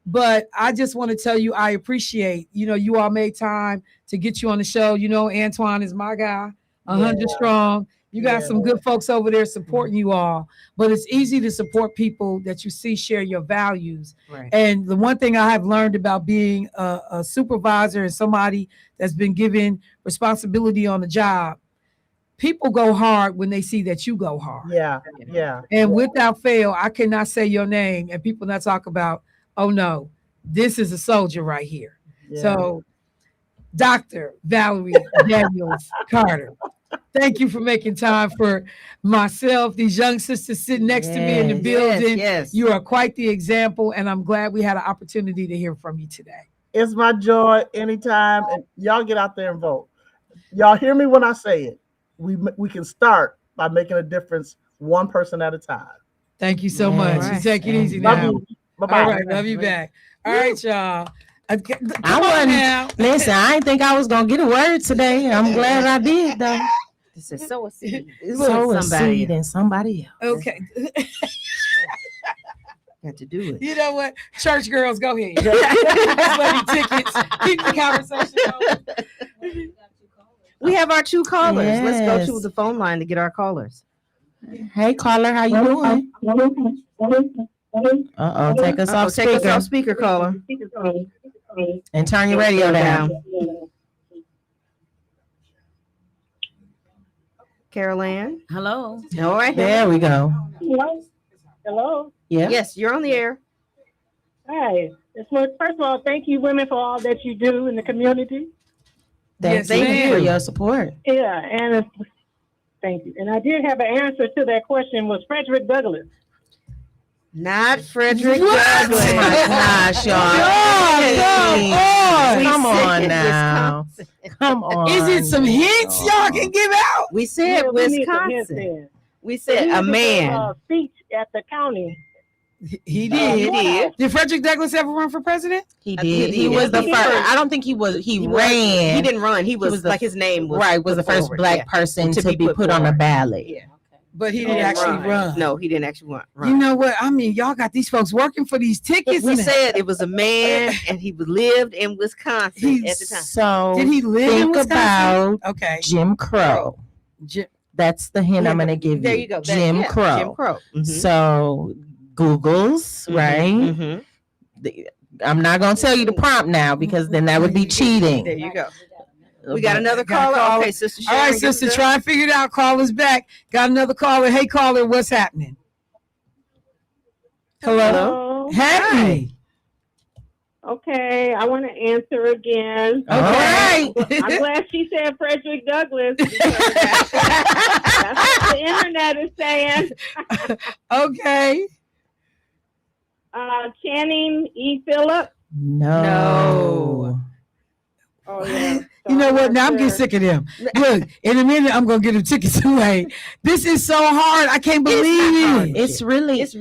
But I just want to tell you, I appreciate, you all made time to get you on the show. Antoine is my guy, 100 strong. You got some good folks over there supporting you all. But it's easy to support people that you see share your values. Right. And the one thing I have learned about being a supervisor and somebody that's been given responsibility on the job, people go hard when they see that you go hard. Yeah. And without fail, I cannot say your name and people not talk about, oh no, this is a soldier right here. Yeah. So Dr. Valerie Daniels Carter, thank you for making time for myself, these young sisters sitting next to me in the building. Yes. You are quite the example, and I'm glad we had an opportunity to hear from you today. It's my joy anytime. And y'all get out there and vote. Y'all hear me when I say it. We can start by making a difference one person at a time. Thank you so much. Right. You take it easy Love now. you. Bye-bye. All right, love you back. All right, y'all. I wasn't. Listen, I didn't think I was gonna get a word today. I'm glad I did though. This is so a seed. So a seed in somebody else. Okay. Got to do it. You know what? Church girls, go ahead. Let's tickets. Keep the conversation going. We have our two callers. Let's go Yes. to the phone line to get our callers. Hey caller, how you doing? Take us off Take us speaker off speaker, caller. and turn your radio down. Carol Ann. Hello. All right. There we go. Hello. Yeah. Yes, you're on the air. Hi. First of all, thank you, women, for all that you do in the community. Thank you for your support. Yeah, and thank you. And I did have an answer to that question. Was Frederick Douglass? Not Frederick What? Douglass. Oh my gosh, y'all. Come on now. Come on. Is it some hints y'all can give out? We said we need some hints Wisconsin. then. We said a man. Speech at the county. He did. He did. Did Frederick Douglass ever run for president? He I did. think He he was the did. first. I don't think he was. He was- ran. He didn't run. He was the- like his name was Was the put first forward. black Yeah. person to be put on a forward. ballot. Yeah. But he He didn't didn't actually run. No, he didn't actually run. You know what? I mean, y'all got these folks working for these tickets. We and said it was a man, and he lived in Wisconsin at the time. So Did he live in think Wisconsin? about Okay. Jim Crow. That's the hint I'm gonna give you. There you go. That- Jim yeah, Crow. Jim Crow. Mhm. So Google's right. Mhm. I'm not gonna tell you the prompt now because then that would be cheating. There you go. We got another caller. Okay, Sister All right, Sharon, give sister, us try and figure it out. Call us back. Got another caller. Hey, caller, what's happening? Hello. Hey. Okay, I want to answer again. All right. I'm glad she said Frederick Douglass. Because that's what the internet is saying. Okay. Channing E. Phillip. No. Oh yeah. You know what? Now I'm getting sick of them. Look, in a minute, I'm gonna get them tickets away. This is so hard. I can't believe it. It's really. It's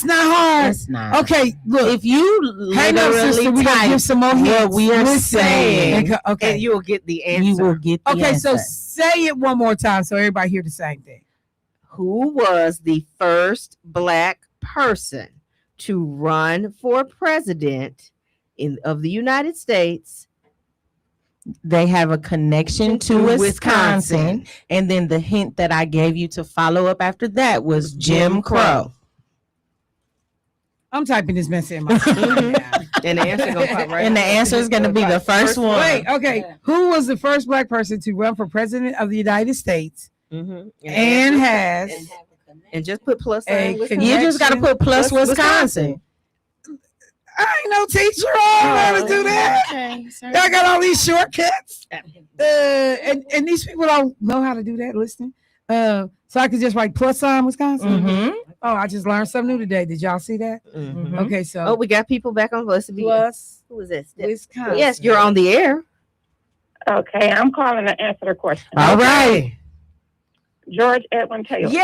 not hard. It's not. Okay, look. If you hang on, sister, literally we gotta type give some more hints. what we are Listen. saying, Okay. and you'll get the answer. you will get the Okay, so answer. say it one more time so everybody hear the same thing. Who was the first black person to run for president of the United States? They have a connection to Wisconsin. And then the hint that I gave you to follow up after that was Jim Crow. I'm typing this mess in my And the answer gonna pop right. And the answer is going to be the first one. Wait, okay. Who was the first black person to run for president of the United States Mhm. and has And just put plus a sign Wisconsin. You just got to put plus Wisconsin. I ain't no teacher. I don't know how to do that. Okay, Y'all got all these shortcuts. And these people don't know how to do that. Listening. So I could just write plus sign Wisconsin. Mhm. Oh, I just learned something new today. Did y'all see that? Mhm. Okay, so Oh, we got people back on. Let's be plus who is this? Wisconsin. Yes, you're on the air. Okay, I'm calling to answer the question. All right. George Edwin Taylor. Yeah.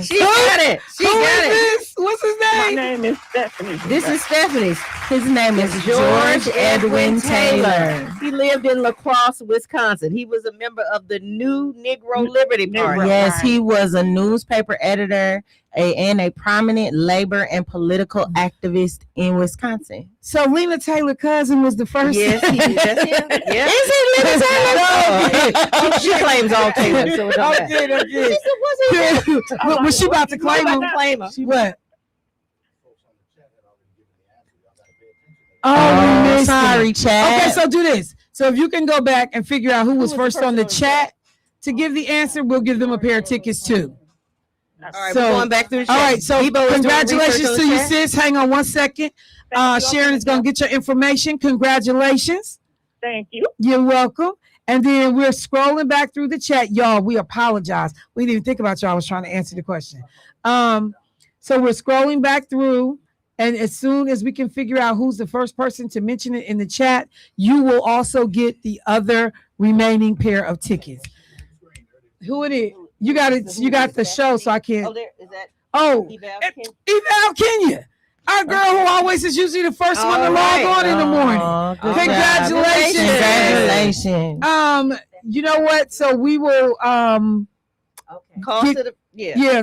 She got it. She Who got is it. this? What's his My name? name is Stephanie. This is Stephanie's. His name is George Edwin Taylor. He lived in La Crosse, Wisconsin. He was a member of the New Negro Liberty Party. Yes, he was a newspaper editor and a prominent labor and political activist in Wisconsin. So Lena Taylor cousin was the first. Yes, that's him. Yeah. Is it Lena Taylor? No, she claims all Taylor. So it don't matter. Was she about to claim him? Claim her. What? Oh, we missed sorry, it. chat. Okay, so do this. So if you can go back and figure out who was first on the chat to give the answer, we'll give them a pair of tickets too. All right, we're going back through the all chat. right, so Debo is doing congratulations research on to the you, chat. sis. Hang on one second. Sharon is going to get your information. Congratulations. Thank you. You're welcome. And then we're scrolling back through the chat. Y'all, we apologize. We didn't even think about y'all. I was trying to answer the question. So we're scrolling back through. And as soon as we can figure out who's the first person to mention it in the chat, you will also get the other remaining pair of tickets. Who it is? You got it. You got the show, so I can't. Oh, there is that. Oh, Eval Kenya, our girl who always is usually the first one to log on in the morning. Congratulations! Congratulations! You know what? So we will Call to the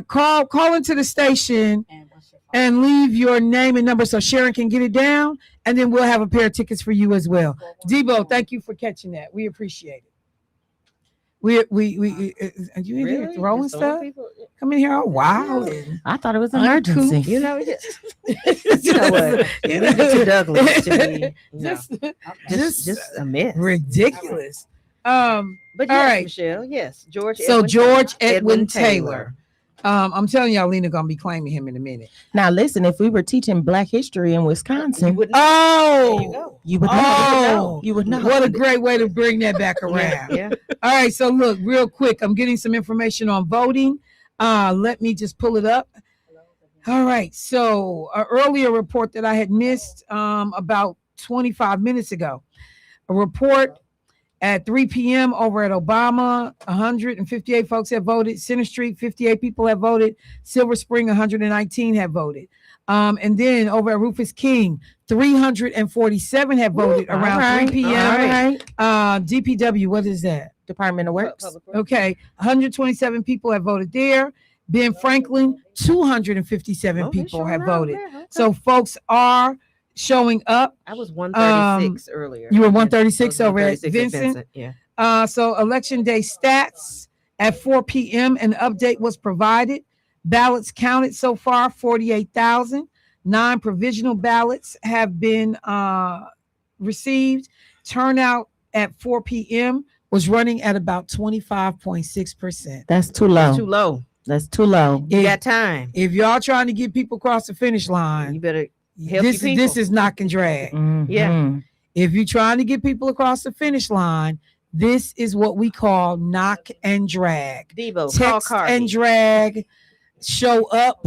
call into the station and leave your name and number so Sharon can get it down, and then we'll have a pair of tickets for you as well. Debo, thank you for catching that. We appreciate it. We are you in here throwing stuff? Come in here all wild. I thought it was an emergency. You know, you know what? Too Douglas to be, just a mess. Ridiculous. But yes, all right, Michelle. Yes, George. George Edwin Taylor. I'm telling y'all, Lena gonna be claiming him in a minute. Now, listen, if we were teaching Black history in Wisconsin, you would know. You would know. What a great way to bring that back around. Yeah. All right, so look, real quick, I'm getting some information on voting. Let me just pull it up. All right, so an earlier report that I had missed about 25 minutes ago, a report at 3 p.m. over at Obama, 158 folks have voted. Center Street, 58 people have voted. Silver Spring, 119 have voted. And then over at Rufus King, 347 have voted around 3 p.m. DPW, what is that? Department of Works. Okay, 127 people have voted there. Ben Franklin, 257 people have voted. So folks are showing up. I was 136 earlier. You were 136 over at 136 Vincent. Yeah. So election day stats at 4 p.m. An update was provided. Ballots counted so far, 48,000. 9 provisional ballots have been received. Turnout at 4 p.m. was running at about 25.6%. That's too low. That's too low. That's too low. You got time. If y'all trying to get people across the finish line, You better help this your people. is knock and drag. Yeah. If you're trying to get people across the finish line, this is what we call knock and drag. Debo, call Text Cardi. and drag, show up,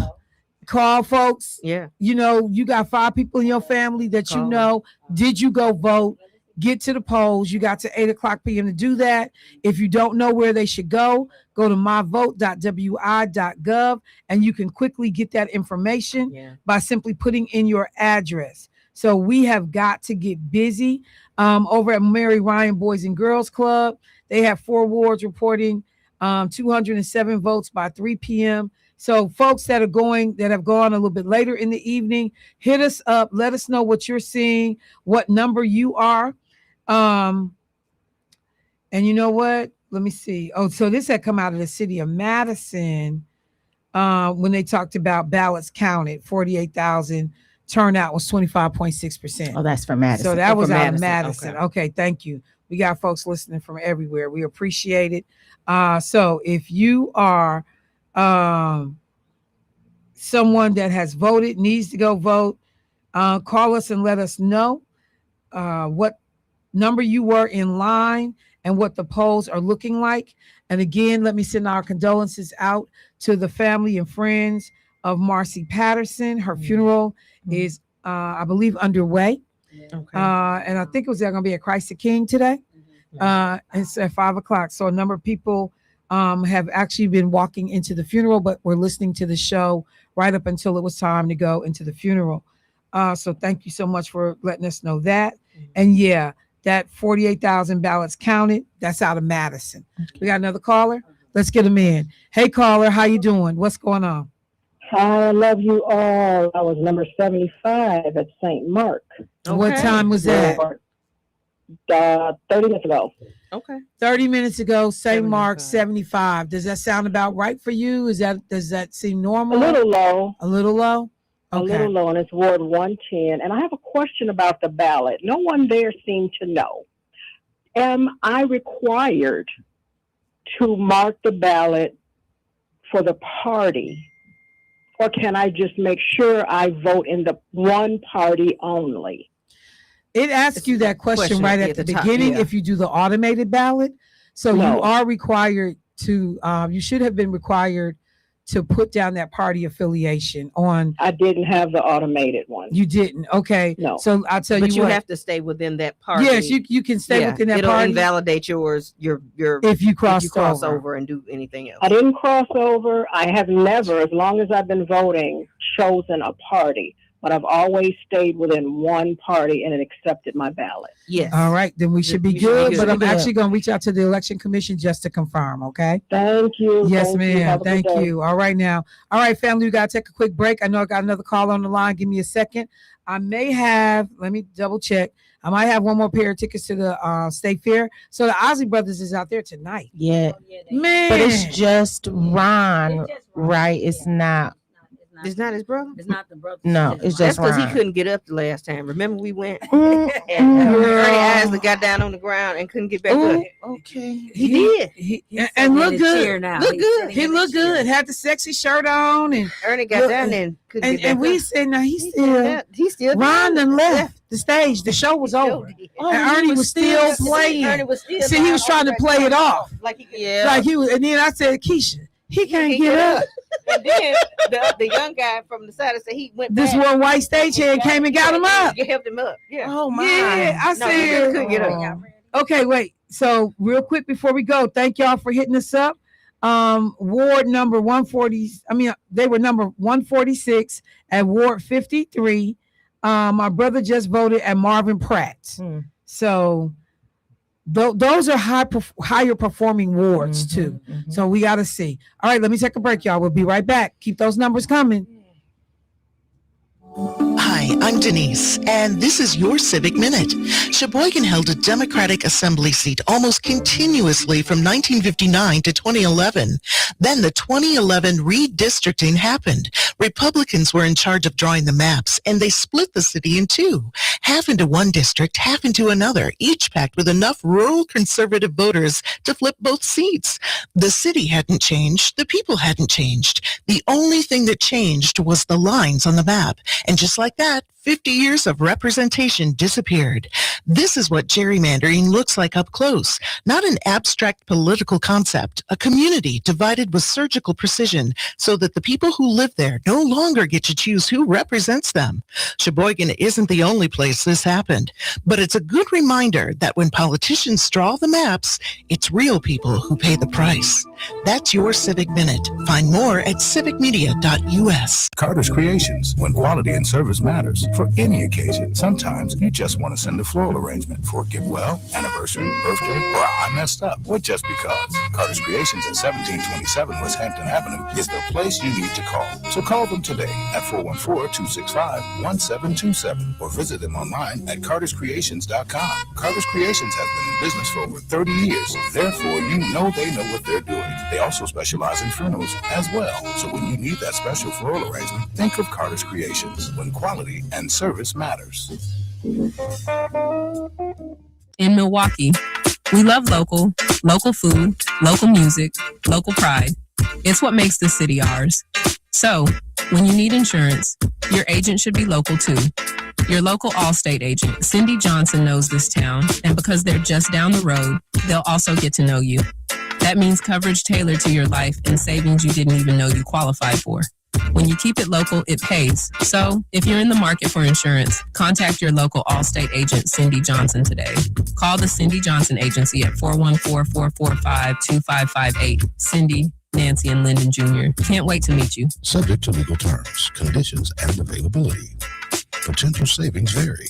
call folks. Yeah. You know, you got 5 people in your family that you know. Did you go vote? Get to the polls. You got to 8:00 p.m. to do that. If you don't know where they should go to myvote.wi.gov and you can quickly get that information by simply putting in your address. So we have got to get busy. Over at Mary Ryan Boys and Girls Club, they have 4 wards reporting 207 votes by 3 p.m. So folks that have gone a little bit later in the evening, hit us up. Let us know what you're seeing, what number you are. And you know what? Let me see. Oh, so this had come out of the city of Madison when they talked about ballots counted, 48,000. Turnout was 25.6%. Oh, that's from Madison. So that was from out of Madison. Okay, thank you. We got folks listening from everywhere. We appreciate it. So if you are someone that has voted, needs to go vote, call us and let us know what number you were in line and what the polls are looking like. And again, let me send our condolences out to the family and friends of Marcy Patterson. Her funeral is, I believe, underway. Okay. And I think it was going to be at Christ the King today. And it's at 5:00. So a number of people have actually been walking into the funeral, but were listening to the show right up until it was time to go into the funeral. So thank you so much for letting us know that. And yeah, that 48,000 ballots counted, that's out of Madison. We got another caller. Let's get him in. Hey, caller, how you doing? What's going on? I love you all. I was number 75 at St. Mark. What time was that? 30 minutes ago. Okay. 30 minutes ago, St. Mark, 75. Does that sound about right for you? Does that seem normal? A little low. A little low? Okay. A little low, and it's Ward 110. And I have a question about the ballot. No one there seemed to know. Am I required to mark the ballot for the party, or can I just make sure I vote in the one party only? It asks you that question right at the beginning if you do the automated ballot. So you are required to, you should have been required to put down that party affiliation on. I didn't have the automated one. You didn't? Okay. No. So I'll tell But you you what. have to stay within that party. Yes, you can stay within that it'll party. invalidate your if you cross over and do anything else. I didn't cross over. I have never, as long as I've been voting, chosen a party. But I've always stayed within one party and it accepted my ballot. Yes. All right, then we should be good. But I'm actually going to reach out to the election commission just to confirm. Okay. Thank you. Yes, Thank you. ma'am. Have a good Thank day. you. All right, now. All right, family, we got to take a quick break. I know I got another call on the line. Give me a second. I may have, let me double check. I might have one more pair of tickets to the State Fair. So the Ozzy Brothers is out there tonight. Yeah. Man. But it's just Ron, right? It's not. It's not his brother? It's not the brother. No, it's That's just because he Ron. couldn't get up the last time. Remember we went and Ernie Isley got down on the ground and couldn't get back up. Okay. He did. And in look his good. chair now. Look He's good. sitting He in looked his chair. good. Had the sexy shirt on, and Ernie got down and couldn't get back and we up. said, "Now he's He's still Ron down. done left the stage. The show was over, and Ernie was still playing. Ernie was still See, he was trying to play it off, like he was. And then I said, "Keisha, he can't get up." And then the young guy from the side said he went This back. one white stagehand came and got him up. You helped him up. Yeah. Oh my. Yeah, I No, he said, just couldn't get up. Okay, wait. So real quick before we go, thank y'all for hitting us up. Ward number 140. They were number 146 at Ward 53. My brother just voted at Marvin Pratt. So those are higher performing wards too. So we got to see. All right, let me take a break, y'all. We'll be right back. Keep those numbers coming. Hi, I'm Denise, and this is your Civic Minute. Sheboygan held a Democratic Assembly seat almost continuously from 1959 to 2011. Then the 2011 redistricting happened. Republicans were in charge of drawing the maps, and they split the city in two, half into one district, half into another, each packed with enough rural conservative voters to flip both seats. The city hadn't changed. The people hadn't changed. The only thing that changed was the lines on the map. And just like that, 50 years of representation disappeared. This is what gerrymandering looks like up close. Not an abstract political concept, a community divided with surgical precision so that the people who live there no longer get to choose who represents them. Sheboygan isn't the only place this happened, but it's a good reminder that when politicians draw the maps, it's real people who pay the price. That's your Civic Minute. Find more at civicmedia.us. Carter's Creations, when quality and service matters. For any occasion, sometimes you just want to send a floral arrangement for a get well, anniversary, birthday, or I messed up, or just because. Carter's Creations at 1727 West Hampton Avenue is the place you need to call. So call them today at 414-265-1727 or visit them online at carterscreations.com. Carter's Creations has been in business for over 30 years. Therefore, you know they know what they're doing. They also specialize in funerals as well. So when you need that special floral arrangement, think of Carter's Creations, when quality and service matters. In Milwaukee, we love local food, local music, local pride. It's what makes this city ours. So, when you need insurance, your agent should be local too. Your local Allstate agent, Cindy Johnson, knows this town, and because they're just down the road, they'll also get to know you. That means coverage tailored to your life and savings you didn't even know you qualified for. When you keep it local, it pays. So, if you're in the market for insurance, contact your local Allstate agent, Cindy Johnson, today. Call the Cindy Johnson Agency at 414-445-2558. Cindy, Nancy, and Lyndon Jr. Can't wait to meet you. Subject to legal terms, conditions, and availability. Potential savings vary.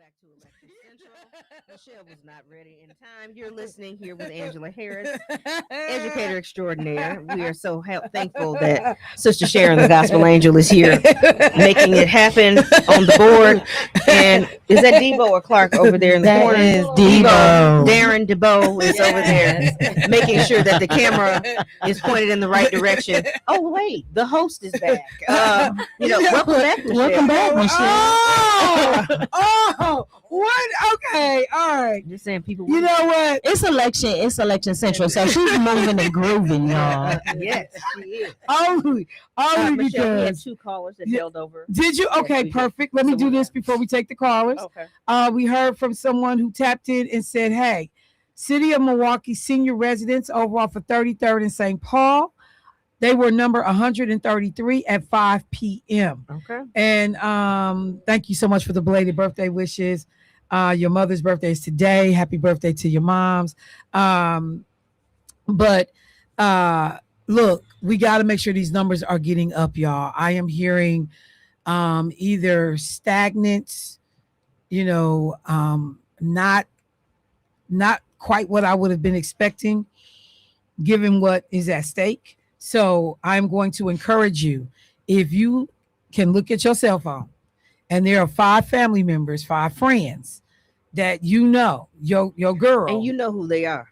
back to Election Central. Michelle was not ready in time. You're listening here with Angela Harris, educator extraordinaire. We are so thankful that Sister Sharon, the Gospel Angel, is here making it happen on the board. And is that Debo or Clark over there in the corner? That is Debo. Darren DeBow is over there making sure that the camera is pointed in the right direction. Oh, wait, the host is back. Welcome back, Michelle. Welcome back, Michelle. Oh, what? Okay, all right. Just saying, people. You know what? It's election central, so she's moving and grooving, y'all. Yes, she is. Only Michelle, we had because 2 callers that held over. Did you? Okay, perfect. Let me do this before we take the callers. Okay. We heard from someone who tapped in and said, "Hey, City of Milwaukee senior residents over off of 33rd and St. Paul. They were number 133 at 5 p.m. Okay. And thank you so much for the belated birthday wishes. Your mother's birthday is today. Happy birthday to your moms. But look, we got to make sure these numbers are getting up, y'all. I am hearing either stagnant, not quite what I would have been expecting, given what is at stake. So I'm going to encourage you, if you can look at your cell phone and there are 5 family members, 5 friends that your girl. And you know who they are.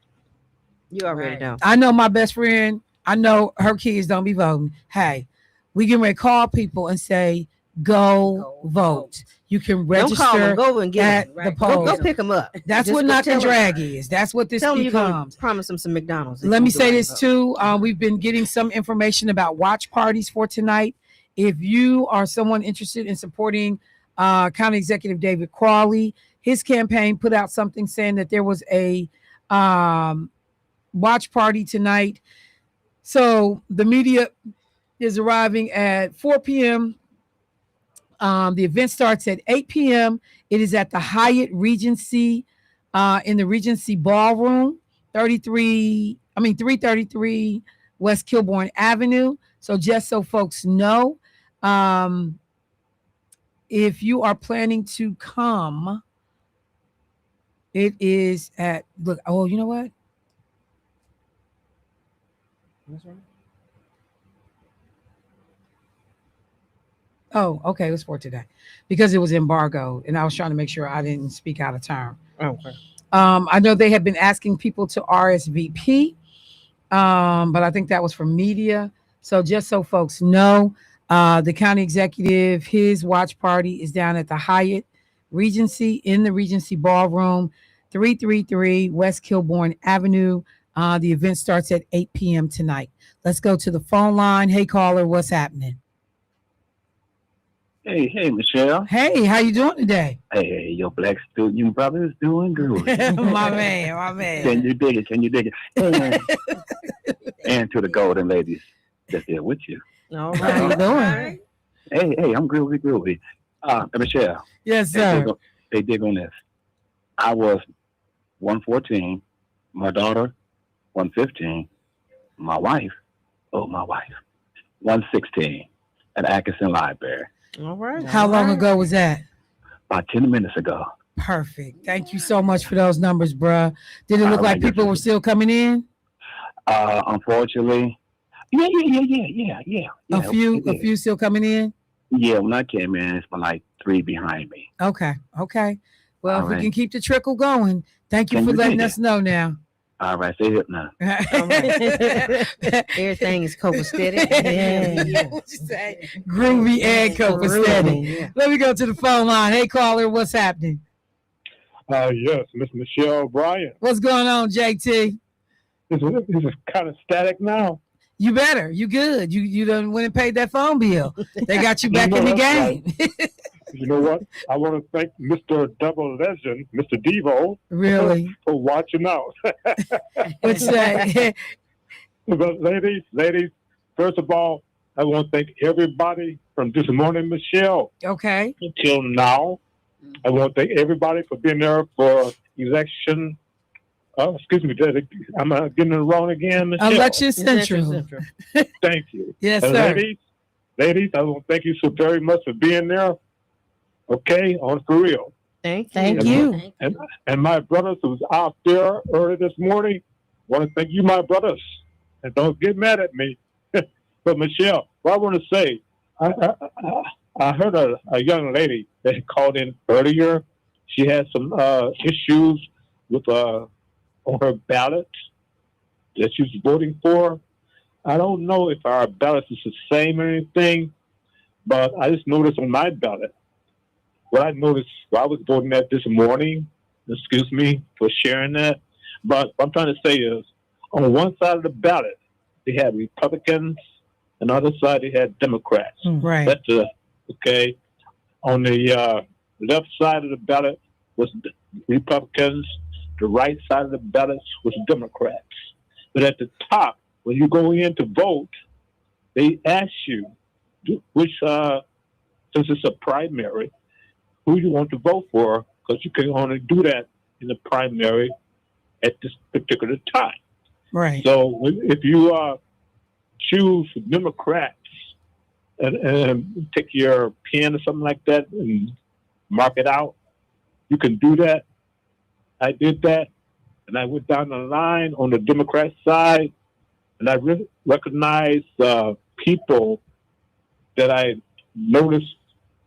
You already know. I know my best friend. I know her kids don't be voting. Hey, we can call people and say, go vote. You can register. Don't call them, go and get at them, the right? polls. Go pick them up. That's Just what knock and tell drag them. is. That's what this Tell them becomes. Promise them some McDonald's. Let me say this too. We've been getting some information about watch parties for tonight. If you are someone interested in supporting County Executive David Crawley, his campaign put out something saying that there was a watch party tonight. So the media is arriving at 4 p.m. The event starts at 8 p.m. It is at the Hyatt Regency in the Regency Ballroom, 333 West Kilbourne Avenue. So just so folks know, if you are planning to come, it is at, look, oh, you know what? What's wrong? Oh, okay. It was for today because it was embargoed, and I was trying to make sure I didn't speak out of turn. Okay. I know they have been asking people to RSVP, but I think that was for media. So just so folks know, the county executive, his watch party is down at the Hyatt Regency in the Regency Ballroom, 333 West Kilbourne Avenue. The event starts at 8 p.m. tonight. Let's go to the phone line. Hey, caller, what's happening? Hey, Michelle. Hey, how you doing today? Hey, your black student brother is doing good. my man. Can you dig it? And to the golden ladies that's there with you. All right. How you doing? Hey, I'm groovy. Michelle. Yes, sir. They dig on this. I was 114, my daughter 115, my wife 116 at Atkinson Library. All right. How long ago was that? About 10 minutes ago. Perfect. Thank you so much for those numbers, bruh. Did it look like people were still coming in? Unfortunately, yeah. A few still coming in? Yeah, when I came in, it's been like 3 behind me. Okay. Well, All if we right. can keep the trickle going, thank you Can for you letting dig us know now. All right, stay here now. Everything is copacetic. Yeah. What you say? Groovy and copacetic. Yeah. Let me go to the phone line. Hey, caller, what's happening? Yes, Miss Michelle Bryant. What's going on, JT? This is kind of static now. You better. You good. You done went and paid that phone bill. They got you back in the game. You know what? I want to thank Mr. Double Legend, Mr. Devo, Really? for watching out. What's that? But ladies, first of all, I want to thank everybody from this morning, Michelle, Okay. until now. I want to thank everybody for being there for election. Excuse me, I'm getting it wrong again, Michelle. Election Central. Thank you. Yes, And sir. Ladies, I want to thank you so very much for being there. Okay, for real. Thank you. And my brothers who was out there early this morning, want to thank you, my brothers. And don't get mad at me. But Michelle, what I want to say, I heard a young lady that called in earlier. She had some issues with on her ballot that she was voting for. I don't know if our ballot is the same or anything, but I just noticed on my ballot, what I noticed while I was voting that this morning, excuse me for sharing that, but what I'm trying to say is, on one side of the ballot, they had Republicans, and on the other side, they had Democrats. Right. That's okay. On the left side of the ballot was Republicans. The right side of the ballot was Democrats. But at the top, when you go in to vote, they ask you which, since it's a primary, who you want to vote for, because you can only do that in the primary at this particular time. Right. So if you choose Democrats and take your pen or something like that and mark it out, you can do that. I did that, and I went down the line on the Democrat side, and I recognized people that I noticed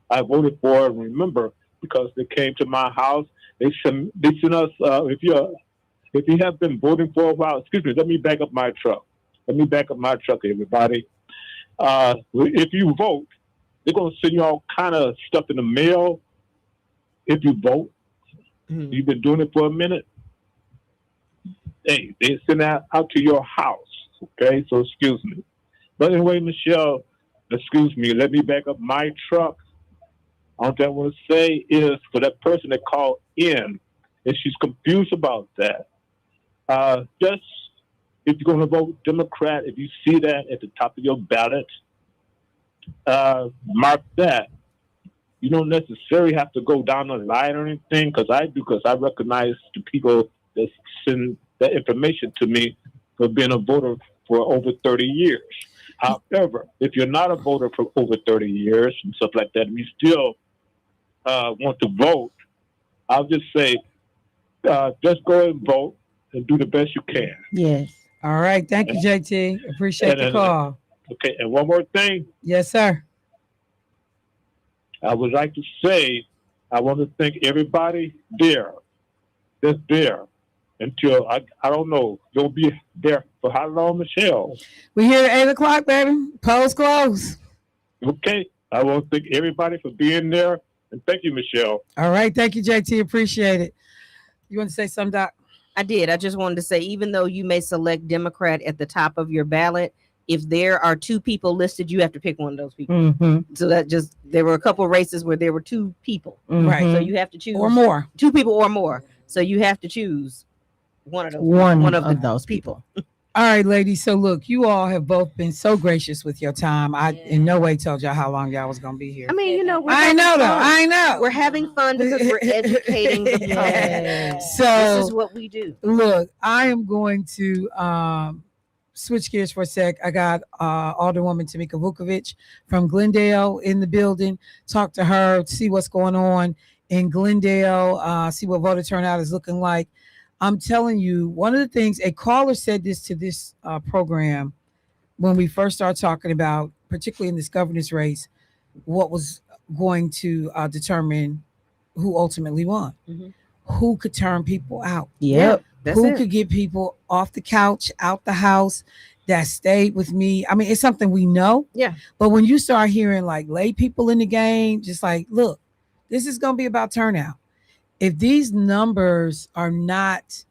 I voted for and remember because they came to my house. They sent us, if you have been voting for a while, excuse me, let me back up my truck. Everybody. If you vote, they're going to send you all kind of stuff in the mail if you vote. Mm-hmm. You've been doing it for a minute. Hey, they send that out to your house. Okay, so excuse me. But anyway, Michelle, excuse me, let me back up my truck. All I want to say is for that person that called in, and she's confused about that, just if you're going to vote Democrat, if you see that at the top of your ballot, mark that. You don't necessarily have to go down the line or anything, because I recognize the people that send that information to me for being a voter for over 30 years. However, if you're not a voter for over 30 years and stuff like that, and you still want to vote, I'll just say, just go ahead and vote and do the best you can. Yes. All right. Thank you, JT. Appreciate the call. Okay. And one more thing. Yes, sir. I would like to say, I want to thank everybody that's there until, I don't know, you'll be there for how long, Michelle? We're here at 8 o'clock, baby. Polls close. Okay. I want to thank everybody for being there. And thank you, Michelle. All right. Thank you, JT. Appreciate it. You want to say something, Doc? I did. I just wanted to say, even though you may select Democrat at the top of your ballot, if there are two people listed, you have to pick one of those people. Mm-hmm. So there were a couple of races where there were two people. Mm-hmm. Right. So you have to choose. Or more. Two people or more. So you have to choose one of those. One of those people. All right, ladies. So look, you all have both been so gracious with your time. I in no way told y'all how long y'all was going to be here. I mean, I know. We're having fun because we're educating the public. So this is what we do. Look, I am going to switch gears for a sec. I got Alderwoman Tamika Vukovic from Glendale in the building. Talk to her, see what's going on in Glendale, see what voter turnout is looking like. I'm telling you, one of the things, a caller said this to this program when we first started talking about, particularly in this governor's race, what was going to determine who ultimately won. Mm-hmm. Who could turn people out? Yep. Who could get people off the couch, out the house, that stayed with me? I mean, it's something we know. Yeah. But when you start hearing like lay people in the game, just like, look, this is going to be about turnout. If these numbers are not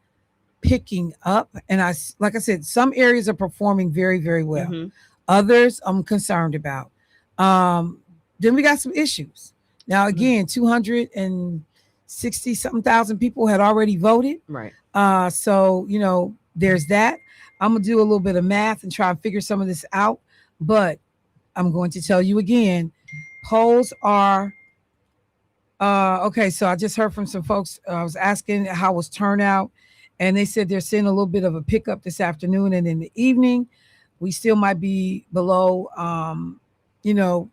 picking up, and like I said, some areas are performing very, very well. Mm-hmm. Others I'm concerned about. Then we got some issues. Now, again, 260 something thousand people had already voted. Right. So, there's that. I'm going to do a little bit of math and try and figure some of this out. But I'm going to tell you again, polls are okay. So I just heard from some folks. I was asking how was turnout, and they said they're seeing a little bit of a pickup this afternoon and in the evening. We still might be below,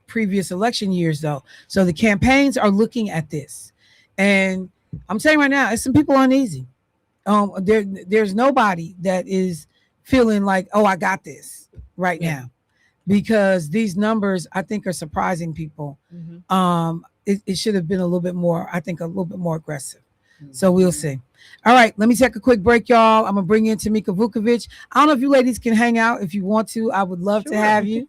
previous election years though. So the campaigns are looking at this. And I'm saying right now, it's some people uneasy. There's nobody that is feeling like, oh, I got this right now, because these numbers I think are surprising people. It should have been a little bit more, I think, a little bit more aggressive. So we'll see. All right, let me take a quick break, y'all. I'm gonna bring in Tamika Vukovic. I don't know if you ladies can hang out. If you want to, I would love to have you.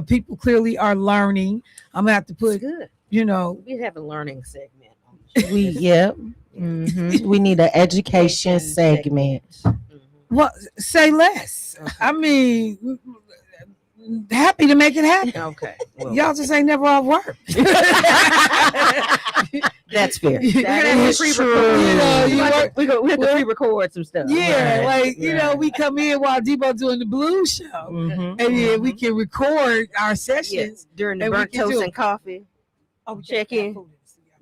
People clearly are learning. I'm gonna have to put, you know, We have a learning segment. We need an education segment. Well, say less. I mean, happy to make it happen. Okay. Y'all just ain't never off work. That's fair. That is true. We have to pre-record some stuff. Yeah, like you know, we come in while Debo doing the blues show, and then we can record our sessions during the and we burnt can toast do- and coffee. Check in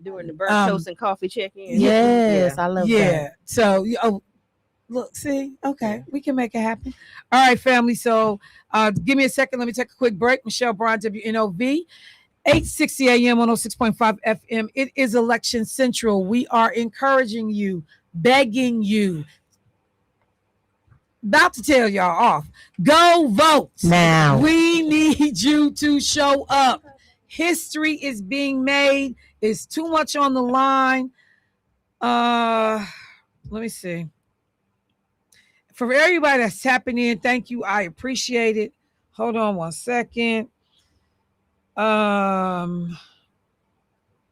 during the burnt toast and coffee check in. Yes, I love Yeah. that. So, look, see, okay, we can make it happen. All right, family. So, give me a second. Let me take a quick break. Michelle Bryan, WNOV, 860 AM, 106.5 FM. It is Election Central. We are encouraging you, begging you, about to tell y'all off. Go vote now. We need you to show up. History is being made. It's too much on the line. Let me see. For everybody that's tapping in, thank you. I appreciate it. Hold on one second.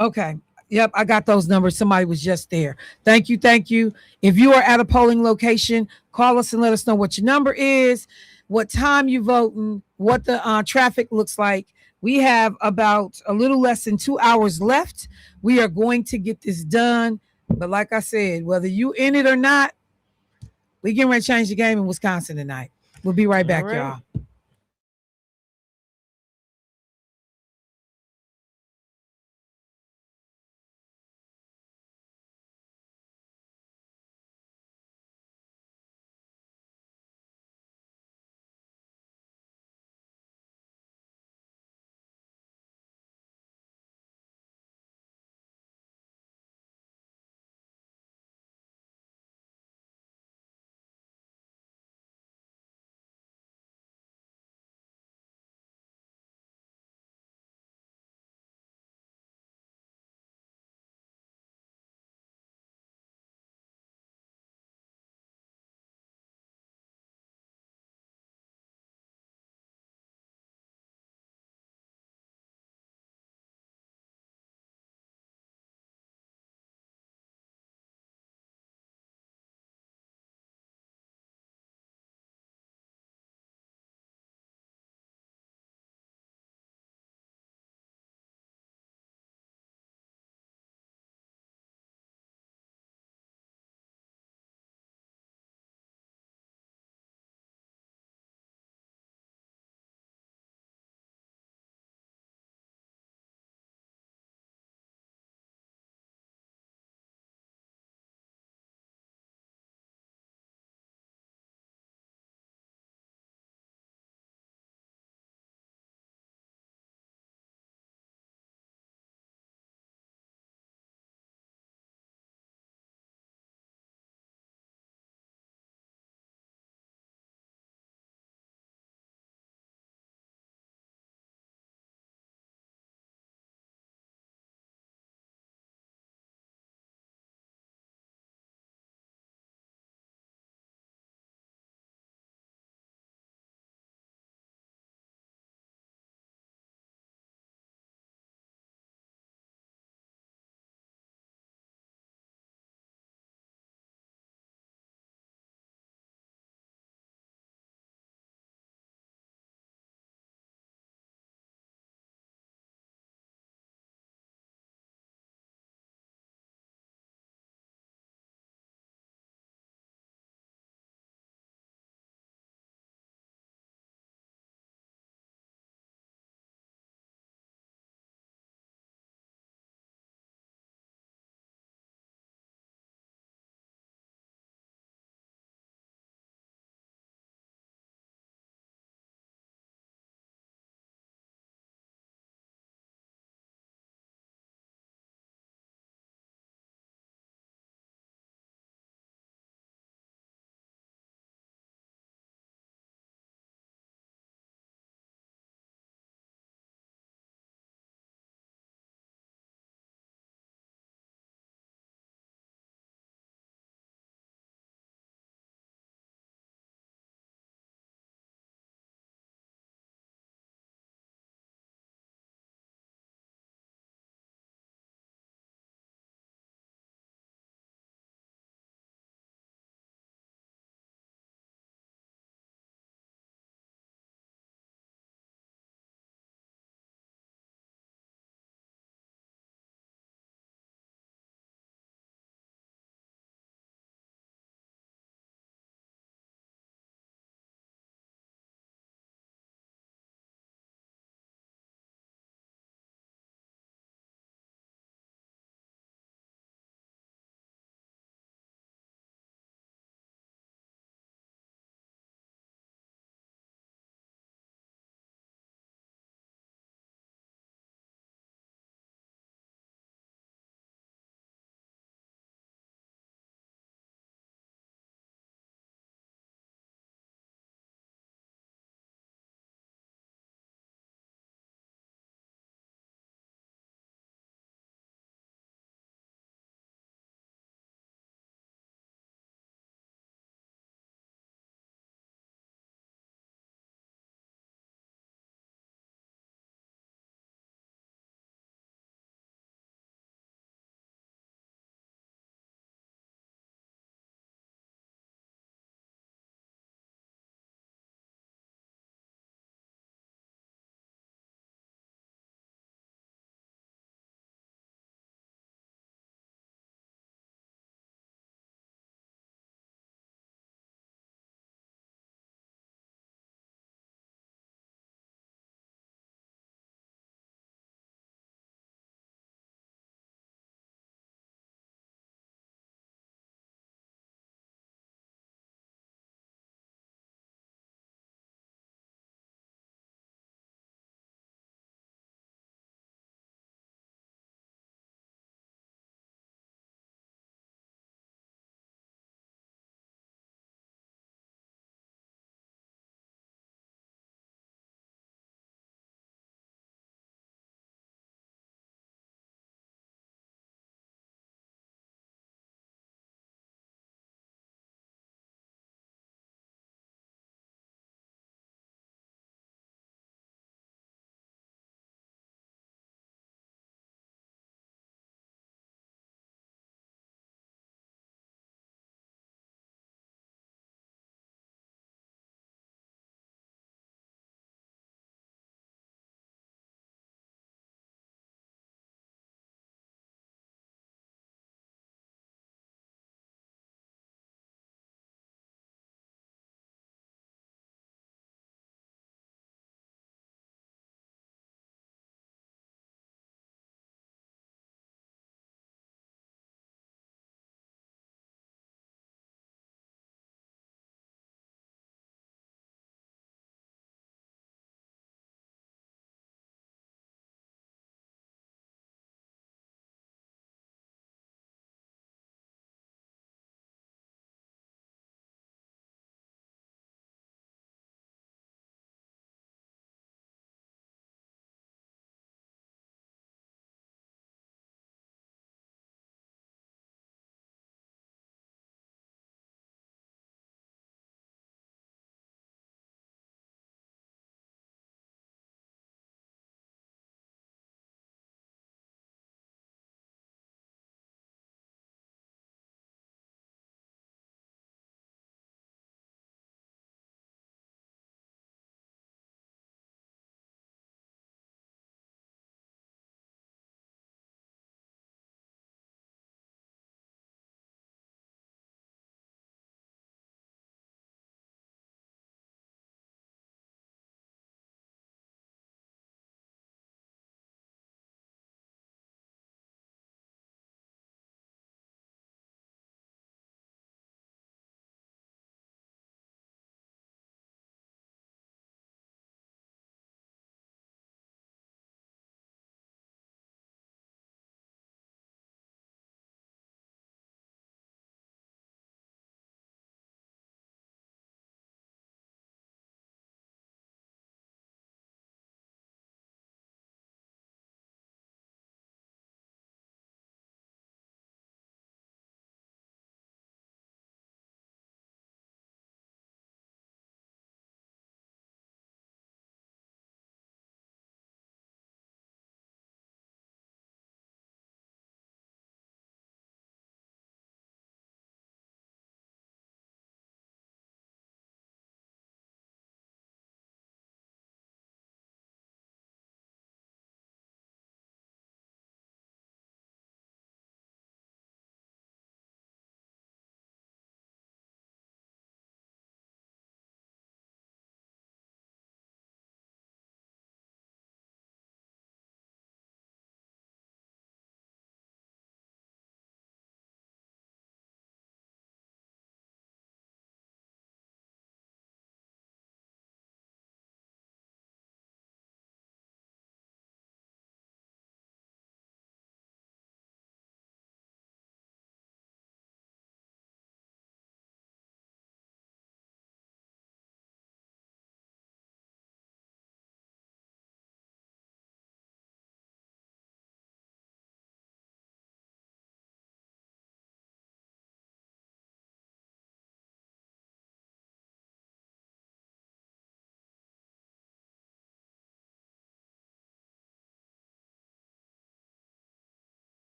Okay. Yep, I got those numbers. Somebody was just there. Thank you. Thank you. If you are at a polling location, call us and let us know what your number is, what time you're voting, what the traffic looks like. We have about a little less than 2 hours left. We are going to get this done. But like I said, whether you in it or not, we getting ready to change the game in Wisconsin tonight. We'll be right back, y'all.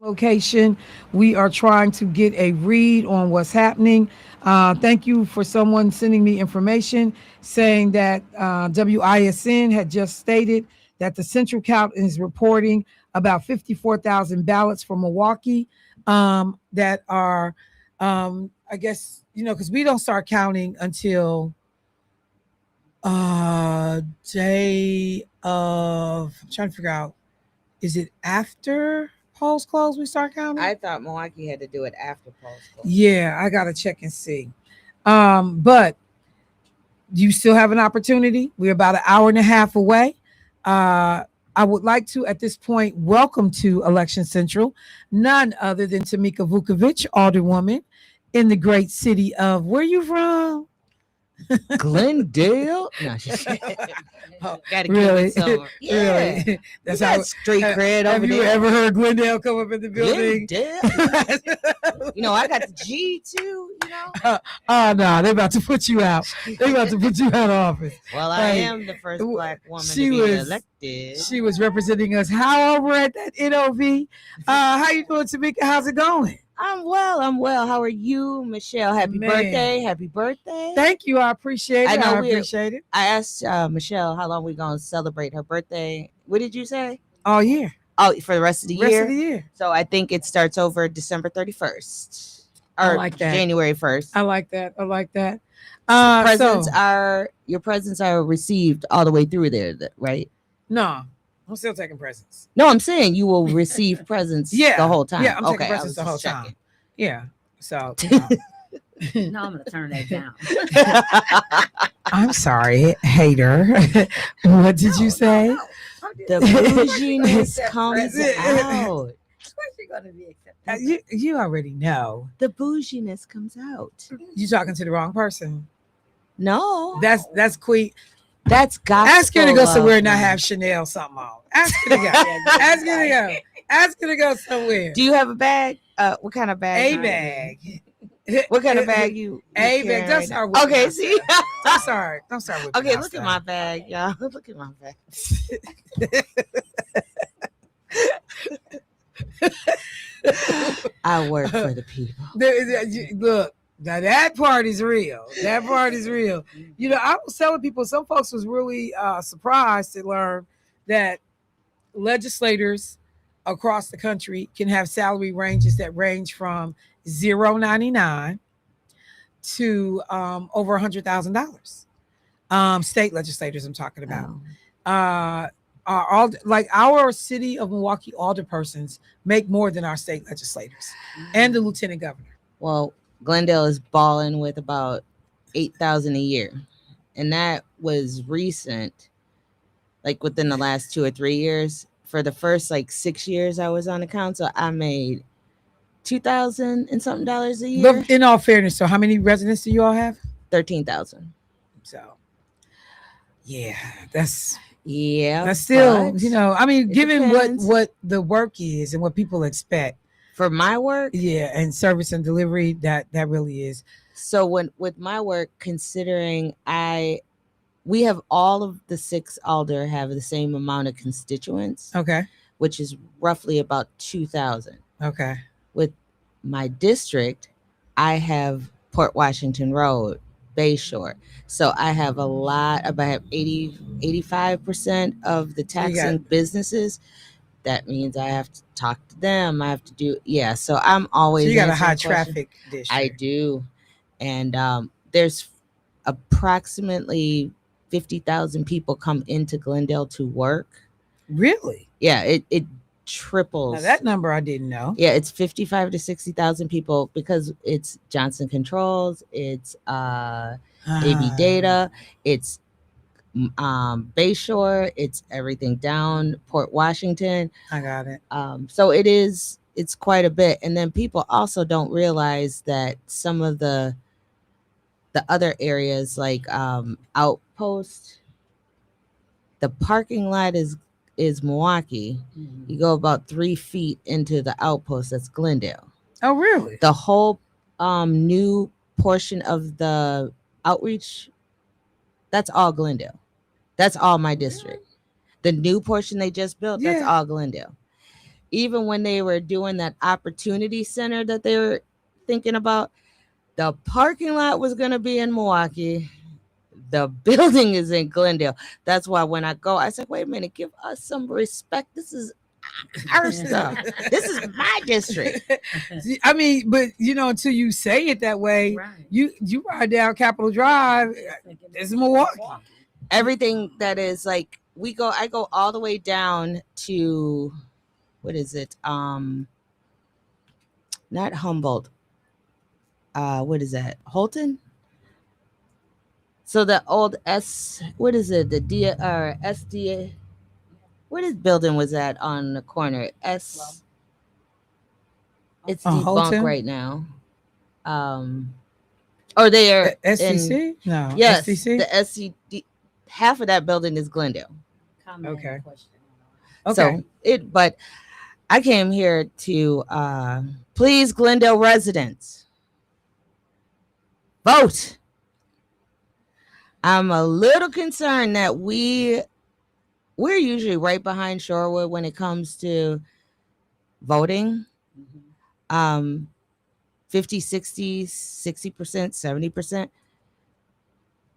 location. We are trying to get a read on what's happening. Thank you for someone sending me information saying that WISN had just stated that the Central Count is reporting about 54,000 ballots from Milwaukee that are, I guess, because we don't start counting until day of, I'm trying to figure out, is it after polls close we start counting? I thought Milwaukee had to do it after polls close. Yeah, I gotta check and see. But you still have an opportunity. We're about an hour and a half away. I would like to, at this point, welcome to Election Central none other than Tamika Vukovic, Alderwoman in the great city of, where you from? Glendale? No, gotta Really? keep it somewhere. Yeah. Really? That's You got how straight cred Have over you there. ever heard Glendale come up in the building? Glendale? You know, I got the G too, you know. Oh no, they're about to put you out. They're about to put you out of office. Well, I Like, am the first black woman she to be was- elected. She was representing us. How over at that NOV? How you doing, Tamika? How's it going? I'm well. How are you, Michelle? Happy Man. birthday. Happy birthday. Thank you. I appreciate it. I we- appreciate it. I asked Michelle how long we gonna celebrate her birthday. What did you say? All year. Oh, for the rest of the Rest year? of the year. So I think it starts over December 31st. I Or like that. January 1st. I like that. Your presents are received all the way through there, right? No, I'm still taking presents. No, I'm saying you will receive presents Yeah, the whole time. Yeah, I'm taking Okay, I presents was the whole just time. checking. Yeah. So No, I'm gonna turn that down. I'm sorry, hater. What did you say? The bouginess comes out. You already know. The bouginess comes out. You talking to the wrong person. No. That's Queen. That's gospel. Ask her to go somewhere and not love. have Chanel something on. Ask her to go. Ask her to go. Ask her to go somewhere. Do you have a bag? What kind of bag? A bag. What kind of bag you? A you bag. carry Don't right start now? whipping Okay, out see. stuff. Don't start whipping Okay, out look at stuff. my bag, y'all. Look at my bag. I work for the people. Look, now that part is real. That part is real. You know, I was telling people, some folks was really surprised to learn that legislators across the country can have salary ranges that range from $0.99 to over $100,000. State legislators, I'm talking about. Are all like our city of Milwaukee alderpersons make more than our state legislators and the lieutenant governor. Well, Glendale is balling with about 8,000 a year, and that was recent, like within the last 2 or 3 years. For the first like 6 years I was on the council, I made $2,000 and something a year. But in all fairness, so how many residents do you all have? 13,000. So, yeah, that's yeah. still, but you know, I mean, it given depends. what the work is and what people expect for my work, yeah, and service and delivery, that really is. So when with my work, considering we have all of the 6 alder have the same amount of constituents. Okay. Which is roughly about 2,000. Okay. With my district, I have Port Washington Road, Bayshore. So I have a lot, about 85% of the taxing businesses. That means I have to talk to them. I have to do, so I'm always. So you got a answering high questions. traffic district. I do. And there's approximately 50,000 people come into Glendale to work. Really? Yeah, it triples. Now that number I didn't know. Yeah, it's 55 to 60,000 people because it's Johnson Controls, it's AB Data, it's Bayshore, it's everything down Port Washington. I got it. So it's quite a bit. And then people also don't realize that some of the other areas like Outpost, the parking lot is Milwaukee. You go about 3 feet into the Outpost, that's Glendale. Oh, really? The whole new portion of the outreach, that's all Glendale. That's all my district. The new portion they just built, that's all Glendale. even when they were doing that opportunity center that they were thinking about, the parking lot was going to be in Milwaukee. The building is in Glendale. That's why when I go, I said, wait a minute, give us some respect. This is our stuff. This is my district. I mean, but until you say it that way, you ride down Capitol Drive, it's Milwaukee. Everything that is like I go all the way down to what is it? Not Humboldt. What is that? Holton? So the old what is it? The SDA. What is building was that on the corner? It's debunked Holton? right now. Or they are SCC? No. Yes, SCC? the SCD. Half of that building is Glendale. Okay. So but I came here to please Glendale residents, vote. I'm a little concerned that we're usually right behind Shorewood when it comes to voting. 50, 60, 60%, 70%.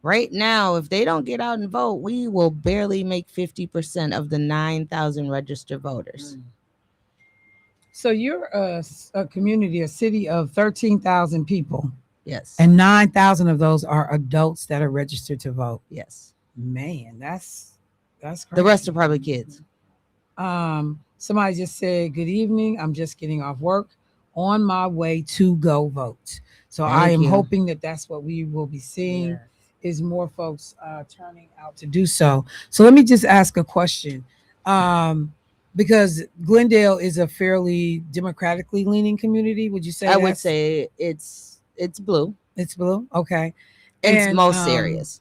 Right now, if they don't get out and vote, we will barely make 50% of the 9,000 registered voters. So you're a community, a city of 13,000 people. Yes. And 9,000 of those are adults that are registered to vote. Yes. Man, that's crazy. The rest are probably kids. Somebody just said, good evening. I'm just getting off work on my way to go vote. So I am hoping that that's what we will be seeing is more folks turning out to do so. So let me just ask a question. Because Glendale is a fairly democratically leaning community. Would you say? I would say it's blue. It's blue. Okay. In most areas.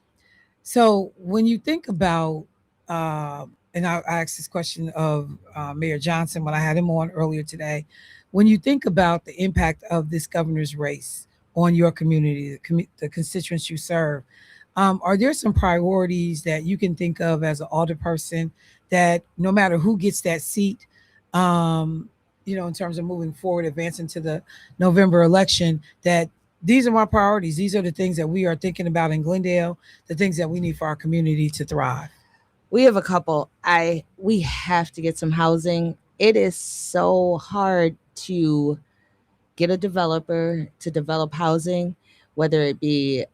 So when you think about, and I asked this question of Mayor Johnson when I had him on earlier today, when you think about the impact of this governor's race on your community, the constituents you serve, are there some priorities that you can think of as an alderperson that no matter who gets that seat, in terms of moving forward, advancing to the November election, that these are my priorities. These are the things that we are thinking about in Glendale, the things that we need for our community to thrive. We have a couple. We have to get some housing. It is so hard to get a developer to develop housing, whether it be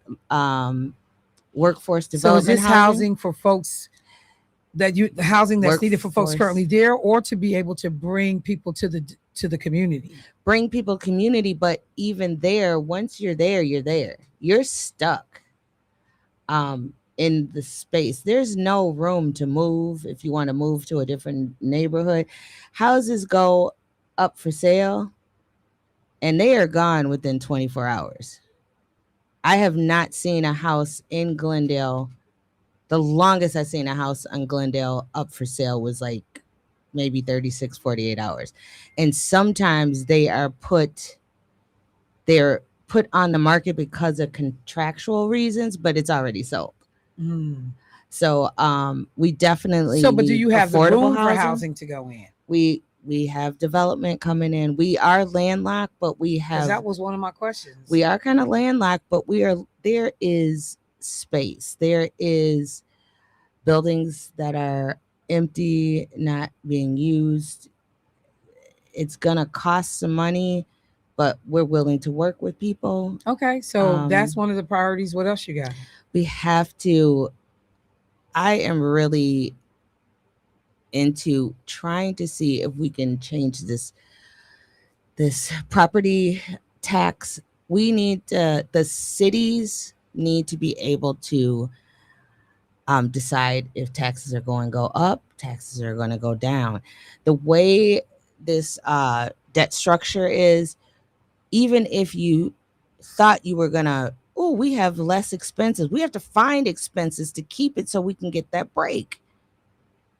workforce development. So is this housing for folks the housing that's needed for folks currently there, or to be able to bring people to the community? Bring people community, but even there, once you're there, you're stuck in the space. There's no room to move if you want to move to a different neighborhood. Houses go up for sale and they are gone within 24 hours. I have not seen a house in Glendale. The longest I've seen a house on Glendale up for sale was like maybe 36, 48 hours. And sometimes they're put on the market because of contractual reasons, but it's already sold. So we definitely but do you have the room affordable for housing to go in? We have development coming in. We are landlocked, but we have, that was one of my questions. We are kind of landlocked, but there is space. There is buildings that are empty, not being used. It's gonna cost some money, but we're willing to work with people. Okay, so that's one of the priorities. What else you got? We have to. I am really into trying to see if we can change this property tax. We need the cities need to be able to decide if taxes are going to go up, taxes are going to go down. The way this debt structure is, even if you thought you were going to, we have less expenses, we have to find expenses to keep it so we can get that break.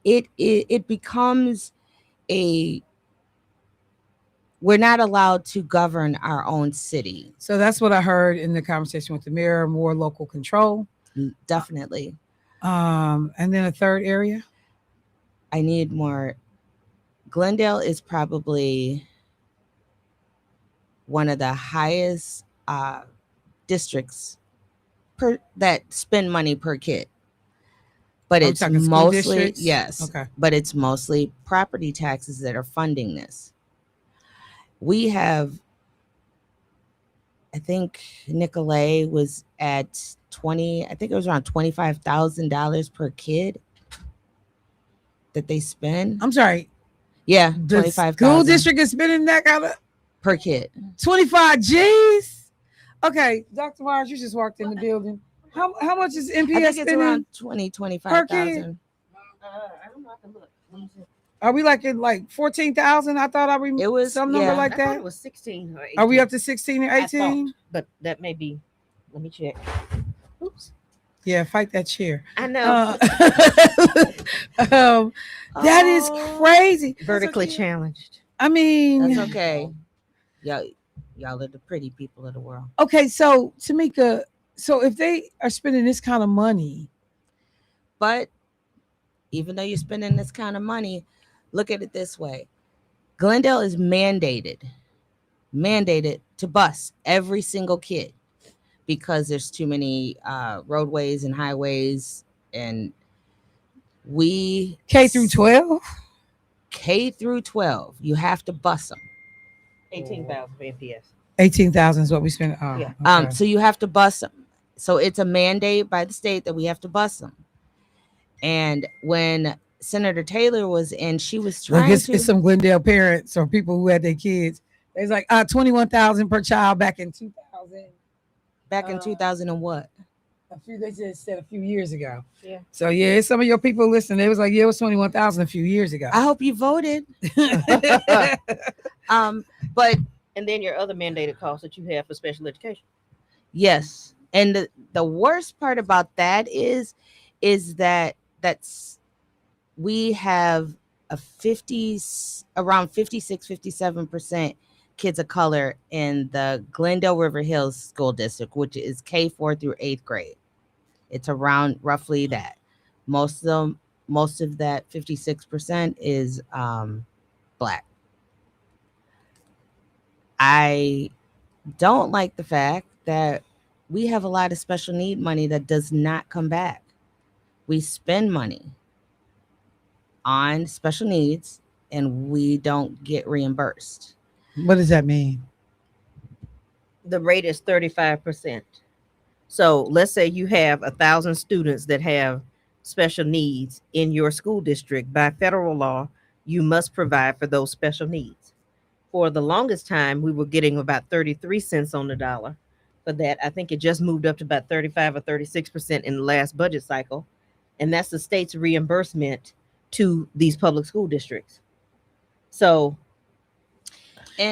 It becomes we're not allowed to govern our own city. So that's what I heard in the conversation with the mayor, more local control. Definitely. And then a third area? I need more Glendale is probably one of the highest districts that spend money per kid. But Are we it's talking school mostly, districts? yes, Okay. but it's mostly property taxes that are funding this. We have, I think Nicolay was at I think it was around $25,000 per kid that they spend. I'm sorry. Yeah, The 25,000 school district is spending that kind of per kid. 25 G's. Okay, Dr. Myers, you just walked in the building. How much is I MPS think it's spending? around per kid? 25,000. Are we like at like 14,000? I thought I remember It was some number yeah. like I thought that. it was 16 or 18. Are we up to 16 or I thought, 18? but that may be. Let me check. Oops. Yeah, fight that chair. I know. That is crazy. Vertically challenged. I mean, That's okay. Y'all are the pretty people of the world. okay, so Tamika, so if they are spending this kind of money, But even though you're spending this kind of money, look at it this way. Glendale is mandated to bus every single kid because there's too many roadways and highways, and we K through 12? K through 12, you have to bus them. 18,000 for MPS. 18,000 is what we spend. Oh, Yeah. okay. So you have to bus them. So it's a mandate by the state that we have to bus them. And when Senator Taylor was in, she was Look, trying it's some Glendale parents or people who had their kids. It's like 21,000 per child back in 2000. Back in 2000 and what? They just said a few years ago. Yeah. So yeah, some of your people listening, it was like, yeah, it was 21,000 a few years ago. I hope you voted. But And then your other mandated costs that you have for special education. yes, and the worst part about that is that we have around 56-57% kids of color in the Glendale River Hills School District, which is K4 through 8th grade. It's around roughly that. Most of that 56% is Black. I don't like the fact that we have a lot of special need money that does not come back. We spend money on special needs and we don't get reimbursed. What does that mean? The rate is 35%. So let's say you have 1,000 students that have special needs in your school district. By federal law, you must provide for those special needs. For the longest time, we were getting about 33 cents on the dollar for that. I think it just moved up to about 35 or 36% in the last budget cycle. And that's the state's reimbursement to these public school districts. So,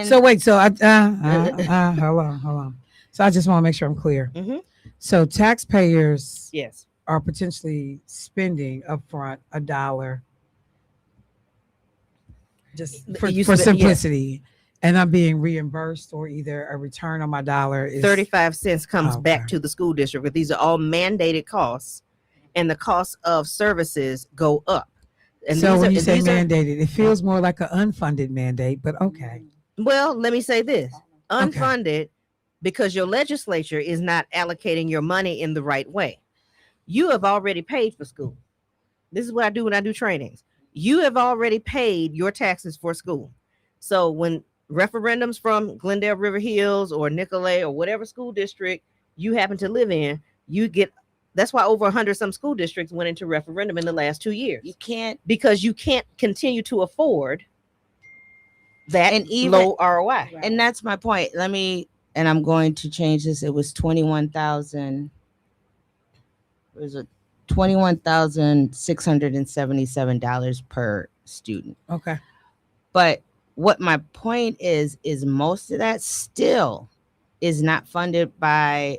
So wait, so hold on. So I just want to make sure I'm clear. Mhm. So taxpayers yes, are potentially spending upfront $1 just for You spend- simplicity, and I'm being reimbursed, or either a return on my dollar is 35 cents comes Okay. back to the school district, but these are all mandated costs, and the cost of services go up. And so when you say these are- mandated, it feels more like an unfunded mandate, but okay. well, let me say this: unfunded, because your legislature is not allocating your money in the right way. You have already paid for school. This is what I do when I do trainings. You have already paid your taxes for school. So when referendums from Glendale River Hills or Nicolay or whatever school district you happen to live in, you get. That's why over 100 some school districts went into referendum in the last 2 years. You can't, because you can't continue to afford that and even low ROI. And that's my point. And I'm going to change this. It was 21,000. It was $21,677 per student. Okay. But what my point is most of that still is not funded by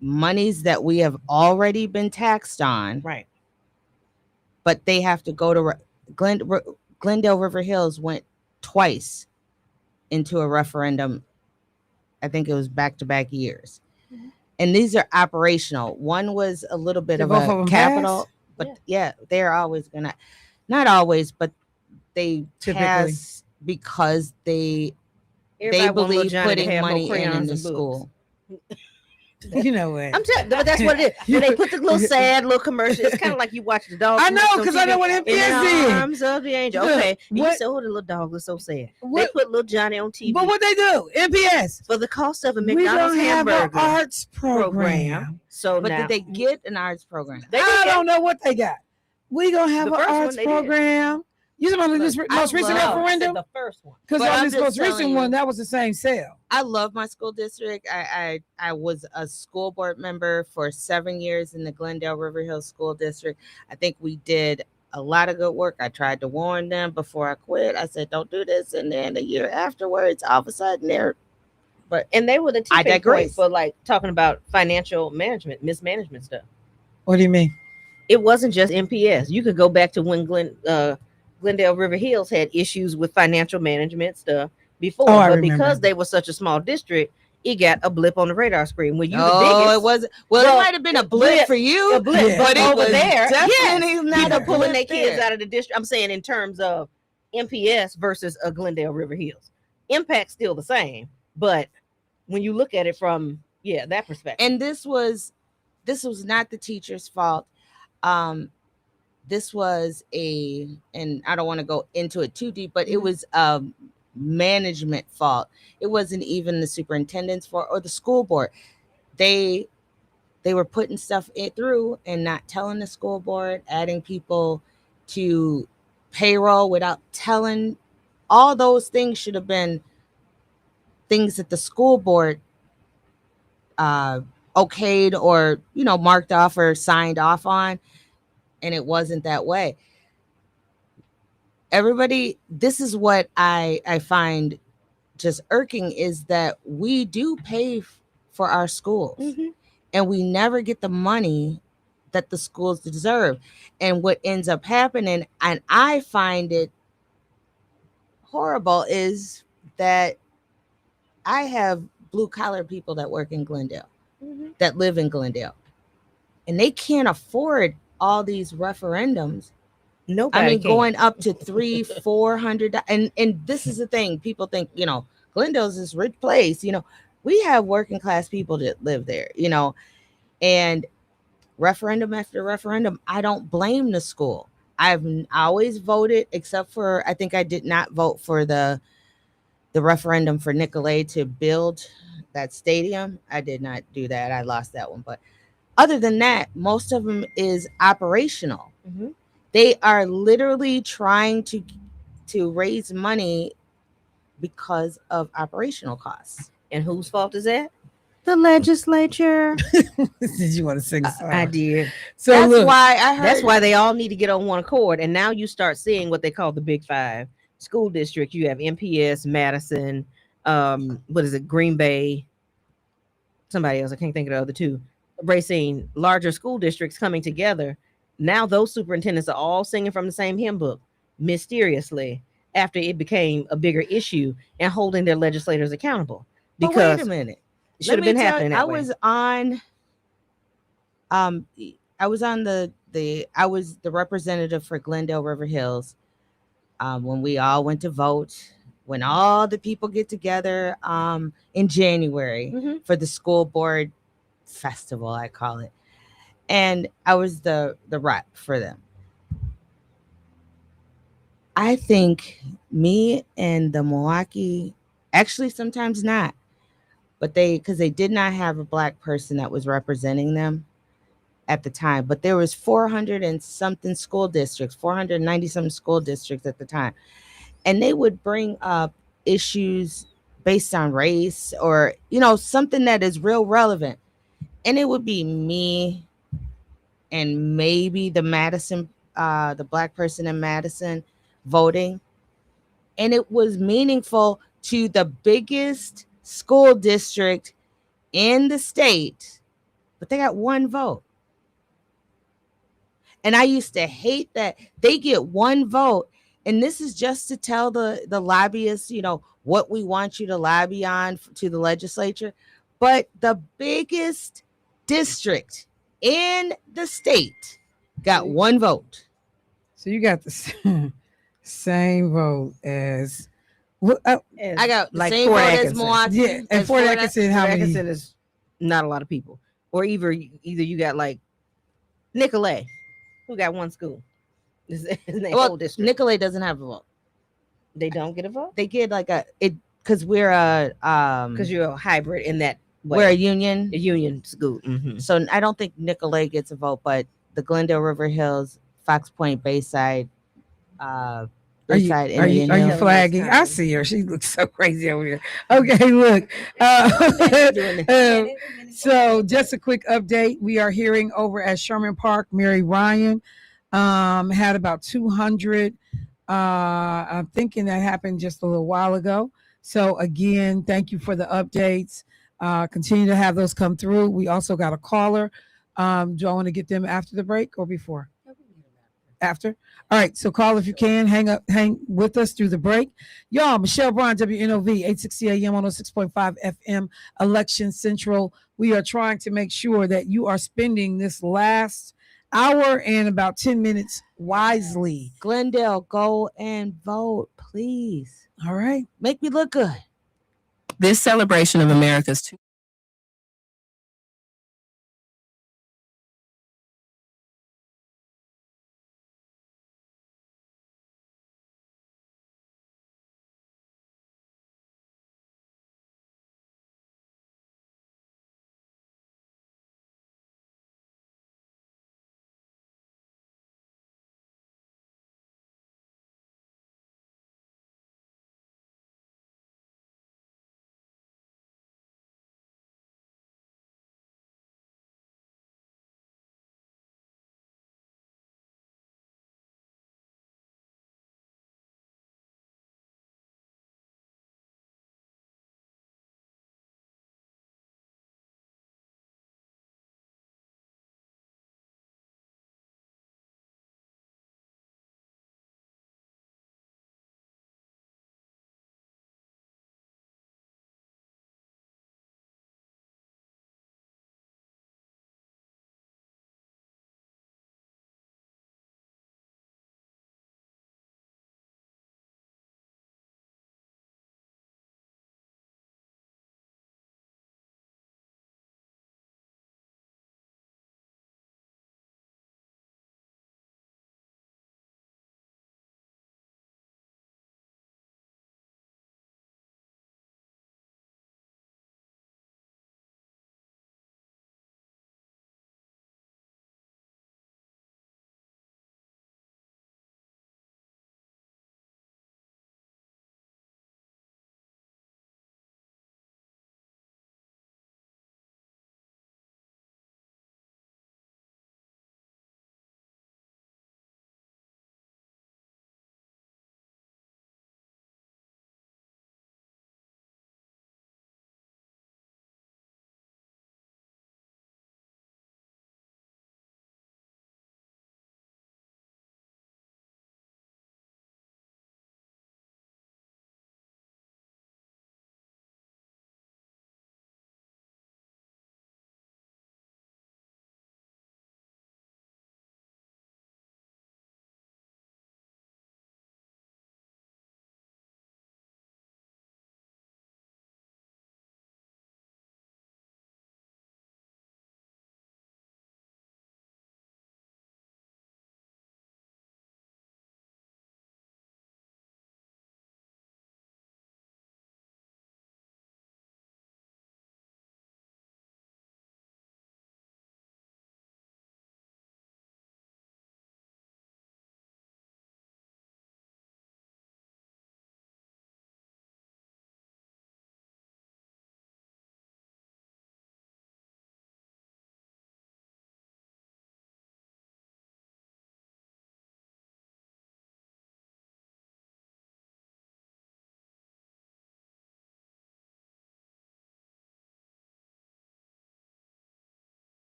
monies that we have already been taxed on. Right. But they have to go to Glendale River Hills went twice into a referendum. I think it was back-to-back years. And these are operational. One was a little bit Did of both of a them capital, pass? but yeah, they're always gonna, not always, but they Typically. pass because they Everybody want little believe Johnny to putting have more money in crayons the and books. school. You know what? I'm telling, but that's what it is. When they put the little sad little commercial, it's kind of like you watch the dog. I know, commercial on 'cause I know TV, what In MPS the is. Arms of the angel. Look, Okay, and you what- said, "Oh, the little dog looks so sad." What- They put little Johnny on TV. But what they do? MPS. For the cost of a We McDonald's don't have an hamburger arts program. So But now, did they get an arts program? I don't know what they got. We gonna have The an first one arts they did. program. You talking about this Look, most I recent love- referendum? the first one. Because But on I'm this just most recent telling you. one, that was the same sale. I love my school district. I was a school board member for 7 years in the Glendale River Hills School District. I think we did a lot of good work. I tried to warn them before I quit. I said, don't do this. And then a year afterwards, all of a sudden And they were the I tipping digress. point for like talking about financial management, mismanagement stuff. What do you mean? It wasn't just MPS. You could go back to when Glendale River Hills had issues with financial management stuff before, Oh, I but remember. because they were such a small district, it got a blip on the radar screen. When you the Oh, biggest, it wasn't. Well, it might have been a blip for you, a blip, Yeah. but it over was there, definitely yes, not people a pulling blip their kids there. out of the district. I'm saying in terms of MPS versus a Glendale River Hills, impact's still the same, but when you look at it from that perspective, And this was not the teacher's fault. This was and I don't want to go into it too deep, but it was a management fault. It wasn't even the superintendent's fault or the school board. They were putting stuff through and not telling the school board, adding people to payroll without telling. All those things should have been things that the school board okayed or marked off or signed off on, and it wasn't that way. Everybody, this is what I find just irking, is that we do pay for our schools and we never get the money that the schools deserve. And what ends up happening, and I find it horrible, is that I have blue collar people that work in Glendale, that live in Glendale, and they can't afford all these referendums. nobody. I mean, can. going up to $300-400, and this is the thing. People think, Glendale's this rich place. We have working class people that live there. And referendum after referendum, I don't blame the school. I've always voted, except for I think I did not vote for the referendum for Nicolay to build that stadium. I did not do that. I lost that one. But other than that, most of them is operational. They are literally trying to raise money because of operational costs. And whose fault is that? The legislature. Did you want to sing a song? I did. So That's look, why I heard. That's why they all need to get on one accord. And now you start seeing what they call the Big Five school district. You have MPS, Madison, Green Bay, somebody else. I can't think of the other two. Racing larger school districts coming together. Now those superintendents are all singing from the same hymn book, mysteriously, after it became a bigger issue, and holding their legislators accountable. But Because wait a minute. it should have been happening that I way. was on I was the representative for Glendale River Hills when we all went to vote, when all the people get together in January for the school board festival, I call it. And I was the rep for them. I think me and the Milwaukee, actually sometimes not, but because they did not have a black person that was representing them at the time, but there was 400 and something school districts, 490 something school districts at the time. And they would bring up issues based on race or, something that is real relevant. And it would be me and maybe the black person in Madison voting. And it was meaningful to the biggest school district in the state, but they got one vote. And I used to hate that they get one vote. And this is just to tell the lobbyists, what we want you to lobby on to the legislature. But the biggest district in the state got one vote. So you got the Same vote as what? I got like the same Fort vote as Atkinson. Milwaukee. Yeah, and as Fort Atkinson, how many? Atkinson is not a lot of people. Or either you got like Nicolay, who got one school. Is in their whole district. Nicolay doesn't have a vote. They don't get a vote They get like a it because we're a because you're a hybrid in that way. we're a union. A union school. Mhm. So I don't think Nicolay gets a vote, but the Glendale River Hills, Fox Point, Bayside, Bayside, Are you Indian Hill. flagging? I see her. She looks so crazy over here. Okay, look. So just a quick update. We are hearing over at Sherman Park, Mary Ryan had about 200. I'm thinking that happened just a little while ago. So again, thank you for the updates. Continue to have those come through. We also got a caller. Do I want to get them after the break or before? After. All right. So call if you can. Hang with us through the break. Y'all, Michelle Braun, WNOV, 860 AM 106.5 FM, Election Central. We are trying to make sure that you are spending this last hour and about 10 minutes wisely. Glendale, go and vote, please. All right. Make me look good. This celebration of America's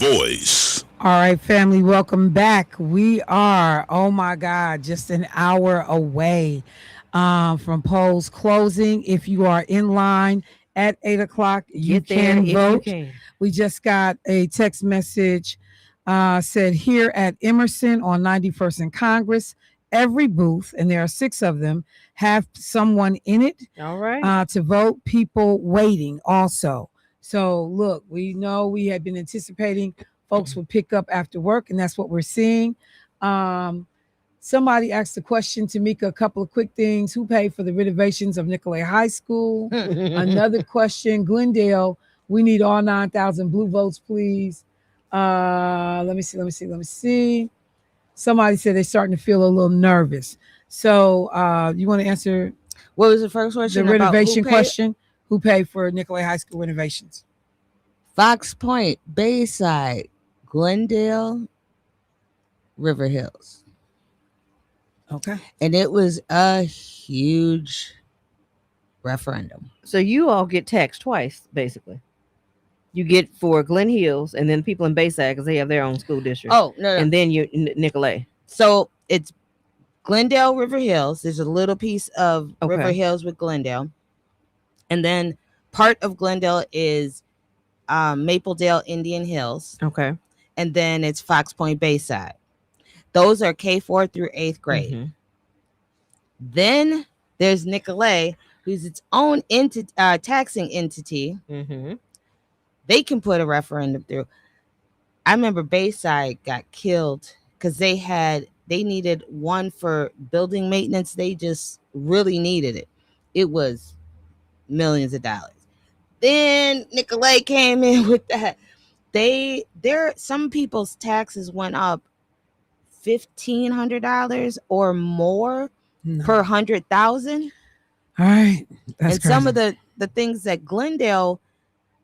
voice. All right, family, welcome back. We are, oh my God, just an hour away from polls closing. If you are in line at 8 o'clock, you Get there can if vote. you can. We just got a text message said here at Emerson on 91st and Congress, every booth, and there are 6 of them, have someone in it All right. to vote. People waiting also. So look, we know we had been anticipating folks would pick up after work, and that's what we're seeing. Somebody asked a question, Tamika, a couple of quick things. Who paid for the renovations of Nicolay High School? Another question, Glendale, we need all 9,000 blue votes, please. Let me see. Somebody said they're starting to feel a little nervous. So you want to answer What was the first question? the about renovation who paid? question? Who paid for Nicolay High School renovations? Fox Point, Bayside, Glendale, River Hills. Okay. And it was a huge referendum. So you all get taxed twice, basically. You get for Glen Hills and then people in Bayside because they have their own school district. Oh, no. And then you Nicolay. So it's Glendale, River Hills. There's a little piece of Okay. River Hills with Glendale. And then part of Glendale is Mapledale, Indian Hills. Okay. And then it's Fox Point, Bayside. Those are K4 through 8th grade. Mm-hmm. Then there's Nicolay, who's its own taxing entity. Mm-hmm. They can put a referendum through. I remember Bayside got killed because they needed one for building maintenance. They just really needed it. It was millions of dollars. Then Nicolay came in with that. Some people's taxes went up $1,500 or more per 100,000. All right. That's and some of crazy. the things that Glendale,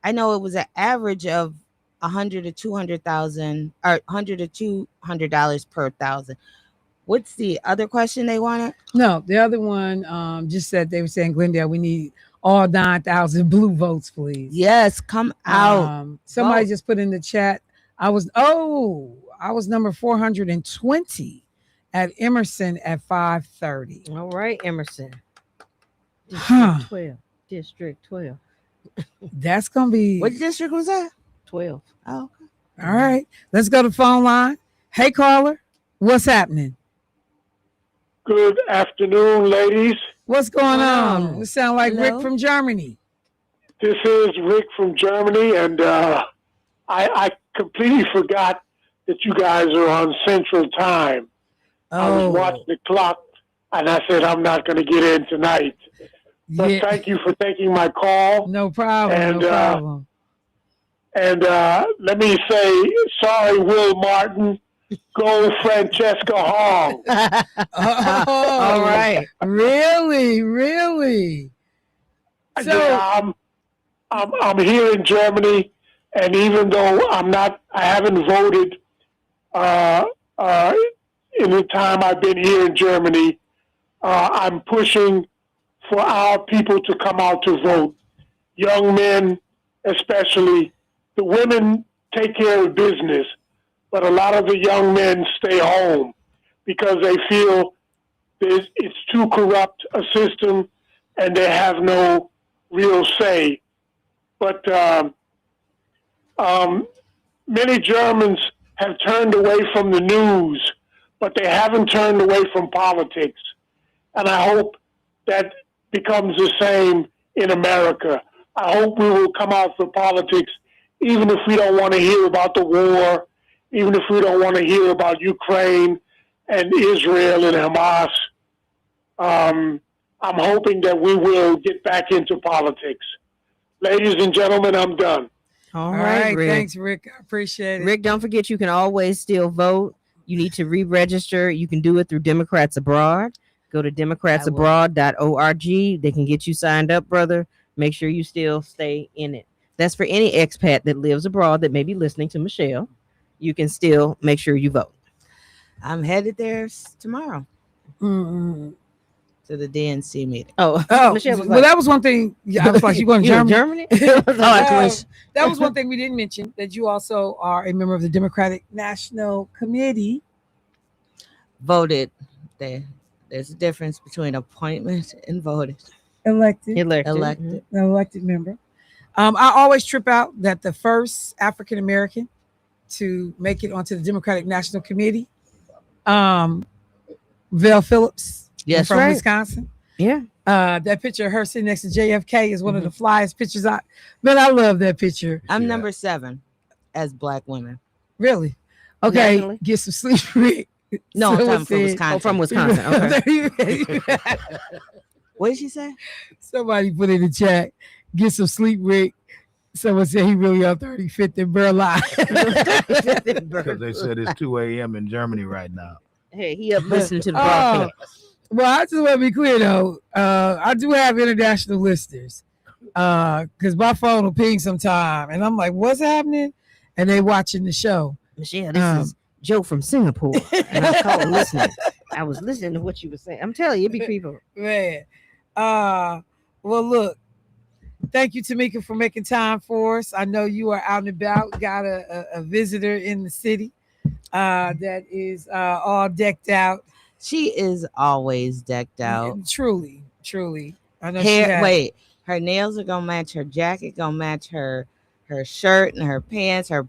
I know it was an average of $100 to $200,000 or $100 to $200 per thousand. What's the other question they wanted? No, the other one just said they were saying, Glendale, we need all 9,000 blue votes, please. Yes, come out. Somebody Vote. just put in the chat. I was number 420 at Emerson at 5:30. All right, Emerson. Huh. 12. District 12. That's gonna be What district was that? 12. Oh, okay. all right. Let's go to phone line. Hey, caller, what's happening? Good afternoon, ladies. What's going Wow. on? We sound like Hello? Rick from Germany. This is Rick from Germany, and I completely forgot that you guys are on Central Time. I was watching the clock, and I said, I'm not going to get in tonight. But Yeah. thank you for taking my call. No problem. And, no problem. And let me say, sorry, Will Martin. Go Francesca Hong. All right. Really? So Yeah, I'm here in Germany, and even though I haven't voted in the time I've been here in Germany, I'm pushing for our people to come out to vote. Young men, especially. The women take care of business, but a lot of the young men stay home because they feel it's too corrupt a system and they have no real say. But many Germans have turned away from the news, but they haven't turned away from politics. And I hope that becomes the same in America. I hope we will come out for politics, even if we don't want to hear about the war, even if we don't want to hear about Ukraine and Israel and Hamas. I'm hoping that we will get back into politics. Ladies and gentlemen, I'm done. All all right, right. Rick. Thanks, Rick. I appreciate it. Rick, don't forget you can always still vote. You need to re-register. You can do it through Democrats Abroad. Go to democratsabroad.org. They can get you signed up, brother. Make sure you still stay in it. That's for any expat that lives abroad that may be listening to Michelle. You can still make sure you vote. I'm headed there tomorrow. Mm-mm. to the DNC meeting. Oh, Michelle was well, like- that was one thing. Yeah, I was like, you going to You in Germany? Germany? Oh, I wish. That was one thing we didn't mention, that you also are a member of the Democratic National Committee. Voted. There's a difference between appointment and voted. Elected. Elected member. I always trip out that the first African American to make it onto the Democratic National Committee, Val Phillips, Yes, from right. Wisconsin. Yeah. That picture of her sitting next to JFK is one of the flyest pictures. I love that picture. I'm number 7 as Black women. Really? Okay, Nationally? get some sleep, Rick. No, I'm Someone talking from said- Wisconsin. Oh, from Wisconsin. Okay. What did she say? Somebody put in the chat, get some sleep, Rick. Someone said he really on 35th and Berlin. Because they said it's 2 a.m. in Germany right now. Hey, he up listening to the Oh, broadcast. well, I just want to be clear though. I do have international listeners. Because my phone will ping sometime, and I'm like, "What's happening?" And they watching the show. Michelle, this is Joe from Singapore. And I called listening. I was listening to what you were saying. I'm telling you, it be people. Man. Well, look. Thank you, Tamika, for making time for us. I know you are out and about. Got a visitor in the city that is all decked out. She is always decked out. Truly. I know she Hair, had- wait, her nails are gonna match her jacket, gonna match her shirt and her pants, her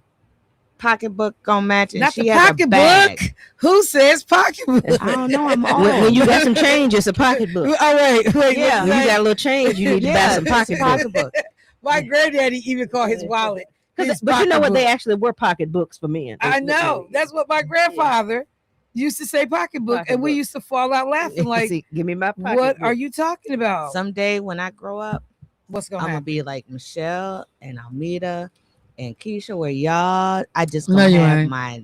pocketbook gonna match, and Not she the has a pocketbook. bag. Who says pocketbook? I don't know. I'm old. When you got some change, it's a pocketbook. Oh wait. Yeah. When you got a little change, you need to buy some pocketbook. My granddaddy even called his wallet. his But you know what? They pocketbook. actually were pocketbooks for men. I know. That's what my grandfather used to say, pocketbook, and we used to fall out laughing like, See, give me my pocketbook. "What are you talking about?" Someday when I grow up, What's I'm gonna gonna happen? be like Michelle and Almeda and Keisha, where y'all, I just No, gonna you have ain't. my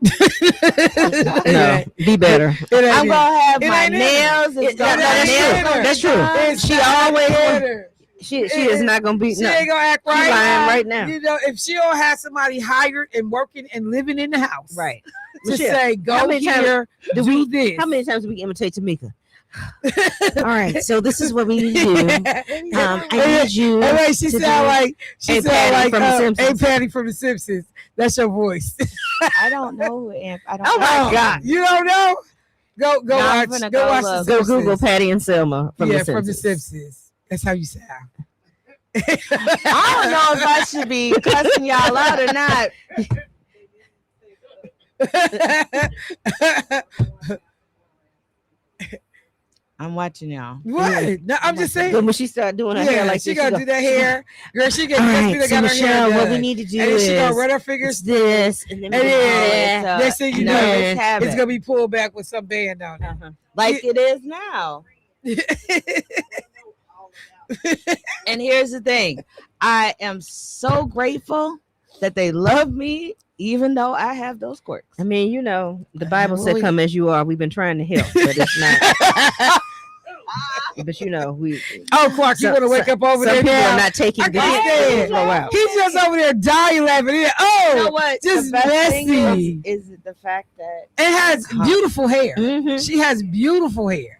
No, be better. I'm gonna have It my ain't in nails. her. It's gonna That's nails true. gonna That's be true. done. It's She not always in want- her. She is not gonna be. She no. ain't gonna act She right. lying right now. You know, if she don't have somebody hired and working and living in the house, Right. to Michelle, say, "Go how many times here, do do we- this." How many times do we imitate Tamika? All right, so this is what we need to do. I need you. Hey, wait, she to sound do like she Aunt sound Patty like from The Simpsons. Aunt Patty from The Simpsons. That's your voice. I don't know who Aunt. I don't. Oh my God. You don't know? Go Now I'm watch. finna Go go watch. look. The Go Simpsons. Google Patty and Selma from yeah, The from The Simpsons. Simpsons. That's how you sound. I don't know if I should be cussing y'all out or not. I'm watching y'all. What? No, I'm just saying. But when she started doing her hair like she this, gonna do that hair. Girl, she get All just right, be the so got her Michelle, hair what we done. need to do and then she gonna is run her fingers this, and and then then this, next thing you no, know, it's habit. it's gonna be pulled back with some band on it. Like it is now. And here's the thing. I am so grateful that they love me, even though I have those quirks. I mean, you know, the Bible said, we- "Come as you are." We've been trying to help, but it's not. But you know, we. Oh, Clark, you Some- want to wake up over some there people now? are not taking I the can't hit stand and throw out. He's just over there dying laughing. Yeah. Oh, You know what? just the best thing messy. is the fact that It has beautiful hair. Mhm. She has beautiful hair.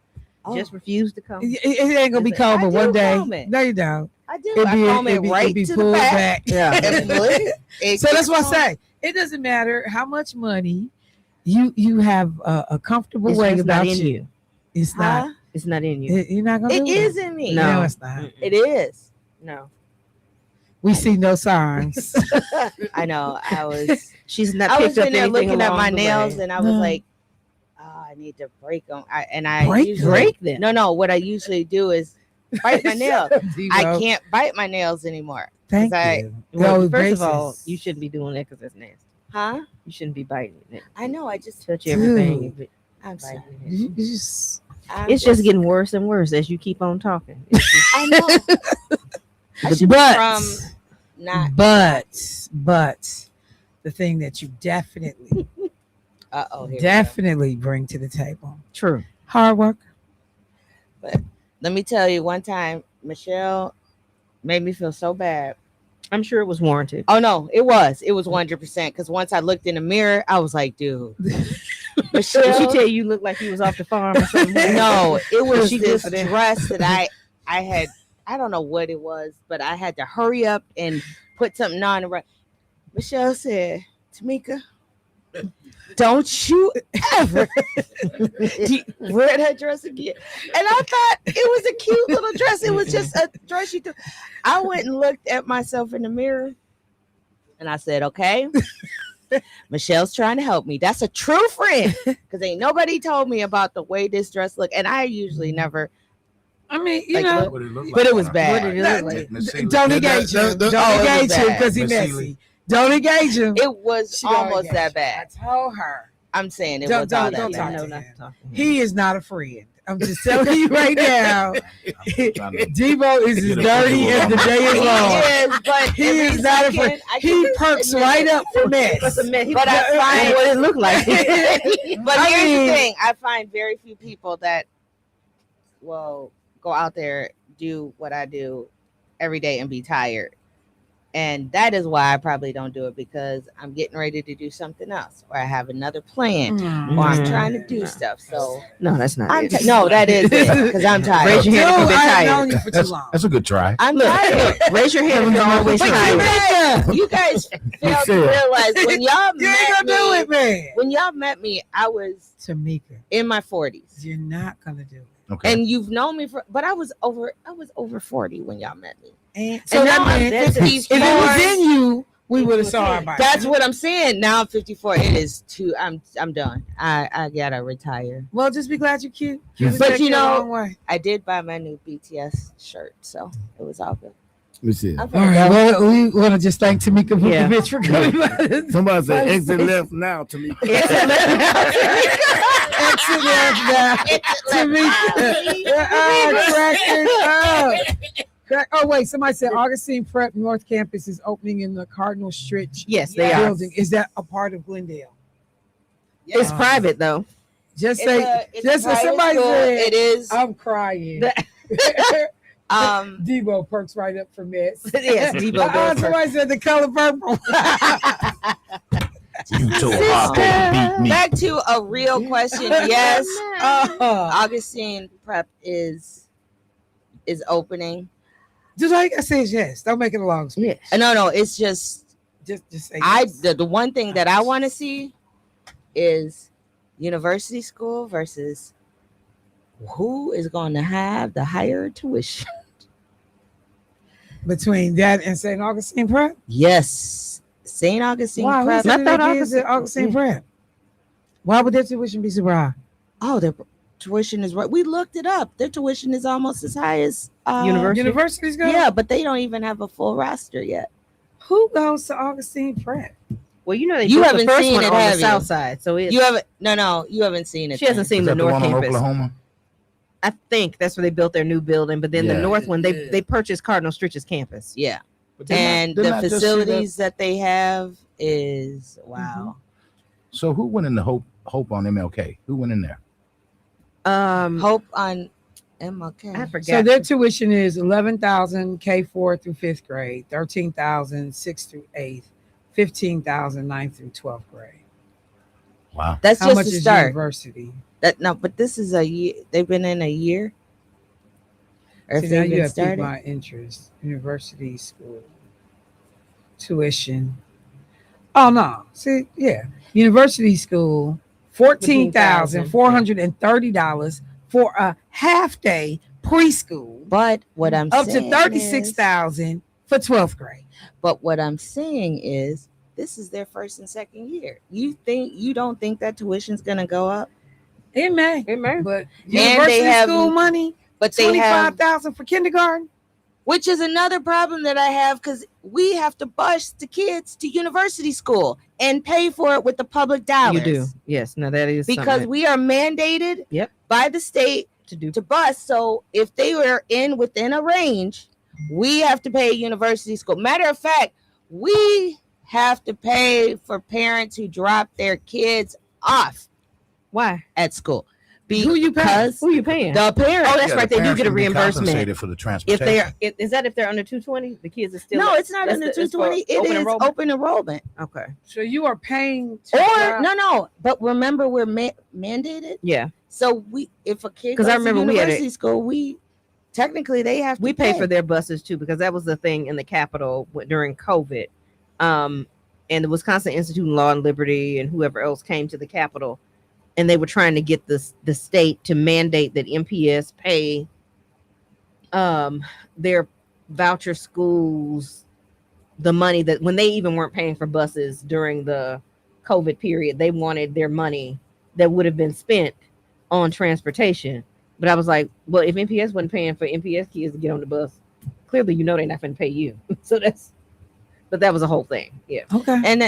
Just refuse to come. It ain't gonna be cold, I but do one day. comb it. No, you don't. I do. It'd I be- comb it it'd be- right it'd be to the pulled back. Yeah. So that's what I say. It doesn't matter how much money you have a comfortable It's way just about not in you. you. It's not. Huh? It's not in you. You're not gonna. It do is in me. No, it's not. It is. No, We see no signs. I know. I was. she's not I was picked up in there anything looking at along my the nails, way. and I was No. like, "Oh, I need to break them." I Break usually, break them? No. What I usually do is bite my nails. I Debo. can't bite my nails anymore. Thank 'Cause I- you. Well, Go first of all, braces. you shouldn't be doing that because that's nasty. Huh? You shouldn't be biting it. I know. I just Touch everything. Dude. but I'm sorry. biting it. You just. It's just getting worse and worse as you keep on talking. It's just- I know. I should be But from not. but the thing that you definitely definitely bring to the table, True. hard work. Let me tell you. One time, Michelle made me feel so bad. I'm sure it was warranted. Oh no, it was 100%. Because once I looked in the mirror, I was like, dude, Did she tell you look like you was off the farm or something? No, it was She this did for that. dress that I had. I don't know what it was, but I had to hurry up and put something on. Michelle said, Tamika, don't you ever wear that dress again. And I thought it was a cute little dress. It was just a dress you threw. I went and looked at myself in the mirror and I said, okay, Michelle's trying to help me. That's a true friend because ain't nobody told me about the way this dress looked. And I usually never. I mean, you like, know, but it was bad. What did it look like? Don't engage him. Don't engage him because he's messy. Don't engage him. It was almost that bad. I told her. I'm saying it Don't was all that talk bad. to him. He is not a friend. I'm just telling you right now. Debo is as dirty as the day is long. But he is not a friend. He perks right up for mess. But I find what it looked like. But I here's mean- the thing: I find very few people that will go out there, do what I do every day, and be tired. And that is why I probably don't do it, because I'm getting ready to do something else, or I have another plan, or I'm trying to do stuff. So no, that's not I'm it. no, that is it, because I'm tired. Raise your hand if you've been I've known tired. you for too long. That's a good try. I'm tired. Raise your hand if you're always But tired. you guys fail to Michelle. realize when y'all You ain't met gonna do me, it, man. when y'all met me, I was Tamika, in my 40s. you're not gonna do it. Okay. And you've known me for, but I was over 40 when y'all met me. And So that now meant I'm if it was in you, we would have saw about That's it. what I'm saying. Now I'm 54. It is too. I'm done. I gotta retire. Well, just be glad you're cute. But you a know, long way. I did buy my new BTS shirt, so it was all good. Let me see. All right. Well, we want to just thank Tamika Yeah. Vukovic for coming by. Somebody said exit left now to me. Exit left now. Tamika. Oh wait, somebody said Augustine Prep North Campus is opening in the Cardinal Stritch Yes, they are. building. Is that a part of Glendale? It's private though. Just It's say, a just private somebody school. said It is. I'm crying. Debo perks right up for mess. Yes, Debo does Somebody said the color purple. You told Harpo to beat me. Back to a real question. Yes, Augustine Prep is opening. Just like I said, yes. Don't make it a long speech. No, it's just say yes. The one thing that I want to see is university school versus who is going to have the higher tuition. Between that and St. Augustine Prep? Yes, St. Augustine Why? Prep. Who said that kids at Augustine Prep? Why would their tuition be so high? Oh, their tuition is right. We looked it up. Their tuition is almost as high as Universities go? Yeah, but they don't even have a full roster yet. Who goes to Augustine Prep? Well, you know they You built haven't the first seen one it, on have the you? south side, so it's, You haven't. No, you haven't seen it. she hasn't seen Is the that the north one on campus. Oklahoma? I think that's where they built their new building, but then the Yeah. north one they purchased Cardinal Stritch's campus. Yeah, But didn't I- and didn't the I just see facilities that they have is wow. So who went in the Hope on MLK? Who went in there? Hope on MLK. I forgot. So their tuition is $11,000 K4 through 5th grade, $13,000 6th through 8th, $15,000 9th through 12th grade. Wow. That's How just much the is start. university? But this is a year. They've been in a year. Or See, if now they've you been have piqued started. my interest. University school tuition. Oh no! See, yeah, university school $14,430 for a half day preschool. But what I'm up to saying $36,000 for 12th grade. But what I'm saying is, this is their first and second year. You don't think that tuition's gonna go up? It may, but And university they have school money. But they have $25,000 for kindergarten. which is another problem that I have because we have to bus the kids to university school and pay for it with the public dollars. You do, yes. No, that is Because something. we are mandated by the state to bus. So if they were within a range, we have to pay university school. Matter of fact, we have to pay for parents who drop their kids off. Why? At school. Who you paying? Because Who you paying? the parents. Oh, that's Yeah, right. the They do parents get a can be reimbursement. compensated for the If transportation. is that if they're under 220, the kids are still. No, it's not that's under the- it's for 220. It open is enrollment? open enrollment. Okay. So you are paying to Or drive- no. But remember, we're mandated. Yeah. So if a kid 'Cause goes I remember to we had university school, we technically they have to We pay for their buses too, because that was the thing in the Capitol during COVID. And the Wisconsin Institute of Law and Liberty and whoever else came to the Capitol, and they were trying to get the state to mandate that MPS pay their voucher schools the money that when they even weren't paying for buses during the COVID period, they wanted their money that would have been spent on transportation. But I was like, well, if MPS wasn't paying for MPS kids to get on the bus, clearly they're not going to pay you. So but that was a whole thing. Yeah. Okay. And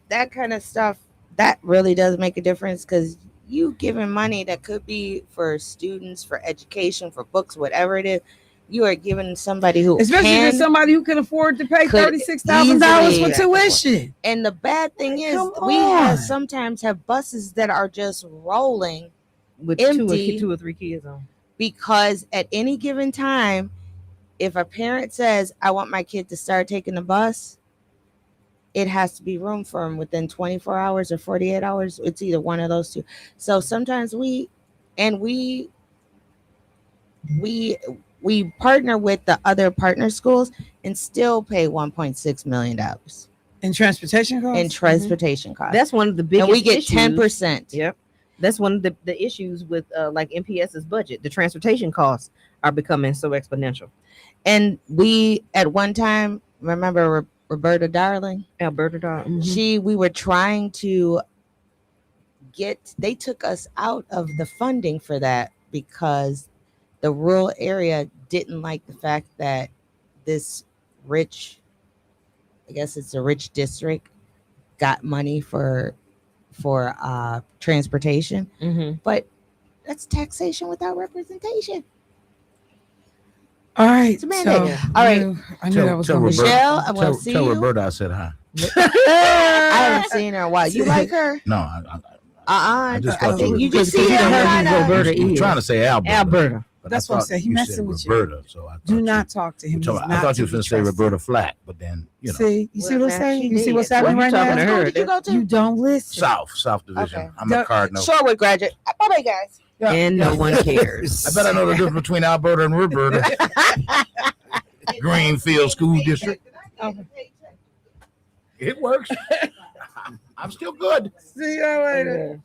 that kind of stuff that really does make a difference, because you giving money that could be for students, for education, for books, whatever it is, you are giving somebody who especially to somebody who can afford to pay $36,000 for tuition. And the bad thing is, we sometimes have buses that are just rolling with empty two or three kids on, because at any given time, if a parent says, I want my kid to start taking the bus, it has to be room for them within 24 hours or 48 hours. It's either one of those two. So sometimes we partner with the other partner schools and still pay $1.6 million in transportation costs. Costs. That's one of the biggest. And we get issues. 10%. Yep. That's one of the issues with like MPS's budget. The transportation costs are becoming so exponential. And we at one time, remember Alberta Darling? Mm-hmm. We were trying to they took us out of the funding for that because the rural area didn't like the fact that this rich, I guess it's a rich district, got money for transportation. Mm-hmm. But that's taxation without representation. All right. It's a mandate. All right. I knew that was going to be Michelle, I want to see Tell you. Roberta I said hi. I haven't seen her in a while. You like her? No, I just thought you just see her. I'm trying to say Alberta. But That's I what I thought said. He you messing said with Roberta, you. so I thought Do not talk to him. I thought you were going to say Roberta Flack, but then you know. See, you see what I'm saying? You see what's happening right now? Did you go to? You don't listen. South Division. Okay. I'm a Cardinal. Shorewood graduate. Bye-bye, guys. Yeah. And no one cares. I bet I know the difference between Alberta and Roberta. Greenfield School District. It works. I'm still good. See you later.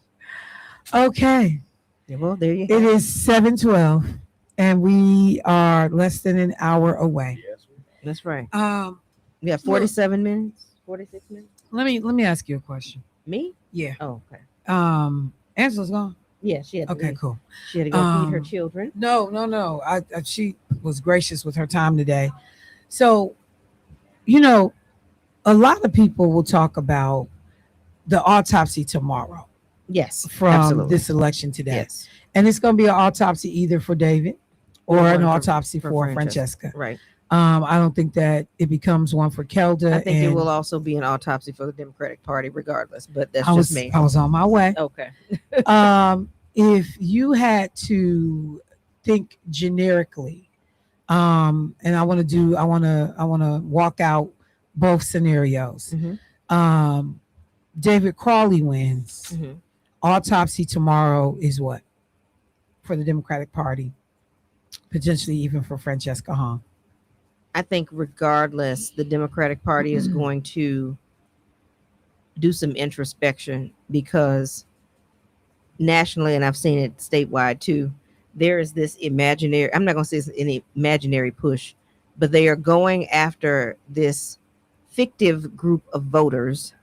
Okay. Yeah, well, there you go. It is 7:12, and we are less than an hour away. That's right. We have 47 minutes, 46 minutes. Let me ask you a question. Me? Yeah. Oh, okay. Angela's gone. Yeah, she had to Okay, leave. cool. She had to go feed her children. No. She was gracious with her time today. So, a lot of people will talk about the autopsy tomorrow. Yes, from absolutely. this election today. Yes. And it's going to be an autopsy either for David or Or an one autopsy for Francesca. Right. I don't think that it becomes one for Kelda. I think it and will also be an autopsy for the Democratic Party, regardless. But that's I was just me. I was on my way. Okay. If you had to think generically, and I want to walk out both scenarios. Mm-hmm. David Crawley wins. Mm-hmm. Autopsy tomorrow is what for the Democratic Party, potentially even for Francesca Hong. I think regardless, the Democratic Party is going to do some introspection, because nationally, and I've seen it statewide too, there is this imaginary, I'm not going to say it's an imaginary push, but they are going after this fictive group of voters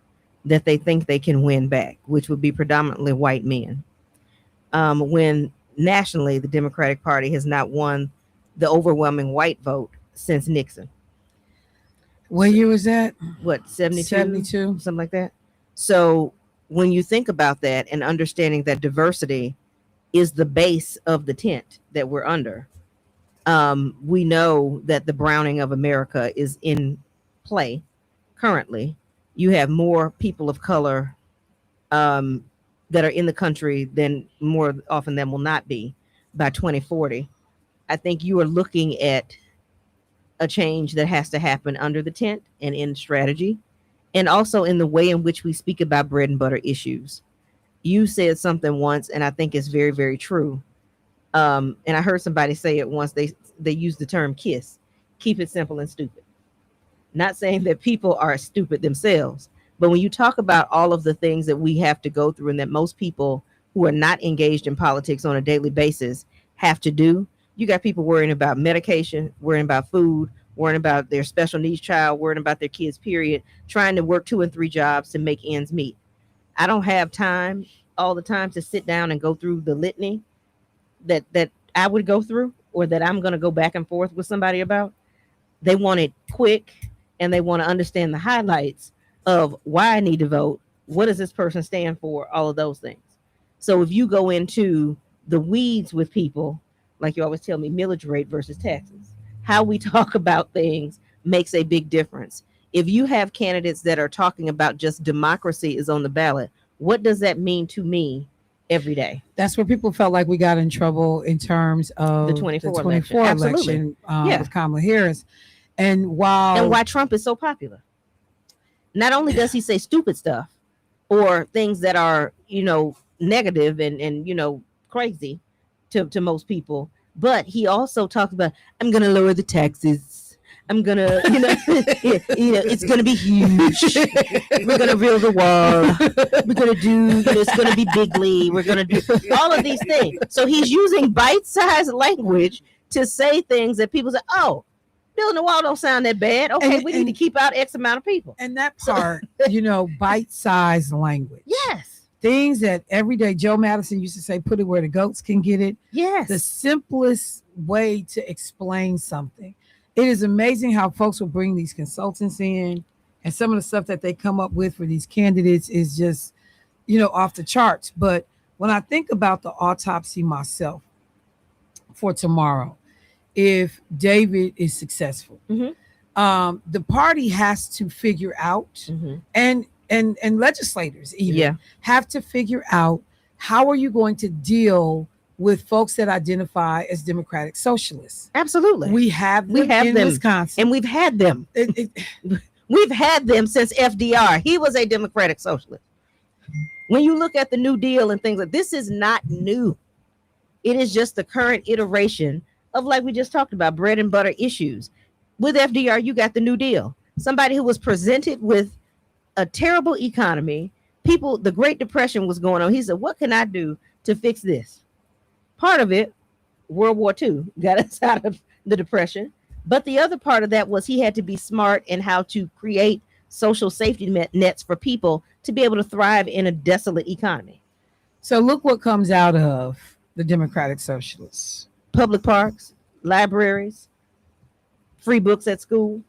that they think they can win back, which would be predominantly white men. When nationally, the Democratic Party has not won the overwhelming white vote since Nixon. What year was that? What, 72? 72. Something like that. So when you think about that and understanding that diversity is the base of the tent that we're under, we know that the browning of America is in play currently. You have more people of color that are in the country than more often than will not be by 2040. I think you are looking at a change that has to happen under the tent and in strategy, and also in the way in which we speak about bread and butter issues. You said something once, and I think it's very, very true. And I heard somebody say it once. They used the term KISS, keep it simple and stupid. Not saying that people are stupid themselves, but when you talk about all of the things that we have to go through and that most people who are not engaged in politics on a daily basis have to do, you got people worrying about medication, worrying about food, worrying about their special needs child, worrying about their kids, period, trying to work 2 and 3 jobs to make ends meet. I don't have time all the time to sit down and go through the litany that I would go through, or that I'm going to go back and forth with somebody about. They want it quick, and they want to understand the highlights of why I need to vote. What does this person stand for? All of those things. So if you go into the weeds with people, like you always tell me, millage rate versus taxes, how we talk about things makes a big difference. If you have candidates that are talking about just democracy is on the ballot, what does that mean to me every day? That's where people felt like we got in trouble in terms of The 24 election. With Kamala Harris. And why Trump is so popular. Not only does he say stupid stuff or things that are, negative and crazy to most people, but he also talks about, I'm going to lower the taxes. I'm going to, it's going to be huge. We're going to build the wall. We're going to do, it's going to be bigly. We're going to do all of these things. So he's using bite-sized language to say things that people say, oh, building the wall don't sound that bad. Okay, we need to keep out X amount of people. And that part, bite-sized language. Yes. Things that every day, Joe Madison used to say, put it where the goats can get it. Yes. The simplest way to explain something. It is amazing how folks will bring these consultants in, and some of the stuff that they come up with for these candidates is just, off the charts. But when I think about the autopsy myself for tomorrow, if David is successful, the party has to figure out, and legislators even have to figure out, how are you going to deal with folks that identify as Democratic Socialists? Absolutely. We have them in Wisconsin. And we've had them. We've had them since FDR. He was a Democratic Socialist. When you look at the New Deal and things like this, is not new. It is just the current iteration of, like we just talked about, bread and butter issues. With FDR, you got the New Deal. Somebody who was presented with a terrible economy. People, the Great Depression was going on. He said, what can I do to fix this? Part of it, World War II, got us out of the Depression. But the other part of that was he had to be smart in how to create social safety nets for people to be able to thrive in a desolate economy. So look what comes out of the Democratic Socialists. Public parks, libraries, free books at school,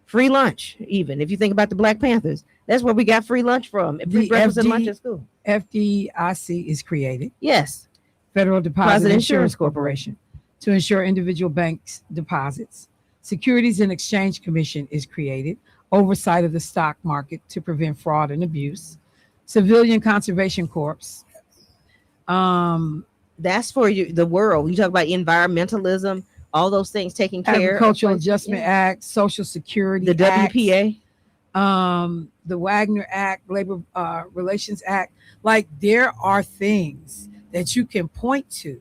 free lunch. Even if you think about the Black Panthers, that's where we got free lunch from. Free breakfast and lunch at school. FDIC is created. Yes. Federal Deposit Insurance Corporation, to ensure individual banks' deposits. Securities and Exchange Commission is created. Oversight of the stock market to prevent fraud and abuse. Civilian Conservation Corps. That's for you, the world. You talk about environmentalism, all those things taking care. Agricultural Adjustment Act, Social Security, the WPA, the Wagner Act, Labor Relations Act. Like, there are things that you can point to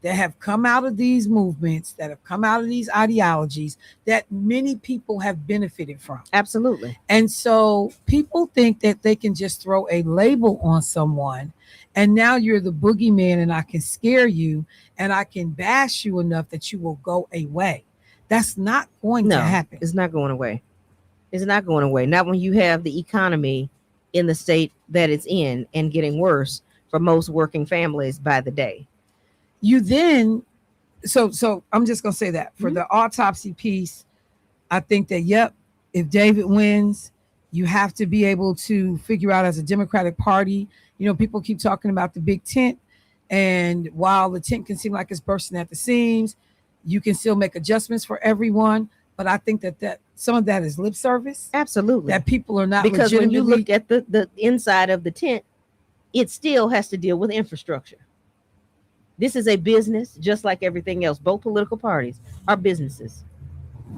that have come out of these movements, that have come out of these ideologies that many people have benefited from. Absolutely. And so people think that they can just throw a label on someone, and now you're the boogeyman, and I can scare you and I can bash you enough that you will go away. That's not going to happen. It's not going away. It's not going away. Not when you have the economy in the state that it's in and getting worse for most working families by the day. You then, so I'm just going to say that for the autopsy piece, I think that, if David wins, you have to be able to figure out, as a Democratic Party, people keep talking about the big tent. And while the tent can seem like it's bursting at the seams, you can still make adjustments for everyone. But I think that some of that is lip service. Absolutely. That people are not, because when you look at the inside of the tent, it still has to deal with infrastructure. This is a business just like everything else. Both political parties are businesses.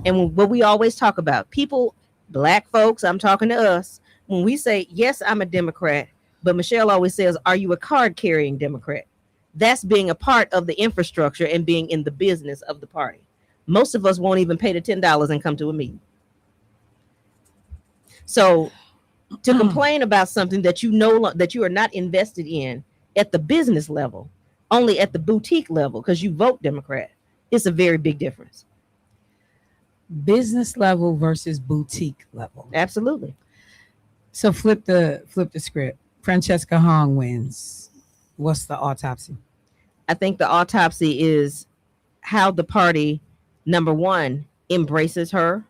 And what we always talk about, people, black folks, I'm talking to us, when we say, yes, I'm a Democrat, but Michelle always says, are you a card carrying Democrat? That's being a part of the infrastructure and being in the business of the party. Most of us won't even pay the $10 and come to a meeting. So to complain about something that you know that you are not invested in at the business level, only at the boutique level, because you vote Democrat, it's a very big difference. Business level versus boutique level. Absolutely. So flip the script. Francesca Hong wins. What's the autopsy? I think the autopsy is how the party, number one, embraces her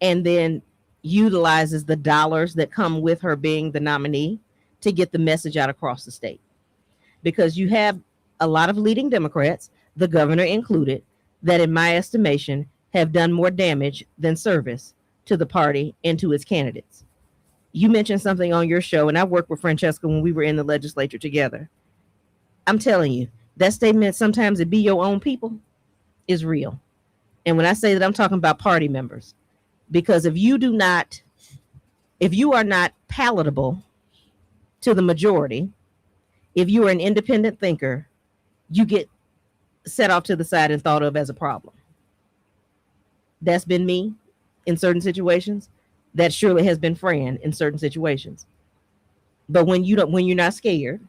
and then utilizes the dollars that come with her being the nominee to get the message out across the state. Because you have a lot of leading Democrats, the governor included, that in my estimation have done more damage than service to the party and to its candidates. You mentioned something on your show, and I worked with Francesca when we were in the legislature together. I'm telling you, that statement, sometimes it be your own people, is real. And when I say that, I'm talking about party members. Because if you are not palatable to the majority, if you are an independent thinker, you get set off to the side and thought of as a problem. That's been me in certain situations. That surely has been Fran in certain situations. But when you're not scared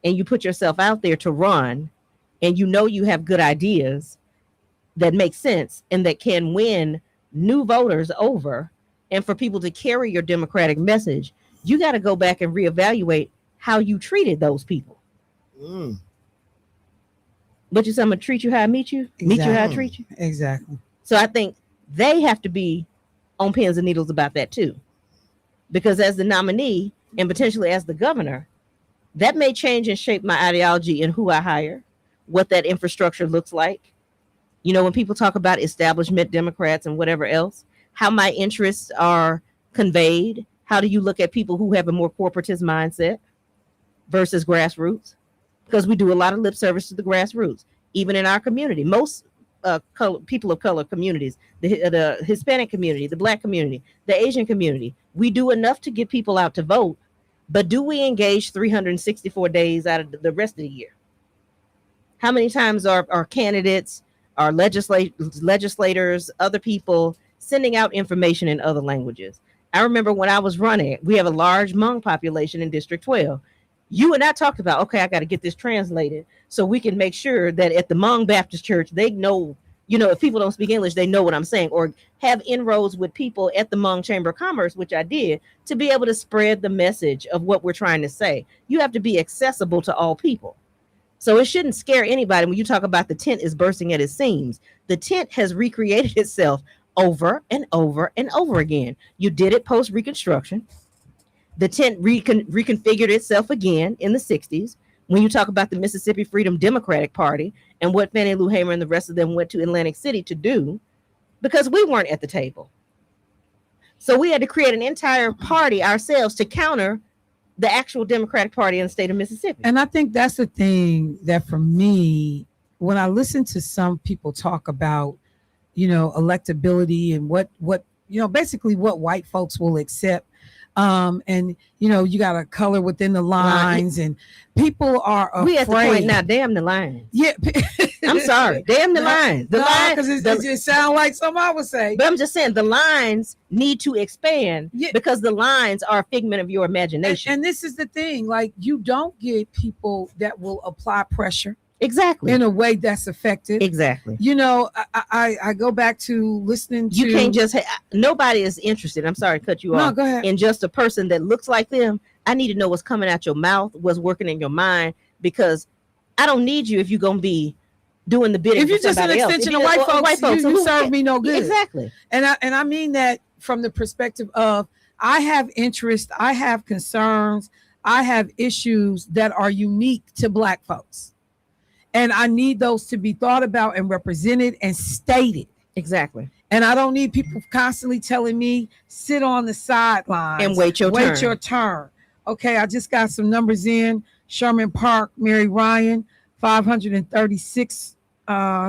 and you put yourself out there to run and you know you have good ideas that make sense and that can win new voters over, and for people to carry your Democratic message, you got to go back and reevaluate how you treated those people. But I'm gonna treat you how I meet you, meet you how I treat you. Exactly. So I think they have to be on pins and needles about that too. Because as the nominee and potentially as the governor, that may change and shape my ideology in who I hire, what that infrastructure looks like. You know, when people talk about establishment Democrats and whatever else, how my interests are conveyed. How do you look at people who have a more corporatist mindset versus grassroots? Because we do a lot of lip service to the grassroots, even in our community. Most people of color communities, the Hispanic community, the Black community, the Asian community, we do enough to get people out to vote, but do we engage 364 days out of the rest of the year? How many times are our candidates, our legislators, other people sending out information in other languages? I remember when I was running, we have a large Hmong population in District 12. You and I talked about, okay, I got to get this translated so we can make sure that at the Hmong Baptist Church, they know, if people don't speak English, they know what I'm saying, or have inroads with people at the Hmong Chamber of Commerce, which I did, to be able to spread the message of what we're trying to say. You have to be accessible to all people. So it shouldn't scare anybody when you talk about the tent is bursting at its seams. The tent has recreated itself over and over and over again. You did it post-Reconstruction. The tent reconfigured itself again in the 60s when you talk about the Mississippi Freedom Democratic Party and what Fannie Lou Hamer and the rest of them went to Atlantic City to do, because we weren't at the table. So we had to create an entire party ourselves to counter the actual Democratic Party in the state of Mississippi. And I think that's the thing that for me, when I listen to some people talk about, electability and what basically what white folks will accept. And you got a color within the lines, and people are afraid. We at the point now, damn the lines. Yeah, I'm sorry, damn the lines. The lines, because it just sound like something I would say. But I'm just saying the lines need to expand because the lines are a figment of your imagination. And this is the thing: like, you don't get people that will apply pressure. Exactly. In a way that's effective. Exactly. I go back to listening to. You can't just, nobody is interested. I'm sorry to cut you off. No, go ahead. In just a person that looks like them. I need to know what's coming out your mouth, what's working in your mind, because I don't need you if you're going to be doing the bidding. If you're just an extension of white folks, you serve me no good. Exactly. And I mean that from the perspective of, I have interest, I have concerns, I have issues that are unique to Black folks. And I need those to be thought about and represented and stated. Exactly. And I don't need people constantly telling me, sit on the sidelines and wait your turn. Okay, I just got some numbers in. Sherman Park, Mary Ryan, 536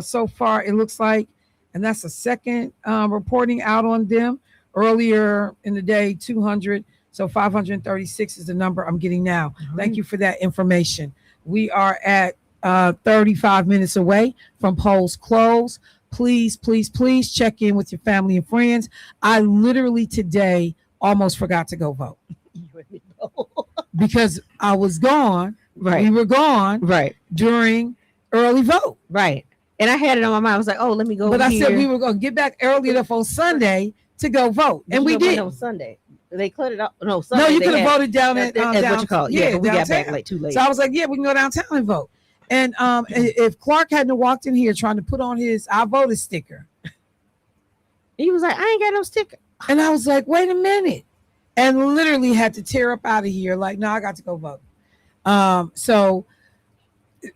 so far, it looks like. And that's a second reporting out on them. Earlier in the day, 200. So 536 is the number I'm getting now. Thank you for that information. We are at 35 minutes away from polls close. Please, please, please check in with your family and friends. I literally today almost forgot to go vote because I was gone. Right. We were gone. Right. During early vote. Right. And I had it on my mind. I was like, oh, let me go. But I here. said we were going to get back early enough on Sunday to go vote. And we did. On Sunday. They cut it off. No, Sunday. No, you could have voted down at what you call it. Yeah, but we got downtown. back late, too late. So I was like, yeah, we can go downtown and vote. And if Clark hadn't walked in here trying to put on his I voted sticker, he was like, I ain't got no sticker. And I was like, wait a minute. And literally had to tear up out of here. Like, no, I got to go vote. So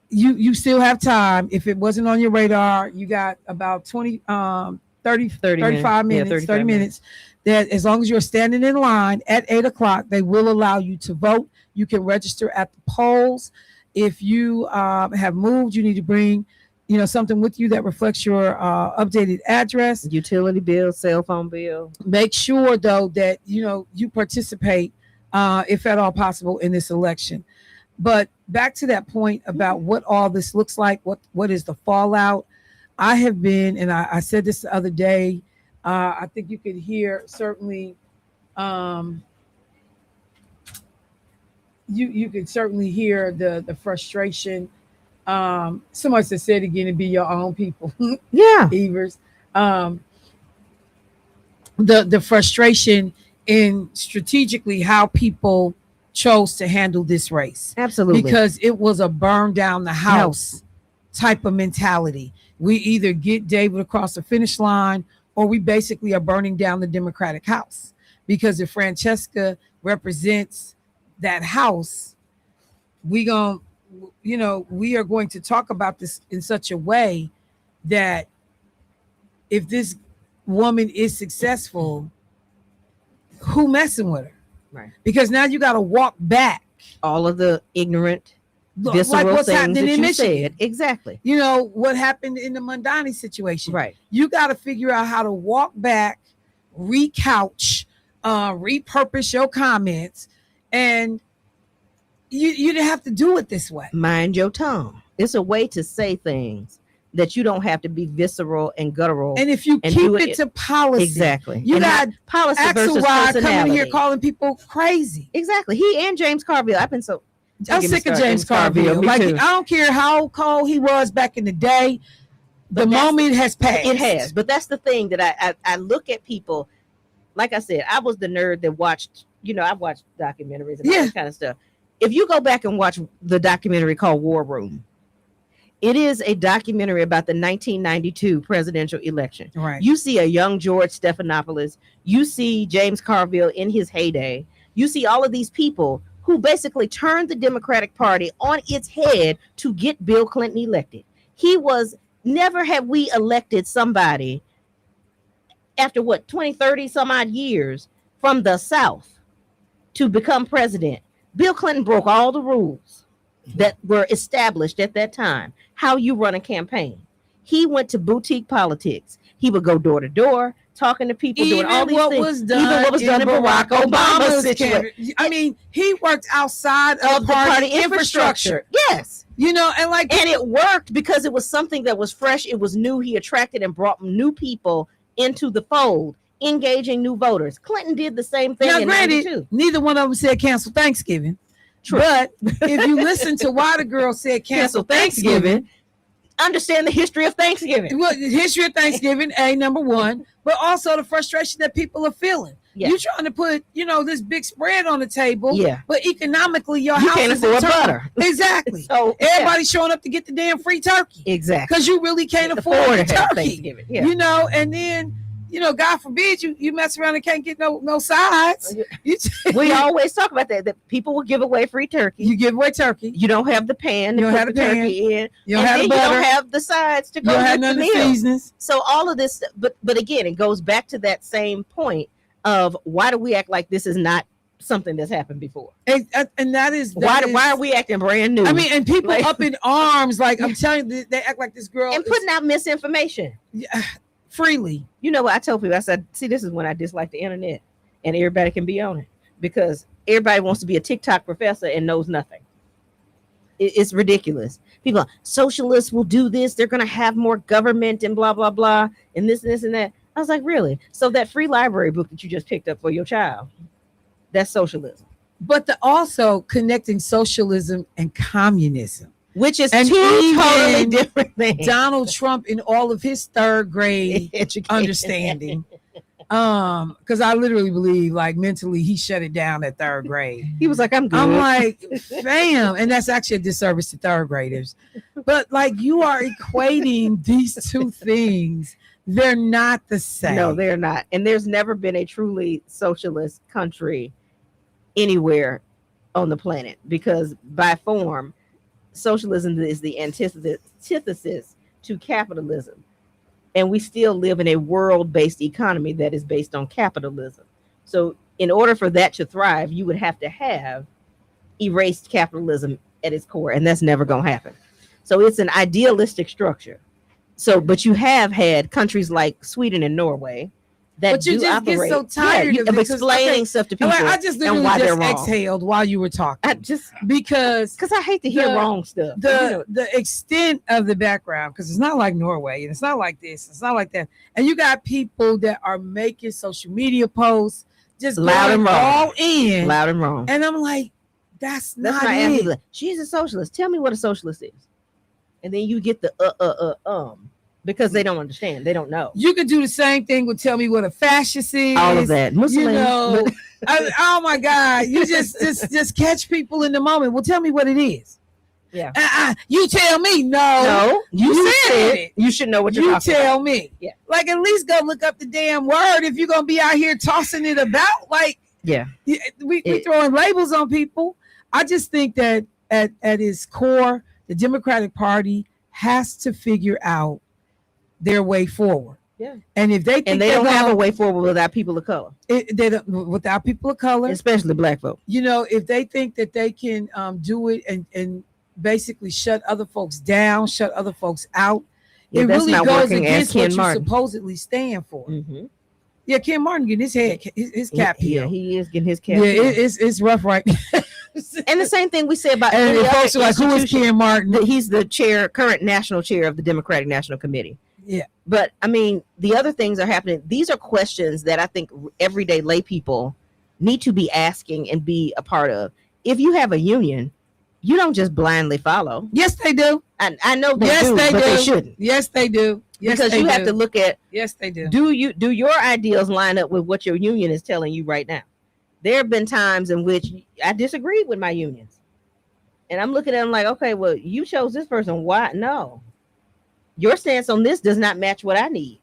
you still have time. If it wasn't on your radar, you got about 35 minutes, 30 minutes. That as long as you're standing in line at 8 o'clock, they will allow you to vote. You can register at the polls. If you have moved, you need to bring, something with you that reflects your updated address, utility bill, cell phone bill. Make sure though that you participate, if at all possible, in this election. But back to that point about what all this looks like, what is the fallout? I have been, and I said this the other day. I think you could hear certainly. You could certainly hear the frustration. Somebody said it again, and be your own people. Yeah, Evers. The frustration in strategically how people chose to handle this race. Absolutely, because it was a burn down the house type of mentality. We either get David across the finish line, or we basically are burning down the Democratic House. Because if Francesca represents that house, we are going to talk about this in such a way that if this woman is successful, who messing with her? Right. Because now you got to walk back all of the ignorant, visceral like what's things happening that in you Michigan. said. Exactly. What happened in the Mondani situation. Right. You got to figure out how to walk back, recouch, repurpose your comments, and you didn't have to do it this way. Mind your tongue. It's a way to say things that you don't have to be visceral and guttural. And if you keep it to policy, exactly. You and got policy Axel versus Rod coming personality. here calling people crazy. Exactly. He and James Carville. I'm sick of James Carville. Me Like, too. I don't care how cold he was back in the day. The moment has passed. It has. But that's the thing that I look at people. Like I said, I was the nerd that watched. I watched documentaries and all that kind of stuff. If you go back and watch the documentary called War Room, it is a documentary about the 1992 presidential election. Right. You see a young George Stephanopoulos. You see James Carville in his heyday. You see all of these people who basically turned the Democratic Party on its head to get Bill Clinton elected. Never have we elected somebody after 20, 30 some odd years from the South to become president. Bill Clinton broke all the rules that were established at that time. How you run a campaign. He went to boutique politics. He would go door to door, talking to people, doing all these things. Even what was done in Barack Obama's situation. I mean, he worked outside of the party infrastructure. Yes. And it worked because it was something that was fresh. It was new. He attracted and brought new people into the fold, engaging new voters. Clinton did the same thing in 92. Neither one of them said cancel Thanksgiving. True. But if you listen to why the girl said cancel Thanksgiving, understand the history of Thanksgiving. Well, the history of Thanksgiving, number one, but also the frustration that people are feeling. Yeah. You're trying to put, this big spread on the table. Yeah. But economically, your You house can't is afford in turmoil. butter. Exactly. So everybody's showing up to get the damn free turkey. Exactly. Because you really can't afford the to have turkey. Thanksgiving. Yeah. And then, God forbid you mess around and can't get no sides. We always talk about that people will give away free turkey. You give away turkey. You don't have the pan to put the turkey in. You don't and have then the butter. You don't have the sides to You go don't have with the none of the meal. seasonings. So all of this, but again, it goes back to that same point of why do we act like this is not something that's happened before. And that is why are we acting brand new? I mean, and people up in arms, like I'm telling you, they act like this girl and putting out misinformation freely. You know what I told people? I said, see, this is when I dislike the internet, and everybody can be on it because everybody wants to be a TikTok professor and knows nothing. It's ridiculous. People, socialists will do this. They're going to have more government and blah, blah, blah, and this and that. I was like, really? So that free library book that you just picked up for your child, that's socialism. But also connecting socialism and communism, which is and two totally different things. Donald Trump in all of his third grade understanding. Because I literally believe, like, mentally he shut it down at third grade. He was like, I'm good. I'm like, fam, and that's actually a disservice to third graders. But like, you are equating these two things. They're not the same. No, they're not. And there's never been a truly socialist country anywhere on the planet, because by form, socialism is the antithesis to capitalism. And we still live in a world-based economy that is based on capitalism. So in order for that to thrive, you would have to have erased capitalism at its core, and that's never going to happen. So it's an idealistic structure. So, but you have had countries like Sweden and Norway that but you do just operate. get so tired of explaining stuff to people. I just literally just exhaled while you were talking. Because I hate to hear wrong stuff. The extent of the background, because it's not like Norway and it's not like this, it's not like that. And you got people that are making social media posts just loud and wrong, all in, loud and wrong. And I'm like, that's not my it. answer. She's a socialist. Tell me what a socialist is. And then you get the because they don't understand. They don't know. You could do the same thing with tell me what a fascist is. All of that. You know, oh my God. You just catch people in the moment. Well, tell me what it is. Yeah. You tell me. No, you said it. You should know what you're you talking tell about. me. Yeah. Like, at least go look up the damn word if you're gonna be out here tossing it about. Like, yeah, we throwing labels on people. I just think that at its core, the Democratic Party has to figure out their way forward. Yeah. And if they think and they don't have a way forward without people of color. Without people of color, especially black folk. You know, if they think that they can do it and basically shut other folks down, shut other folks out, it really goes against what you supposedly stand for. Mm-hmm. Yeah, Ken Martin getting his cap peeled. He is getting his cap. Yeah, it's rough right now. And the same thing we say about and folks are like, who is Ken Martin? He's the current national chair of the Democratic National Committee. Yeah. But I mean, the other things are happening. These are questions that I think everyday lay people need to be asking and be a part of. If you have a union, you don't just blindly follow. Yes, they do. I know they yes, do, they but do. they shouldn't. Yes, they do. Yes, because you have to look at. Yes, they do. Do your ideals line up with what your union is telling you right now? There have been times in which I disagreed with my unions, and I'm looking at them like, okay, well, you chose this person. Why? No, your stance on this does not match what I need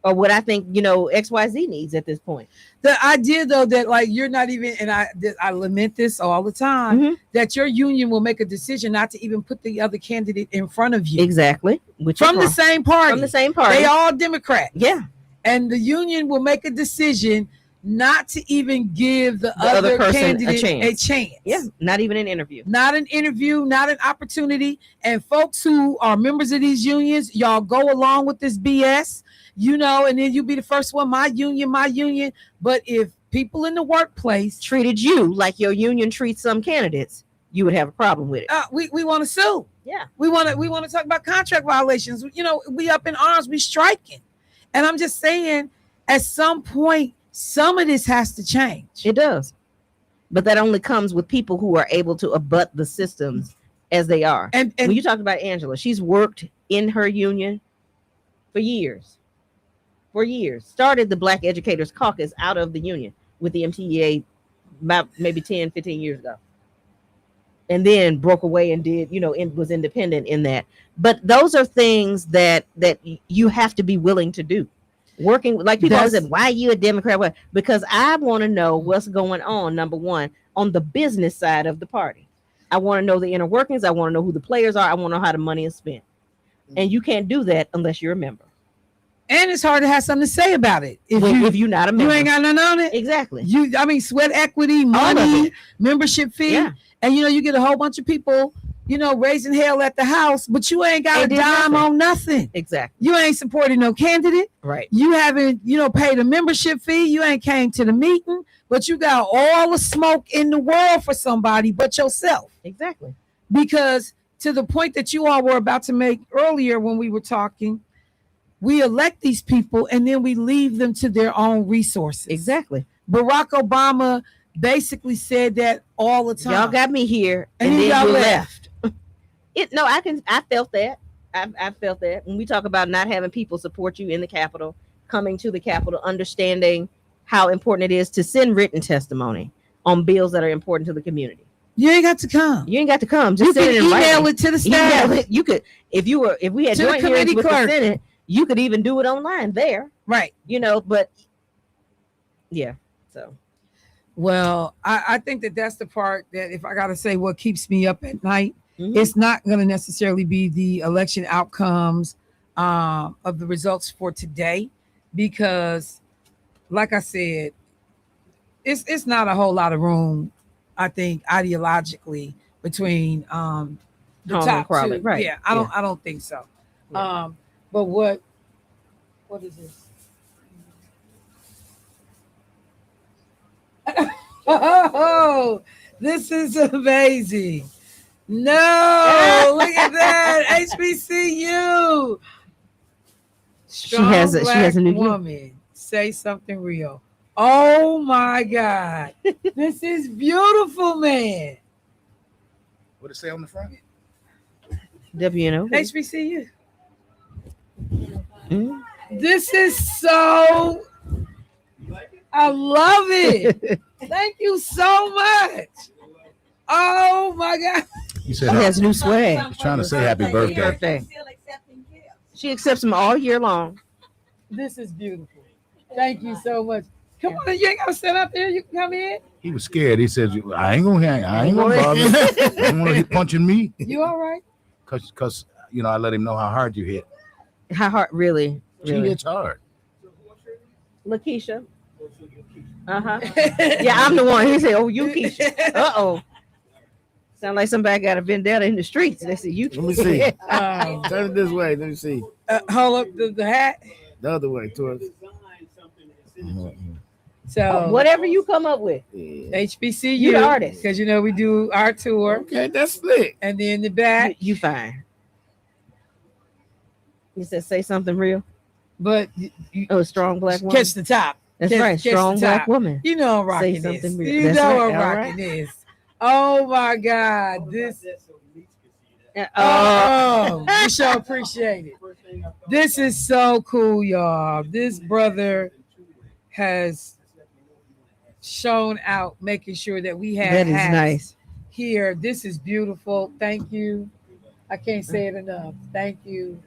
or what I think, XYZ needs at this point. The idea, though, that like you're not even, and I lament this all the time, that your union will make a decision not to even put the other candidate in front of you. Exactly. From the same party. From the same party. They all Democrat. Yeah. And the union will make a decision not to even give the other person a chance. Yeah, not even an interview. Not an interview, not an opportunity. And folks who are members of these unions, y'all go along with this BS, and then you be the first one, my union. But if people in the workplace treated you like your union treats some candidates, you would have a problem with it. We want to sue. Yeah. We want to talk about contract violations. We up in arms, we striking. And I'm just saying, at some point, some of this has to change. It does. But that only comes with people who are able to abut the systems as they are. And when you talk about Angela, she's worked in her union for years. Started the Black Educators Caucus out of the union with the MTEA about maybe 10, 15 years ago. And then broke away and did, was independent in that. But those are things that you have to be willing to do. Working, like people always said, why are you a Democrat? Well, because I want to know what's going on, number one, on the business side of the party. I want to know the inner workings. I want to know who the players are. I want to know how the money is spent. And you can't do that unless you're a member. And it's hard to have something to say about it. If you're not a member. You ain't got nothing on it. Exactly. Sweat equity, money, membership fee. Yeah. And you get a whole bunch of people, raising hell at the house, but you ain't got a dime on nothing. Exactly. You ain't supporting no candidate. Right. You haven't, paid a membership fee. You ain't came to the meeting, but you got all the smoke in the world for somebody but yourself. Exactly. Because to the point that you all were about to make earlier when we were talking, we elect these people and then we leave them to their own resources. Exactly. Barack Obama basically said that all the time. Y'all got me here and then you left. I felt that. I felt that. When we talk about not having people support you in the Capitol, coming to the Capitol, understanding how important it is to send written testimony on bills that are important to the community. You ain't got to come. You ain't got to come. Just you can email it to the staff. You could, if we had joint hearings with the Senate, you could even do it online there. Right. But yeah. So. Well, I think that's the part that if I got to say what keeps me up at night, it's not going to necessarily be the election outcomes of the results for today, because like I said, it's not a whole lot of room, I think, ideologically between the top two. Right. Yeah, I don't think so. Yeah. But what is this? Oh, this is amazing. No, look at that. HBCU. She has a new woman. Say something real. Oh my God. This is beautiful, man. What it say on the front? WNO. HBCU. This is so, I love it. Thank you so much. Oh my God. You said she has new swag. He's trying to say happy birthday. She accepts them all year long. This is beautiful. Thank you so much. Come on, you ain't gotta sit up there. You can come in. He was scared. He said, I ain't gonna hang. I ain't gonna bother. I don't want to hit punching me. You all right? Cause I let him know how hard you hit. How hard? Really? She hits hard. Lakeisha. Yeah, I'm the one. He said, "Oh, you Keisha." Uh-oh. Sound like somebody got a vendetta in the streets. They said, "You." Let me see. Turn it this way. Let me see. Hold up the hat. The other way towards. So whatever you come up with, HBCU, you the artist, because we do our tour. Okay, that's slick. And then the back, you fine. You said say something real, but a strong black woman. Catch the top. That's right, strong black woman. You know I'm rocking say this. Something real. You That's know right. I'm rocking this. Oh my God, this. We sure appreciate it. This is so cool, y'all. This brother has shown out, making sure that we have. That is nice. Here, this is beautiful. Thank you. I can't say it enough. Thank you.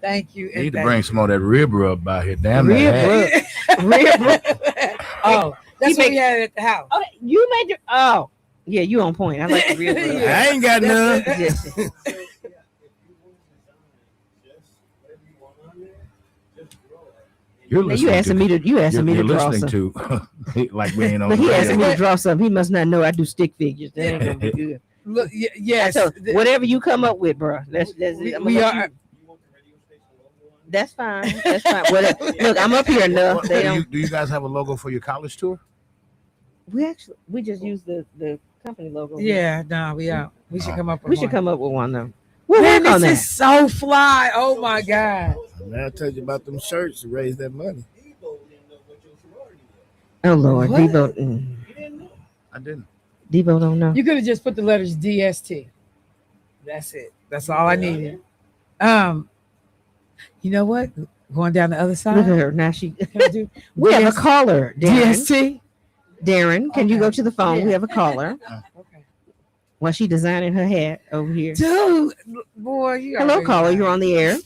Thank you. You need to bring some more of that rib rub out here. Damn rib rub. Oh, that's what we had at the house. Oh, you made your. Oh, yeah, you on point. I like the rib rub. I ain't got none. You asking me to draw listening something. to like we ain't on. But he asked me to draw something. He must not know I do stick figures. That ain't gonna be good. Look, yes. So whatever you come up with, bro. That's we are. That's fine. That's fine. Look, I'm up here enough. Do you guys have a logo for your college tour? We just use the company logo. Yeah, no, we should come up with We should one. come up with one though. Man, work on this is so fly. Oh my God. Man, I told you about them shirts to raise that money. Oh Lord, What? Debo. I didn't. Debo don't know. You could have just put the letters DST. That's it. That's all I needed. You know what? Going down the other side. Look at her now. She. Can I do We have a caller. Darren. DST. Darren, can you go to the phone? We have a caller. Okay. While she designing her hat over here. Dude, boy, you Hello, already caller. know. You're on the air.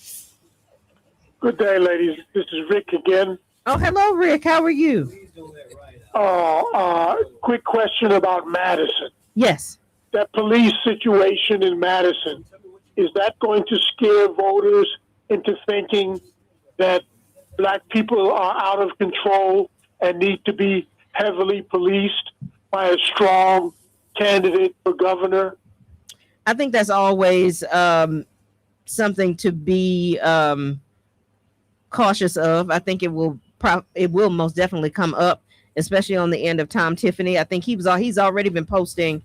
Good day, ladies. This is Rick again. Oh, hello, Rick. How are you? Quick question about Madison. Yes. That police situation in Madison, is that going to scare voters into thinking that black people are out of control and need to be heavily policed by a strong candidate for governor? I think that's always something to be cautious of. I think it will most definitely come up, especially on the end of Tom Tiffany. I think he's already been posting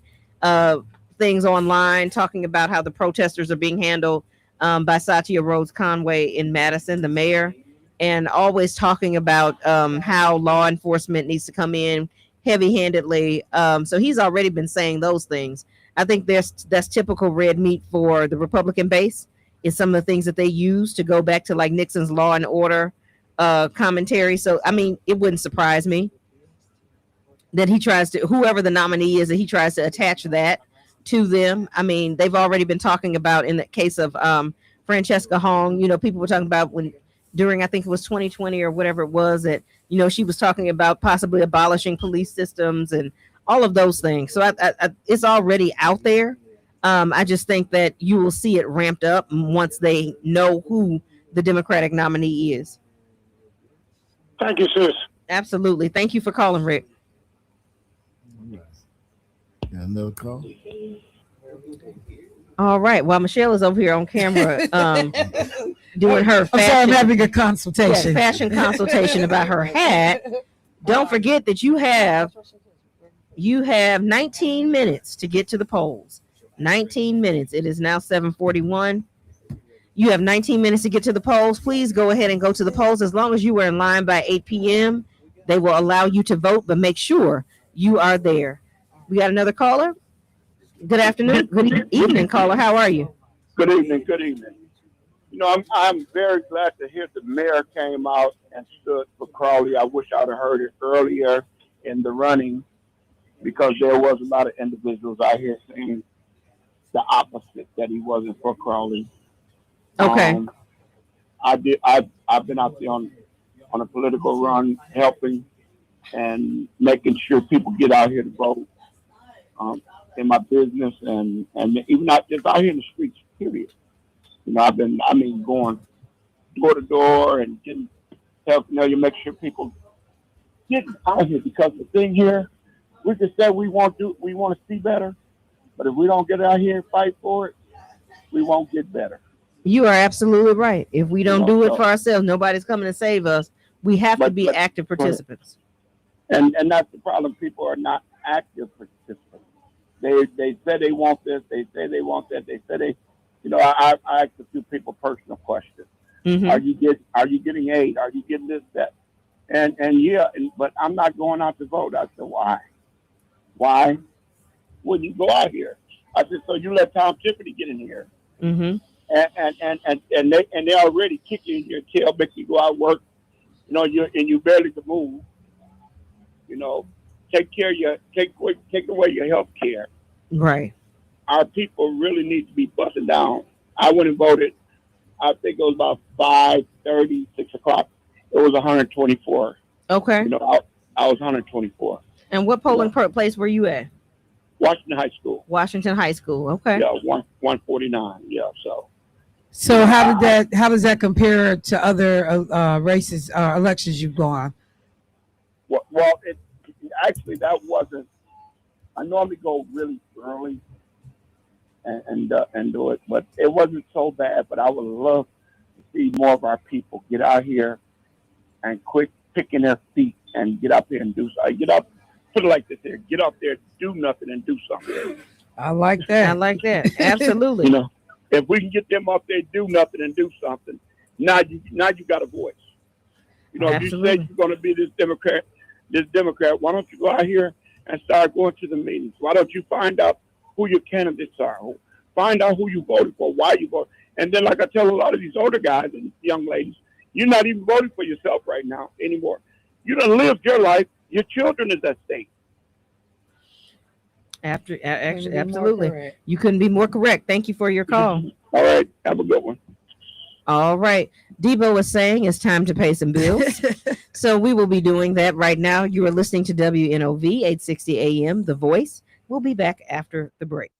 things online talking about how the protesters are being handled by Satya Rhodes Conway in Madison, the mayor, and always talking about how law enforcement needs to come in heavy-handedly. So he's already been saying those things. I think that's typical red meat for the Republican base. Is some of the things that they use to go back to like Nixon's Law and Order commentary. So I mean, it wouldn't surprise me that he tries to, whoever the nominee is, that he tries to attach that to them. I mean, they've already been talking about, in the case of Francesca Hong, people were talking about during, I think it was 2020 or whatever it was, that, she was talking about possibly abolishing police systems and all of those things. So it's already out there. I just think that you will see it ramped up once they know who the Democratic nominee is. Thank you, sis. Absolutely. Thank you for calling, Rick. Another call. All right. While Michelle is over here on camera doing her I'm having a consultation. Fashion consultation about her hat, don't forget that you have 19 minutes to get to the polls. 19 minutes. It is now 7:41. You have 19 minutes to get to the polls. Please go ahead and go to the polls. As long as you are in line by 8 p.m., they will allow you to vote, but make sure you are there. We got another caller. Good afternoon. Good evening, caller. How are you? Good evening. Good evening. I'm very glad to hear the mayor came out and stood for Crowley. I wish I'd have heard it earlier in the running, because there was a lot of individuals out here saying the opposite, that he wasn't for Crowley. Okay. I've been out there on a political run, helping and making sure people get out here to vote. In my business and even not just out here in the streets, period. I've been going door to door and helping you make sure people get out here, because the thing here, we just said we want to see better, but if we don't get out here and fight for it, we won't get better. You are absolutely right. If we don't do it for ourselves, nobody's coming to save us. We have to be active participants. And that's the problem. People are not active participants. They say they want this. They say they want that. They say they, I asked a few people personal questions. Mm-hmm. Are you getting aid? Are you getting this, that? But I'm not going out to vote. I said, why? Why wouldn't you go out here? I said, so you let Tom Tiffany get in here. Mm-hmm. And they already kick you in your tail, make you go out and work, you barely can move. Take away your health care. Right. Our people really need to be busted down. I went and voted. I think it was about 5:30, 6 o'clock. It was 124. Okay. I was 124. And what polling place were you at? Washington High School. Washington High School. Okay. Yeah, 149. Yeah. So how does that compare to other races, elections you've gone? Well, actually that wasn't. I normally go really early and do it, but it wasn't so bad. But I would love to see more of our people get out here and quit picking their feet and get up here and do something. Get up, put it like this here: get up there, do nothing, and do something. I like that. Absolutely. If we can get them up there, do nothing, and do something, now you got a voice. If you say you're going to be this Democrat, why don't you go out here and start going to the meetings? Why don't you find out who your candidates are? Find out who you voted for, why you voted. And then, like I tell a lot of these older guys and young ladies, you're not even voting for yourself right now anymore. You done lived your life. Your children is at stake. Absolutely. You couldn't be more correct. Thank you for your call. All right. Have a good one. All right. Debo is saying it's time to pay some bills. So we will be doing that right now. You are listening to WNOV 860 AM, The Voice. We'll be back after the break.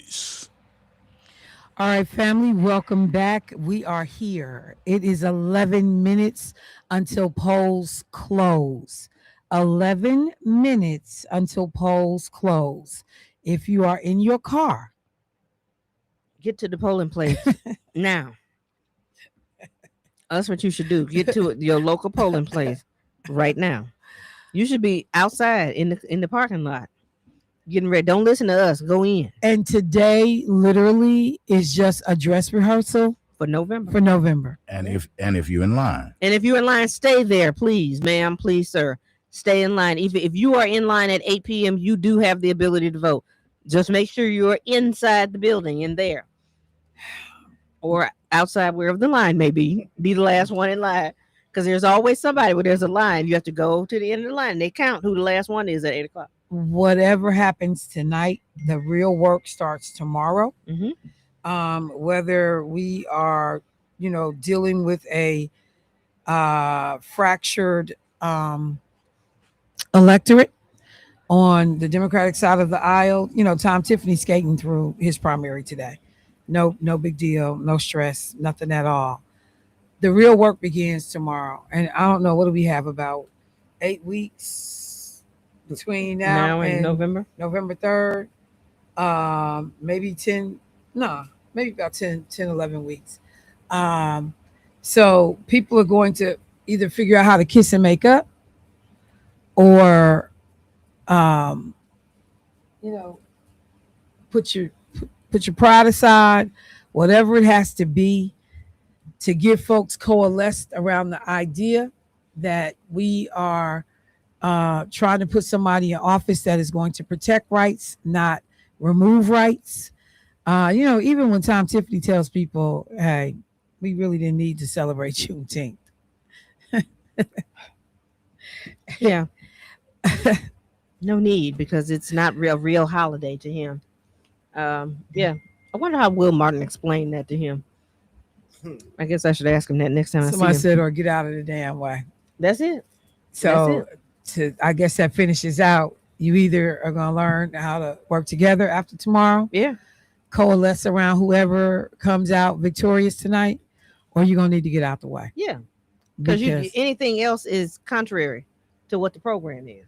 voice. All right, family, welcome back. We are here. It is 11 minutes until polls close. 11 minutes until polls close. If you are in your car, get to the polling place now. That's what you should do. Get to your local polling place right now. You should be outside in the parking lot, getting ready. Don't listen to us. Go in. And today, literally, is just a dress rehearsal for November. And if you're in line, And if you're in line, stay there, please, ma'am, please, sir. Stay in line. If you are in line at 8 p.m., you do have the ability to vote. Just make sure you're inside the building in there. Or outside wherever the line may be the last one in line. Because there's always somebody where there's a line. You have to go to the end of the line. They count who the last one is at 8 o'clock. Whatever happens tonight, the real work starts tomorrow. Mm-hmm. Whether we are, dealing with a fractured electorate on the Democratic side of the aisle, Tom Tiffany skating through his primary today. No big deal, no stress, nothing at all. The real work begins tomorrow. And I don't know, what do we have, about 8 weeks between now and November 3rd? Maybe about 10, 11 weeks. So people are going to either figure out how to kiss and make up, or put your pride aside, whatever it has to be, to get folks coalesced around the idea that we are trying to put somebody in office that is going to protect rights, not remove rights. Even when Tom Tiffany tells people, hey, we really didn't need to celebrate Juneteenth. Yeah. No need, because it's not a real holiday to him. Yeah. I wonder how Will Martin explained that to him. I guess I should ask him that next time I see him. Somebody said, or get out of the damn way. That's it. So I guess that finishes out. You either are going to learn how to work together after tomorrow. Yeah. Coalesce around whoever comes out victorious tonight, or you're going to need to get out the way. Yeah. Because anything else is contrary to what the program is.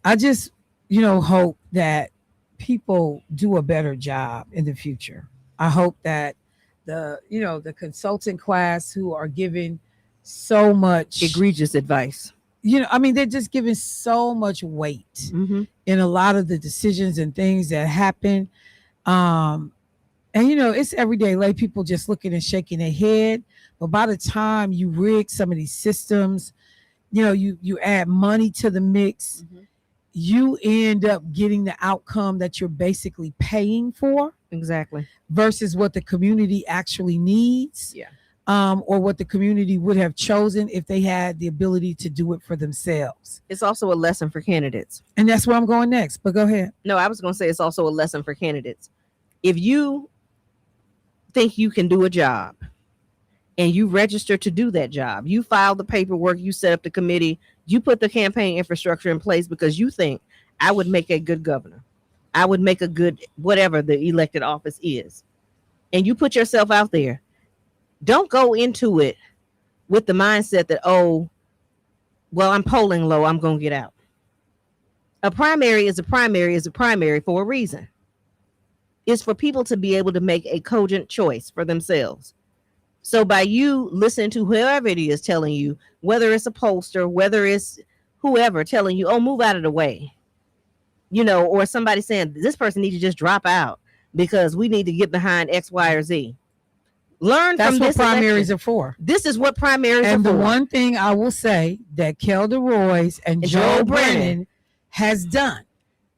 I just, hope that people do a better job in the future. I hope that the consultant class who are giving so much egregious advice, they're just giving so much weight in a lot of the decisions and things that happen. And it's everyday lay people just looking and shaking their head. But by the time you rig some of these systems, you add money to the mix, you end up getting the outcome that you're basically paying for. Exactly. Versus what the community actually needs. Yeah. Or what the community would have chosen if they had the ability to do it for themselves. It's also a lesson for candidates. And that's where I'm going next, but go ahead. No, I was going to say it's also a lesson for candidates. If you think you can do a job and you register to do that job, you file the paperwork, you set up the committee, you put the campaign infrastructure in place because you think I would make a good governor. I would make a good whatever the elected office is. And you put yourself out there. Don't go into it with the mindset that, oh, well, I'm polling low, I'm going to get out. A primary is a primary is a primary for a reason. It's for people to be able to make a cogent choice for themselves. So by you listening to whoever it is telling you, whether it's a pollster, whether it's whoever telling you, oh, move out of the way, or somebody saying this person needs to just drop out because we need to get behind X, Y, or Z. Learn That's from what this primaries election. are for. This is what primaries and are for. The one thing I will say that Kelda Royce and Joe Brennan has done.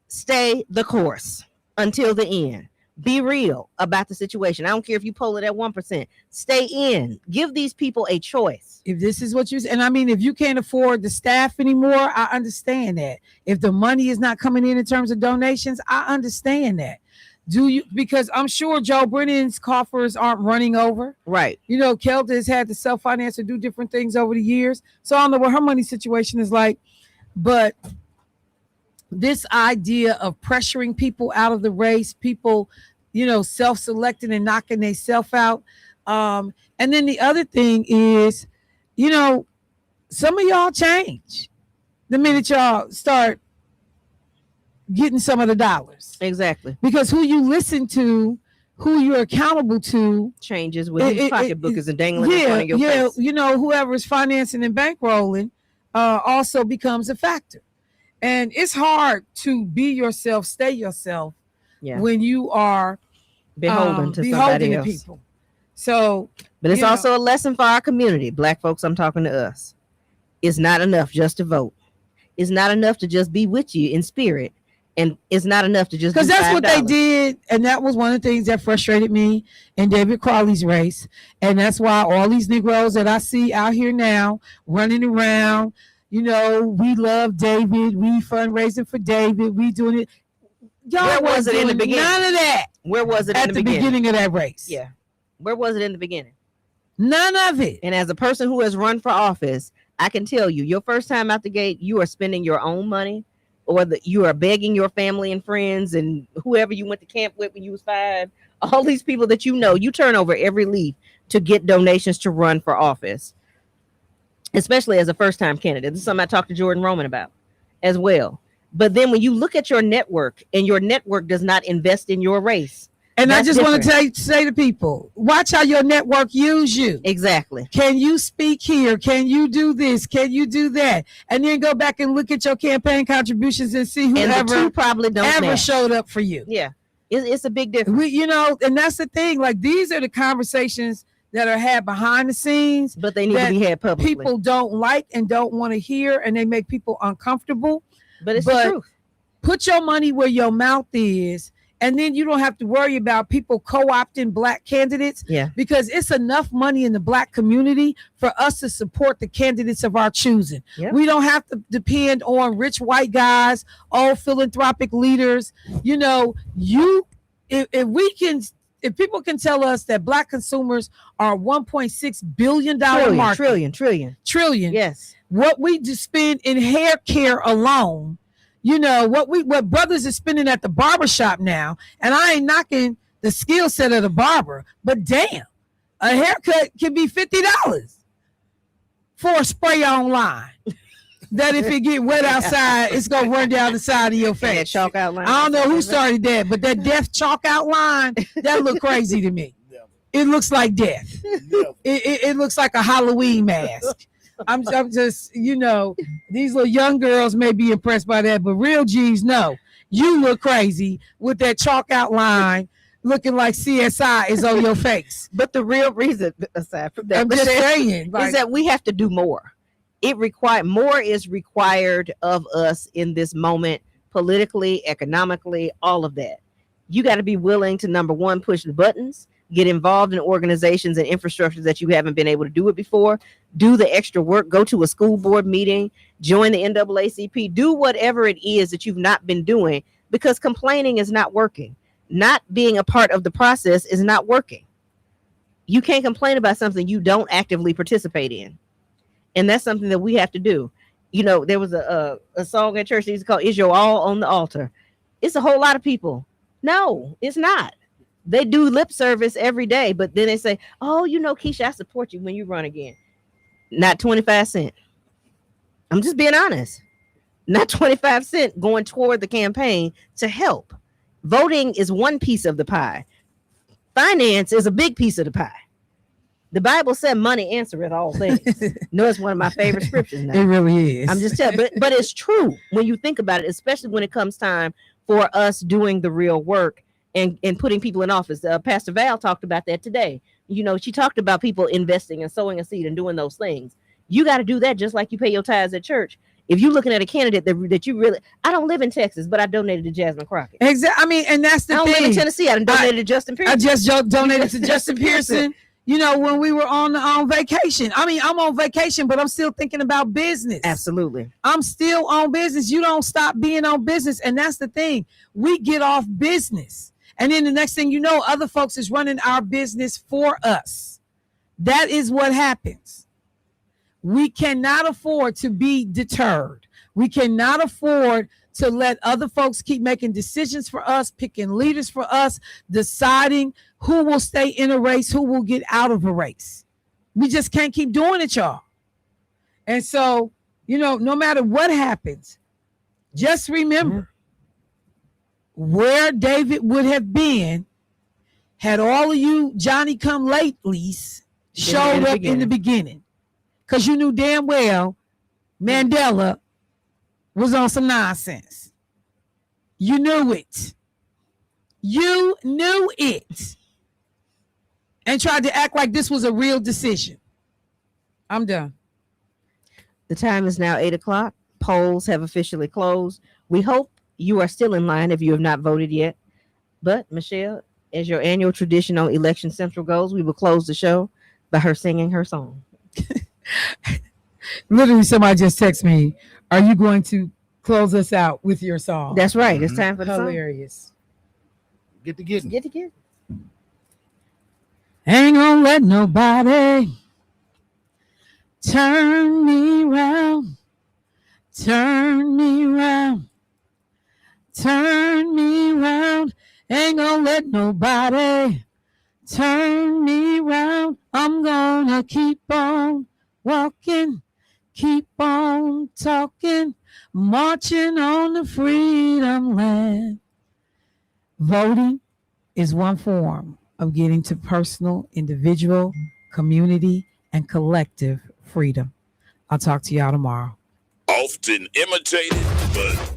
Stay the course until the end. Be real about the situation. I don't care if you poll it at 1%. Stay in. Give these people a choice. If this is what if you can't afford the staff anymore, I understand that. If the money is not coming in terms of donations, I understand that. Because I'm sure Joe Brennan's coffers aren't running over. Right. Kelda has had to self-finance or do different things over the years. So I don't know what her money situation is like. But this idea of pressuring people out of the race, people, self-selecting and knocking themselves out. And then the other thing is, some of y'all change the minute y'all start getting some of the dollars. Exactly. Because who you listen to, who you're accountable to, changes with whose pocketbook is dangling in front of your face. Whoever is financing and bankrolling also becomes a factor. And it's hard to be yourself, stay yourself when you are beholden to somebody else. People. So, but it's also a lesson for our community. Black folks, I'm talking to us. It's not enough just to vote. It's not enough to just be with you in spirit. And it's not enough to just, because that's what they did. And that was one of the things that frustrated me in David Crowley's race. And that's why all these Negroes that I see out here now running around, we love David. We fundraising for David. We doing it. Y'all Where was it in the beginning? None of that. Where was it at in the beginning of that race? Yeah. Where was it in the beginning? None of it. And as a person who has run for office, I can tell you, your first time out the gate, you are spending your own money, or you are begging your family and friends and whoever you went to camp with when you was 5. All these people that you turn over every leaf to get donations to run for office, especially as a first-time candidate. This is something I talked to Jordan Roman about as well. But then when you look at your network and your network does not invest in your race. And I just want to say to people, watch how your network use you. Exactly. Can you speak here? Can you do this? Can you do that? And then go back and look at your campaign contributions and see whoever probably don't ever showed up for you. Yeah, it's a big difference. And that's the thing. Like, these are the conversations that are had behind the scenes, but they need to be had publicly. People don't like and don't want to hear, and they make people uncomfortable. But it's the truth. Put your money where your mouth is. And then you don't have to worry about people co-opting Black candidates, because it's enough money in the Black community for us to support the candidates of our choosing. Yep. We don't have to depend on rich white guys, old philanthropic leaders. If people can tell us that Black consumers are $1.6 billion market, trillion. Yes. What we just spend in hair care alone. What brothers are spending at the barbershop now, and I ain't knocking the skill set of the barber, but damn, a haircut can be $50 for a spray on line. That if it get wet outside, it's gonna run down the side of your face. That chalk outline. I don't know who started that, but that death chalk outline, that look crazy to me. It looks like death. It looks like a Halloween mask. I'm just, these little young girls may be impressed by that, but real G's, no. You look crazy with that chalk outline looking like CSI is on your face. But the real reason, aside from that, I'm just saying, is that we have to do more. More is required of us in this moment, politically, economically, all of that. You got to be willing to, number one, push the buttons, get involved in organizations and infrastructure that you haven't been able to do it before, do the extra work, go to a school board meeting, join the NAACP, do whatever it is that you've not been doing, because complaining is not working. Not being a part of the process is not working. You can't complain about something you don't actively participate in. And that's something that we have to do. There was a song at church that used to call "Is Your All on the Altar?" It's a whole lot of people. No, it's not. They do lip service every day, but then they say, "Oh, Keisha, I support you when you run again." Not 25 cents. I'm just being honest. Not 25 cents going toward the campaign to help. Voting is one piece of the pie. Finance is a big piece of the pie. The Bible said money answereth all things. It's one of my favorite scriptures now. It really is. I'm just telling you, but it's true when you think about it, especially when it comes time for us doing the real work and putting people in office. Pastor Val talked about that today. She talked about people investing and sowing a seed and doing those things. You got to do that just like you pay your tithes at church. If you're looking at a candidate that you really, I don't live in Texas, but I donated to Jasmine Crockett. Exactly. And that's the thing. I don't live in Tennessee. I donated to Justin Pearson. I just donated to Justin Pearson. When we were on vacation. I'm on vacation, but I'm still thinking about business. Absolutely. I'm still on business. You don't stop being on business. And that's the thing. We get off business. And then the next thing you know, other folks is running our business for us. That is what happens. We cannot afford to be deterred. We cannot afford to let other folks keep making decisions for us, picking leaders for us, deciding who will stay in a race, who will get out of a race. We just can't keep doing it, y'all. And so, no matter what happens, just remember where David would have been had all of you Johnny come latelys showed up in the beginning. Because you knew damn well Mandela was on some nonsense. You knew it. You knew it. And tried to act like this was a real decision. I'm done. The time is now 8:00. Polls have officially closed. We hope you are still in line if you have not voted yet. But Michelle, as your annual tradition on Election Central goes, we will close the show by her singing her song. Literally, somebody just texted me, are you going to close us out with your song? That's right. It's time for the hilarious. Get to getting. Get to get. Ain't gonna let nobody turn me round, turn me round, turn me round. Ain't gonna let nobody turn me round. I'm gonna keep on walking, keep on talking, marching on the freedom land. Voting is one form of getting to personal, individual, community, and collective freedom. I'll talk to y'all tomorrow. Often imitated, but